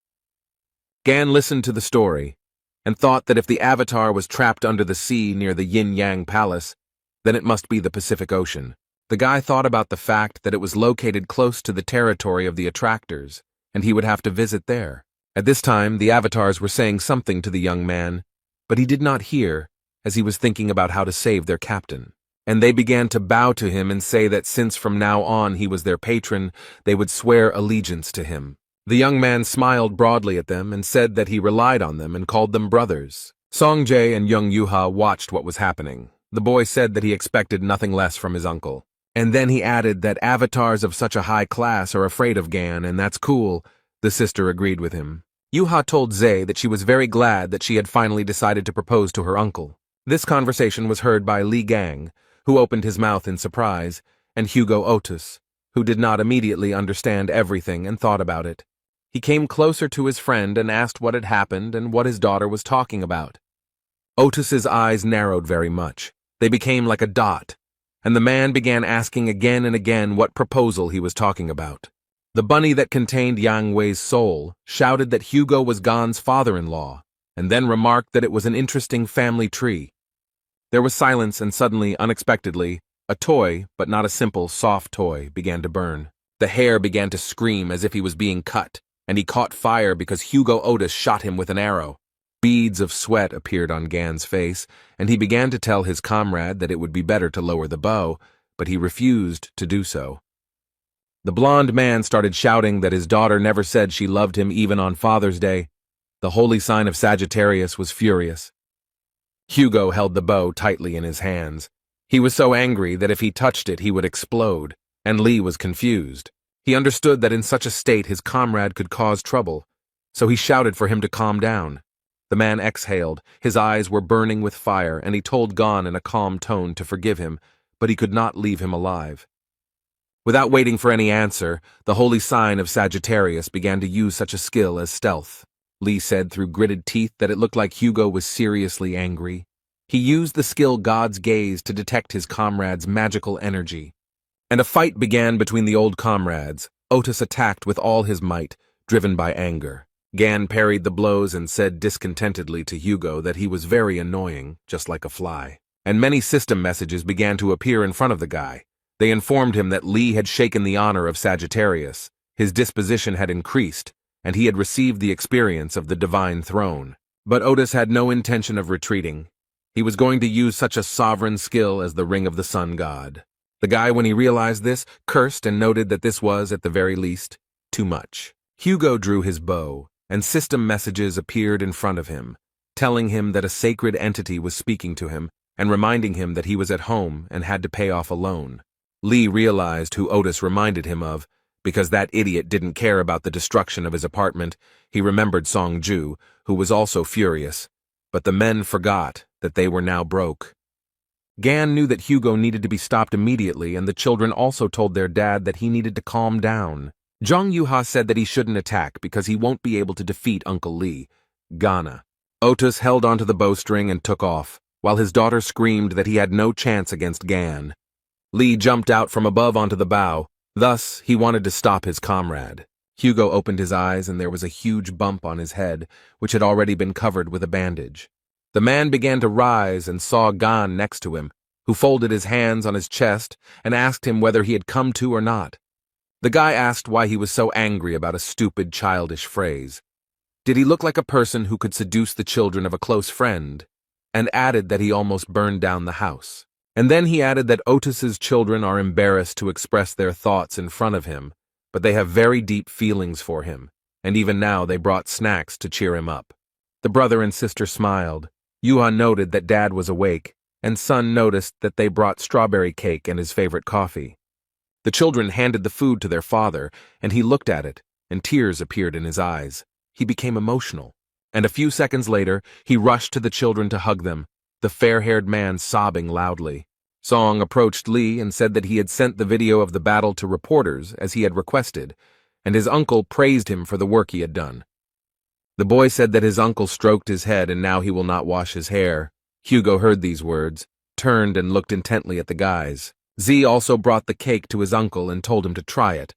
Gan listened to the story, and thought that if the Avatar was trapped under the sea near the Yin-Yang Palace, then it must be the Pacific Ocean. The guy thought about the fact that it was located close to the territory of the attractors, and he would have to visit there. At this time, the avatars were saying something to the young man, but he did not hear, as he was thinking about how to save their captain. And they began to bow to him and say that since from now on he was their patron, they would swear allegiance to him. The young man smiled broadly at them and said that he relied on them and called them brothers. Songjae and young Yuha watched what was happening. The boy said that he expected nothing less from his uncle. And then he added that avatars of such a high class are afraid of Gan, and that's cool. The sister agreed with him. Yuha told Zae that she was very glad that she had finally decided to propose to her uncle. This conversation was heard by Li Gang, who opened his mouth in surprise, and Hugo Otis, who did not immediately understand everything and thought about it. He came closer to his friend and asked what had happened and what his daughter was talking about. Otis's eyes narrowed very much. They became like a dot, and the man began asking again and again what proposal he was talking about. The bunny that contained Yang Wei's soul shouted that Hugo was Gan's father-in-law, and then remarked that it was an interesting family tree. There was silence, and suddenly, unexpectedly, a toy, but not a simple, soft toy, began to burn. The hair began to scream as if he was being cut, and he caught fire because Hugo Otis shot him with an arrow. Beads of sweat appeared on Gan's face, and he began to tell his comrade that it would be better to lower the bow, but he refused to do so. The blond man started shouting that his daughter never said she loved him even on Father's Day. The holy sign of Sagittarius was furious. Hugo held the bow tightly in his hands. He was so angry that if he touched it he would explode, and Lee was confused. He understood that in such a state his comrade could cause trouble, so he shouted for him to calm down. The man exhaled, his eyes were burning with fire, and he told Gan in a calm tone to forgive him, but he could not leave him alive. Without waiting for any answer, the holy sign of Sagittarius began to use such a skill as stealth. Lee said through gritted teeth that it looked like Hugo was seriously angry. He used the skill God's gaze to detect his comrade's magical energy. And a fight began between the old comrades. Otis attacked with all his might, driven by anger. Gan parried the blows and said discontentedly to Hugo that he was very annoying, just like a fly. And many system messages began to appear in front of the guy. They informed him that Lee had shaken the honor of Sagittarius, his disposition had increased, and he had received the experience of the divine throne. But Otis had no intention of retreating. He was going to use such a sovereign skill as the Ring of the Sun God. The guy, when he realized this, cursed and noted that this was, at the very least, too much. Hugo drew his bow, and system messages appeared in front of him, telling him that a sacred entity was speaking to him and reminding him that he was at home and had to pay off a loan. Lee realized who Otis reminded him of. Because that idiot didn't care about the destruction of his apartment, he remembered Song-ju, who was also furious. But the men forgot that they were now broke. Gan knew that Hugo needed to be stopped immediately, and the children also told their dad that he needed to calm down. Jung Yuha said that he shouldn't attack because he won't be able to defeat Uncle Lee. Ghana. Otis held onto the bowstring and took off, while his daughter screamed that he had no chance against Gan. Lee jumped out from above onto the bow. Thus, he wanted to stop his comrade. Hugo opened his eyes and there was a huge bump on his head, which had already been covered with a bandage. The man began to rise and saw Gan next to him, who folded his hands on his chest and asked him whether he had come to or not. The guy asked why he was so angry about a stupid, childish phrase. Did he look like a person who could seduce the children of a close friend? And added that he almost burned down the house. And then he added that Otis's children are embarrassed to express their thoughts in front of him, but they have very deep feelings for him, and even now they brought snacks to cheer him up. The brother and sister smiled. Yuha noted that Dad was awake, and Son noticed that they brought strawberry cake and his favorite coffee. The children handed the food to their father, and he looked at it, and tears appeared in his eyes. He became emotional, and a few seconds later, he rushed to the children to hug them, the fair-haired man sobbing loudly. Song approached Lee and said that he had sent the video of the battle to reporters as he had requested, and his uncle praised him for the work he had done. The boy said that his uncle stroked his head and now he will not wash his hair. Hugo heard these words, turned and looked intently at the guys. Z also brought the cake to his uncle and told him to try it.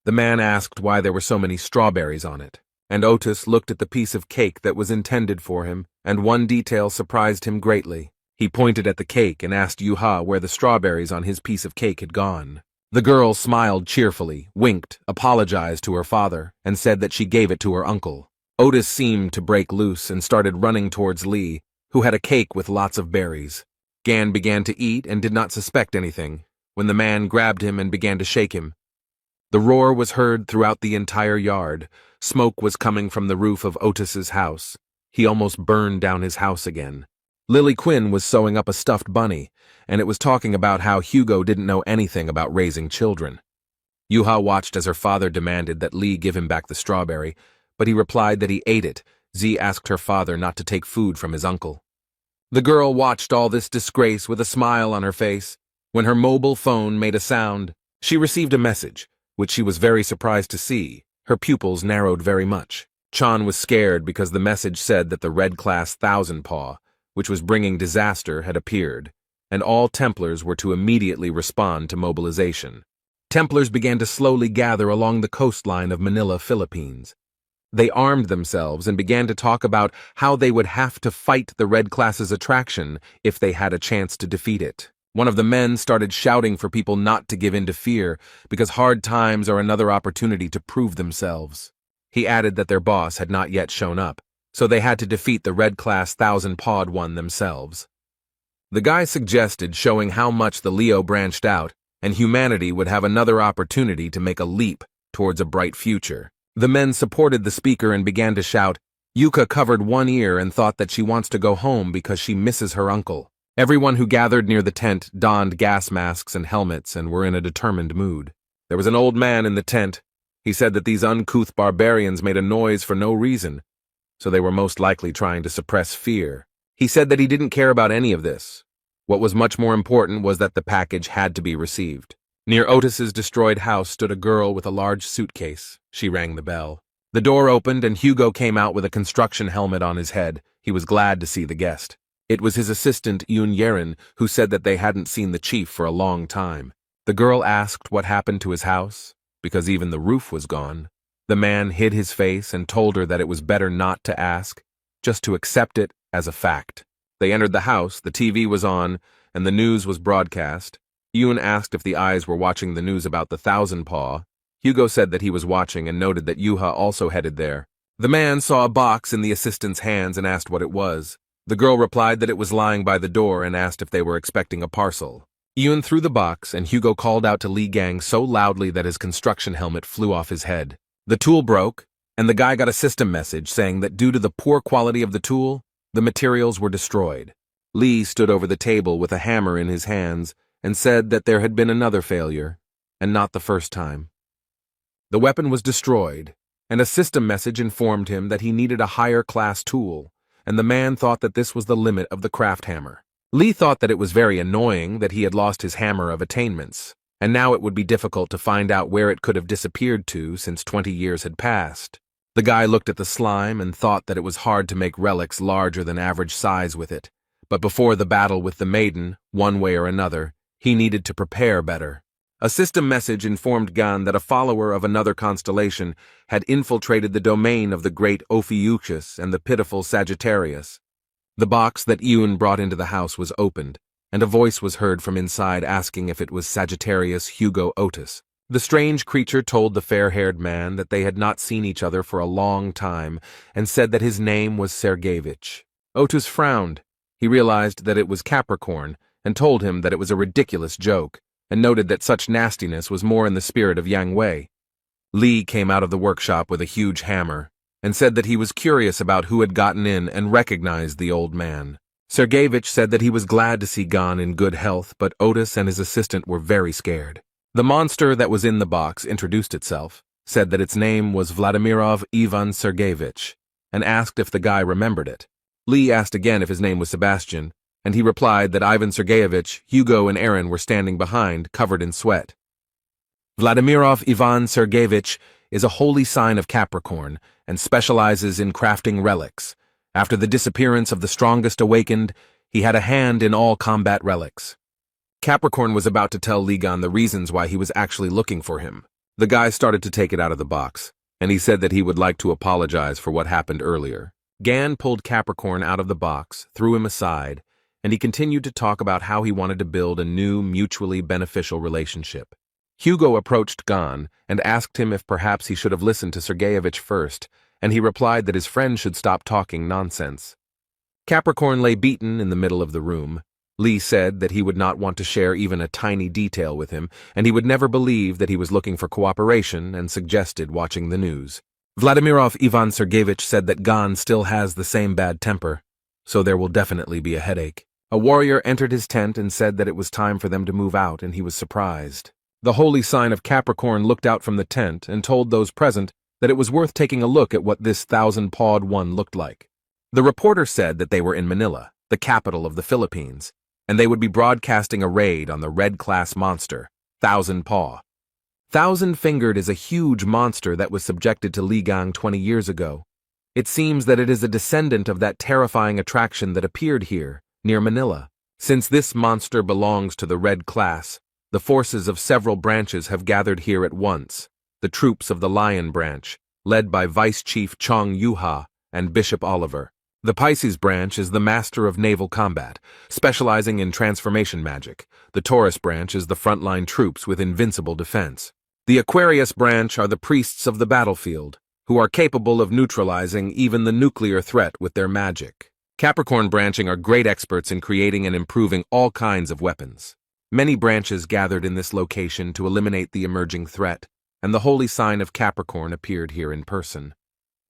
The man asked why there were so many strawberries on it, and Otis looked at the piece of cake that was intended for him, and one detail surprised him greatly. He pointed at the cake and asked Yuha where the strawberries on his piece of cake had gone. The girl smiled cheerfully, winked, apologized to her father, and said that she gave it to her uncle. Otis seemed to break loose and started running towards Lee, who had a cake with lots of berries. Gan began to eat and did not suspect anything, when the man grabbed him and began to shake him. The roar was heard throughout the entire yard. Smoke was coming from the roof of Otis's house. He almost burned down his house again. Lily Quinn was sewing up a stuffed bunny, and it was talking about how Hugo didn't know anything about raising children. Yuha watched as her father demanded that Lee give him back the strawberry, but he replied that he ate it. Z asked her father not to take food from his uncle. The girl watched all this disgrace with a smile on her face. When her mobile phone made a sound, she received a message, which she was very surprised to see. Her pupils narrowed very much. Chan was scared because the message said that the Red Class Thousand Paw, which was bringing disaster, had appeared, and all Templars were to immediately respond to mobilization. Templars began to slowly gather along the coastline of Manila, Philippines. They armed themselves and began to talk about how they would have to fight the Red Class's attraction if they had a chance to defeat it. One of the men started shouting for people not to give in to fear, because hard times are another opportunity to prove themselves. He added that their boss had not yet shown up, so they had to defeat the Red Class Thousand-Pawed one themselves. The guy suggested showing how much the Leo branched out, and humanity would have another opportunity to make a leap towards a bright future. The men supported the speaker and began to shout. Yuka covered one ear and thought that she wants to go home because she misses her uncle. Everyone who gathered near the tent donned gas masks and helmets and were in a determined mood. There was an old man in the tent. He said that these uncouth barbarians made a noise for no reason, so they were most likely trying to suppress fear. He said that he didn't care about any of this. What was much more important was that the package had to be received. Near Otis's destroyed house stood a girl with a large suitcase. She rang the bell. The door opened and Hugo came out with a construction helmet on his head. He was glad to see the guest. It was his assistant, Yoon Yerin, who said that they hadn't seen the chief for a long time. The girl asked what happened to his house, because even the roof was gone. The man hid his face and told her that it was better not to ask, just to accept it as a fact. They entered the house, the TV was on, and the news was broadcast. Yoon asked if the eyes were watching the news about the Thousand Paw. Hugo said that he was watching and noted that Yuha also headed there. The man saw a box in the assistant's hands and asked what it was. The girl replied that it was lying by the door and asked if they were expecting a parcel. Yoon threw the box, and Hugo called out to Lee Gang so loudly that his construction helmet flew off his head. The tool broke, and the guy got a system message saying that due to the poor quality of the tool, the materials were destroyed. Lee stood over the table with a hammer in his hands and said that there had been another failure, and not the first time. The weapon was destroyed, and a system message informed him that he needed a higher class tool, and the man thought that this was the limit of the craft hammer. Lee thought that it was very annoying that he had lost his hammer of attainments, and now it would be difficult to find out where it could have disappeared to since 20 years had passed. The guy looked at the slime and thought that it was hard to make relics larger than average size with it, but before the battle with the maiden, one way or another, he needed to prepare better. A system message informed Gan that a follower of another constellation had infiltrated the domain of the great Ophiuchus and the pitiful Sagittarius. The box that Yoon brought into the house was opened, and a voice was heard from inside asking if it was Sagittarius Hugo Otis. The strange creature told the fair-haired man that they had not seen each other for a long time and said that his name was Sergeyevich. Otis frowned. He realized that it was Capricorn and told him that it was a ridiculous joke, and noted that such nastiness was more in the spirit of Yang Wei. Lee came out of the workshop with a huge hammer and said that he was curious about who had gotten in and recognized the old man. Sergeyevich said that he was glad to see Gan in good health, but Otis and his assistant were very scared. The monster that was in the box introduced itself, said that its name was Vladimirov Ivan Sergeyevich, and asked if the guy remembered it. Lee asked again if his name was Sebastian, and he replied that Ivan Sergeyevich, Hugo, and Aaron were standing behind, covered in sweat. Vladimirov Ivan Sergeyevich is a holy sign of Capricorn and specializes in crafting relics. After the disappearance of the strongest awakened, he had a hand in all combat relics. Capricorn was about to tell Lee Gan the reasons why he was actually looking for him. The guy started to take it out of the box, and he said that he would like to apologize for what happened earlier. Gan pulled Capricorn out of the box, threw him aside, and he continued to talk about how he wanted to build a new, mutually beneficial relationship. Hugo approached Gon and asked him if perhaps he should have listened to Sergeyevich first, and he replied that his friend should stop talking nonsense. Capricorn lay beaten in the middle of the room. Lee said that he would not want to share even a tiny detail with him, and he would never believe that he was looking for cooperation and suggested watching the news. Vladimirov Ivan Sergeyevich said that Gon still has the same bad temper, so there will definitely be a headache. A warrior entered his tent and said that it was time for them to move out, and he was surprised. The holy sign of Capricorn looked out from the tent and told those present that it was worth taking a look at what this thousand-pawed one looked like. The reporter said that they were in Manila, the capital of the Philippines, and they would be broadcasting a raid on the red-class monster, Thousand Paw. Thousand-fingered is a huge monster that was subjected to Ligang 20 years ago. It seems that it is a descendant of that terrifying attraction that appeared here, near Manila. Since this monster belongs to the red class, the forces of several branches have gathered here at once, the troops of the Lion branch, led by Vice Chief Chong Yuha and Bishop Oliver. The Pisces branch is the master of naval combat, specializing in transformation magic. The Taurus branch is the frontline troops with invincible defense. The Aquarius branch are the priests of the battlefield, who are capable of neutralizing even the nuclear threat with their magic. Capricorn branching are great experts in creating and improving all kinds of weapons. Many branches gathered in this location to eliminate the emerging threat, and the holy sign of Capricorn appeared here in person.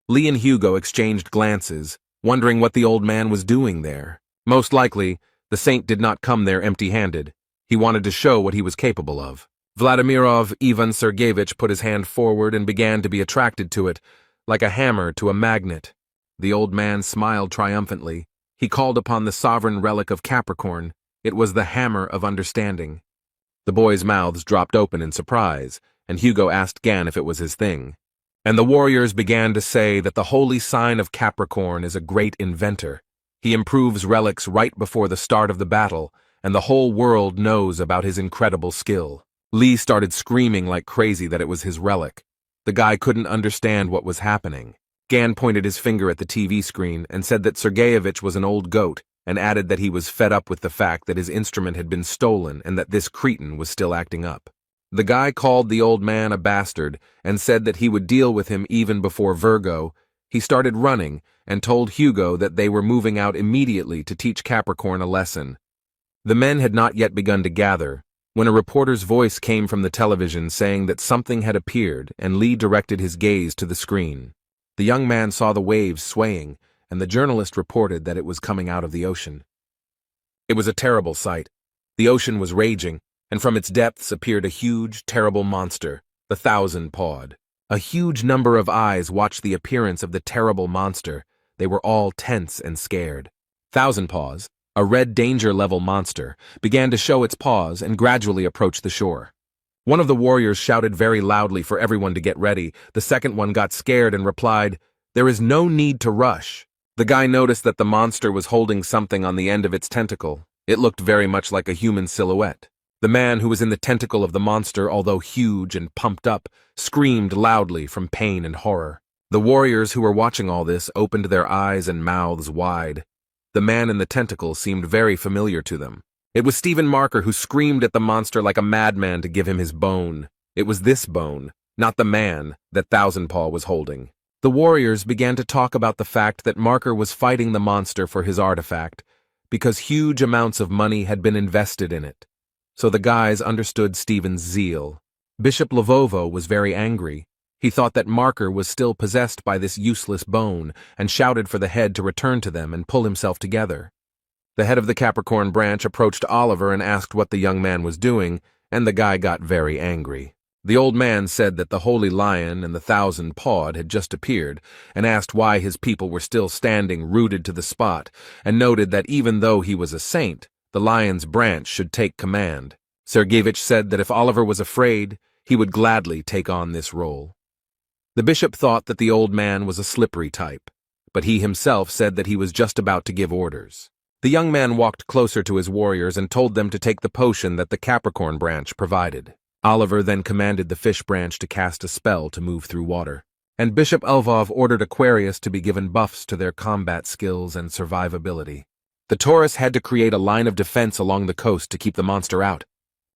Lee and Hugo exchanged glances, wondering what the old man was doing there. Most likely, the saint did not come there empty-handed. He wanted to show what he was capable of. Vladimirov Ivan Sergeyevich put his hand forward and began to be attracted to it, like a hammer to a magnet. The old man smiled triumphantly. He called upon the sovereign relic of Capricorn. It was the hammer of understanding. The boys' mouths dropped open in surprise, and Hugo asked Gan if it was his thing. And the warriors began to say that the holy sign of Capricorn is a great inventor. He improves relics right before the start of the battle, and the whole world knows about his incredible skill. Lee started screaming like crazy that it was his relic. The guy couldn't understand what was happening. Gan pointed his finger at the TV screen and said that Sergeyevich was an old goat, and added that he was fed up with the fact that his instrument had been stolen and that this cretin was still acting up. The guy called the old man a bastard and said that he would deal with him even before Virgo. He started running and told Hugo that they were moving out immediately to teach Capricorn a lesson. The men had not yet begun to gather when a reporter's voice came from the television saying that something had appeared, and Lee directed his gaze to the screen. The young man saw the waves swaying, and the journalist reported that it was coming out of the ocean. It was a terrible sight. The ocean was raging, and from its depths appeared a huge, terrible monster, the thousand-pawed. A huge number of eyes watched the appearance of the terrible monster. They were all tense and scared. Thousand Paws, a red danger-level monster, began to show its paws and gradually approach the shore. One of the warriors shouted very loudly for everyone to get ready. The second one got scared and replied, "There is no need to rush." The guy noticed that the monster was holding something on the end of its tentacle. It looked very much like a human silhouette. The man who was in the tentacle of the monster, although huge and pumped up, screamed loudly from pain and horror. The warriors who were watching all this opened their eyes and mouths wide. The man in the tentacle seemed very familiar to them. It was Stephen Marker, who screamed at the monster like a madman to give him his bone. It was this bone, not the man, that Thousand Paw was holding. The warriors began to talk about the fact that Marker was fighting the monster for his artifact, because huge amounts of money had been invested in it. So the guys understood Stephen's zeal. Bishop Lavovo was very angry. He thought that Marker was still possessed by this useless bone, and shouted for the head to return to them and pull himself together. The head of the Capricorn branch approached Oliver and asked what the young man was doing, and the guy got very angry. The old man said that the Holy Lion and the Thousand-Pawed had just appeared, and asked why his people were still standing rooted to the spot, and noted that even though he was a saint, the Lion's branch should take command. Sergeyevich said that if Oliver was afraid, he would gladly take on this role. The bishop thought that the old man was a slippery type, but he himself said that he was just about to give orders. The young man walked closer to his warriors and told them to take the potion that the Capricorn branch provided. Oliver then commanded the fish branch to cast a spell to move through water, and Bishop Elvov ordered Aquarius to be given buffs to their combat skills and survivability. The tourists had to create a line of defense along the coast to keep the monster out.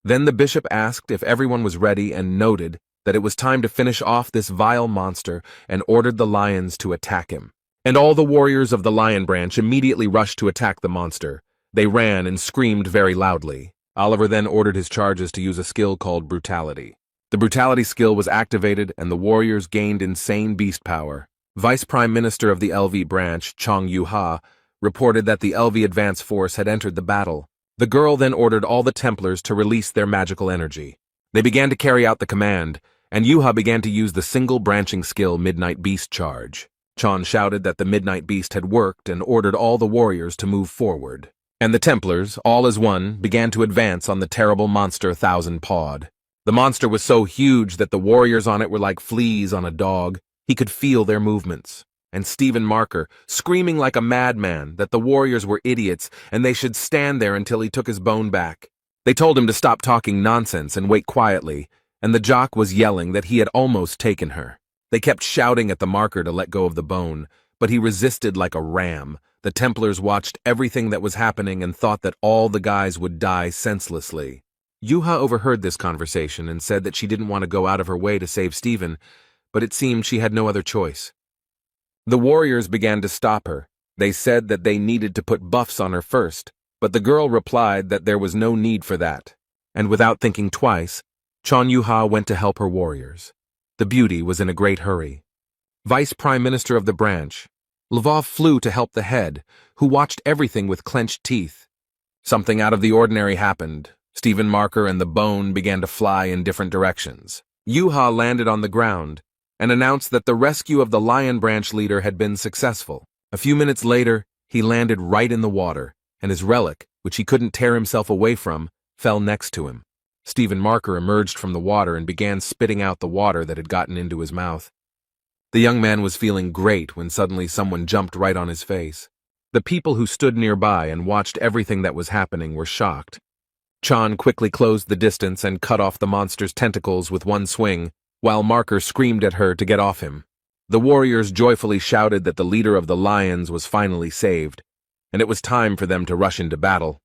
Then the bishop asked if everyone was ready and noted that it was time to finish off this vile monster and ordered the lions to attack him. And all the warriors of the lion branch immediately rushed to attack the monster. They ran and screamed very loudly. Oliver then ordered his charges to use a skill called brutality. The brutality skill was activated and the warriors gained insane beast power. Vice Prime Minister of the LV branch, Chong Yu-ha, reported that the LV advance force had entered the battle. The girl then ordered all the Templars to release their magical energy. They began to carry out the command, and Yu-ha began to use the single branching skill Midnight Beast Charge. Chon shouted that the Midnight Beast had worked and ordered all the warriors to move forward. And the Templars, all as one, began to advance on the terrible monster Thousand-Pawed. The monster was so huge that the warriors on it were like fleas on a dog. He could feel their movements. And Stephen Marker, screaming like a madman that the warriors were idiots and they should stand there until he took his bone back. They told him to stop talking nonsense and wait quietly, and the jock was yelling that he had almost taken her. They kept shouting at the Marker to let go of the bone, but he resisted like a ram. The Templars watched everything that was happening and thought that all the guys would die senselessly. Yu-ha overheard this conversation and said that she didn't want to go out of her way to save Stephen, but it seemed she had no other choice. The warriors began to stop her. They said that they needed to put buffs on her first, but the girl replied that there was no need for that. And without thinking twice, Chon Yu-ha went to help her warriors. The beauty was in a great hurry. Vice Prime Minister of the branch, Lvov flew to help the head, who watched everything with clenched teeth. Something out of the ordinary happened. Stephen Marker and the bone began to fly in different directions. Yu-ha landed on the ground and announced that the rescue of the lion branch leader had been successful. A few minutes later, he landed right in the water, and his relic, which he couldn't tear himself away from, fell next to him. Stephen Marker emerged from the water and began spitting out the water that had gotten into his mouth. The young man was feeling great when suddenly someone jumped right on his face. The people who stood nearby and watched everything that was happening were shocked. Chan quickly closed the distance and cut off the monster's tentacles with one swing, while Marker screamed at her to get off him. The warriors joyfully shouted that the leader of the lions was finally saved, and it was time for them to rush into battle.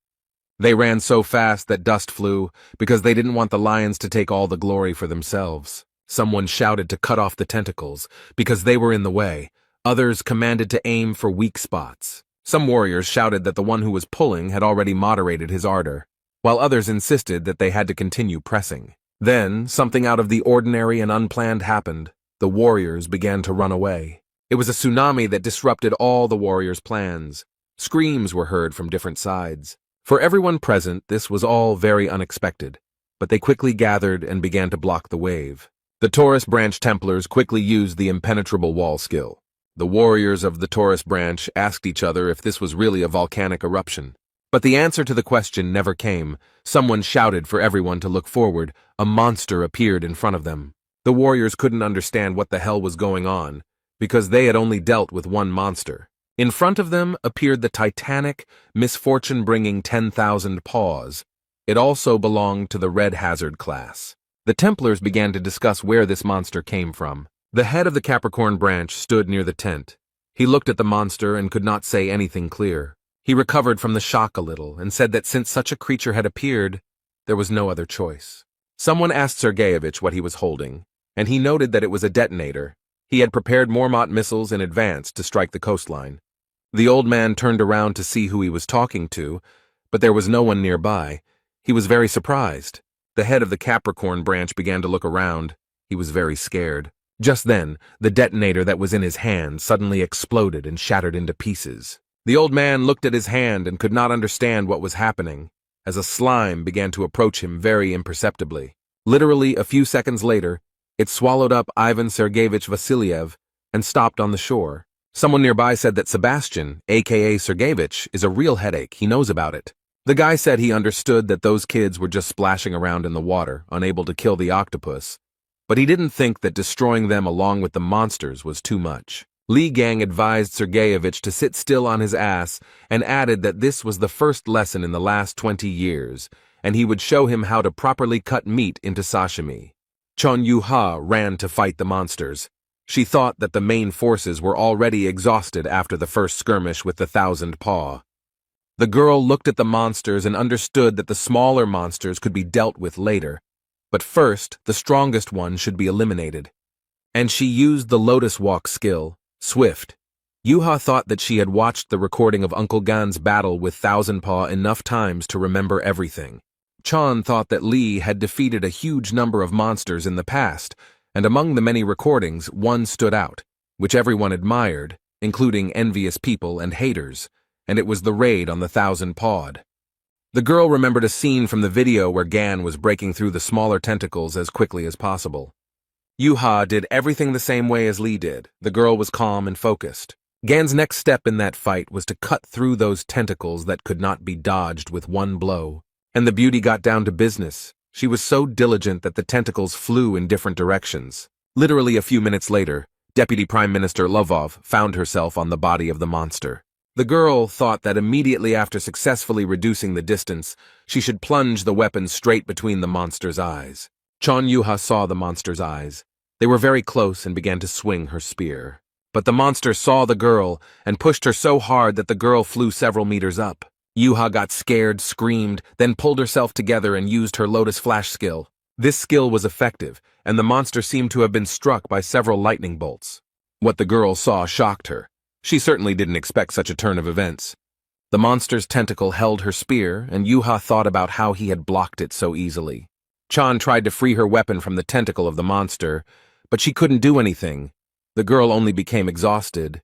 They ran so fast that dust flew, because they didn't want the lions to take all the glory for themselves. Someone shouted to cut off the tentacles, because they were in the way. Others commanded to aim for weak spots. Some warriors shouted that the one who was pulling had already moderated his ardor, while others insisted that they had to continue pressing. Then, something out of the ordinary and unplanned happened. The warriors began to run away. It was a tsunami that disrupted all the warriors' plans. Screams were heard from different sides. For everyone present, this was all very unexpected, but they quickly gathered and began to block the wave. The Taurus Branch Templars quickly used the impenetrable wall skill. The warriors of the Taurus Branch asked each other if this was really a volcanic eruption. But the answer to the question never came. Someone shouted for everyone to look forward. A monster appeared in front of them. The warriors couldn't understand what the hell was going on, because they had only dealt with one monster. In front of them appeared the titanic, misfortune-bringing 10,000 paws. It also belonged to the Red Hazard class. The Templars began to discuss where this monster came from. The head of the Capricorn branch stood near the tent. He looked at the monster and could not say anything clear. He recovered from the shock a little and said that since such a creature had appeared, there was no other choice. Someone asked Sergeyevich what he was holding, and he noted that it was a detonator. He had prepared Mormont missiles in advance to strike the coastline. The old man turned around to see who he was talking to, but there was no one nearby. He was very surprised. The head of the Capricorn branch began to look around. He was very scared. Just then, the detonator that was in his hand suddenly exploded and shattered into pieces. The old man looked at his hand and could not understand what was happening, as a slime began to approach him very imperceptibly. Literally a few seconds later, it swallowed up Ivan Sergeyevich Vasiliev and stopped on the shore. Someone nearby said that Sebastian, aka Sergeyevich, is a real headache. He knows about it. The guy said he understood that those kids were just splashing around in the water, unable to kill the octopus, but he didn't think that destroying them along with the monsters was too much. Li Gang advised Sergeyevich to sit still on his ass and added that this was the first lesson in the last 20 years, and he would show him how to properly cut meat into sashimi. Chon Yu-ha ran to fight the monsters. She thought that the main forces were already exhausted after the first skirmish with the 1000 Paw. The girl looked at the monsters and understood that the smaller monsters could be dealt with later, but first, the strongest one should be eliminated. And she used the Lotus Walk skill, Swift. Yuha thought that she had watched the recording of Uncle Gan's battle with Thousand Paw enough times to remember everything. Chan thought that Lee had defeated a huge number of monsters in the past, and among the many recordings, one stood out, which everyone admired, including envious people and haters, and it was the raid on the Thousand Pawed. The girl remembered a scene from the video where Gan was breaking through the smaller tentacles as quickly as possible. Yuha did everything the same way as Lee did. The girl was calm and focused. Gan's next step in that fight was to cut through those tentacles that could not be dodged with one blow. And the beauty got down to business. She was so diligent that the tentacles flew in different directions. Literally a few minutes later, Deputy Prime Minister Lovov found herself on the body of the monster. The girl thought that immediately after successfully reducing the distance, she should plunge the weapon straight between the monster's eyes. Chon Yuha saw the monster's eyes. They were very close and began to swing her spear. But the monster saw the girl and pushed her so hard that the girl flew several meters up. Yuha got scared, screamed, then pulled herself together and used her Lotus Flash skill. This skill was effective, and the monster seemed to have been struck by several lightning bolts. What the girl saw shocked her. She certainly didn't expect such a turn of events. The monster's tentacle held her spear, and Yuha thought about how he had blocked it so easily. Chan tried to free her weapon from the tentacle of the monster, but she couldn't do anything. The girl only became exhausted.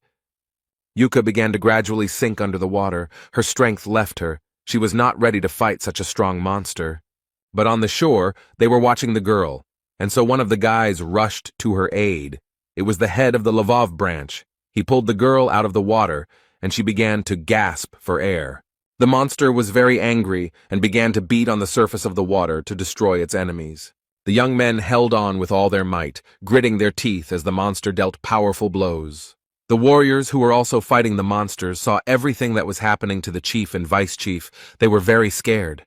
Yuka began to gradually sink under the water. Her strength left her. She was not ready to fight such a strong monster. But on the shore, they were watching the girl, and so one of the guys rushed to her aid. It was the head of the Lvov branch. He pulled the girl out of the water, and she began to gasp for air. The monster was very angry and began to beat on the surface of the water to destroy its enemies. The young men held on with all their might, gritting their teeth as the monster dealt powerful blows. The warriors who were also fighting the monsters saw everything that was happening to the chief and vice chief. They were very scared.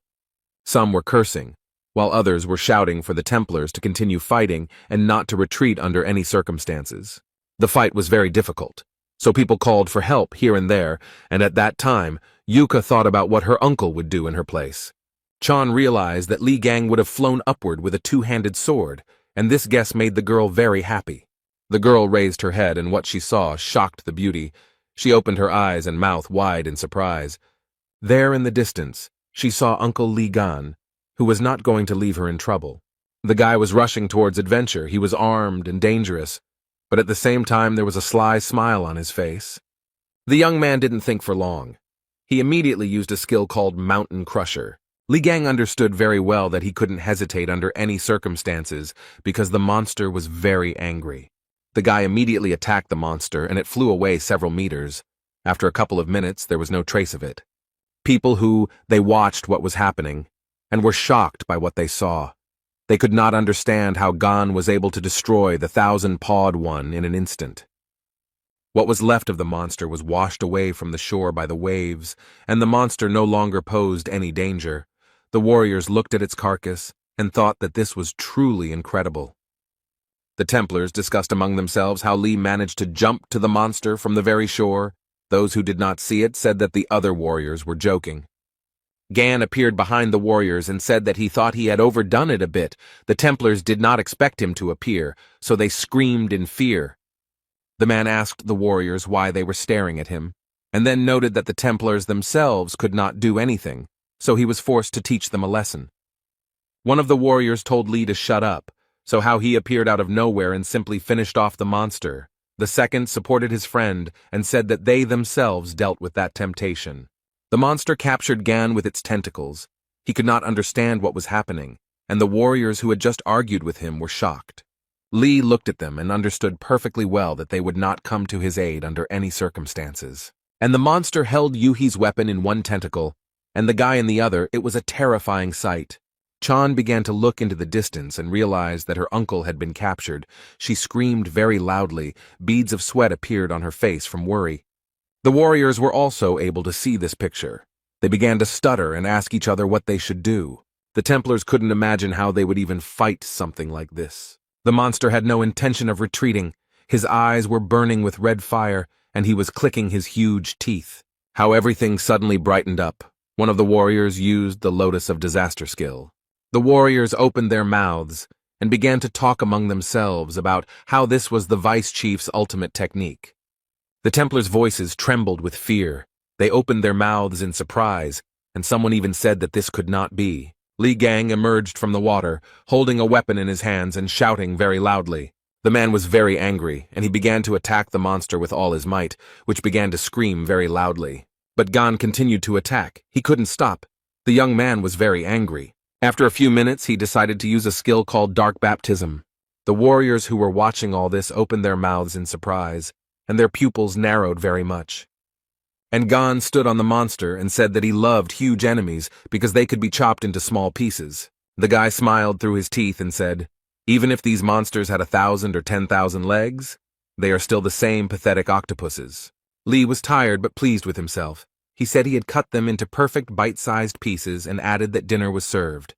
Some were cursing, while others were shouting for the Templars to continue fighting and not to retreat under any circumstances. The fight was very difficult, so people called for help here and there, and at that time, Yuka thought about what her uncle would do in her place. Chan realized that Li Gang would have flown upward with a two-handed sword, and this guess made the girl very happy. The girl raised her head, and what she saw shocked the beauty. She opened her eyes and mouth wide in surprise. There in the distance, she saw Uncle Li Gan, who was not going to leave her in trouble. The guy was rushing towards adventure. He was armed and dangerous, but at the same time there was a sly smile on his face. The young man didn't think for long. He immediately used a skill called Mountain Crusher. Li Gang understood very well that he couldn't hesitate under any circumstances because the monster was very angry. The guy immediately attacked the monster and it flew away several meters. After a couple of minutes, there was no trace of it. They watched what was happening and were shocked by what they saw. They could not understand how Gan was able to destroy the thousand-pawed one in an instant. What was left of the monster was washed away from the shore by the waves, and the monster no longer posed any danger. The warriors looked at its carcass and thought that this was truly incredible. The Templars discussed among themselves how Li managed to jump to the monster from the very shore. Those who did not see it said that the other warriors were joking. Gan appeared behind the warriors and said that he thought he had overdone it a bit. The Templars did not expect him to appear, so they screamed in fear. The man asked the warriors why they were staring at him, and then noted that the Templars themselves could not do anything, so he was forced to teach them a lesson. One of the warriors told Li to shut up, so how he appeared out of nowhere and simply finished off the monster. The second supported his friend and said that they themselves dealt with that temptation. The monster captured Gan with its tentacles. He could not understand what was happening, and the warriors who had just argued with him were shocked. Li looked at them and understood perfectly well that they would not come to his aid under any circumstances. And the monster held Yuhi's weapon in one tentacle, and the guy in the other. It was a terrifying sight. Chan began to look into the distance and realized that her uncle had been captured. She screamed very loudly. Beads of sweat appeared on her face from worry. The warriors were also able to see this picture. They began to stutter and ask each other what they should do. The Templars couldn't imagine how they would even fight something like this. The monster had no intention of retreating. His eyes were burning with red fire, and he was clicking his huge teeth. How everything suddenly brightened up. One of the warriors used the Lotus of Disaster skill. The warriors opened their mouths and began to talk among themselves about how this was the vice chief's ultimate technique. The Templars' voices trembled with fear. They opened their mouths in surprise, and someone even said that this could not be. Li Gang emerged from the water, holding a weapon in his hands and shouting very loudly. The man was very angry, and he began to attack the monster with all his might, which began to scream very loudly. But Gan continued to attack. He couldn't stop. The young man was very angry. After a few minutes, he decided to use a skill called Dark Baptism. The warriors who were watching all this opened their mouths in surprise, and their pupils narrowed very much. And Gan stood on the monster and said that he loved huge enemies because they could be chopped into small pieces. The guy smiled through his teeth and said, "Even if these monsters had 1,000 or 10,000 legs, they are still the same pathetic octopuses." Li was tired but pleased with himself. He said he had cut them into perfect bite-sized pieces and added that dinner was served.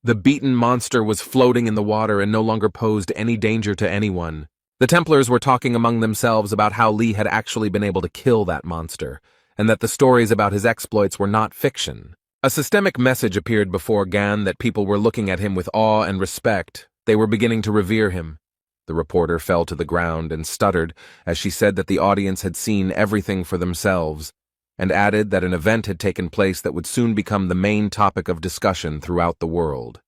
The beaten monster was floating in the water and no longer posed any danger to anyone. The Templars were talking among themselves about how Li had actually been able to kill that monster, and that the stories about his exploits were not fiction. A systemic message appeared before Gan that people were looking at him with awe and respect. They were beginning to revere him. The reporter fell to the ground and stuttered as she said that the audience had seen everything for themselves, and added that an event had taken place that would soon become the main topic of discussion throughout the world.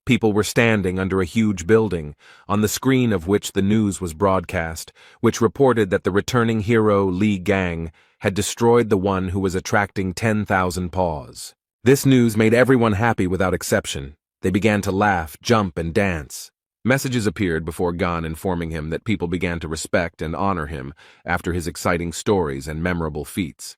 People were standing under a huge building, on the screen of which the news was broadcast, which reported that the returning hero Li Gang had destroyed the one who was attracting 10,000 paws. This news made everyone happy without exception. They began to laugh, jump, and dance. Messages appeared before Gan informing him that people began to respect and honor him after his exciting stories and memorable feats.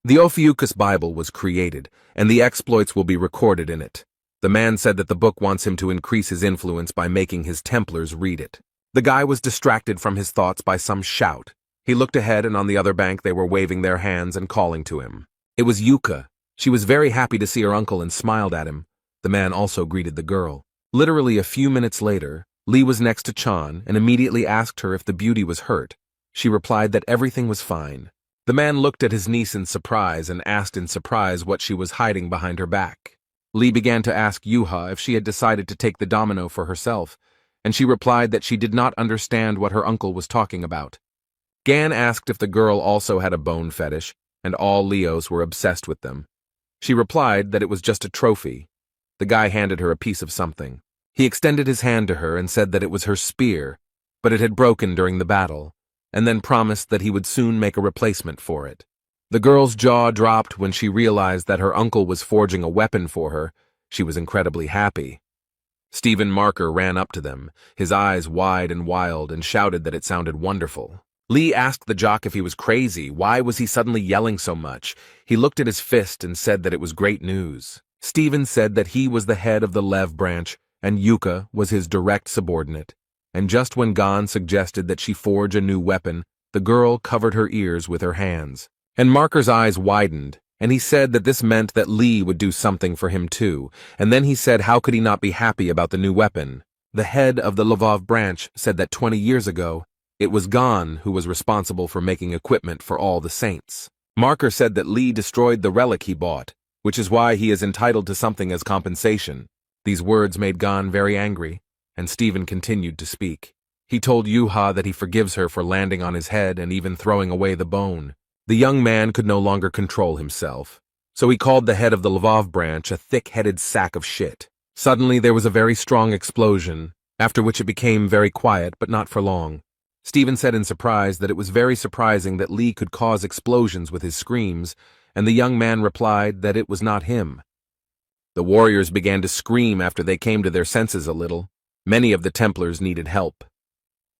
The Ophiuchus Bible was created, and the exploits will be recorded in it. The man said that the book wants him to increase his influence by making his Templars read it. The guy was distracted from his thoughts by some shout. He looked ahead, and on the other bank they were waving their hands and calling to him. It was Yuka. She was very happy to see her uncle and smiled at him. The man also greeted the girl. Literally a few minutes later, Li was next to Chan and immediately asked her if the beauty was hurt. She replied that everything was fine. The man looked at his niece in surprise and asked in surprise what she was hiding behind her back. Li began to ask Yuha if she had decided to take the domino for herself, and she replied that she did not understand what her uncle was talking about. Gan asked if the girl also had a bone fetish, and all Leos were obsessed with them. She replied that it was just a trophy. The guy handed her a piece of something. He extended his hand to her and said that it was her spear, but it had broken during the battle, and then promised that he would soon make a replacement for it. The girl's jaw dropped when she realized that her uncle was forging a weapon for her. She was incredibly happy. Stephen Marker ran up to them, his eyes wide and wild, and shouted that it sounded wonderful. Li asked the jock if he was crazy. Why was he suddenly yelling so much? He looked at his fist and said that it was great news. Stephen said that he was the head of the Lev branch, and Yuka was his direct subordinate. And just when Gan suggested that she forge a new weapon, the girl covered her ears with her hands. And Marker's eyes widened, and he said that this meant that Li would do something for him too, and then he said how could he not be happy about the new weapon. The head of the Lvov branch said that 20 years ago, it was Gan who was responsible for making equipment for all the saints. Marker said that Li destroyed the relic he bought, which is why he is entitled to something as compensation. These words made Gan very angry, and Stephen continued to speak. He told Yuha that he forgives her for landing on his head and even throwing away the bone. The young man could no longer control himself, so he called the head of the Lvov branch a thick-headed sack of shit. Suddenly there was a very strong explosion, after which it became very quiet, but not for long. Stephen said in surprise that it was very surprising that Li could cause explosions with his screams, and the young man replied that it was not him. The warriors began to scream after they came to their senses a little. Many of the Templars needed help.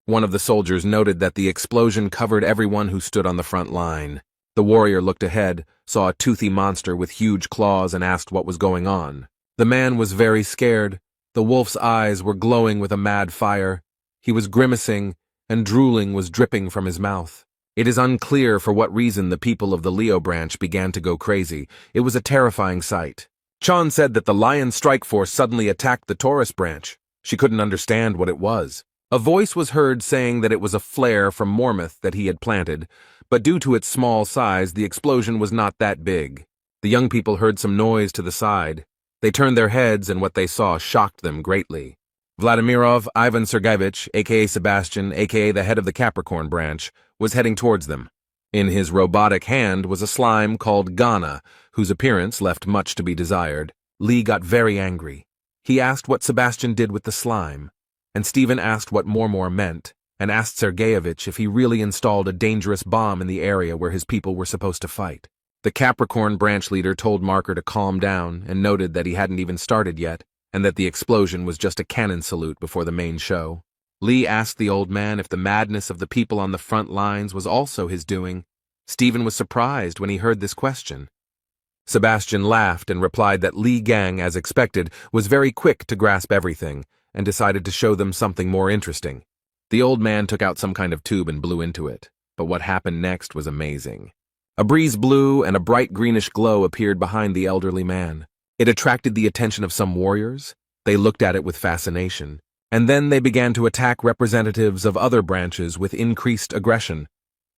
One of the soldiers noted that the explosion covered everyone who stood on the front line. The warrior looked ahead, saw a toothy monster with huge claws, and asked what was going on. The man was very scared. The wolf's eyes were glowing with a mad fire. He was grimacing, and drooling was dripping from his mouth. It is unclear for what reason the people of the Leo branch began to go crazy. It was a terrifying sight. Chan said that the Lion Strike Force suddenly attacked the Taurus branch. She couldn't understand what it was. A voice was heard saying that it was a flare from Mormouth that he had planted, but due to its small size, the explosion was not that big. The young people heard some noise to the side. They turned their heads, and what they saw shocked them greatly. Vladimirov Ivan Sergeyevich, aka Sebastian, aka the head of the Capricorn branch, was heading towards them. In his robotic hand was a slime called Ghana, whose appearance left much to be desired. Lee got very angry. He asked what Sebastian did with the slime, and Stephen asked what Mormor meant, and asked Sergeyevich if he really installed a dangerous bomb in the area where his people were supposed to fight. The Capricorn branch leader told Marker to calm down and noted that he hadn't even started yet, and that the explosion was just a cannon salute before the main show. Lee asked the old man if the madness of the people on the front lines was also his doing. Stephen was surprised when he heard this question. Sebastian laughed and replied that Lee Gang, as expected, was very quick to grasp everything, and decided to show them something more interesting. The old man took out some kind of tube and blew into it, but what happened next was amazing. A breeze blew and a bright greenish glow appeared behind the elderly man. It attracted the attention of some warriors. They looked at it with fascination, and then they began to attack representatives of other branches with increased aggression.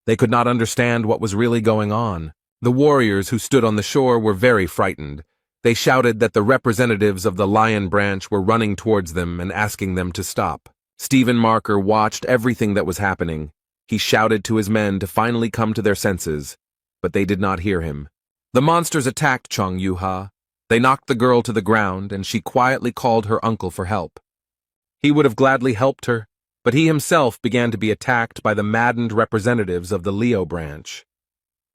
They could not understand what was really going on. The warriors who stood on the shore were very frightened. They shouted that the representatives of the Lion branch were running towards them and asking them to stop. Stephen Marker watched everything that was happening. He shouted to his men to finally come to their senses, but they did not hear him. The monsters attacked Chong Yuha. They knocked the girl to the ground, and she quietly called her uncle for help. He would have gladly helped her, but he himself began to be attacked by the maddened representatives of the Leo branch.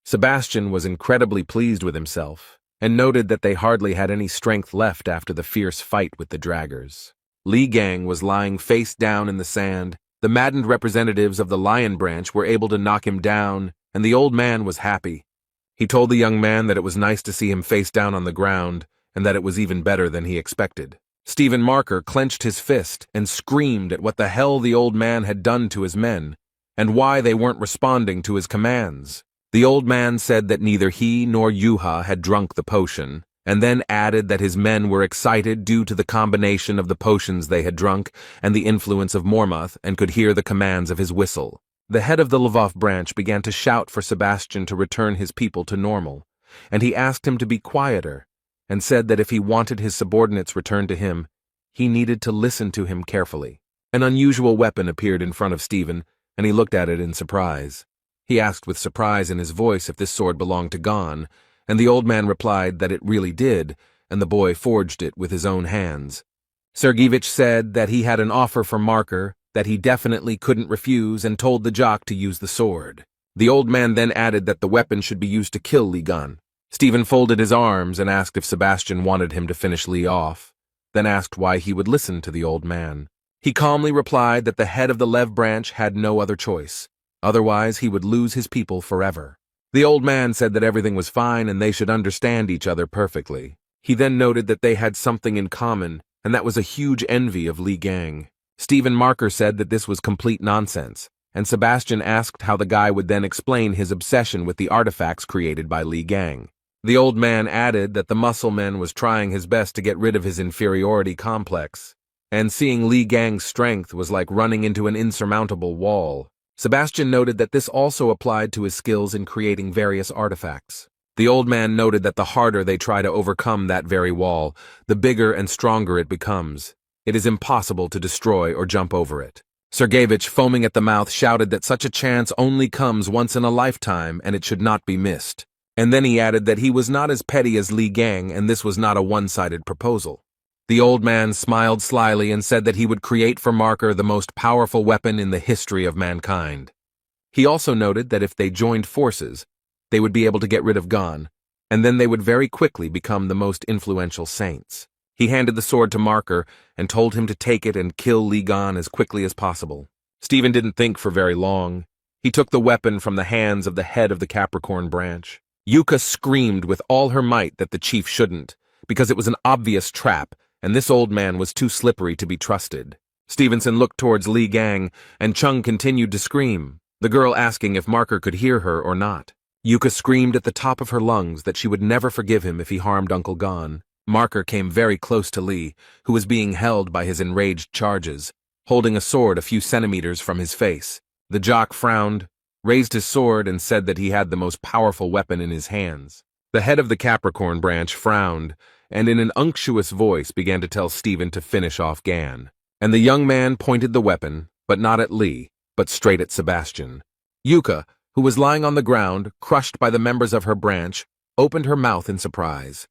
Sebastian was incredibly pleased with himself, and noted that they hardly had any strength left after the fierce fight with the draggers. Lee Gang was lying face down in the sand. The maddened representatives of the Lion branch were able to knock him down, and the old man was happy. He told the young man that it was nice to see him face down on the ground, and that it was even better than he expected. Stephen Marker clenched his fist and screamed at what the hell the old man had done to his men, and why they weren't responding to his commands. The old man said that neither he nor Yuha had drunk the potion, and then added that his men were excited due to the combination of the potions they had drunk and the influence of Mormouth, and could hear the commands of his whistle. The head of the Lvov branch began to shout for Sebastian to return his people to normal, and he asked him to be quieter, and said that if he wanted his subordinates returned to him, he needed to listen to him carefully. An unusual weapon appeared in front of Stephen, and he looked at it in surprise. He asked with surprise in his voice if this sword belonged to Gon, and the old man replied that it really did, and the boy forged it with his own hands. Sergeyevich said that he had an offer for Marker that he definitely couldn't refuse, and told the jock to use the sword. The old man then added that the weapon should be used to kill Lee Gun. Stephen folded his arms and asked if Sebastian wanted him to finish Lee off, then asked why he would listen to the old man. He calmly replied that the head of the Lev branch had no other choice. Otherwise, he would lose his people forever. The old man said that everything was fine and they should understand each other perfectly. He then noted that they had something in common, and that was a huge envy of Lee Gang. Stephen Marker said that this was complete nonsense, and Sebastian asked how the guy would then explain his obsession with the artifacts created by Lee Gang. The old man added that the muscle man was trying his best to get rid of his inferiority complex, and seeing Lee Gang's strength was like running into an insurmountable wall. Sebastian noted that this also applied to his skills in creating various artifacts. The old man noted that the harder they try to overcome that very wall, the bigger and stronger it becomes. It is impossible to destroy or jump over it. Sergeyevich, foaming at the mouth, shouted that such a chance only comes once in a lifetime and it should not be missed. And then he added that he was not as petty as Lee Gang and this was not a one-sided proposal. The old man smiled slyly and said that he would create for Marker the most powerful weapon in the history of mankind. He also noted that if they joined forces, they would be able to get rid of Gon, and then they would very quickly become the most influential saints. He handed the sword to Marker and told him to take it and kill Lee Gon as quickly as possible. Stephen didn't think for very long. He took the weapon from the hands of the head of the Capricorn branch. Yuka screamed with all her might that the chief shouldn't, because it was an obvious trap, and this old man was too slippery to be trusted. Stevenson looked towards Lee Gang, and Chung continued to scream, the girl asking if Marker could hear her or not. Yuka screamed at the top of her lungs that she would never forgive him if he harmed Uncle Gon. Marker came very close to Lee, who was being held by his enraged charges. holding a sword a few centimeters from his face. The jock frowned, raised his sword, and said that he had the most powerful weapon in his hands. The head of the Capricorn branch frowned, and in an unctuous voice began to tell Stephen to finish off Gan. And the young man pointed the weapon, but not at Lee, but straight at Sebastian. Yuka, who was lying on the ground, crushed by the members of her branch, opened her mouth in surprise.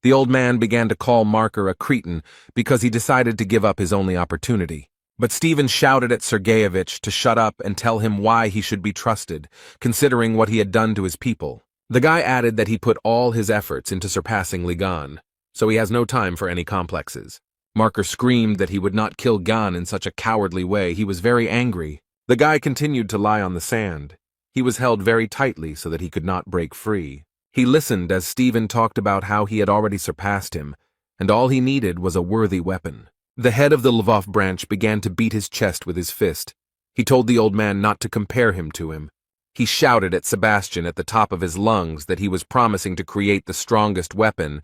The old man began to call Marker a cretin because he decided to give up his only opportunity. But Stephen shouted at Sergeyevich to shut up and tell him why he should be trusted, considering what he had done to his people. The guy added that he put all his efforts into surpassing Ligan, so he has no time for any complexes. Marker screamed that he would not kill Gan in such a cowardly way. He was very angry. The guy continued to lie on the sand. He was held very tightly so that he could not break free. He listened as Stephen talked about how he had already surpassed him, and all he needed was a worthy weapon. The head of the Lvov branch began to beat his chest with his fist. He told the old man not to compare him to him. He shouted at Sebastian at the top of his lungs that he was promising to create the strongest weapon,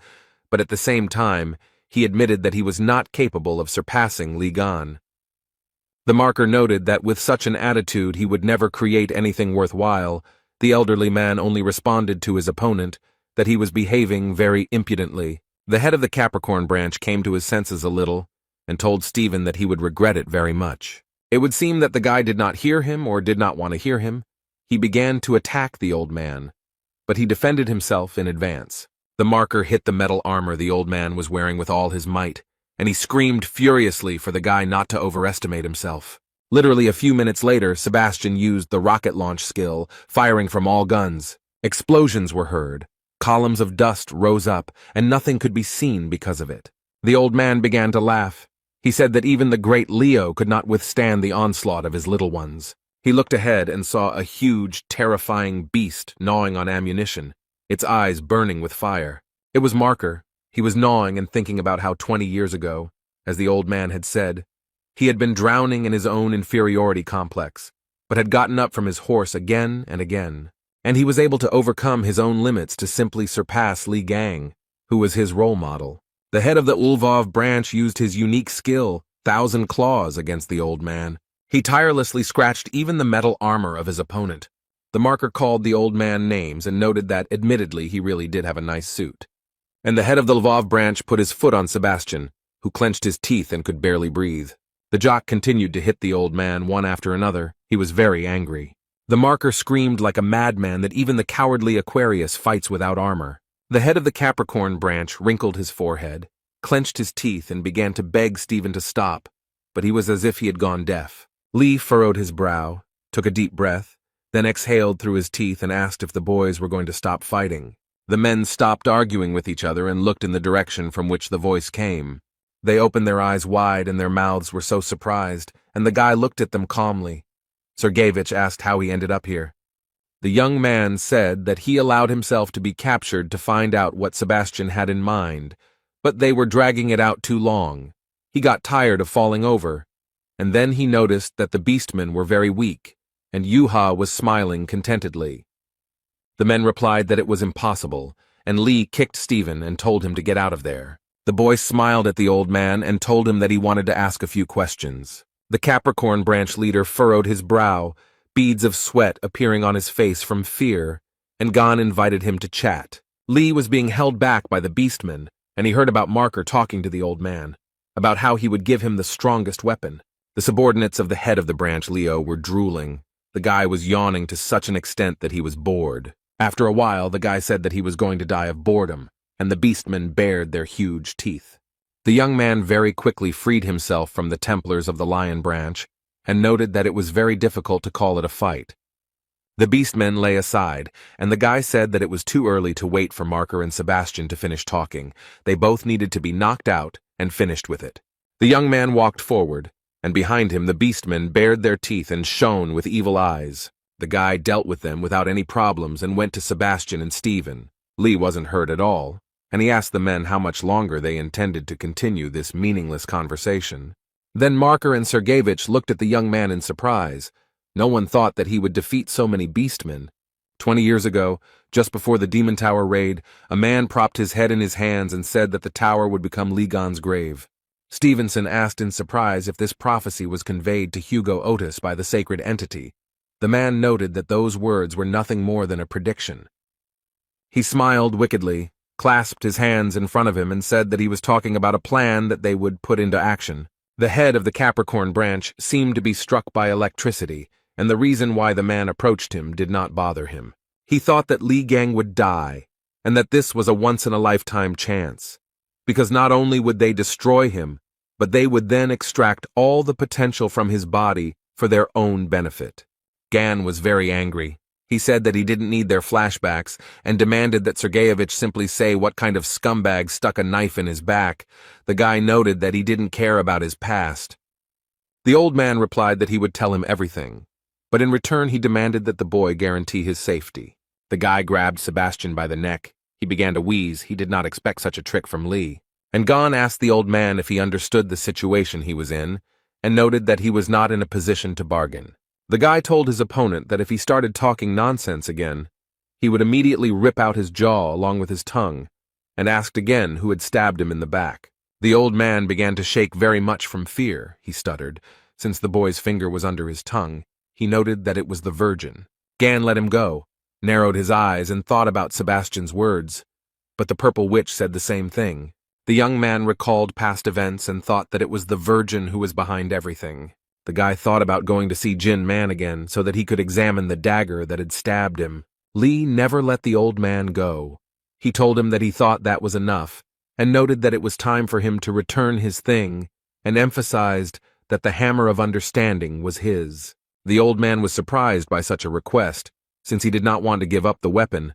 but at the same time, he admitted that he was not capable of surpassing Ligan. The marker noted that with such an attitude he would never create anything worthwhile. The elderly man only responded to his opponent that he was behaving very impudently. The head of the Capricorn branch came to his senses a little and told Stephen that he would regret it very much. It would seem that the guy did not hear him or did not want to hear him. He began to attack the old man, but he defended himself in advance. The marker hit the metal armor the old man was wearing with all his might, and he screamed furiously for the guy not to overestimate himself. Literally a few minutes later, Sebastian used the rocket launch skill, firing from all guns. Explosions were heard. Columns of dust rose up, and nothing could be seen because of it. The old man began to laugh. He said that even the great Leo could not withstand the onslaught of his little ones. He looked ahead and saw a huge, terrifying beast gnawing on ammunition, its eyes burning with fire. It was Marker. He was gnawing and thinking about how 20 years ago, as the old man had said, he had been drowning in his own inferiority complex, but had gotten up from his horse again and again, and he was able to overcome his own limits to simply surpass Li Gang, who was his role model. The head of the Lvov branch used his unique skill, Thousand Claws, against the old man. He tirelessly scratched even the metal armor of his opponent. The marker called the old man names and noted that, admittedly, he really did have a nice suit. And the head of the Lvov branch put his foot on Sebastian, who clenched his teeth and could barely breathe. The jock continued to hit the old man one after another. He was very angry. The marker screamed like a madman that even the cowardly Aquarius fights without armor. The head of the Capricorn branch wrinkled his forehead, clenched his teeth, and began to beg Stephen to stop, but he was as if he had gone deaf. Lee furrowed his brow, took a deep breath, then exhaled through his teeth and asked if the boys were going to stop fighting. The men stopped arguing with each other and looked in the direction from which the voice came. They opened their eyes wide and their mouths were so surprised, and the guy looked at them calmly. Sergeyevich asked how he ended up here. The young man said that he allowed himself to be captured to find out what Sebastian had in mind, but they were dragging it out too long. He got tired of falling over, and then he noticed that the beastmen were very weak, and Yuha was smiling contentedly. The men replied that it was impossible, and Lee kicked Stephen and told him to get out of there. The boy smiled at the old man and told him that he wanted to ask a few questions. The Capricorn branch leader furrowed his brow, beads of sweat appearing on his face from fear, and Gan invited him to chat. Lee was being held back by the beastmen, and he heard about Marker talking to the old man, about how he would give him the strongest weapon. The subordinates of the head of the branch, Leo, were drooling. The guy was yawning to such an extent that he was bored. After a while, the guy said that he was going to die of boredom, and the beastmen bared their huge teeth. The young man very quickly freed himself from the Templars of the Lion branch, and noted that it was very difficult to call it a fight. The beastmen lay aside, and the guy said that it was too early to wait for Marker and Sebastian to finish talking. They both needed to be knocked out and finished with it. The young man walked forward, and behind him the beastmen bared their teeth and shone with evil eyes. The guy dealt with them without any problems and went to Sebastian and Stephen. Lee wasn't hurt at all, and he asked the men how much longer they intended to continue this meaningless conversation. Then Marker and Sergeyevich looked at the young man in surprise. No one thought that he would defeat so many beastmen. 20 years ago, just before the Demon Tower raid, a man propped his head in his hands and said that the tower would become Ligan's grave. Stevenson asked in surprise if this prophecy was conveyed to Hugo Otis by the sacred entity. The man noted that those words were nothing more than a prediction. He smiled wickedly, clasped his hands in front of him, and said that he was talking about a plan that they would put into action. The head of the Capricorn branch seemed to be struck by electricity, and the reason why the man approached him did not bother him. He thought that Li Gang would die, and that this was a once-in-a-lifetime chance, because not only would they destroy him, but they would then extract all the potential from his body for their own benefit. Gan was very angry. He said that he didn't need their flashbacks and demanded that Sergeyevich simply say what kind of scumbag stuck a knife in his back. The guy noted that he didn't care about his past. The old man replied that he would tell him everything, but in return he demanded that the boy guarantee his safety. The guy grabbed Sebastian by the neck. He began to wheeze. He did not expect such a trick from Lee. And Gan asked the old man if he understood the situation he was in, and noted that he was not in a position to bargain. The guy told his opponent that if he started talking nonsense again, he would immediately rip out his jaw along with his tongue, and asked again who had stabbed him in the back. The old man began to shake very much from fear, he stuttered. Since the boy's finger was under his tongue, he noted that it was the Virgin. Gan let him go, narrowed his eyes, and thought about Sebastian's words. But the purple witch said the same thing. The young man recalled past events and thought that it was the Virgin who was behind everything. The guy thought about going to see Jin Man again so that he could examine the dagger that had stabbed him. Lee never let the old man go. He told him that he thought that was enough, and noted that it was time for him to return his thing, and emphasized that the hammer of understanding was his. The old man was surprised by such a request, since he did not want to give up the weapon,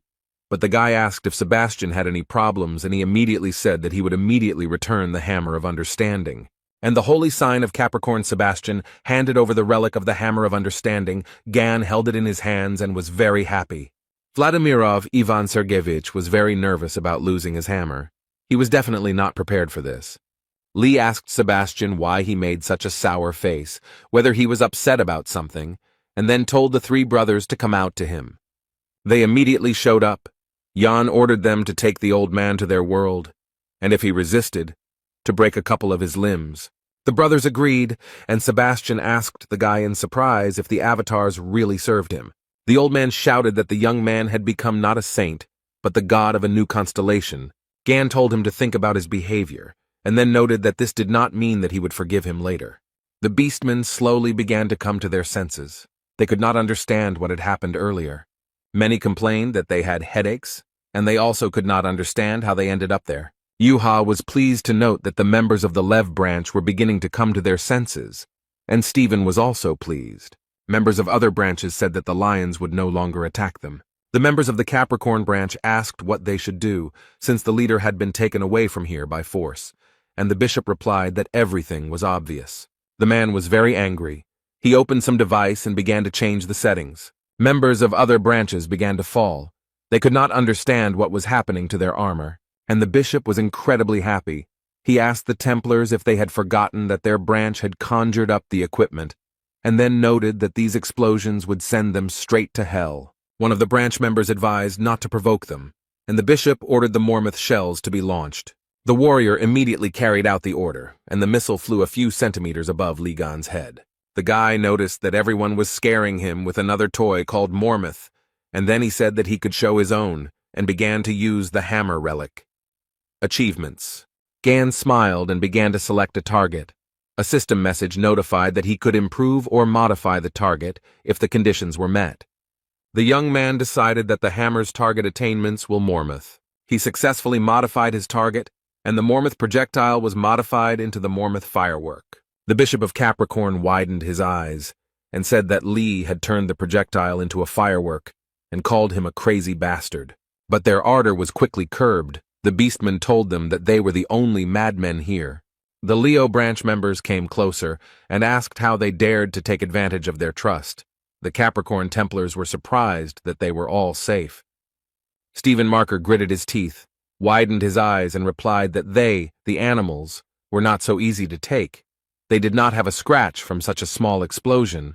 but the guy asked if Sebastian had any problems, and he immediately said that he would immediately return the hammer of understanding. And the holy sign of Capricorn Sebastian handed over the relic of the hammer of understanding. Gan held it in his hands and was very happy. Vladimirov Ivan Sergeyevich was very nervous about losing his hammer. He was definitely not prepared for this. Lee asked Sebastian why he made such a sour face, whether he was upset about something, and then told the three brothers to come out to him. They immediately showed up. Jan ordered them to take the old man to their world, and if he resisted, to break a couple of his limbs. The brothers agreed, and Sebastian asked the guy in surprise if the avatars really served him. The old man shouted that the young man had become not a saint, but the god of a new constellation. Gan told him to think about his behavior, and then noted that this did not mean that he would forgive him later. The beastmen slowly began to come to their senses. They could not understand what had happened earlier. Many complained that they had headaches, and they also could not understand how they ended up there. Yuha was pleased to note that the members of the Lev branch were beginning to come to their senses, and Stephen was also pleased. Members of other branches said that the lions would no longer attack them. The members of the Capricorn branch asked what they should do, since the leader had been taken away from here by force, and the bishop replied that everything was obvious. The man was very angry. He opened some device and began to change the settings. Members of other branches began to fall. They could not understand what was happening to their armor. And the bishop was incredibly happy. He asked the Templars if they had forgotten that their branch had conjured up the equipment, and then noted that these explosions would send them straight to hell. One of the branch members advised not to provoke them, and the bishop ordered the Mormouth shells to be launched. The warrior immediately carried out the order, and the missile flew a few centimeters above Ligan's head. The guy noticed that everyone was scaring him with another toy called Mormouth, and then he said that he could show his own, and began to use the hammer relic. Achievements. Gan smiled and began to select a target. A system message notified that he could improve or modify the target if the conditions were met. The young man decided that the hammer's target attainments will Mormouth. He successfully modified his target, and the Mormouth projectile was modified into the Mormouth firework. The Bishop of Capricorn widened his eyes and said that Lee had turned the projectile into a firework and called him a crazy bastard. But their ardor was quickly curbed. The beastmen told them that they were the only madmen here. The Leo branch members came closer and asked how they dared to take advantage of their trust. The Capricorn Templars were surprised that they were all safe. Stephen Marker gritted his teeth, widened his eyes, and replied that they, the animals, were not so easy to take. They did not have a scratch from such a small explosion.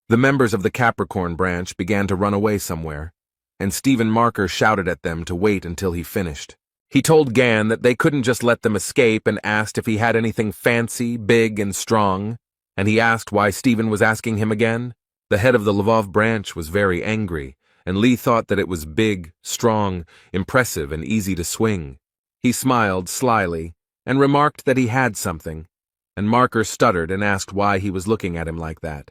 The members of the Capricorn branch began to run away somewhere, and Stephen Marker shouted at them to wait until he finished. He told Gan that they couldn't just let them escape and asked if he had anything fancy, big, and strong, and he asked why Stephen was asking him again. The head of the Lvov branch was very angry, and Lee thought that it was big, strong, impressive, and easy to swing. He smiled slyly and remarked that he had something, and Marker stuttered and asked why he was looking at him like that.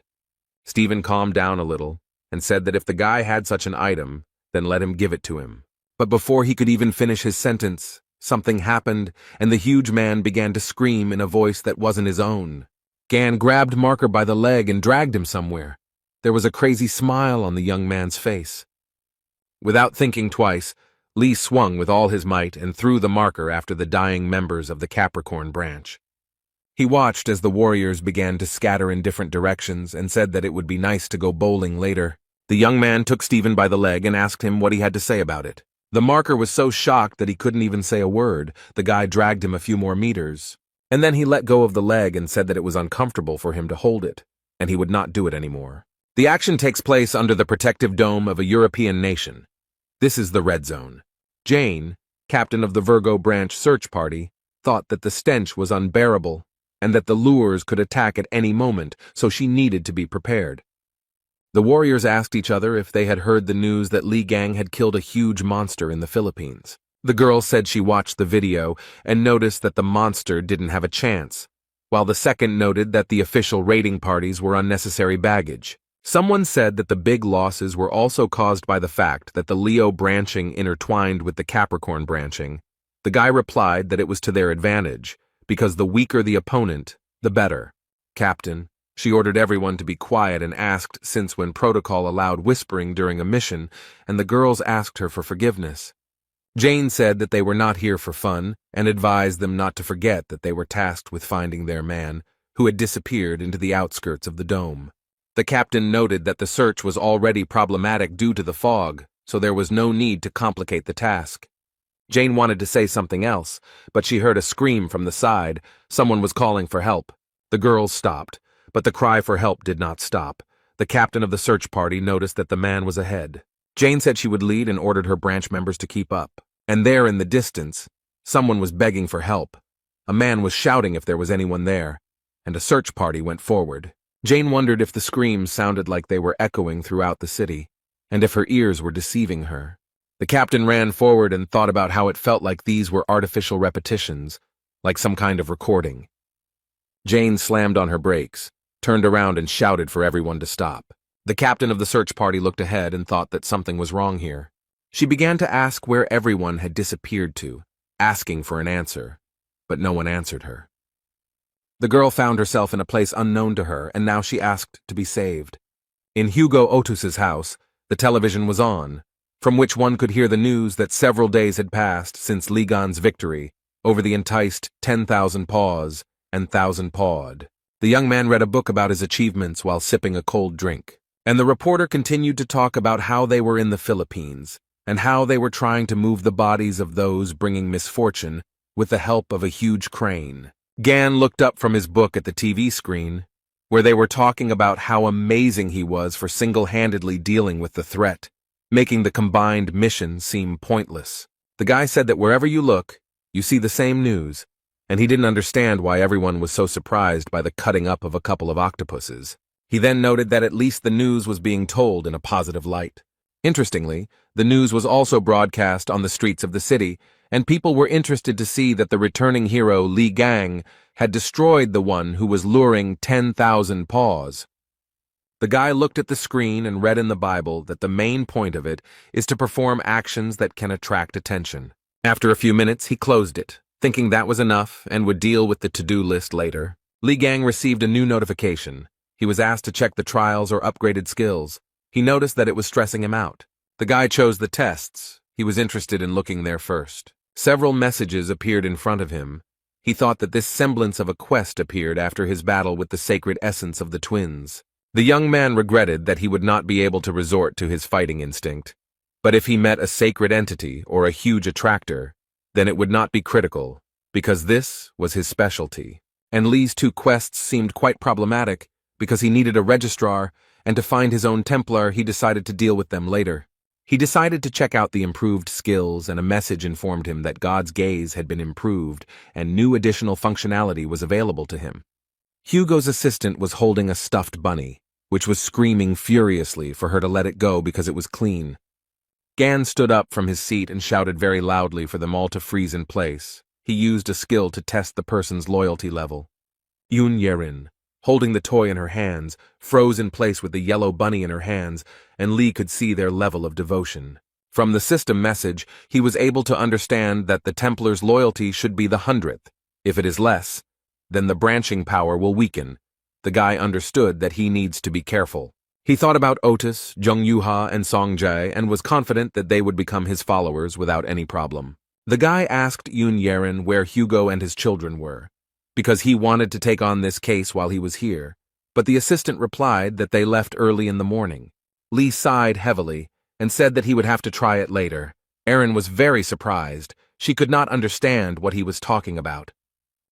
Stephen calmed down a little and said that if the guy had such an item, then let him give it to him. But before he could even finish his sentence, something happened, and the huge man began to scream in a voice that wasn't his own. Gan grabbed Marker by the leg and dragged him somewhere. There was a crazy smile on the young man's face. Without thinking twice, Lee swung with all his might and threw the Marker after the dying members of the Capricorn branch. He watched as the warriors began to scatter in different directions and said that it would be nice to go bowling later. The young man took Stephen by the leg and asked him what he had to say about it. The Marker was so shocked that he couldn't even say a word. The guy dragged him a few more meters, and then he let go of the leg and said that it was uncomfortable for him to hold it, and he would not do it anymore. The action takes place under the protective dome of a European nation. This is the Red Zone. Jane, captain of the Virgo branch search party, thought that the stench was unbearable and that the lures could attack at any moment, so she needed to be prepared. The warriors asked each other if they had heard the news that Lee Gang had killed a huge monster in the Philippines. The girl said she watched the video and noticed that the monster didn't have a chance, while the second noted that the official raiding parties were unnecessary baggage. Someone said that the big losses were also caused by the fact that the Leo branching intertwined with the Capricorn branching. The guy replied that it was to their advantage, because the weaker the opponent, the better. Captain, she ordered everyone to be quiet and asked since when protocol allowed whispering during a mission, and the girls asked her for forgiveness. Jane said that they were not here for fun and advised them not to forget that they were tasked with finding their man, who had disappeared into the outskirts of the dome. The captain noted that the search was already problematic due to the fog, so there was no need to complicate the task. Jane wanted to say something else, but she heard a scream from the side. Someone was calling for help. The girls stopped, but the cry for help did not stop. The captain of the search party noticed that the man was ahead. Jane said she would lead and ordered her branch members to keep up. And there in the distance, someone was begging for help. A man was shouting if there was anyone there, and a search party went forward. Jane wondered if the screams sounded like they were echoing throughout the city, and if her ears were deceiving her. The captain ran forward and thought about how it felt like these were artificial repetitions, like some kind of recording. Jane slammed on her brakes, turned around and shouted for everyone to stop. The captain of the search party looked ahead and thought that something was wrong here. She began to ask where everyone had disappeared to, asking for an answer, but no one answered her. The girl found herself in a place unknown to her, and now she asked to be saved. In Hugo Otus's house, the television was on, from which one could hear the news that several days had passed since Ligan's victory over the enticed 10,000 paws and 1,000 pawed. The young man read a book about his achievements while sipping a cold drink, and the reporter continued to talk about how they were in the Philippines, and how they were trying to move the bodies of those bringing misfortune with the help of a huge crane. Gan looked up from his book at the TV screen, where they were talking about how amazing he was for single-handedly dealing with the threat, making the combined mission seem pointless. The guy said that wherever you look, you see the same news, and he didn't understand why everyone was so surprised by the cutting up of a couple of octopuses. He then noted that at least the news was being told in a positive light. Interestingly, the news was also broadcast on the streets of the city, and people were interested to see that the returning hero Lee Gang had destroyed the one who was luring 10,000 paws. The guy looked at the screen and read in the Bible that the main point of it is to perform actions that can attract attention. After a few minutes, he closed it, thinking that was enough and would deal with the to-do list later. Lee Gang received a new notification. He was asked to check the trials or upgraded skills. He noticed that it was stressing him out. The guy chose the tests. He was interested in looking there first. Several messages appeared in front of him. He thought that this semblance of a quest appeared after his battle with the sacred essence of the twins. The young man regretted that he would not be able to resort to his fighting instinct. But if he met a sacred entity or a huge attractor, then it would not be critical, because this was his specialty. And Lee's two quests seemed quite problematic, because he needed a registrar, and to find his own Templar he decided to deal with them later. He decided to check out the improved skills, and a message informed him that God's gaze had been improved and new additional functionality was available to him. Hugo's assistant was holding a stuffed bunny, which was screaming furiously for her to let it go because it was clean. Gan stood up from his seat and shouted very loudly for them all to freeze in place. He used a skill to test the person's loyalty level. Yoon Yerin, holding the toy in her hands, froze in place with the yellow bunny in her hands, and Lee could see their level of devotion. From the system message, he was able to understand that the Templar's loyalty should be the 100th. If it is less, then the branching power will weaken. The guy understood that he needs to be careful. He thought about Otis, Jung Yuha, and Song Jae and was confident that they would become his followers without any problem. The guy asked Yoon Yerin where Hugo and his children were, because he wanted to take on this case while he was here, but the assistant replied that they left early in the morning. Lee sighed heavily and said that he would have to try it later. Erin was very surprised. She could not understand what he was talking about.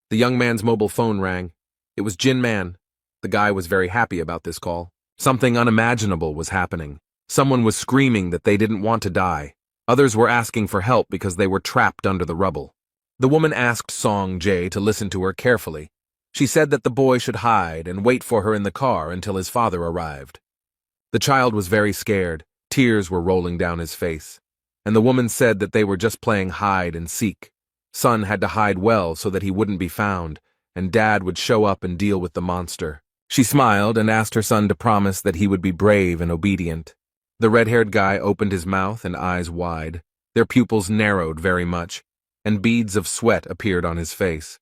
The young man's mobile phone rang. It was Jin Man. The guy was very happy about this call. Something unimaginable was happening. Someone was screaming that they didn't want to die. Others were asking for help because they were trapped under the rubble. The woman asked Song Jae to listen to her carefully. She said that the boy should hide and wait for her in the car until his father arrived. The child was very scared. Tears were rolling down his face. And the woman said that they were just playing hide and seek. Son had to hide well so that he wouldn't be found, and Dad would show up and deal with the monster. She smiled and asked her son to promise that he would be brave and obedient. The red-haired guy opened his mouth and eyes wide. Their pupils narrowed very much, and beads of sweat appeared on his face.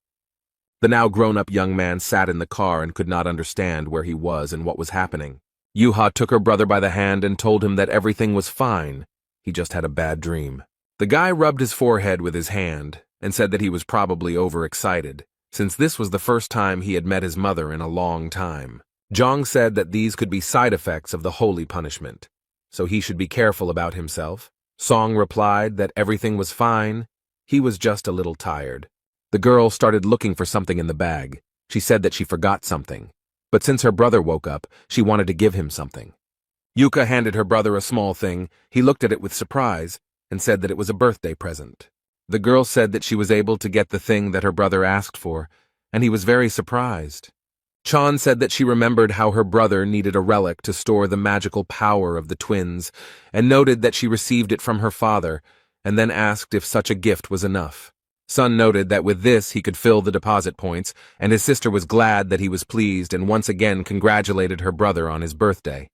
The now grown-up young man sat in the car and could not understand where he was and what was happening. Yuha took her brother by the hand and told him that everything was fine. He just had a bad dream. The guy rubbed his forehead with his hand and said that he was probably overexcited, since this was the first time he had met his mother in a long time. Jong said that these could be side effects of the holy punishment, so he should be careful about himself. Song replied that everything was fine. He was just a little tired. The girl started looking for something in the bag. She said that she forgot something, but since her brother woke up, she wanted to give him something. Yuka handed her brother a small thing. He looked at it with surprise and said that it was a birthday present. The girl said that she was able to get the thing that her brother asked for, and he was very surprised. Chan said that she remembered how her brother needed a relic to store the magical power of the twins, and noted that she received it from her father, and then asked if such a gift was enough. Sun noted that with this he could fill the deposit points, and his sister was glad that he was pleased and once again congratulated her brother on his birthday.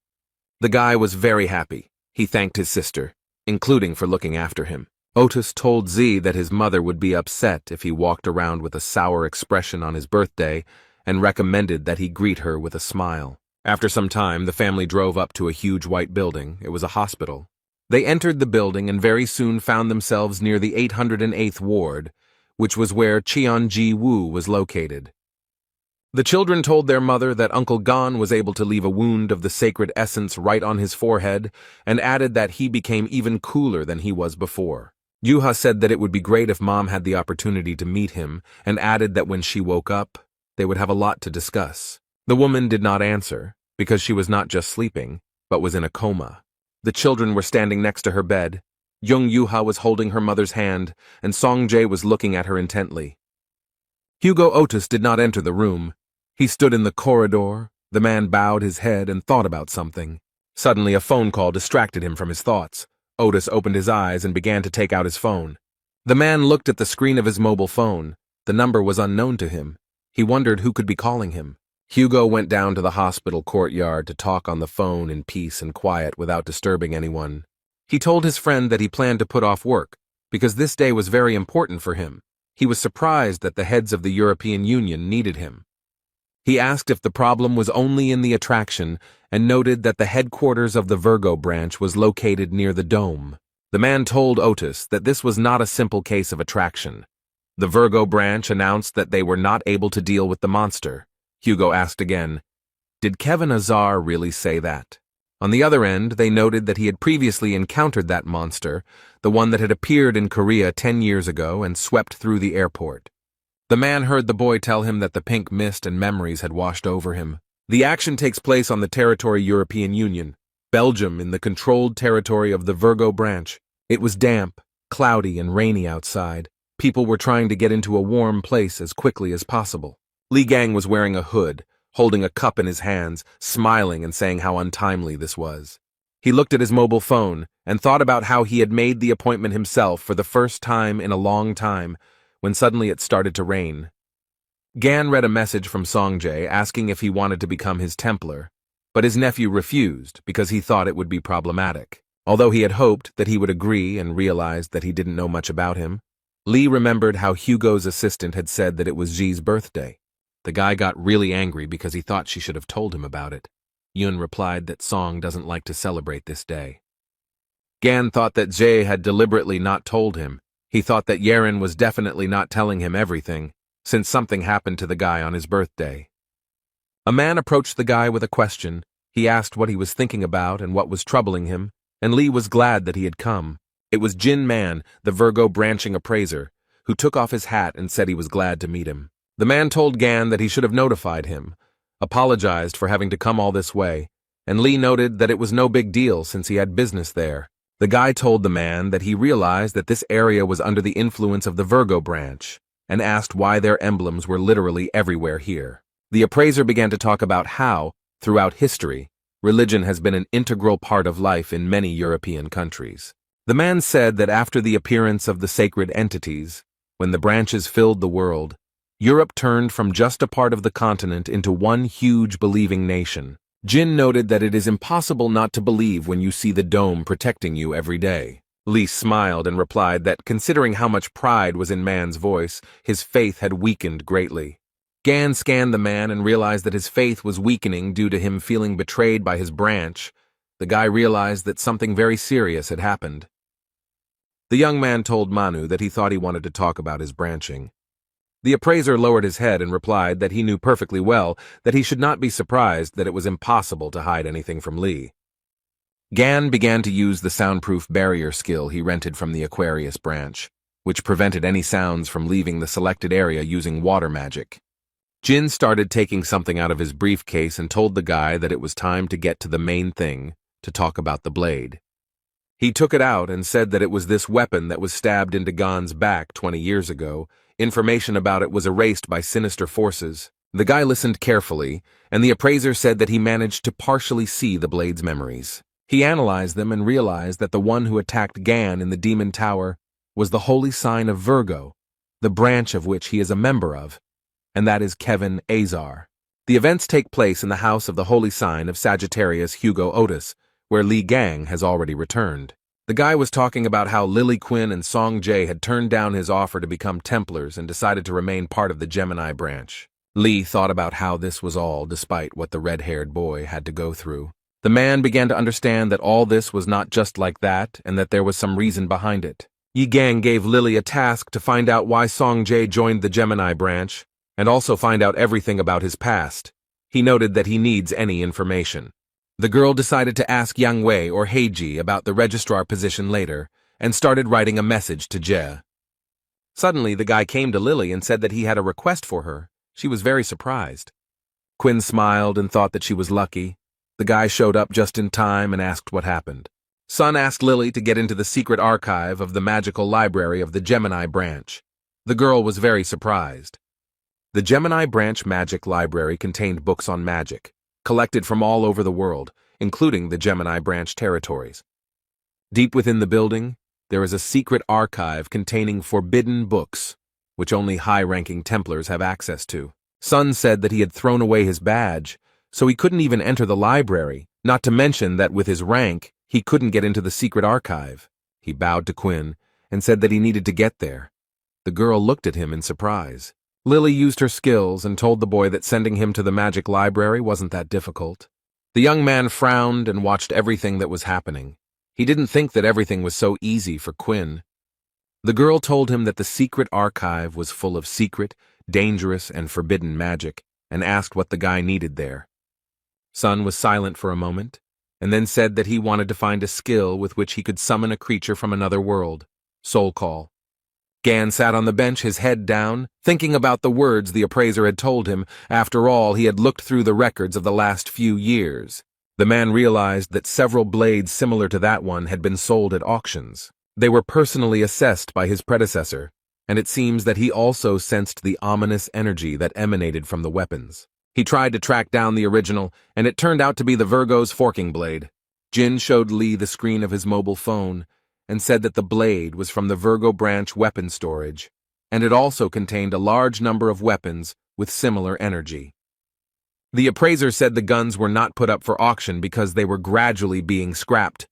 The guy was very happy. He thanked his sister, including for looking after him. Otis told Z that his mother would be upset if he walked around with a sour expression on his birthday, and recommended that he greet her with a smile. After some time, the family drove up to a huge white building. It was a hospital. They entered the building and very soon found themselves near the 808th ward, which was where Cheon-ji-woo was located. The children told their mother that Uncle Gon was able to leave a wound of the sacred essence right on his forehead, and added that he became even cooler than he was before. Yuha said that it would be great if Mom had the opportunity to meet him, and added that when she woke up, they would have a lot to discuss. The woman did not answer, because she was not just sleeping, but was in a coma. The children were standing next to her bed. Young Yuha was holding her mother's hand, and Song Jae was looking at her intently. Hugo Otis did not enter the room. He stood in the corridor. The man bowed his head and thought about something. Suddenly, a phone call distracted him from his thoughts. Otis opened his eyes and began to take out his phone. The man looked at the screen of his mobile phone. The number was unknown to him. He wondered who could be calling him. Hugo went down to the hospital courtyard to talk on the phone in peace and quiet without disturbing anyone. He told his friend that he planned to put off work, because this day was very important for him. He was surprised that the heads of the European Union needed him. He asked if the problem was only in the attraction, and noted that the headquarters of the Virgo branch was located near the dome. The man told Otis that this was not a simple case of attraction. The Virgo branch announced that they were not able to deal with the monster. Hugo asked again, did Kevin Azar really say that? On the other end, they noted that he had previously encountered that monster, the one that had appeared in Korea 10 years ago and swept through the airport. The man heard the boy tell him that the pink mist and memories had washed over him. The action takes place on the territory European Union. Belgium, in the controlled territory of the Virgo branch. It was damp, cloudy, and rainy outside. People were trying to get into a warm place as quickly as possible. Li Gang was wearing a hood, holding a cup in his hands, smiling and saying how untimely this was. He looked at his mobile phone and thought about how he had made the appointment himself for the first time in a long time, when suddenly it started to rain. Gan read a message from Songjae asking if he wanted to become his Templar, but his nephew refused because he thought it would be problematic. Although he had hoped that he would agree and realized that he didn't know much about him, Lee remembered how Hugo's assistant had said that it was Ji's birthday. The guy got really angry because he thought she should have told him about it. Yun replied that Song doesn't like to celebrate this day. Gan thought that Jae had deliberately not told him. He thought that Yeren was definitely not telling him everything, since something happened to the guy on his birthday. A man approached the guy with a question. He asked what he was thinking about and what was troubling him, and Lee was glad that he had come. It was Jin Man, the Virgo branching appraiser, who took off his hat and said he was glad to meet him. The man told Gan that he should have notified him, apologized for having to come all this way, and Lee noted that it was no big deal since he had business there. The guy told the man that he realized that this area was under the influence of the Virgo branch, and asked why their emblems were literally everywhere here. The appraiser began to talk about how, throughout history, religion has been an integral part of life in many European countries. The man said that after the appearance of the sacred entities, when the branches filled the world, Europe turned from just a part of the continent into one huge believing nation. Jin noted that it is impossible not to believe when you see the dome protecting you every day. Lee smiled and replied that considering how much pride was in Man's voice, his faith had weakened greatly. Gan scanned the man and realized that his faith was weakening due to him feeling betrayed by his branch. The guy realized that something very serious had happened. The young man told Manu that he thought he wanted to talk about his branching. The appraiser lowered his head and replied that he knew perfectly well that he should not be surprised that it was impossible to hide anything from Lee. Gan began to use the soundproof barrier skill he rented from the Aquarius branch, which prevented any sounds from leaving the selected area using water magic. Jin started taking something out of his briefcase and told the guy that it was time to get to the main thing, to talk about the blade. He took it out and said that it was this weapon that was stabbed into Gan's back 20 years ago. Information about it was erased by sinister forces. The guy listened carefully, and the appraiser said that he managed to partially see the blade's memories. He analyzed them and realized that the one who attacked Gan in the Demon Tower was the holy sign of Virgo, the branch of which he is a member of, and that is Kevin Azar. The events take place in the house of the holy sign of Sagittarius Hugo Otis, where Li Gang has already returned. The guy was talking about how Lily Quinn and Song Jae had turned down his offer to become Templars and decided to remain part of the Gemini branch. Lee thought about how this was all despite what the red-haired boy had to go through. The man began to understand that all this was not just like that and that there was some reason behind it. Yi Gang gave Lily a task to find out why Song Jae joined the Gemini branch and also find out everything about his past. He noted that he needs any information. The girl decided to ask Yang Wei or Heiji about the registrar position later and started writing a message to Jie. Suddenly, the guy came to Lily and said that he had a request for her. She was very surprised. Quinn smiled and thought that she was lucky. The guy showed up just in time and asked what happened. Sun asked Lily to get into the secret archive of the magical library of the Gemini branch. The girl was very surprised. The Gemini branch magic library contained books on magic, collected from all over the world, including the Gemini branch territories. Deep within the building, there is a secret archive containing forbidden books, which only high-ranking Templars have access to. Sun said that he had thrown away his badge, so he couldn't even enter the library, not to mention that with his rank, he couldn't get into the secret archive. He bowed to Quinn and said that he needed to get there. The girl looked at him in surprise. Lily used her skills and told the boy that sending him to the magic library wasn't that difficult. The young man frowned and watched everything that was happening. He didn't think that everything was so easy for Quinn. The girl told him that the secret archive was full of secret, dangerous, and forbidden magic, and asked what the guy needed there. Sun was silent for a moment, and then said that he wanted to find a skill with which he could summon a creature from another world. Soul call. Gan sat on the bench, his head down, thinking about the words the appraiser had told him. After all, he had looked through the records of the last few years. The man realized that several blades similar to that one had been sold at auctions. They were personally assessed by his predecessor, and it seems that he also sensed the ominous energy that emanated from the weapons. He tried to track down the original, and it turned out to be the Virgo's forking blade. Jin showed Lee the screen of his mobile phone and said that the blade was from the Virgo branch weapon storage, and it also contained a large number of weapons with similar energy. The appraiser said the guns were not put up for auction because they were gradually being scrapped.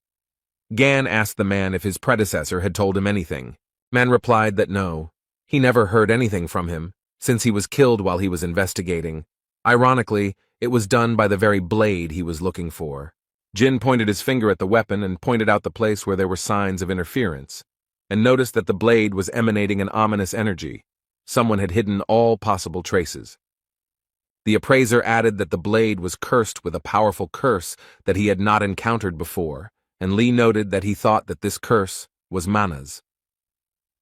Gan asked the man if his predecessor had told him anything. Man replied that no, he never heard anything from him, since he was killed while he was investigating. Ironically, it was done by the very blade he was looking for. Jin pointed his finger at the weapon and pointed out the place where there were signs of interference, and noticed that the blade was emanating an ominous energy. Someone had hidden all possible traces. The appraiser added that the blade was cursed with a powerful curse that he had not encountered before, and Lee noted that he thought that this curse was manas.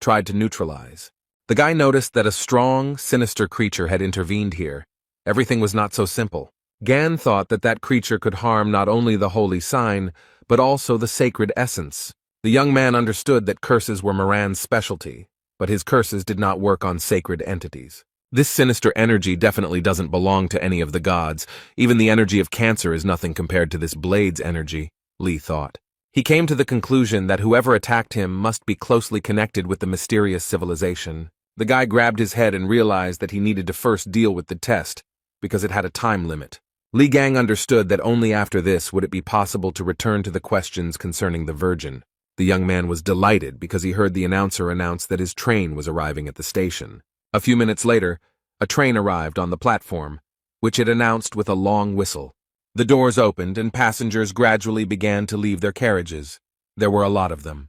Tried to neutralize. The guy noticed that a strong, sinister creature had intervened here. Everything was not so simple. Gan thought that that creature could harm not only the holy sign, but also the sacred essence. The young man understood that curses were Moran's specialty, but his curses did not work on sacred entities. This sinister energy definitely doesn't belong to any of the gods. Even the energy of cancer is nothing compared to this blade's energy, Lee thought. He came to the conclusion that whoever attacked him must be closely connected with the mysterious civilization. The guy grabbed his head and realized that he needed to first deal with the test, because it had a time limit. Li Gang understood that only after this would it be possible to return to the questions concerning the Virgin. The young man was delighted because he heard the announcer announce that his train was arriving at the station. A few minutes later, a train arrived on the platform, which it announced with a long whistle. The doors opened and passengers gradually began to leave their carriages. There were a lot of them.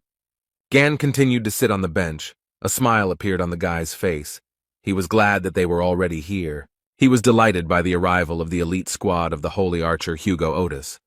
Gan continued to sit on the bench. A smile appeared on the guy's face. He was glad that they were already here. He was delighted by the arrival of the elite squad of the holy archer Hugo Otis.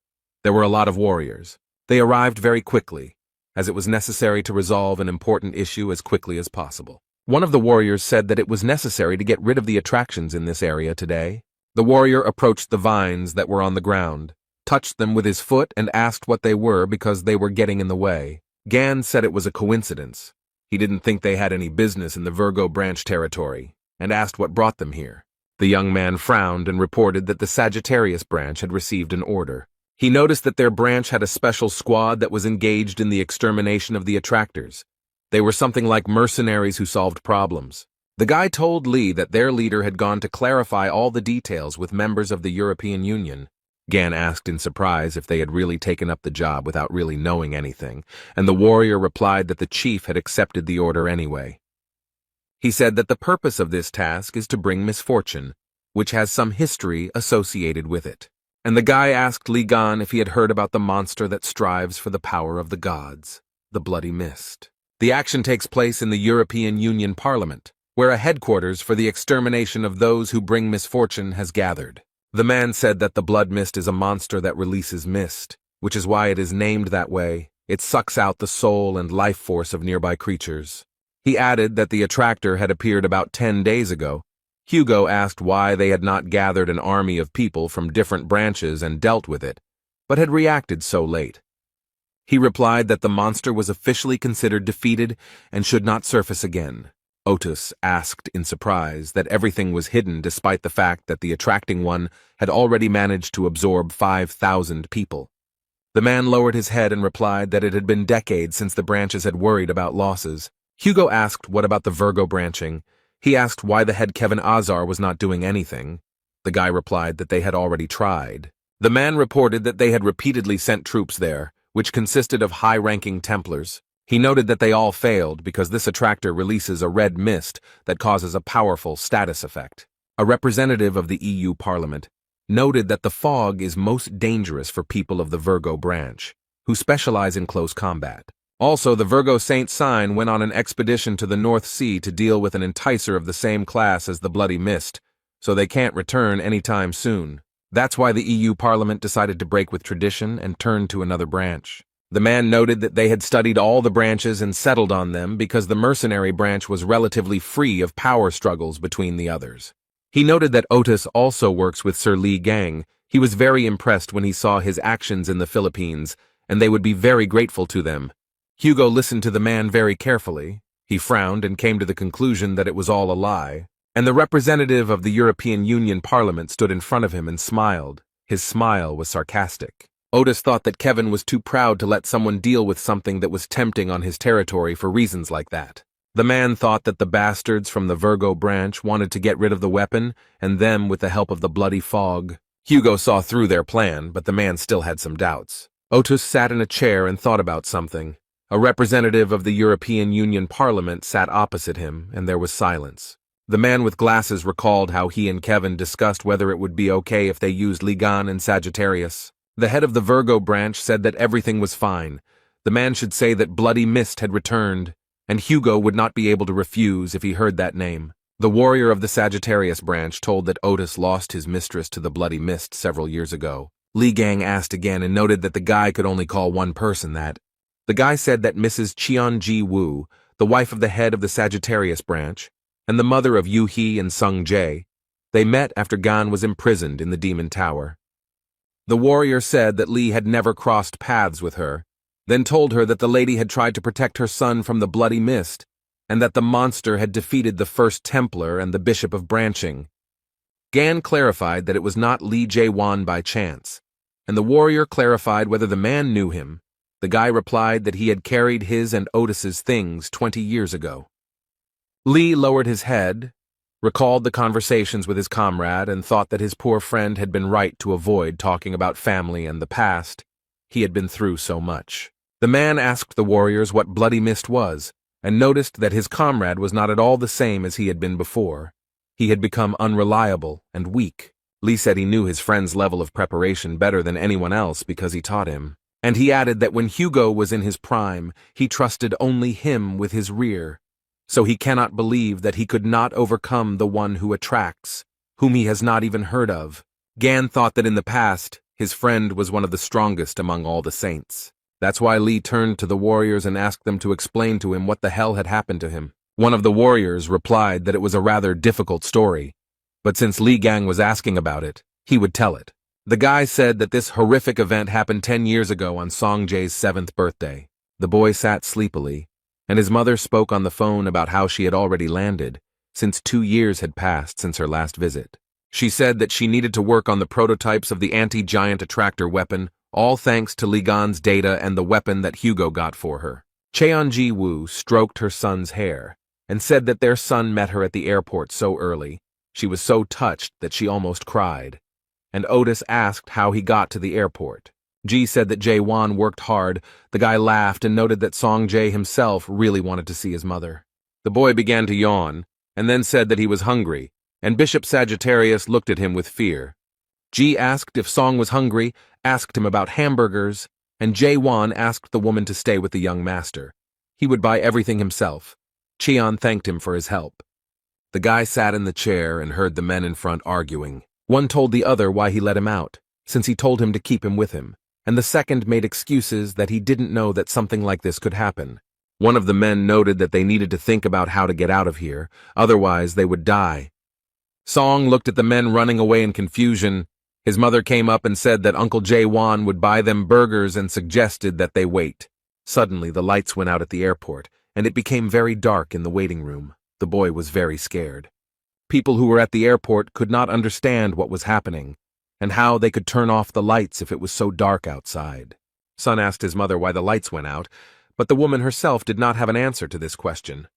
There were a lot of warriors. They arrived very quickly, as it was necessary to resolve an important issue as quickly as possible. One of the warriors said that it was necessary to get rid of the attractions in this area today. The warrior approached the vines that were on the ground, touched them with his foot and asked what they were because they were getting in the way. Gan said it was a coincidence. He didn't think they had any business in the Virgo branch territory, and asked what brought them here. The young man frowned and reported that the Sagittarius branch had received an order. He noticed that their branch had a special squad that was engaged in the extermination of the attractors. They were something like mercenaries who solved problems. The guy told Lee that their leader had gone to clarify all the details with members of the European Union. Gan asked in surprise if they had really taken up the job without really knowing anything, and the warrior replied that the chief had accepted the order anyway. He said that the purpose of this task is to bring misfortune, which has some history associated with it. And the guy asked Li Gan if he had heard about the monster that strives for the power of the gods, the Bloody Mist. The action takes place in the European Union Parliament, where a headquarters for the extermination of those who bring misfortune has gathered. The man said that the Blood Mist is a monster that releases mist, which is why it is named that way. It sucks out the soul and life force of nearby creatures. He added that the attractor had appeared about 10 days ago. Hugo asked why they had not gathered an army of people from different branches and dealt with it, but had reacted so late. He replied that the monster was officially considered defeated and should not surface again. Otis asked in surprise that everything was hidden despite the fact that the attracting one had already managed to absorb 5,000 people. The man lowered his head and replied that it had been decades since the branches had worried about losses. Hugo asked what about the Virgo branching. He asked why the head Kevin Azar was not doing anything. The guy replied that they had already tried. The man reported that they had repeatedly sent troops there, which consisted of high-ranking Templars. He noted that they all failed because this attractor releases a red mist that causes a powerful status effect. A representative of the EU Parliament noted that the fog is most dangerous for people of the Virgo branch, who specialize in close combat. Also, the Virgo Saint sign went on an expedition to the North Sea to deal with an enticer of the same class as the Bloody Mist, so they can't return anytime soon. That's why the EU Parliament decided to break with tradition and turn to another branch. The man noted that they had studied all the branches and settled on them because the mercenary branch was relatively free of power struggles between the others. He noted that Otis also works with Sir Li Gang. He was very impressed when he saw his actions in the Philippines, and they would be very grateful to them. Hugo listened to the man very carefully. He frowned and came to the conclusion that it was all a lie. And the representative of the European Union Parliament stood in front of him and smiled. His smile was sarcastic. Otis thought that Kevin was too proud to let someone deal with something that was tempting on his territory for reasons like that. The man thought that the bastards from the Virgo branch wanted to get rid of the weapon, and them with the help of the bloody fog. Hugo saw through their plan, but the man still had some doubts. Otis sat in a chair and thought about something. A representative of the European Union Parliament sat opposite him, and there was silence. The man with glasses recalled how he and Kevin discussed whether it would be okay if they used Ligan and Sagittarius. The head of the Virgo branch said that everything was fine. The man should say that Bloody Mist had returned, and Hugo would not be able to refuse if he heard that name. The warrior of the Sagittarius branch told that Otis lost his mistress to the Bloody Mist several years ago. Li Gang asked again and noted that the guy could only call one person that. The guy said that Mrs. Cheon-ji Woo, the wife of the head of the Sagittarius branch, and the mother of Yu Hee and Sung Jae, they met after Gan was imprisoned in the Demon Tower. The warrior said that Lee had never crossed paths with her, then told her that the lady had tried to protect her son from the Bloody Mist, and that the monster had defeated the First Templar and the Bishop of Branching. Gan clarified that it was not Lee Jae-won by chance, and the warrior clarified whether the man knew him. The guy replied that he had carried his and Otis's things 20 years ago. Lee lowered his head, recalled the conversations with his comrade, and thought that his poor friend had been right to avoid talking about family and the past. He had been through so much. The man asked the warriors what Bloody Mist was, and noticed that his comrade was not at all the same as he had been before. He had become unreliable and weak. Lee said he knew his friend's level of preparation better than anyone else because he taught him. And he added that when Hugo was in his prime, he trusted only him with his rear. So he cannot believe that he could not overcome the one who attracts, whom he has not even heard of. Gan thought that in the past, his friend was one of the strongest among all the saints. That's why Lee turned to the warriors and asked them to explain to him what the hell had happened to him. One of the warriors replied that it was a rather difficult story, but since Li Gang was asking about it, he would tell it. The guy said that this horrific event happened 10 years ago on Song Jae's 7th birthday. The boy sat sleepily, and his mother spoke on the phone about how she had already landed, since 2 years had passed since her last visit. She said that she needed to work on the prototypes of the anti-giant attractor weapon, all thanks to Li Gan's data and the weapon that Hugo got for her. Cheon-ji Woo stroked her son's hair, and said that their son met her at the airport so early. She was so touched that she almost cried. And Otis asked how he got to the airport. Ji said that Jae-won worked hard. The guy laughed and noted that Song Jae himself really wanted to see his mother. The boy began to yawn, and then said that he was hungry, and Bishop Sagittarius looked at him with fear. Ji asked if Song was hungry, asked him about hamburgers, and Jae-won asked the woman to stay with the young master. He would buy everything himself. Cheon thanked him for his help. The guy sat in the chair and heard the men in front arguing. One told the other why he let him out, since he told him to keep him with him, and the second made excuses that he didn't know that something like this could happen. One of the men noted that they needed to think about how to get out of here, otherwise they would die. Song looked at the men running away in confusion. His mother came up and said that Uncle Jae-won would buy them burgers and suggested that they wait. Suddenly the lights went out at the airport, and it became very dark in the waiting room. The boy was very scared. People who were at the airport could not understand what was happening, and how they could turn off the lights if it was so dark outside. Son asked his mother why the lights went out, but the woman herself did not have an answer to this question.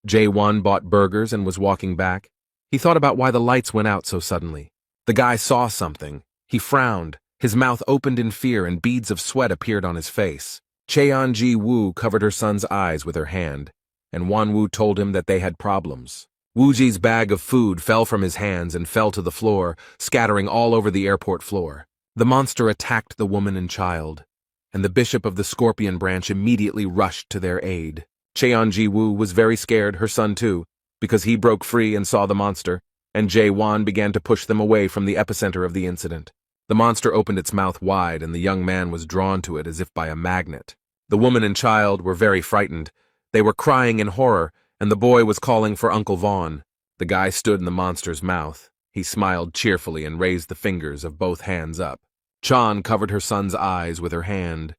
Jae-won bought burgers and was walking back. He thought about why the lights went out so suddenly. The guy saw something. He frowned. His mouth opened in fear and beads of sweat appeared on his face. Cheon-ji Woo covered her son's eyes with her hand, and Wan-woo told him that they had problems. Woo-ji's bag of food fell from his hands and fell to the floor, scattering all over the airport floor. The monster attacked the woman and child, and the bishop of the Scorpion branch immediately rushed to their aid. Cheon-ji Woo was very scared, her son too, because he broke free and saw the monster, and Jae-won began to push them away from the epicenter of the incident. The monster opened its mouth wide, and the young man was drawn to it as if by a magnet. The woman and child were very frightened. They were crying in horror, and the boy was calling for Uncle Vaughn. The guy stood in the monster's mouth. He smiled cheerfully and raised the fingers of both hands up. Chan covered her son's eyes with her hand.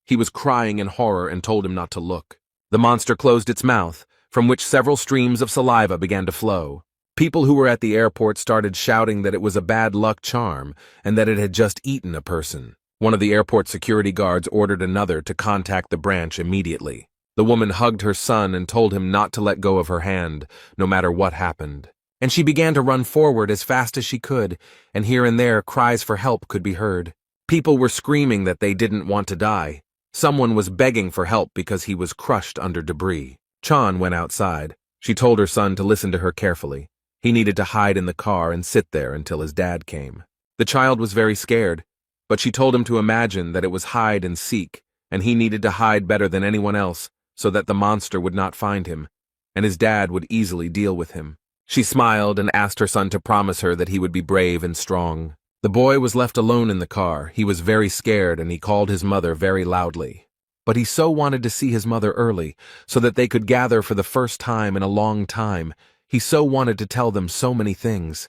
He was crying in horror and told him not to look. The monster closed its mouth, from which several streams of saliva began to flow. People who were at the airport started shouting that it was a bad luck charm and that it had just eaten a person. One of the airport security guards ordered another to contact the branch immediately. The woman hugged her son and told him not to let go of her hand, no matter what happened. And she began to run forward as fast as she could, and here and there cries for help could be heard. People were screaming that they didn't want to die. Someone was begging for help because he was crushed under debris. Chan went outside. She told her son to listen to her carefully. He needed to hide in the car and sit there until his dad came. The child was very scared, but she told him to imagine that it was hide and seek, and he needed to hide better than anyone else so that the monster would not find him, and his dad would easily deal with him. She smiled and asked her son to promise her that he would be brave and strong. The boy was left alone in the car. He was very scared and he called his mother very loudly. But he so wanted to see his mother early, so that they could gather for the first time in a long time. He so wanted to tell them so many things.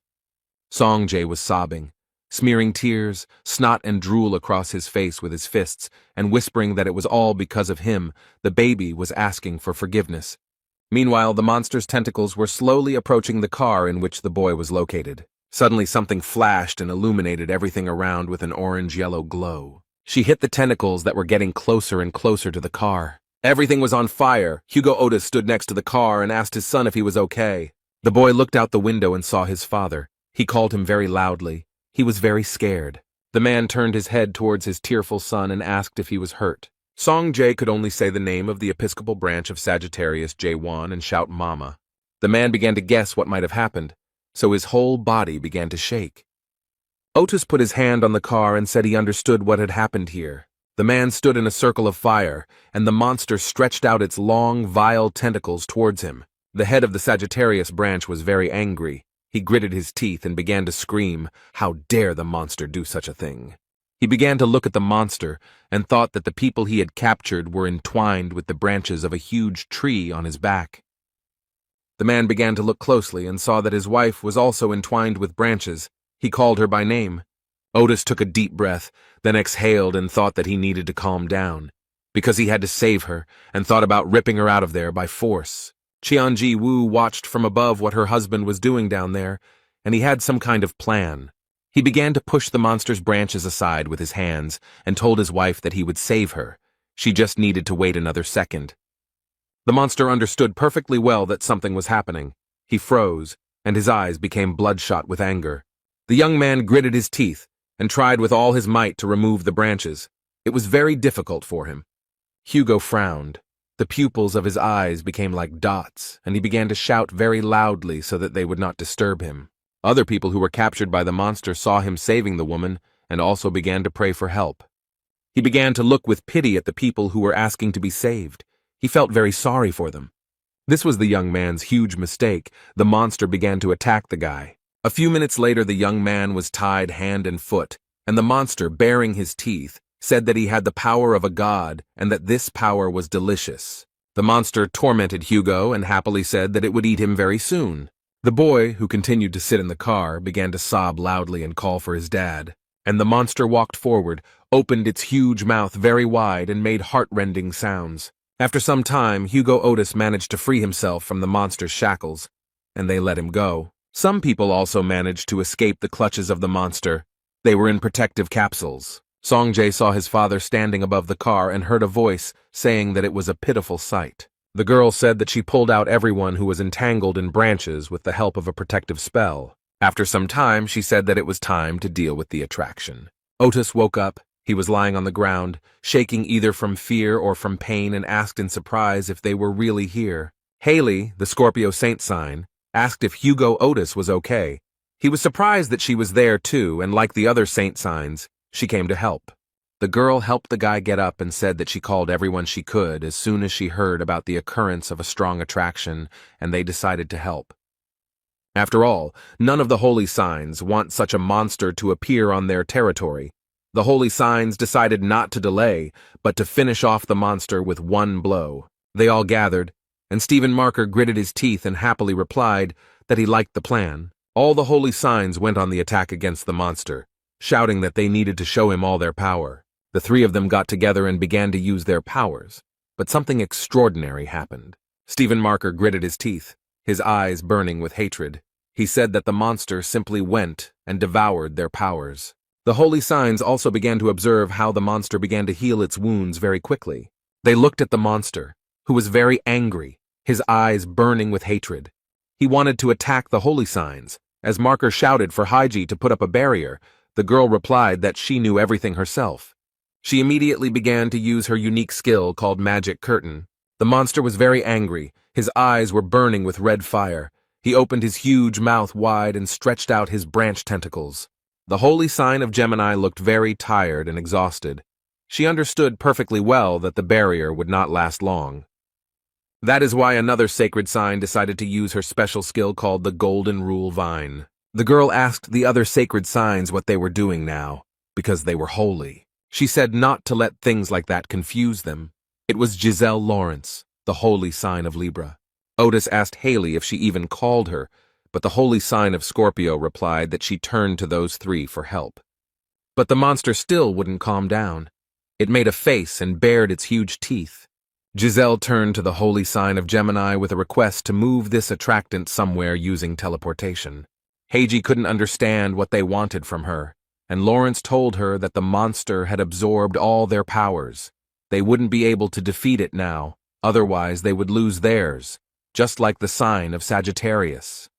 Songjay was sobbing, smearing tears, snot and drool across his face with his fists, and whispering that it was all because of him. The baby was asking for forgiveness. Meanwhile, the monster's tentacles were slowly approaching the car in which the boy was located. Suddenly something flashed and illuminated everything around with an orange-yellow glow. She hit the tentacles that were getting closer and closer to the car. Everything was on fire. Hugo Otis stood next to the car and asked his son if he was okay. The boy looked out the window and saw his father. He called him very loudly. He was very scared. The man turned his head towards his tearful son and asked if he was hurt. Songjay could only say the name of the Episcopal branch of Sagittarius J1 and shout Mama. The man began to guess what might have happened, so his whole body began to shake. Otis put his hand on the car and said he understood what had happened here. The man stood in a circle of fire, and the monster stretched out its long, vile tentacles towards him. The head of the Sagittarius branch was very angry. He gritted his teeth and began to scream, "How dare the monster do such a thing?" He began to look at the monster and thought that the people he had captured were entwined with the branches of a huge tree on his back. The man began to look closely and saw that his wife was also entwined with branches. He called her by name. Otis took a deep breath, then exhaled and thought that he needed to calm down, because he had to save her, and thought about ripping her out of there by force. Qianji Wu watched from above what her husband was doing down there, and he had some kind of plan. He began to push the monster's branches aside with his hands and told his wife that he would save her. She just needed to wait another second. The monster understood perfectly well that something was happening. He froze, and his eyes became bloodshot with anger. The young man gritted his teeth and tried with all his might to remove the branches. It was very difficult for him. Hugo frowned. The pupils of his eyes became like dots, and he began to shout very loudly so that they would not disturb him. Other people who were captured by the monster saw him saving the woman and also began to pray for help. He began to look with pity at the people who were asking to be saved. He felt very sorry for them. This was the young man's huge mistake. The monster began to attack the guy. A few minutes later, the young man was tied hand and foot, and the monster, baring his teeth, said that he had the power of a god and that this power was delicious. The monster tormented Hugo and happily said that it would eat him very soon. The boy, who continued to sit in the car, began to sob loudly and call for his dad. And the monster walked forward, opened its huge mouth very wide, and made heart-rending sounds. After some time, Hugo Otis managed to free himself from the monster's shackles, and they let him go. Some people also managed to escape the clutches of the monster. They were in protective capsules. Songjay saw his father standing above the car and heard a voice saying that it was a pitiful sight. The girl said that she pulled out everyone who was entangled in branches with the help of a protective spell. After some time, she said that it was time to deal with the attraction. Otis woke up. He was lying on the ground, shaking either from fear or from pain, and asked in surprise if they were really here. Haley, the Scorpio saint sign, asked if Hugo Otis was okay. He was surprised that she was there too, and like the other saint signs, she came to help. The girl helped the guy get up and said that she called everyone she could as soon as she heard about the occurrence of a strong attraction, and they decided to help. After all, none of the holy signs want such a monster to appear on their territory. The holy signs decided not to delay, but to finish off the monster with one blow. They all gathered, and Stephen Marker gritted his teeth and happily replied that he liked the plan. All the holy signs went on the attack against the monster, shouting that they needed to show him all their power. The three of them got together and began to use their powers, but something extraordinary happened. Stephen Marker gritted his teeth, his eyes burning with hatred. He said that the monster simply went and devoured their powers. The holy signs also began to observe how the monster began to heal its wounds very quickly. They looked at the monster, who was very angry, his eyes burning with hatred. He wanted to attack the holy signs. As Marker shouted for Haiji to put up a barrier, the girl replied that she knew everything herself. She immediately began to use her unique skill called Magic Curtain. The monster was very angry. His eyes were burning with red fire. He opened his huge mouth wide and stretched out his branch tentacles. The holy sign of Gemini looked very tired and exhausted. She understood perfectly well that the barrier would not last long. That is why another sacred sign decided to use her special skill called the Golden Rule Vine. The girl asked the other sacred signs what they were doing now, because they were holy. She said not to let things like that confuse them. It was Giselle Lawrence, the holy sign of Libra. Otis asked Haley if she even called her, but the holy sign of Scorpio replied that she turned to those three for help. But the monster still wouldn't calm down. It made a face and bared its huge teeth. Giselle turned to the holy sign of Gemini with a request to move this attractant somewhere using teleportation. Heiji couldn't understand what they wanted from her, and Lawrence told her that the monster had absorbed all their powers. They wouldn't be able to defeat it now, otherwise they would lose theirs, just like the sign of Sagittarius.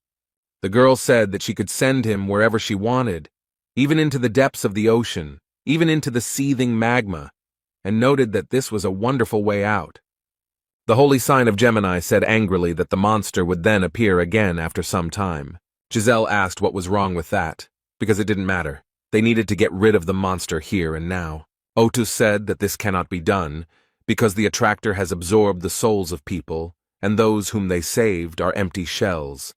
The girl said that she could send him wherever she wanted, even into the depths of the ocean, even into the seething magma, and noted that this was a wonderful way out. The holy sign of Gemini said angrily that the monster would then appear again after some time. Giselle asked what was wrong with that, because it didn't matter. They needed to get rid of the monster here and now. Otis said that this cannot be done, because the attractor has absorbed the souls of people, and those whom they saved are empty shells.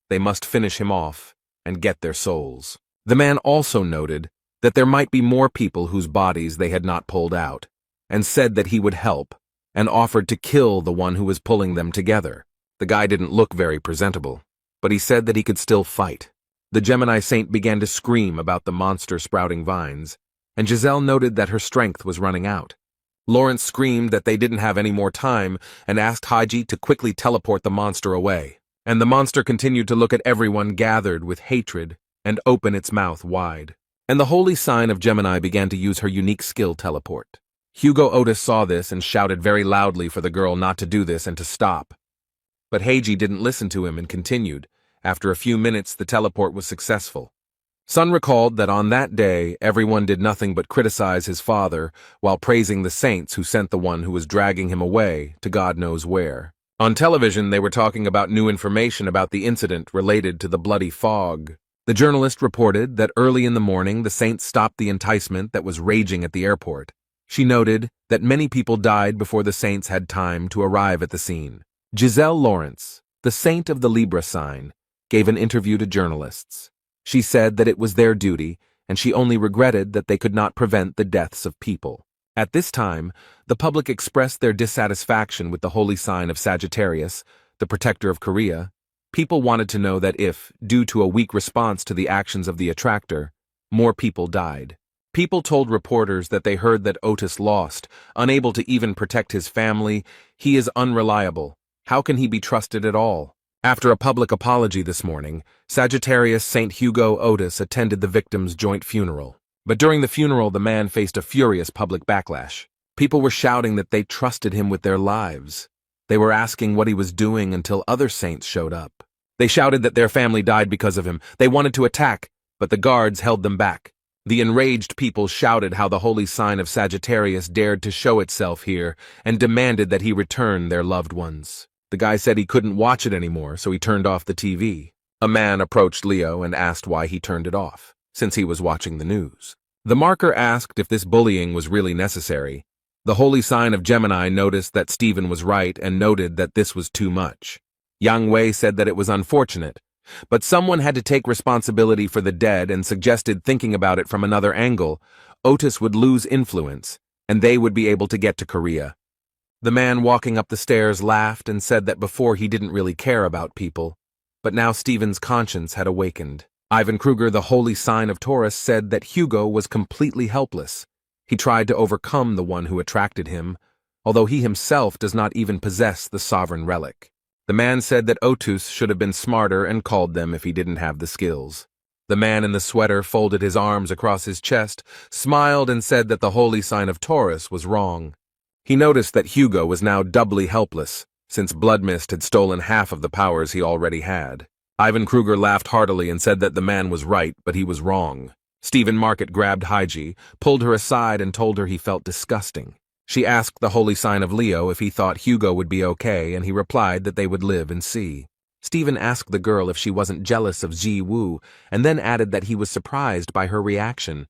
They must finish him off and get their souls. The man also noted that there might be more people whose bodies they had not pulled out, and said that he would help, and offered to kill the one who was pulling them together. The guy didn't look very presentable, but he said that he could still fight. The Gemini saint began to scream about the monster sprouting vines, and Giselle noted that her strength was running out. Lawrence screamed that they didn't have any more time and asked Haiji to quickly teleport the monster away. And the monster continued to look at everyone gathered with hatred and open its mouth wide. And the holy sign of Gemini began to use her unique skill teleport. Hugo Otis saw this and shouted very loudly for the girl not to do this and to stop. But Heiji didn't listen to him and continued. After a few minutes, the teleport was successful. Sun recalled that on that day, everyone did nothing but criticize his father while praising the saints who sent the one who was dragging him away to God knows where. On television, they were talking about new information about the incident related to the bloody fog. The journalist reported that early in the morning, the saints stopped the enticement that was raging at the airport. She noted that many people died before the saints had time to arrive at the scene. Giselle Lawrence, the saint of the Libra sign, gave an interview to journalists. She said that it was their duty, and she only regretted that they could not prevent the deaths of people. At this time, the public expressed their dissatisfaction with the holy sign of Sagittarius, the protector of Korea. People wanted to know that if, due to a weak response to the actions of the attractor, more people died. People told reporters that they heard that Otis lost, unable to even protect his family. He is unreliable. How can he be trusted at all? After a public apology this morning, Sagittarius St. Hugo Otis attended the victim's joint funeral. But during the funeral, the man faced a furious public backlash. People were shouting that they trusted him with their lives. They were asking what he was doing until other saints showed up. They shouted that their family died because of him. They wanted to attack, but the guards held them back. The enraged people shouted how the holy sign of Sagittarius dared to show itself here and demanded that he return their loved ones. The guy said he couldn't watch it anymore, so he turned off the TV. A man approached Leo and asked why he turned it off, since he was watching the news. The marker asked if this bullying was really necessary. The holy sign of Gemini noticed that Stephen was right and noted that this was too much. Yang Wei said that it was unfortunate, but someone had to take responsibility for the dead and suggested thinking about it from another angle. Otis would lose influence, and they would be able to get to Korea. The man walking up the stairs laughed and said that before he didn't really care about people, But now Stephen's conscience had awakened. Ivan Kruger, the holy sign of Taurus, said that Hugo was completely helpless. He tried to overcome the one who attracted him, although he himself does not even possess the sovereign relic. The man said that Otus should have been smarter and called them if he didn't have the skills. The man in the sweater folded his arms across his chest, smiled, and said that the holy sign of Taurus was wrong. He noticed that Hugo was now doubly helpless, since Bloodmist had stolen half of the powers he already had. Ivan Kruger laughed heartily and said that the man was right, but he was wrong. Stephen Market grabbed Haiji, pulled her aside, and told her he felt disgusting. She asked the holy sign of Leo if he thought Hugo would be okay, and he replied that they would live and see. Stephen asked the girl if she wasn't jealous of Ji Woo, and then added that he was surprised by her reaction.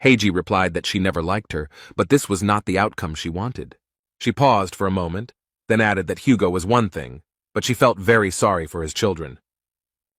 Heiji replied that she never liked her, but this was not the outcome she wanted. She paused for a moment, then added that Hugo was one thing, but she felt very sorry for his children.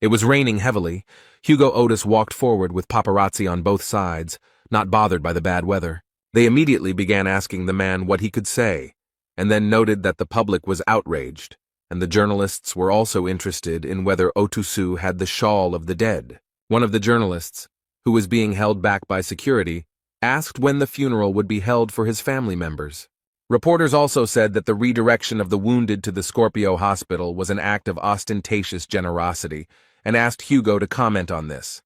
It was raining heavily. Hugo Otis walked forward with paparazzi on both sides, not bothered by the bad weather. They immediately began asking the man what he could say, and then noted that the public was outraged, and the journalists were also interested in whether Otusu had the shawl of the dead. One of the journalists, who was being held back by security, asked when the funeral would be held for his family members. Reporters also said that the redirection of the wounded to the Scorpio Hospital was an act of ostentatious generosity, and asked Hugo to comment on this.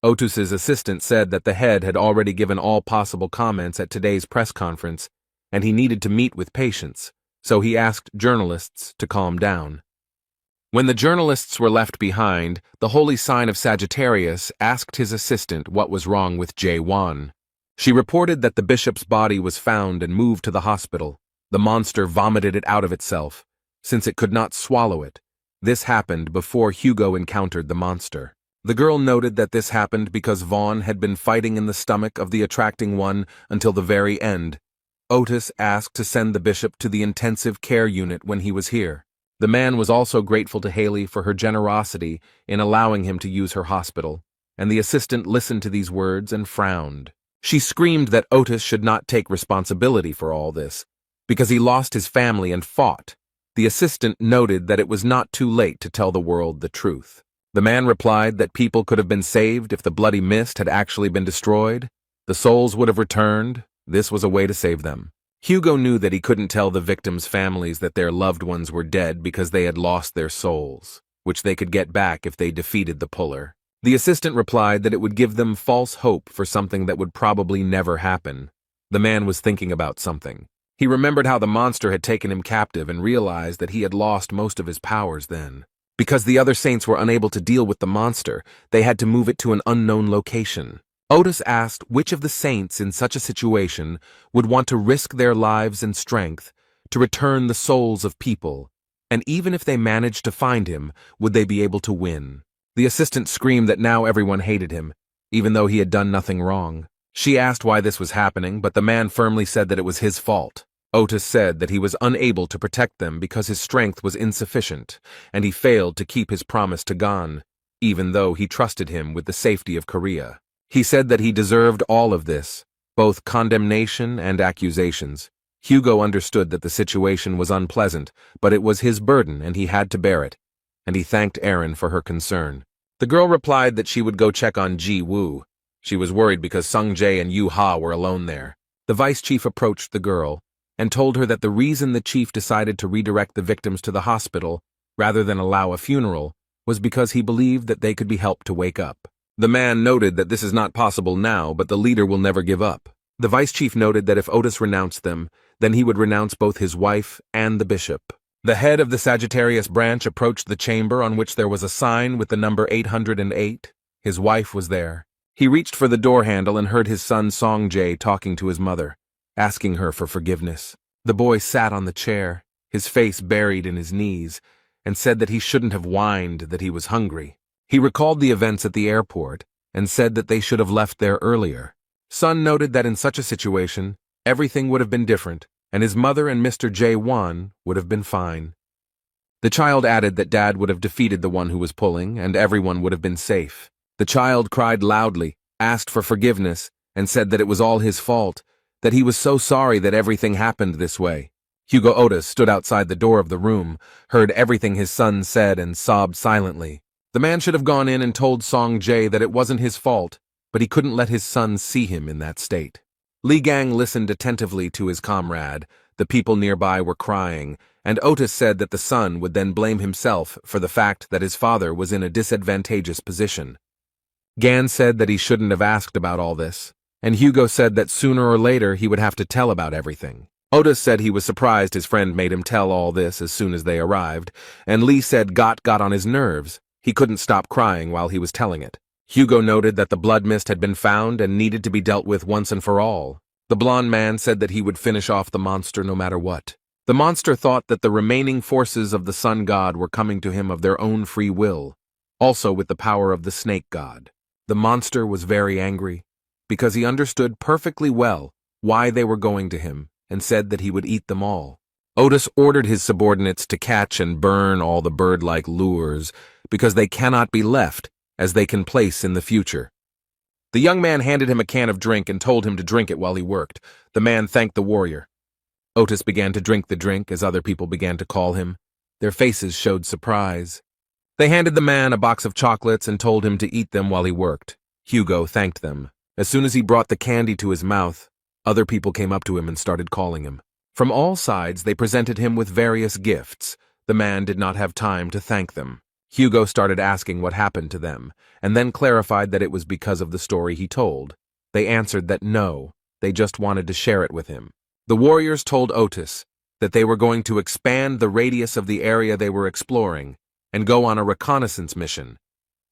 Otus's assistant said that the head had already given all possible comments at today's press conference, and he needed to meet with patients, so he asked journalists to calm down. When the journalists were left behind, the holy sign of Sagittarius asked his assistant what was wrong with Jae-won. She reported that the bishop's body was found and moved to the hospital. The monster vomited it out of itself, since it could not swallow it. This happened before Hugo encountered the monster. The girl noted that this happened because Vaughn had been fighting in the stomach of the attracting one until the very end. Otis asked to send the bishop to the intensive care unit when he was here. The man was also grateful to Haley for her generosity in allowing him to use her hospital, and the assistant listened to these words and frowned. She screamed that Otis should not take responsibility for all this, because he lost his family and fought. The assistant noted that it was not too late to tell the world the truth. The man replied that people could have been saved if the bloody mist had actually been destroyed. The souls would have returned. This was a way to save them. Hugo knew that he couldn't tell the victims' families that their loved ones were dead because they had lost their souls, which they could get back if they defeated the puller. The assistant replied that it would give them false hope for something that would probably never happen. The man was thinking about something. He remembered how the monster had taken him captive and realized that he had lost most of his powers then. Because the other saints were unable to deal with the monster, they had to move it to an unknown location. Otis asked which of the saints in such a situation would want to risk their lives and strength to return the souls of people, and even if they managed to find him, would they be able to win? The assistant screamed that now everyone hated him, even though he had done nothing wrong. She asked why this was happening, but the man firmly said that it was his fault. Otis said that he was unable to protect them because his strength was insufficient, and he failed to keep his promise to Gon, even though he trusted him with the safety of Korea. He said that he deserved all of this, both condemnation and accusations. Hugo understood that the situation was unpleasant, but it was his burden and he had to bear it, and he thanked Erin for her concern. The girl replied that she would go check on Ji Woo. She was worried because Sung Jae and Yu Ha were alone there. The vice chief approached the girl and told her that the reason the chief decided to redirect the victims to the hospital rather than allow a funeral was because he believed that they could be helped to wake up. The man noted that this is not possible now, but the leader will never give up. The vice chief noted that if Otis renounced them, then he would renounce both his wife and the bishop. The head of the Sagittarius branch approached the chamber on which there was a sign with the number 808. His wife was there. He reached for the door handle and heard his son Song Jae talking to his mother, asking her for forgiveness. The boy sat on the chair, his face buried in his knees, and said that he shouldn't have whined that he was hungry. He recalled the events at the airport and said that they should have left there earlier. Son noted that in such a situation, everything would have been different, and his mother and Mr. Jae-won would have been fine. The child added that Dad would have defeated the one who was pulling, and everyone would have been safe. The child cried loudly, asked for forgiveness, and said that it was all his fault, that he was so sorry that everything happened this way. Hugo Otis stood outside the door of the room, heard everything his son said, and sobbed silently. The man should have gone in and told Song Jae that it wasn't his fault, but he couldn't let his son see him in that state. Li Gang listened attentively to his comrade. The people nearby were crying, and Otis said that the son would then blame himself for the fact that his father was in a disadvantageous position. Gan said that he shouldn't have asked about all this, and Hugo said that sooner or later he would have to tell about everything. Otis said he was surprised his friend made him tell all this as soon as they arrived, and Lee said got on his nerves. He couldn't stop crying while he was telling it. Hugo noted that the blood mist had been found and needed to be dealt with once and for all. The blonde man said that he would finish off the monster no matter what. The monster thought that the remaining forces of the sun god were coming to him of their own free will, also with the power of the snake god. The monster was very angry, because he understood perfectly well why they were going to him, and said that he would eat them all. Otis ordered his subordinates to catch and burn all the bird-like lures, because they cannot be left, as they can place in the future. The young man handed him a can of drink and told him to drink it while he worked. The man thanked the warrior. Otis began to drink the drink as other people began to call him. Their faces showed surprise. They handed the man a box of chocolates and told him to eat them while he worked. Hugo thanked them. As soon as he brought the candy to his mouth, other people came up to him and started calling him. From all sides, they presented him with various gifts. The man did not have time to thank them. Hugo started asking what happened to them, and then clarified that it was because of the story he told. They answered that no, they just wanted to share it with him. The warriors told Otis that they were going to expand the radius of the area they were exploring and go on a reconnaissance mission,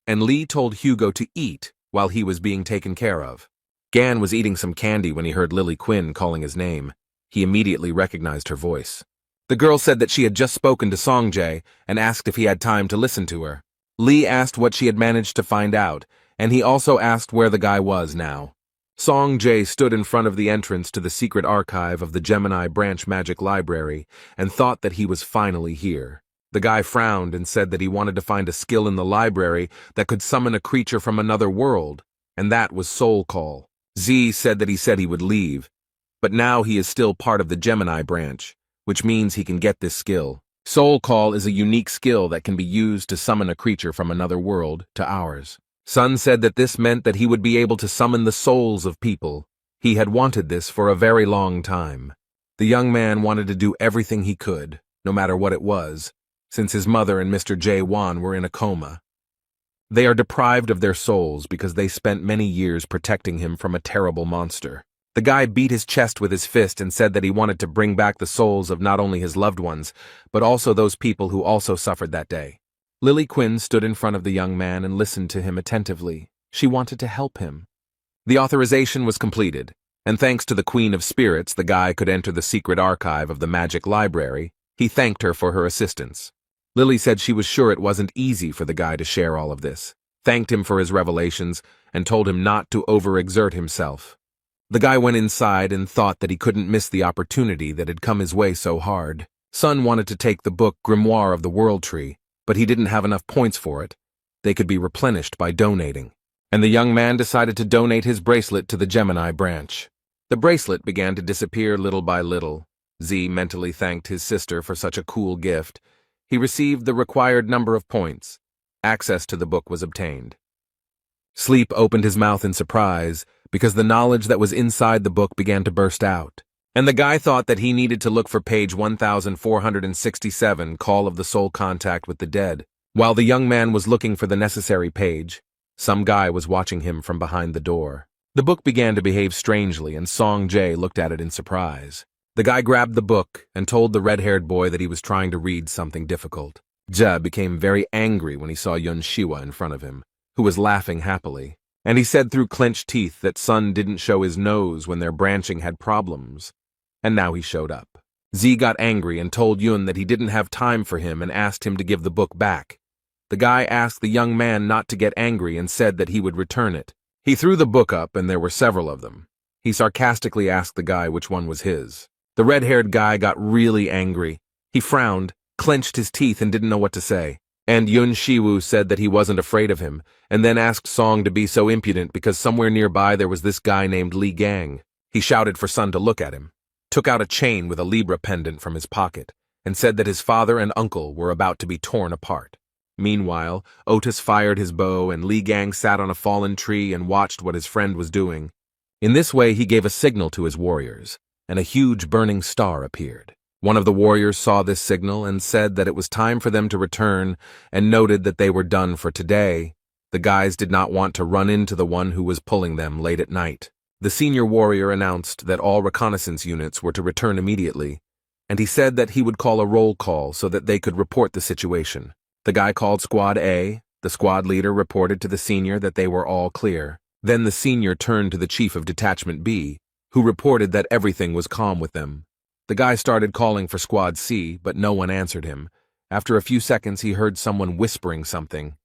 and Lee told Hugo to eat while he was being taken care of. Gan was eating some candy when he heard Lily Quinn calling his name. He immediately recognized her voice. The girl said that she had just spoken to Song Jae and asked if he had time to listen to her. Lee asked what she had managed to find out, and he also asked where the guy was now. Song Jae stood in front of the entrance to the secret archive of the Gemini Branch Magic Library and thought that he was finally here. The guy frowned and said that he wanted to find a skill in the library that could summon a creature from another world, and that was Soul Call. Z said he would leave, but now he is still part of the Gemini branch, which means he can get this skill. Soul Call is a unique skill that can be used to summon a creature from another world to ours. Sun said that this meant that he would be able to summon the souls of people. He had wanted this for a very long time. The young man wanted to do everything he could, no matter what it was, since his mother and Mr. Jae Won were in a coma. They are deprived of their souls because they spent many years protecting him from a terrible monster. The guy beat his chest with his fist and said that he wanted to bring back the souls of not only his loved ones, but also those people who also suffered that day. Lily Quinn stood in front of the young man and listened to him attentively. She wanted to help him. The authorization was completed, and thanks to the Queen of Spirits, the guy could enter the secret archive of the Magic Library. He thanked her for her assistance. Lily said she was sure it wasn't easy for the guy to share all of this, thanked him for his revelations, and told him not to overexert himself. The guy went inside and thought that he couldn't miss the opportunity that had come his way so hard. Sun wanted to take the book Grimoire of the World Tree, but he didn't have enough points for it. They could be replenished by donating. And the young man decided to donate his bracelet to the Gemini branch. The bracelet began to disappear little by little. Z mentally thanked his sister for such a cool gift. He received the required number of points. Access to the book was obtained. Sleep opened his mouth in surprise, because the knowledge that was inside the book began to burst out. And the guy thought that he needed to look for page 1467, Call of the Soul Contact with the Dead. While the young man was looking for the necessary page, some guy was watching him from behind the door. The book began to behave strangely, and Song Jae looked at it in surprise. The guy grabbed the book and told the red-haired boy that he was trying to read something difficult. Jae became very angry when he saw Yun Shiwa in front of him, who was laughing happily. And he said through clenched teeth that Sun didn't show his nose when their branching had problems. And now he showed up. Z got angry and told Yun that he didn't have time for him and asked him to give the book back. The guy asked the young man not to get angry and said that he would return it. He threw the book up and there were several of them. He sarcastically asked the guy which one was his. The red-haired guy got really angry. He frowned, clenched his teeth and didn't know what to say. And Yun Shiwoo said that he wasn't afraid of him, and then asked Song to be so impudent because somewhere nearby there was this guy named Li Gang. He shouted for Sun to look at him. took out a chain with a Libra pendant from his pocket, and said that his father and uncle were about to be torn apart. Meanwhile, Otis fired his bow and Li Gang sat on a fallen tree and watched what his friend was doing. In this way, he gave a signal to his warriors, and a huge burning star appeared. One of the warriors saw this signal and said that it was time for them to return and noted that they were done for today. The guys did not want to run into the one who was pulling them late at night. The senior warrior announced that all reconnaissance units were to return immediately, and he said that he would call a roll call so that they could report the situation. The guy called Squad A. The squad leader reported to the senior that they were all clear. Then the senior turned to the chief of Detachment B, who reported that everything was calm with them. The guy started calling for Squad C, but no one answered him. After a few seconds, he heard someone whispering something.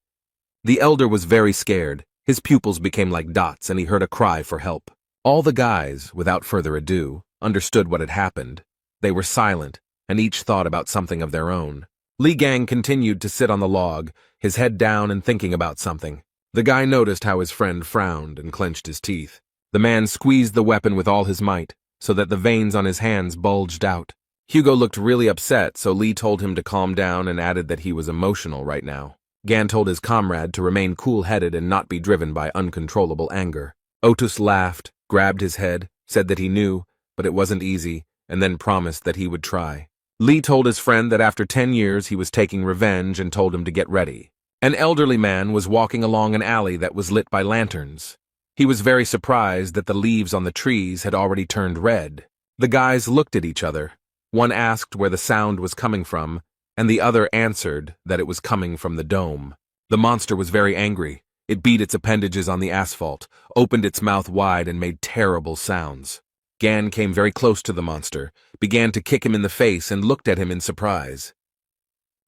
The elder was very scared. His pupils became like dots, and he heard a cry for help. All the guys, without further ado, understood what had happened. They were silent, and each thought about something of their own. Li Gang continued to sit on the log, his head down and thinking about something. The guy noticed how his friend frowned and clenched his teeth. The man squeezed the weapon with all his might, so that the veins on his hands bulged out. Hugo looked really upset, so Li told him to calm down and added that he was emotional right now. Gan told his comrade to remain cool-headed and not be driven by uncontrollable anger. Otis laughed, grabbed his head, said that he knew, but it wasn't easy, and then promised that he would try. Li told his friend that after 10 years he was taking revenge and told him to get ready. An elderly man was walking along an alley that was lit by lanterns. He was very surprised that the leaves on the trees had already turned red. The guys looked at each other. One asked where the sound was coming from, and the other answered that it was coming from the dome. The monster was very angry. It beat its appendages on the asphalt, opened its mouth wide, and made terrible sounds. Gan came very close to the monster, began to kick him in the face, and looked at him in surprise.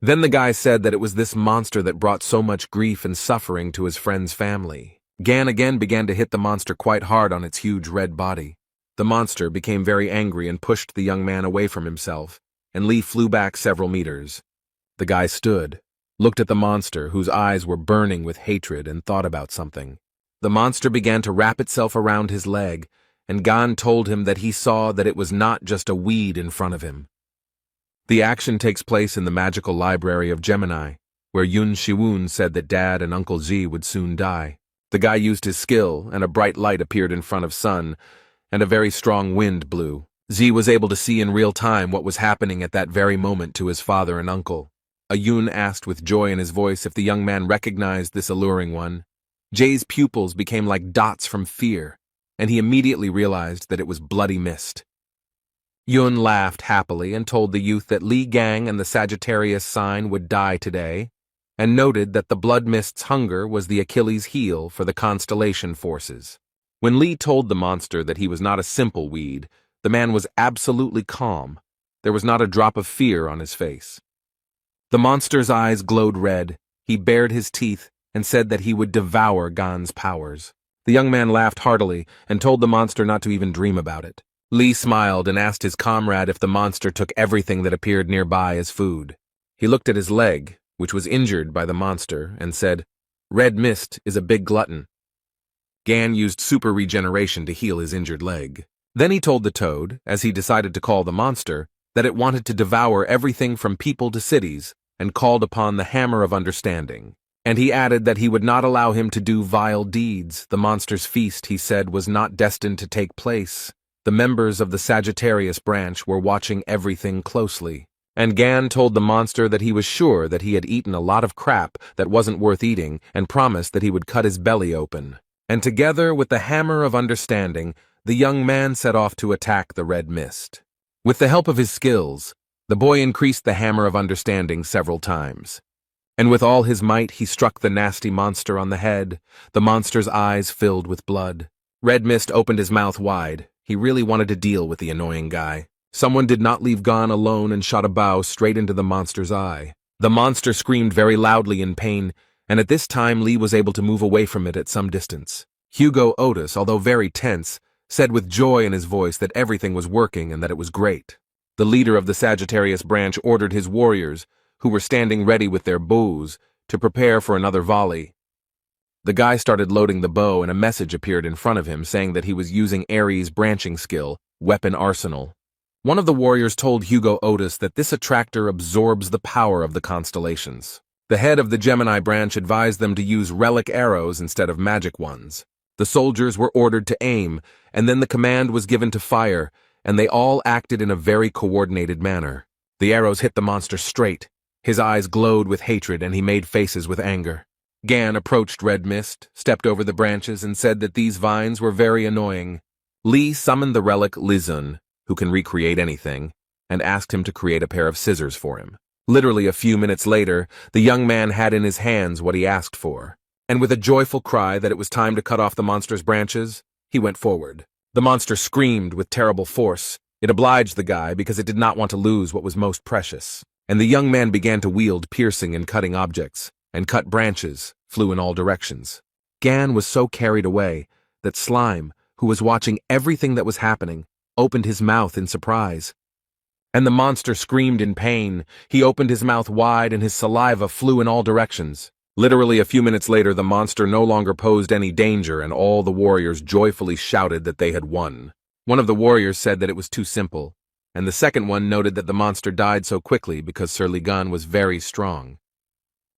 Then the guy said that it was this monster that brought so much grief and suffering to his friend's family. Gan again began to hit the monster quite hard on its huge red body. The monster became very angry and pushed the young man away from himself, and Li flew back several meters. The guy stood, looked at the monster, whose eyes were burning with hatred, and thought about something. The monster began to wrap itself around his leg, and Gan told him that he saw that it was not just a weed in front of him. The action takes place in the magical library of Gemini, where Yun Shiwun said that Dad and Uncle Z would soon die. The guy used his skill, and a bright light appeared in front of Sun, and a very strong wind blew. Z was able to see in real time what was happening at that very moment to his father and uncle. Yun asked with joy in his voice if the young man recognized this alluring one. Jay's pupils became like dots from fear, and he immediately realized that it was Bloody Mist. Yun laughed happily and told the youth that Li Gang and the Sagittarius sign would die today, and noted that the Blood Mist's hunger was the Achilles' heel for the constellation forces. When Li told the monster that he was not a simple weed, the man was absolutely calm. There was not a drop of fear on his face. The monster's eyes glowed red. He bared his teeth and said that he would devour Gan's powers. The young man laughed heartily and told the monster not to even dream about it. Li smiled and asked his comrade if the monster took everything that appeared nearby as food. He looked at his leg, which was injured by the monster, and said, "Red Mist is a big glutton." Gan used super regeneration to heal his injured leg. Then he told the toad, as he decided to call the monster, that it wanted to devour everything from people to cities, and called upon the Hammer of Understanding. And he added that he would not allow him to do vile deeds. The monster's feast, he said, was not destined to take place. The members of the Sagittarius branch were watching everything closely. And Gan told the monster that he was sure that he had eaten a lot of crap that wasn't worth eating, and promised that he would cut his belly open. And together with the Hammer of Understanding, the young man set off to attack the Red Mist. With the help of his skills, the boy increased the Hammer of Understanding several times. And with all his might he struck the nasty monster on the head. The monster's eyes filled with blood. Red Mist opened his mouth wide. He really wanted to deal with the annoying guy. Someone did not leave Gan alone and shot a bow straight into the monster's eye. The monster screamed very loudly in pain, and at this time Li was able to move away from it at some distance. Hugo Otis, although very tense, said with joy in his voice that everything was working and that it was great. The leader of the Sagittarius branch ordered his warriors, who were standing ready with their bows, to prepare for another volley. The guy started loading the bow, and a message appeared in front of him saying that he was using Ares' branching skill, Weapon Arsenal. One of the warriors told Hugo Otis that this attractor absorbs the power of the constellations. The head of the Gemini branch advised them to use relic arrows instead of magic ones. The soldiers were ordered to aim, and then the command was given to fire, and they all acted in a very coordinated manner. The arrows hit the monster straight. His eyes glowed with hatred, and he made faces with anger. Gan approached Red Mist, stepped over the branches, and said that these vines were very annoying. Li summoned the relic Lizun, who can recreate anything, and asked him to create a pair of scissors for him. Literally a few minutes later, the young man had in his hands what he asked for, and with a joyful cry that it was time to cut off the monster's branches, he went forward. The monster screamed with terrible force. It obliged the guy because it did not want to lose what was most precious. And the young man began to wield piercing and cutting objects, and cut branches, flew in all directions. Gan was so carried away that Slime, who was watching everything that was happening, opened his mouth in surprise. And the monster screamed in pain. He opened his mouth wide and his saliva flew in all directions. Literally a few minutes later, the monster no longer posed any danger, and all the warriors joyfully shouted that they had won. One of the warriors said that it was too simple, and the second one noted that the monster died so quickly because Sir Ligan was very strong.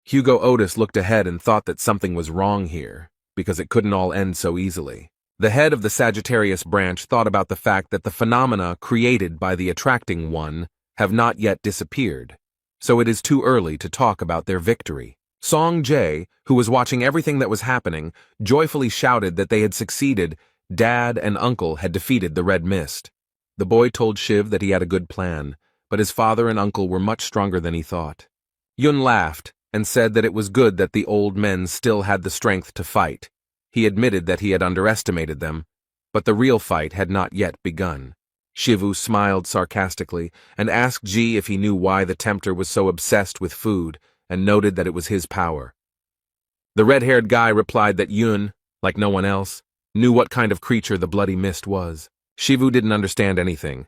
Hugo Otis looked ahead and thought that something was wrong here, because it couldn't all end so easily. The head of the Sagittarius branch thought about the fact that the phenomena created by the attracting one have not yet disappeared, so it is too early to talk about their victory. Song Jae, who was watching everything that was happening, joyfully shouted that they had succeeded. Dad and Uncle had defeated the Red Mist. The boy told Shiv that he had a good plan, but his father and uncle were much stronger than he thought. Yun laughed and said that it was good that the old men still had the strength to fight. He admitted that he had underestimated them, but the real fight had not yet begun. Shivu smiled sarcastically and asked Ji if he knew why the tempter was so obsessed with food, and noted that it was his power. The red-haired guy replied that Yun, like no one else, knew what kind of creature the bloody mist was. Shivu didn't understand anything,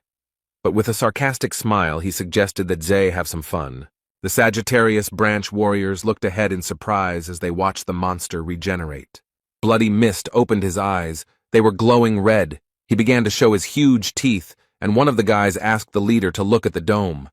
but with a sarcastic smile he suggested that Zay have some fun. The Sagittarius branch warriors looked ahead in surprise as they watched the monster regenerate. Bloody Mist opened his eyes. They were glowing red. He began to show his huge teeth, and one of the guys asked the leader to look at the dome.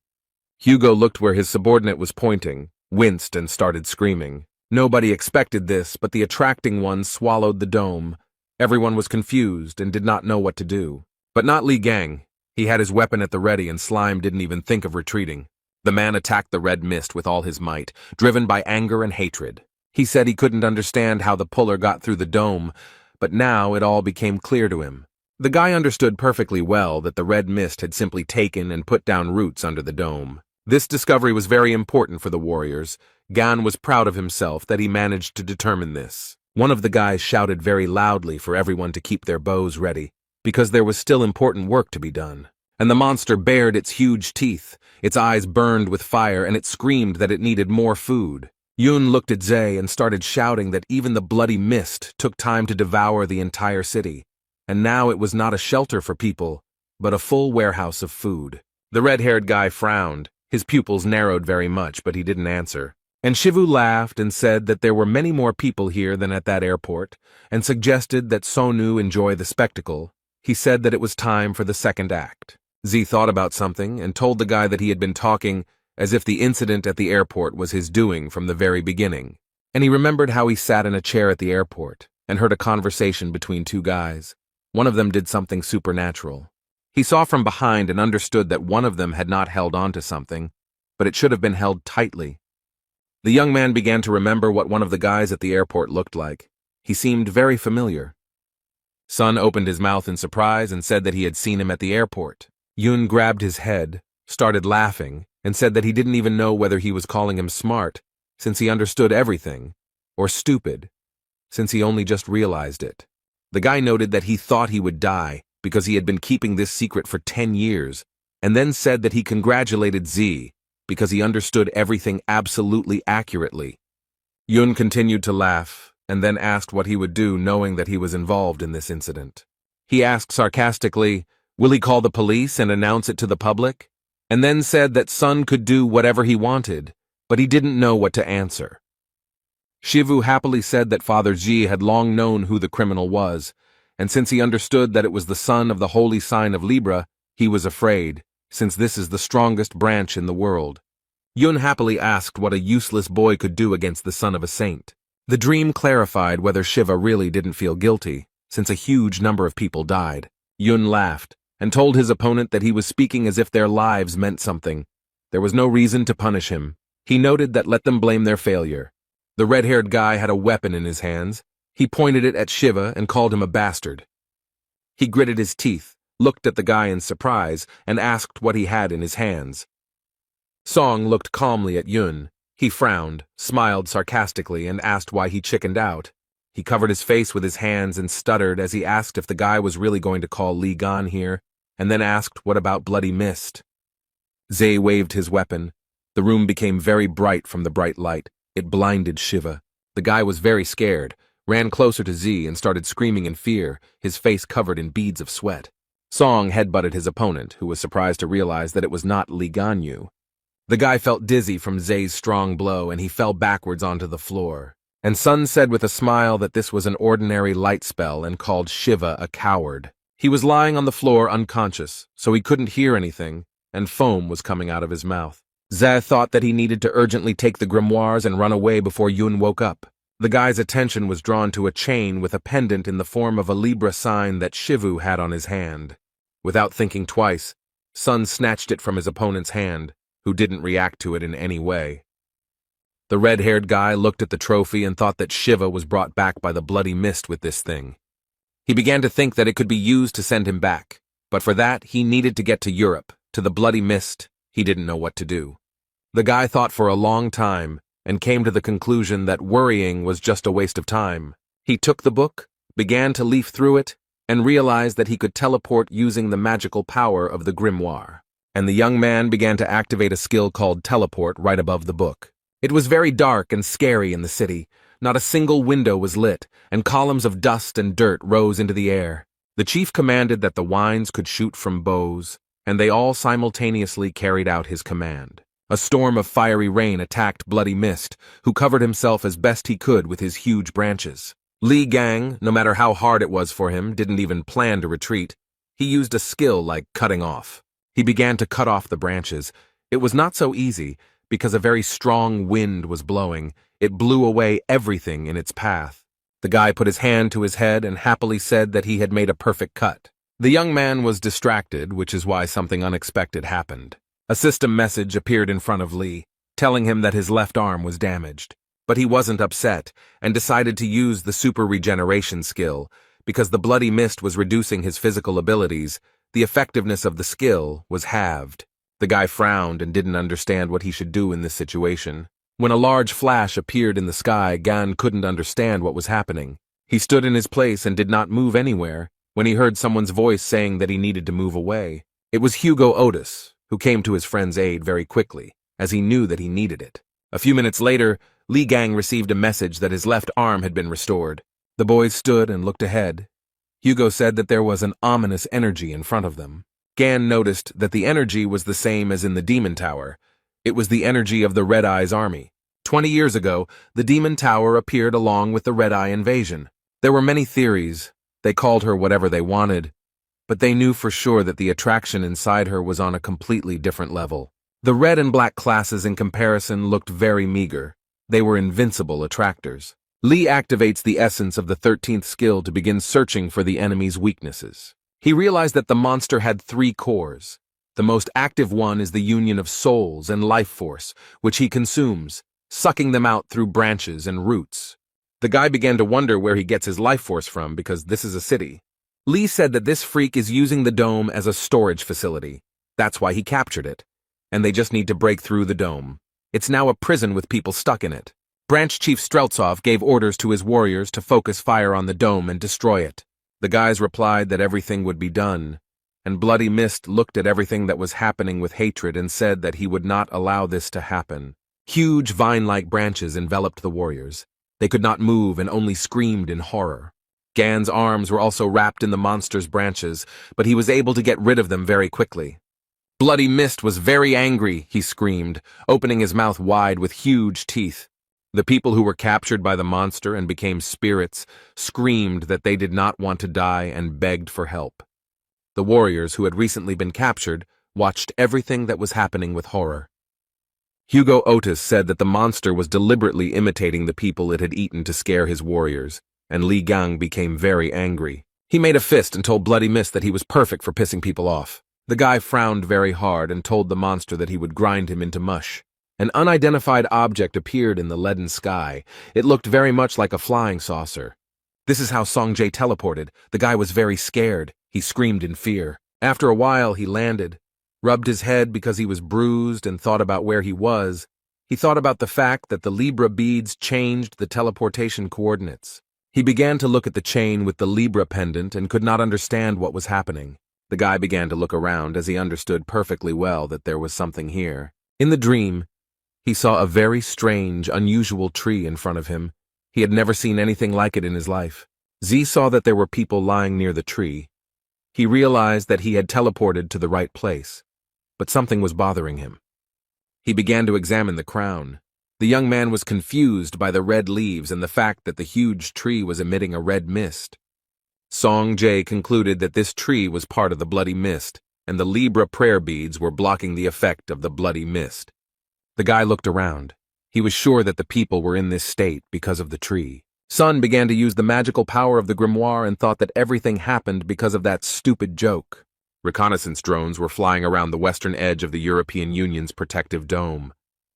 Hugo looked where his subordinate was pointing, winced, and started screaming. Nobody expected this, but the attracting one swallowed the dome. Everyone was confused and did not know what to do. But not Li Gang. He had his weapon at the ready, and Slime didn't even think of retreating. The man attacked the Red Mist with all his might, driven by anger and hatred. He said he couldn't understand how the puller got through the dome, but now it all became clear to him. The guy understood perfectly well that the Red Mist had simply taken and put down roots under the dome. This discovery was very important for the warriors. Gan was proud of himself that he managed to determine this. One of the guys shouted very loudly for everyone to keep their bows ready, because there was still important work to be done. And the monster bared its huge teeth. Its eyes burned with fire, and it screamed that it needed more food. Yun looked at Zay and started shouting that even the bloody mist took time to devour the entire city, and now it was not a shelter for people, but a full warehouse of food. The red-haired guy frowned. His pupils narrowed very much, but he didn't answer. And Shivu laughed and said that there were many more people here than at that airport, and suggested that Sonu enjoy the spectacle. He said that it was time for the second act. Z thought about something and told the guy that he had been talking as if the incident at the airport was his doing from the very beginning. And he remembered how he sat in a chair at the airport and heard a conversation between two guys. One of them did something supernatural. He saw from behind and understood that one of them had not held on to something, but it should have been held tightly. The young man began to remember what one of the guys at the airport looked like. He seemed very familiar. Sun opened his mouth in surprise and said that he had seen him at the airport. Yun grabbed his head, started laughing, and said that he didn't even know whether he was calling him smart, since he understood everything, or stupid, since he only just realized it. The guy noted that he thought he would die because he had been keeping this secret for 10 years, and then said that he congratulated Z because he understood everything absolutely accurately. Yun continued to laugh, and then asked what he would do knowing that he was involved in this incident. He asked sarcastically, will he call the police and announce it to the public? And then said that Sun could do whatever he wanted, but he didn't know what to answer. Shivu happily said that Father Ji had long known who the criminal was, and since he understood that it was the son of the holy sign of Libra, he was afraid. since this is the strongest branch in the world. Yun happily asked what a useless boy could do against the son of a saint. The dream clarified whether Shiva really didn't feel guilty, since a huge number of people died. Yun laughed and told his opponent that he was speaking as if their lives meant something. There was no reason to punish him. He noted that let them blame their failure. The red-haired guy had a weapon in his hands. He pointed it at Shiva and called him a bastard. He gritted his teeth, looked at the guy in surprise, and asked what he had in his hands. Song looked calmly at Yun. He frowned, smiled sarcastically, and asked why he chickened out. He covered his face with his hands and stuttered as he asked if the guy was really going to call Li Gan here, and then asked what about Bloody Mist. Zay waved his weapon. The room became very bright from the bright light. It blinded Shiva. The guy was very scared, ran closer to Z and started screaming in fear, his face covered in beads of sweat. Song headbutted his opponent, who was surprised to realize that it was not Li Ganyu. The guy felt dizzy from Zay's strong blow, and he fell backwards onto the floor. And Sun said with a smile that this was an ordinary light spell and called Shiva a coward. He was lying on the floor unconscious, so he couldn't hear anything, and foam was coming out of his mouth. Zay thought that he needed to urgently take the grimoires and run away before Yun woke up. The guy's attention was drawn to a chain with a pendant in the form of a Libra sign that Shivu had on his hand. Without thinking twice, Sun snatched it from his opponent's hand, who didn't react to it in any way. The red-haired guy looked at the trophy and thought that Shiva was brought back by the Bloody Mist with this thing. He began to think that it could be used to send him back, but for that he needed to get to Europe, to the Bloody Mist. He didn't know what to do. The guy thought for a long time and came to the conclusion that worrying was just a waste of time. He took the book, began to leaf through it, and realized that he could teleport using the magical power of the grimoire. And the young man began to activate a skill called teleport right above the book. It was very dark and scary in the city. Not a single window was lit, and columns of dust and dirt rose into the air. The chief commanded that the wines could shoot from bows, and they all simultaneously carried out his command. A storm of fiery rain attacked Bloody Mist, who covered himself as best he could with his huge branches. Li Gang, no matter how hard it was for him, didn't even plan to retreat. He used a skill like cutting off. He began to cut off the branches. It was not so easy, because a very strong wind was blowing. It blew away everything in its path. The guy put his hand to his head and happily said that he had made a perfect cut. The young man was distracted, which is why something unexpected happened. A system message appeared in front of Li, telling him that his left arm was damaged. But he wasn't upset, and decided to use the super regeneration skill. Because the Bloody Mist was reducing his physical abilities, the effectiveness of the skill was halved. The guy frowned and didn't understand what he should do in this situation. When a large flash appeared in the sky, Gan couldn't understand what was happening. He stood in his place and did not move anywhere when he heard someone's voice saying that he needed to move away. It was Hugo Otis, who came to his friend's aid very quickly, as he knew that he needed it. A few minutes later, Li Gang received a message that his left arm had been restored. The boys stood and looked ahead. Hugo said that there was an ominous energy in front of them. Gan noticed that the energy was the same as in the Demon Tower. It was the energy of the Red Eye's army. 20 years ago, the Demon Tower appeared along with the Red Eye invasion. There were many theories. They called her whatever they wanted, but they knew for sure that the attraction inside her was on a completely different level. The red and black classes in comparison looked very meager. They were invincible attractors. Li activates the essence of the 13th skill to begin searching for the enemy's weaknesses. He realized that the monster had 3 cores. The most active one is the union of souls and life force, which he consumes, sucking them out through branches and roots. The guy began to wonder where he gets his life force from because this is a city. Li said that this freak is using the dome as a storage facility. That's why he captured it. And they just need to break through the dome. It's now a prison with people stuck in it. Branch Chief Streltsov gave orders to his warriors to focus fire on the dome and destroy it. The guys replied that everything would be done, and Bloody Mist looked at everything that was happening with hatred and said that he would not allow this to happen. Huge vine-like branches enveloped the warriors. They could not move and only screamed in horror. Gan's arms were also wrapped in the monster's branches, but he was able to get rid of them very quickly. Bloody Mist was very angry, he screamed, opening his mouth wide with huge teeth. The people who were captured by the monster and became spirits screamed that they did not want to die and begged for help. The warriors who had recently been captured watched everything that was happening with horror. Hugo Otis said that the monster was deliberately imitating the people it had eaten to scare his warriors, and Li Gang became very angry. He made a fist and told Bloody Mist that he was perfect for pissing people off. The guy frowned very hard and told the monster that he would grind him into mush. An unidentified object appeared in the leaden sky. It looked very much like a flying saucer. This is how Song Jae teleported. The guy was very scared. He screamed in fear. After a while, he landed, rubbed his head because he was bruised and thought about where he was. He thought about the fact that the Libra beads changed the teleportation coordinates. He began to look at the chain with the Libra pendant and could not understand what was happening. The guy began to look around as he understood perfectly well that there was something here. In the dream, he saw a very strange, unusual tree in front of him. He had never seen anything like it in his life. Z saw that there were people lying near the tree. He realized that he had teleported to the right place, but something was bothering him. He began to examine the crown. The young man was confused by the red leaves and the fact that the huge tree was emitting a red mist. Song Jae concluded that this tree was part of the bloody mist, and the Libra prayer beads were blocking the effect of the bloody mist. The guy looked around. He was sure that the people were in this state because of the tree. Sun began to use the magical power of the grimoire and thought that everything happened because of that stupid joke. Reconnaissance drones were flying around the western edge of the European Union's protective dome.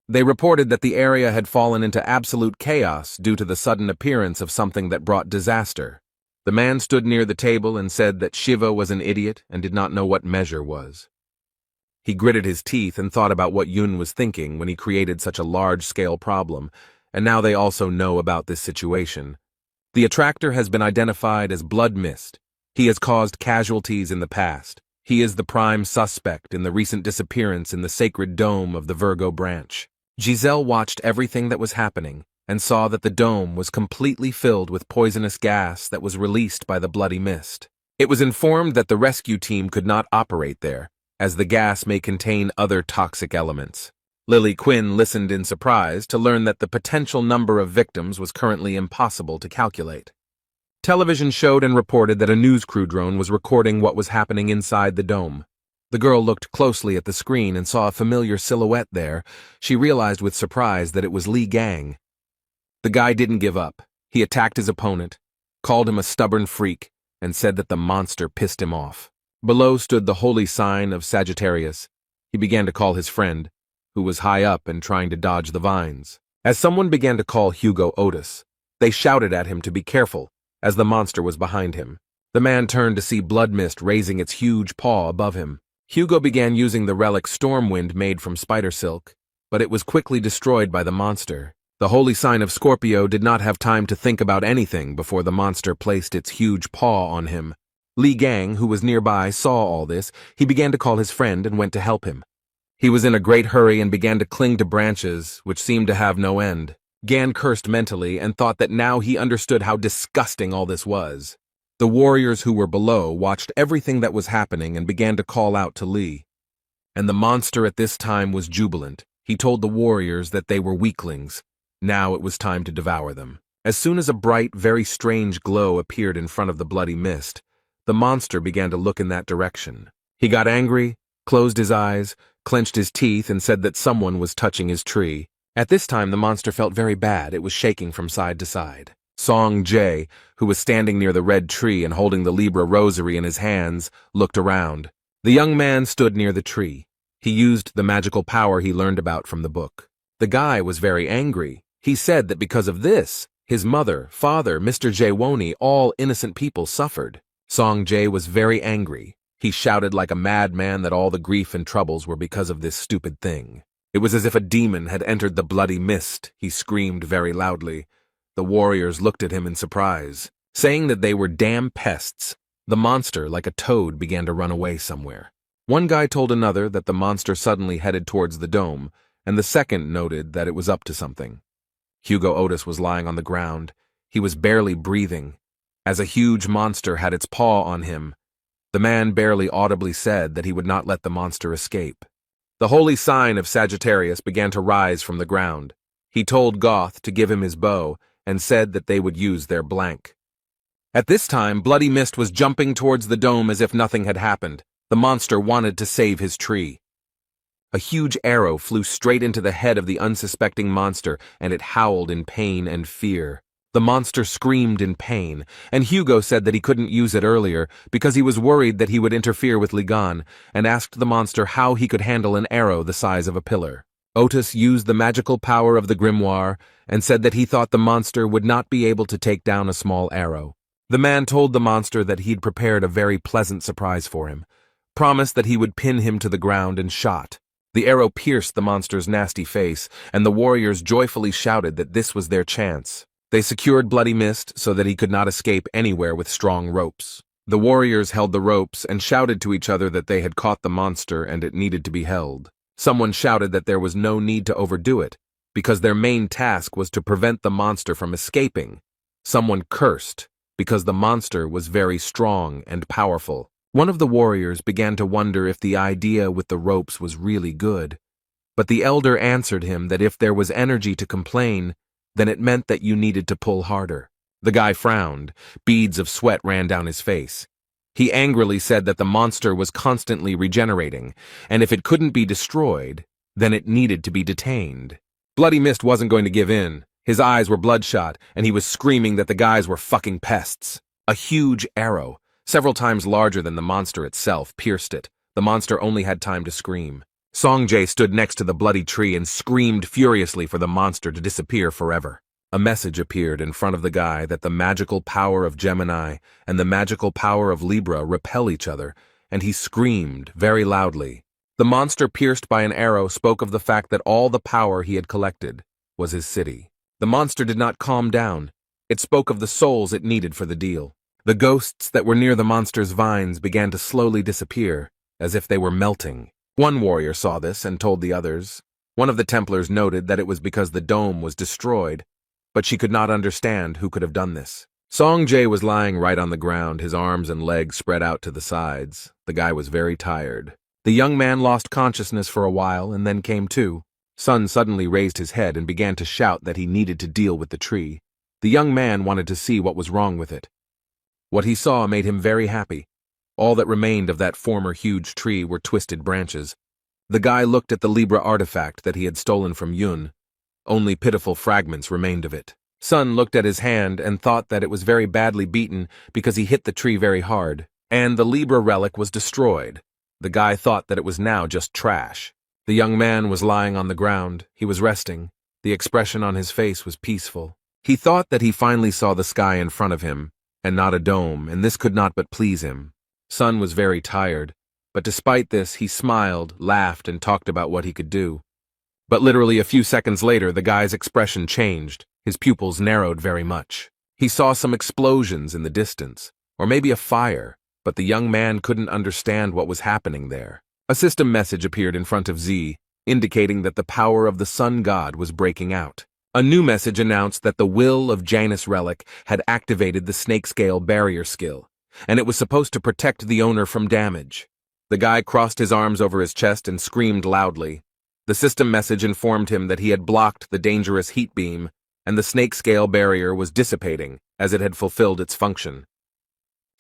They reported that the area had fallen into absolute chaos due to the sudden appearance of something that brought disaster. The man stood near the table and said that Shiva was an idiot and did not know what measure was. He gritted his teeth and thought about what Yun was thinking when he created such a large-scale problem, and now they also know about this situation. The attractor has been identified as Blood Mist. He has caused casualties in the past. He is the prime suspect in the recent disappearance in the sacred dome of the Virgo branch. Giselle watched everything that was happening and saw that the dome was completely filled with poisonous gas that was released by the bloody mist. It was informed that the rescue team could not operate there, as the gas may contain other toxic elements. Lily Quinn listened in surprise to learn that the potential number of victims was currently impossible to calculate. Television showed and reported that a news crew drone was recording what was happening inside the dome. The girl looked closely at the screen and saw a familiar silhouette there. She realized with surprise that it was Li Gang. The guy didn't give up. He attacked his opponent, called him a stubborn freak, and said that the monster pissed him off. Below stood the holy sign of Sagittarius. He began to call his friend, who was high up and trying to dodge the vines. As someone began to call Hugo Otis, they shouted at him to be careful, as the monster was behind him. The man turned to see Blood Mist raising its huge paw above him. Hugo began using the relic Stormwind made from spider silk, but it was quickly destroyed by the monster. The holy sign of Scorpio did not have time to think about anything before the monster placed its huge paw on him. Li Gang, who was nearby, saw all this. He began to call his friend and went to help him. He was in a great hurry and began to cling to branches, which seemed to have no end. Gan cursed mentally and thought that now he understood how disgusting all this was. The warriors who were below watched everything that was happening and began to call out to Li. And the monster at this time was jubilant. He told the warriors that they were weaklings. Now it was time to devour them. As soon as a bright, very strange glow appeared in front of the bloody mist, the monster began to look in that direction. He got angry, closed his eyes, clenched his teeth, and said that someone was touching his tree. At this time, the monster felt very bad. It was shaking from side to side. Song Jae, who was standing near the red tree and holding the Libra rosary in his hands, looked around. The young man stood near the tree. He used the magical power he learned about from the book. The guy was very angry. He said that because of this, his mother, father, Mr. Jaewoni, all innocent people suffered. Song Jae was very angry. He shouted like a madman that all the grief and troubles were because of this stupid thing. It was as if a demon had entered the bloody mist. He screamed very loudly. The warriors looked at him in surprise. Saying that they were damn pests, the monster, like a toad, began to run away somewhere. One guy told another that the monster suddenly headed towards the dome, and the second noted that it was up to something. Hugo Otis was lying on the ground. He was barely breathing. As a huge monster had its paw on him, the man barely audibly said that he would not let the monster escape. The holy sign of Sagittarius began to rise from the ground. He told Goth to give him his bow, and said that they would use their blank. At this time, Bloody Mist was jumping towards the dome as if nothing had happened. The monster wanted to save his tree. A huge arrow flew straight into the head of the unsuspecting monster, and it howled in pain and fear. The monster screamed in pain, and Hugo said that he couldn't use it earlier because he was worried that he would interfere with Ligan, and asked the monster how he could handle an arrow the size of a pillar. Otis used the magical power of the grimoire and said that he thought the monster would not be able to take down a small arrow. The man told the monster that he'd prepared a very pleasant surprise for him, promised that he would pin him to the ground and shot. The arrow pierced the monster's nasty face, and the warriors joyfully shouted that this was their chance. They secured Bloody Mist so that he could not escape anywhere with strong ropes. The warriors held the ropes and shouted to each other that they had caught the monster and it needed to be held. Someone shouted that there was no need to overdo it, because their main task was to prevent the monster from escaping. Someone cursed, because the monster was very strong and powerful. One of the warriors began to wonder if the idea with the ropes was really good, but the elder answered him that if there was energy to complain, then it meant that you needed to pull harder. The guy frowned. Beads of sweat ran down his face. He angrily said that the monster was constantly regenerating, and if it couldn't be destroyed, then it needed to be detained. Bloody Mist wasn't going to give in. His eyes were bloodshot, and he was screaming that the guys were fucking pests. A huge arrow, several times larger than the monster itself, pierced it. The monster only had time to scream. Songjay stood next to the bloody tree and screamed furiously for the monster to disappear forever. A message appeared in front of the guy that the magical power of Gemini and the magical power of Libra repel each other, and he screamed very loudly. The monster pierced by an arrow spoke of the fact that all the power he had collected was his city. The monster did not calm down. It spoke of the souls it needed for the deal. The ghosts that were near the monster's vines began to slowly disappear, as if they were melting. One warrior saw this and told the others. One of the Templars noted that it was because the dome was destroyed, but she could not understand who could have done this. Songjay was lying right on the ground, his arms and legs spread out to the sides. The guy was very tired. The young man lost consciousness for a while and then came to. Sun suddenly raised his head and began to shout that he needed to deal with the tree. The young man wanted to see what was wrong with it. What he saw made him very happy. All that remained of that former huge tree were twisted branches. The guy looked at the Libra artifact that he had stolen from Yun. Only pitiful fragments remained of it. Sun looked at his hand and thought that it was very badly beaten because he hit the tree very hard, and the Libra relic was destroyed. The guy thought that it was now just trash. The young man was lying on the ground. He was resting. The expression on his face was peaceful. He thought that he finally saw the sky in front of him, and not a dome, and this could not but please him. Sun was very tired, but despite this, he smiled, laughed, and talked about what he could do. But literally a few seconds later, the guy's expression changed. His pupils narrowed very much. He saw some explosions in the distance, or maybe a fire, but the young man couldn't understand what was happening there. A system message appeared in front of Z, indicating that the power of the sun god was breaking out. A new message announced that the will of Janus Relic had activated the snakescale barrier skill, and it was supposed to protect the owner from damage. The guy crossed his arms over his chest and screamed loudly. The system message informed him that he had blocked the dangerous heat beam, and the snakescale barrier was dissipating as it had fulfilled its function.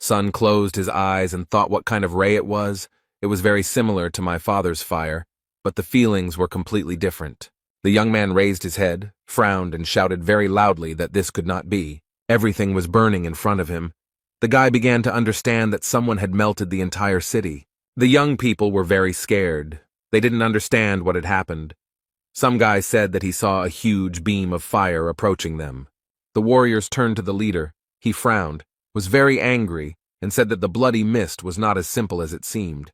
Sun closed his eyes and thought what kind of ray it was. It was very similar to my father's fire, but the feelings were completely different. The young man raised his head, frowned, and shouted very loudly that this could not be. Everything was burning in front of him. The guy began to understand that someone had melted the entire city. The young people were very scared. They didn't understand what had happened. Some guy said that he saw a huge beam of fire approaching them. The warriors turned to the leader. He frowned, was very angry, and said that the bloody mist was not as simple as it seemed.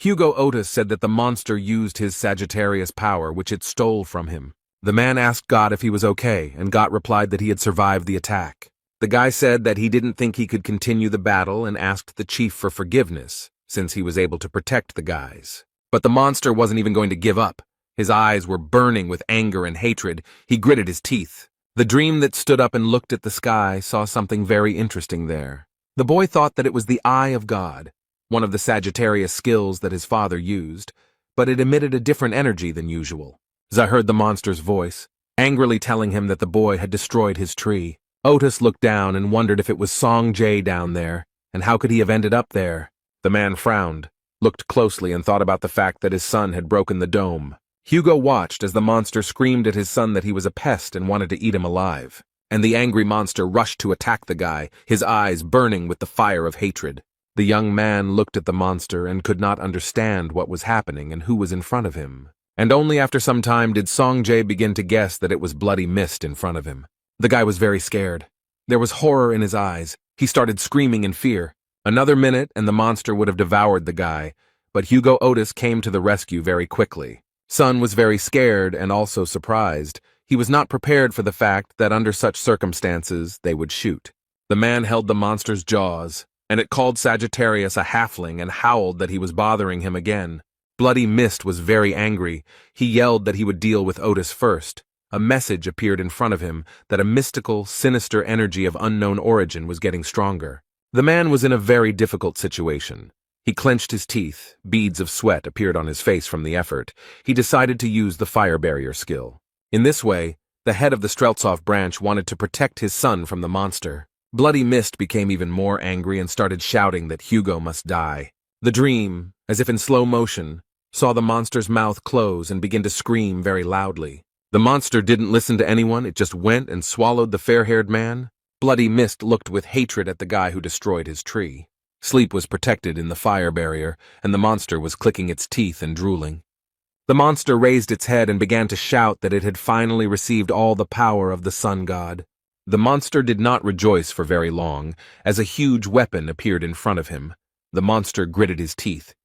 Hugo Otis said that the monster used his Sagittarius power, which it stole from him. The man asked God if he was okay, and God replied that he had survived the attack. The guy said that he didn't think he could continue the battle and asked the chief for forgiveness, since he was able to protect the guys. But the monster wasn't even going to give up. His eyes were burning with anger and hatred. He gritted his teeth. The dream that stood up and looked at the sky saw something very interesting there. The boy thought that it was the Eye of God, one of the Sagittarius skills that his father used, but it emitted a different energy than usual. Za heard the monster's voice, angrily telling him that the boy had destroyed his tree. Otis looked down and wondered if it was Songjay down there, and how could he have ended up there? The man frowned. looked closely and thought about the fact that his son had broken the dome. Hugo watched as the monster screamed at his son that he was a pest and wanted to eat him alive. And the angry monster rushed to attack the guy, his eyes burning with the fire of hatred. The young man looked at the monster and could not understand what was happening and who was in front of him. And only after some time did Songjae begin to guess that it was Bloody Mist in front of him. The guy was very scared. There was horror in his eyes. He started screaming in fear. Another minute and the monster would have devoured the guy, but Hugo Otis came to the rescue very quickly. Son was very scared and also surprised. He was not prepared for the fact that under such circumstances they would shoot. The man held the monster's jaws, and it called Sagittarius a halfling and howled that he was bothering him again. Bloody Mist was very angry. He yelled that he would deal with Otis first. A message appeared in front of him that a mystical, sinister energy of unknown origin was getting stronger. The man was in a very difficult situation. He clenched his teeth. Beads of sweat appeared on his face from the effort. He decided to use the fire barrier skill. In this way, the head of the Streltsov branch wanted to protect his son from the monster. Bloody Mist became even more angry and started shouting that Hugo must die. The dream, as if in slow motion, saw the monster's mouth close and begin to scream very loudly. The monster didn't listen to anyone, it just went and swallowed the fair-haired man. Bloody Mist looked with hatred at the guy who destroyed his tree. Sleep was protected in the fire barrier, and the monster was clicking its teeth and drooling. The monster raised its head and began to shout that it had finally received all the power of the sun god. The monster did not rejoice for very long, as a huge weapon appeared in front of him. The monster gritted his teeth.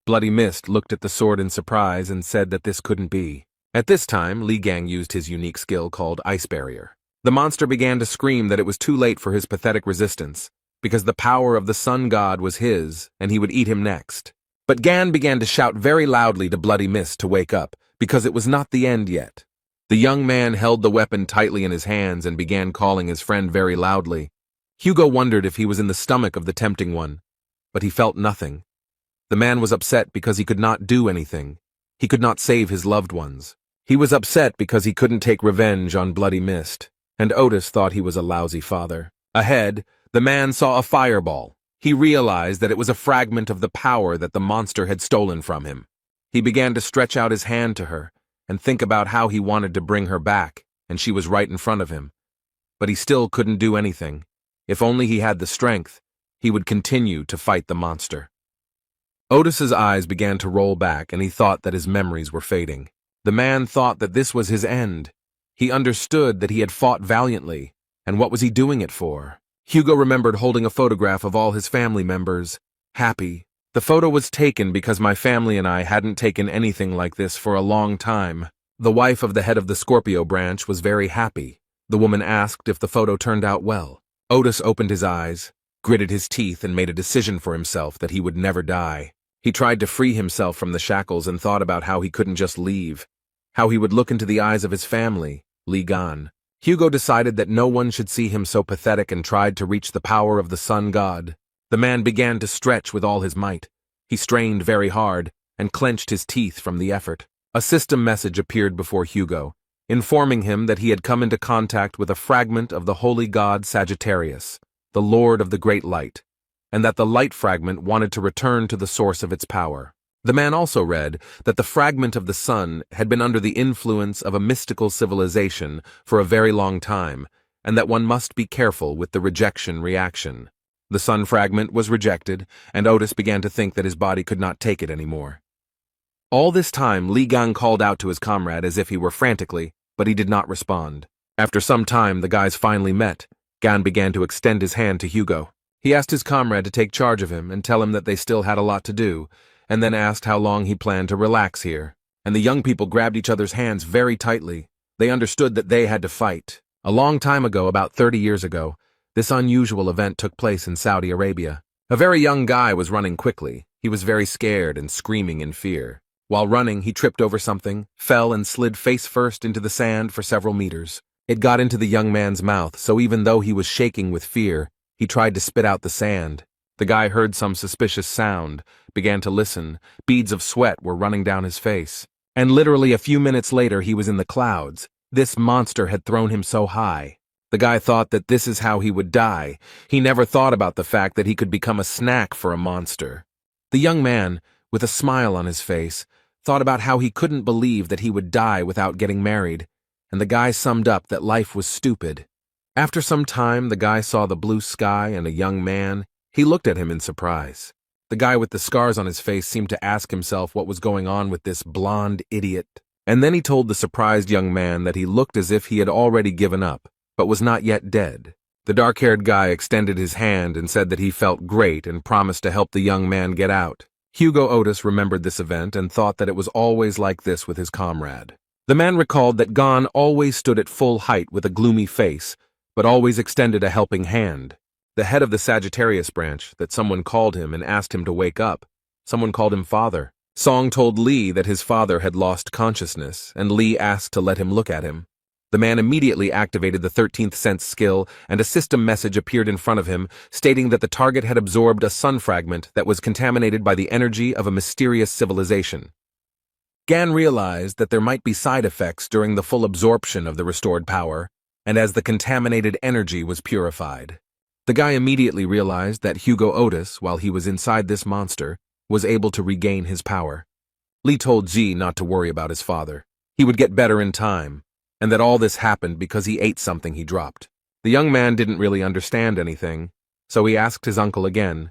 Bloody Mist looked at the sword in surprise and said that this couldn't be. At this time, Li Gang used his unique skill called Ice Barrier. The monster began to scream that it was too late for his pathetic resistance, because the power of the sun god was his, and he would eat him next. But Gan began to shout very loudly to Bloody Mist to wake up, because it was not the end yet. The young man held the weapon tightly in his hands and began calling his friend very loudly. Hugo wondered if he was in the stomach of the tempting one, but he felt nothing. The man was upset because he could not do anything. He could not save his loved ones. He was upset because he couldn't take revenge on Bloody Mist, and Otis thought he was a lousy father. Ahead, the man saw a fireball. He realized that it was a fragment of the power that the monster had stolen from him. He began to stretch out his hand to her and think about how he wanted to bring her back, and she was right in front of him. But he still couldn't do anything. If only he had the strength, he would continue to fight the monster. Otis's eyes began to roll back, and he thought that his memories were fading. The man thought that this was his end. He understood that he had fought valiantly, and what was he doing it for? Hugo remembered holding a photograph of all his family members, happy. The photo was taken because my family and I hadn't taken anything like this for a long time. The wife of the head of the Scorpio branch was very happy. The woman asked if the photo turned out well. Otis opened his eyes, gritted his teeth, and made a decision for himself that he would never die. He tried to free himself from the shackles and thought about how he couldn't just leave, how he would look into the eyes of his family, Li Gan. Hugo decided that no one should see him so pathetic and tried to reach the power of the sun god. The man began to stretch with all his might. He strained very hard and clenched his teeth from the effort. A system message appeared before Hugo, informing him that he had come into contact with a fragment of the holy god Sagittarius, the lord of the great light, and that the light fragment wanted to return to the source of its power. The man also read that the fragment of the sun had been under the influence of a mystical civilization for a very long time, and that one must be careful with the rejection reaction. The sun fragment was rejected, and Otis began to think that his body could not take it anymore. All this time, Li Gang called out to his comrade as if he were frantically, but he did not respond. After some time, the guys finally met. Gan began to extend his hand to Hugo. He asked his comrade to take charge of him and tell him that they still had a lot to do, and then asked how long he planned to relax here. And the young people grabbed each other's hands very tightly. They understood that they had to fight. A long time ago, about 30 years ago, this unusual event took place in Saudi Arabia. A very young guy was running quickly. He was very scared and screaming in fear. While running, he tripped over something, fell and slid face first into the sand for several meters. It got into the young man's mouth, so even though he was shaking with fear, he tried to spit out the sand. The guy heard some suspicious sound, began to listen. Beads of sweat were running down his face. And literally a few minutes later, he was in the clouds. This monster had thrown him so high. The guy thought that this is how he would die. He never thought about the fact that he could become a snack for a monster. The young man, with a smile on his face, thought about how he couldn't believe that he would die without getting married, and the guy summed up that life was stupid. After some time, the guy saw the blue sky and a young man. He looked at him in surprise. The guy with the scars on his face seemed to ask himself what was going on with this blonde idiot. And then he told the surprised young man that he looked as if he had already given up, but was not yet dead. The dark-haired guy extended his hand and said that he felt great and promised to help the young man get out. Hugo Otis remembered this event and thought that it was always like this with his comrade. The man recalled that Gon always stood at full height with a gloomy face, but always extended a helping hand. The head of the Sagittarius branch, that someone called him and asked him to wake up. Someone called him father. Song told Lee that his father had lost consciousness, and Lee asked to let him look at him. The man immediately activated the 13th sense skill, and a system message appeared in front of him, stating that the target had absorbed a sun fragment that was contaminated by the energy of a mysterious civilization. Gan realized that there might be side effects during the full absorption of the restored power, and as the contaminated energy was purified. The guy immediately realized that Hugo Otis, while he was inside this monster, was able to regain his power. Lee told G not to worry about his father. He would get better in time, and that all this happened because he ate something he dropped. The young man didn't really understand anything, so he asked his uncle again,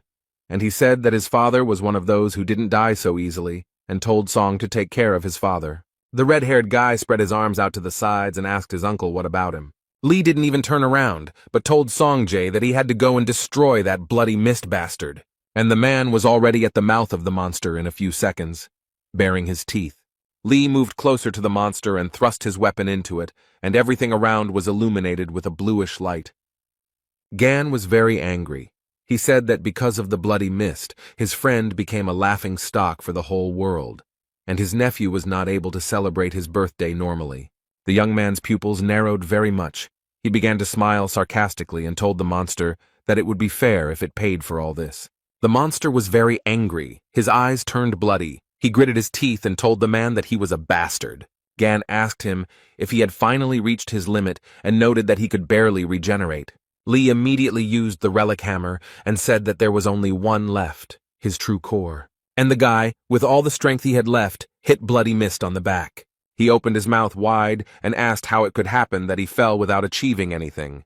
and he said that his father was one of those who didn't die so easily, and told Song to take care of his father. The red-haired guy spread his arms out to the sides and asked his uncle what about him. Lee didn't even turn around, but told Songjay that he had to go and destroy that bloody mist bastard, and the man was already at the mouth of the monster in a few seconds, baring his teeth. Lee moved closer to the monster and thrust his weapon into it, and everything around was illuminated with a bluish light. Gan was very angry. He said that because of the bloody mist, his friend became a laughing stock for the whole world, and his nephew was not able to celebrate his birthday normally. The young man's pupils narrowed very much. He began to smile sarcastically and told the monster that it would be fair if it paid for all this. The monster was very angry. His eyes turned bloody. He gritted his teeth and told the man that he was a bastard. Gan asked him if he had finally reached his limit and noted that he could barely regenerate. Lee immediately used the relic hammer and said that there was only one left, his true core. And the guy, with all the strength he had left, hit Bloody Mist on the back. He opened his mouth wide and asked how it could happen that he fell without achieving anything.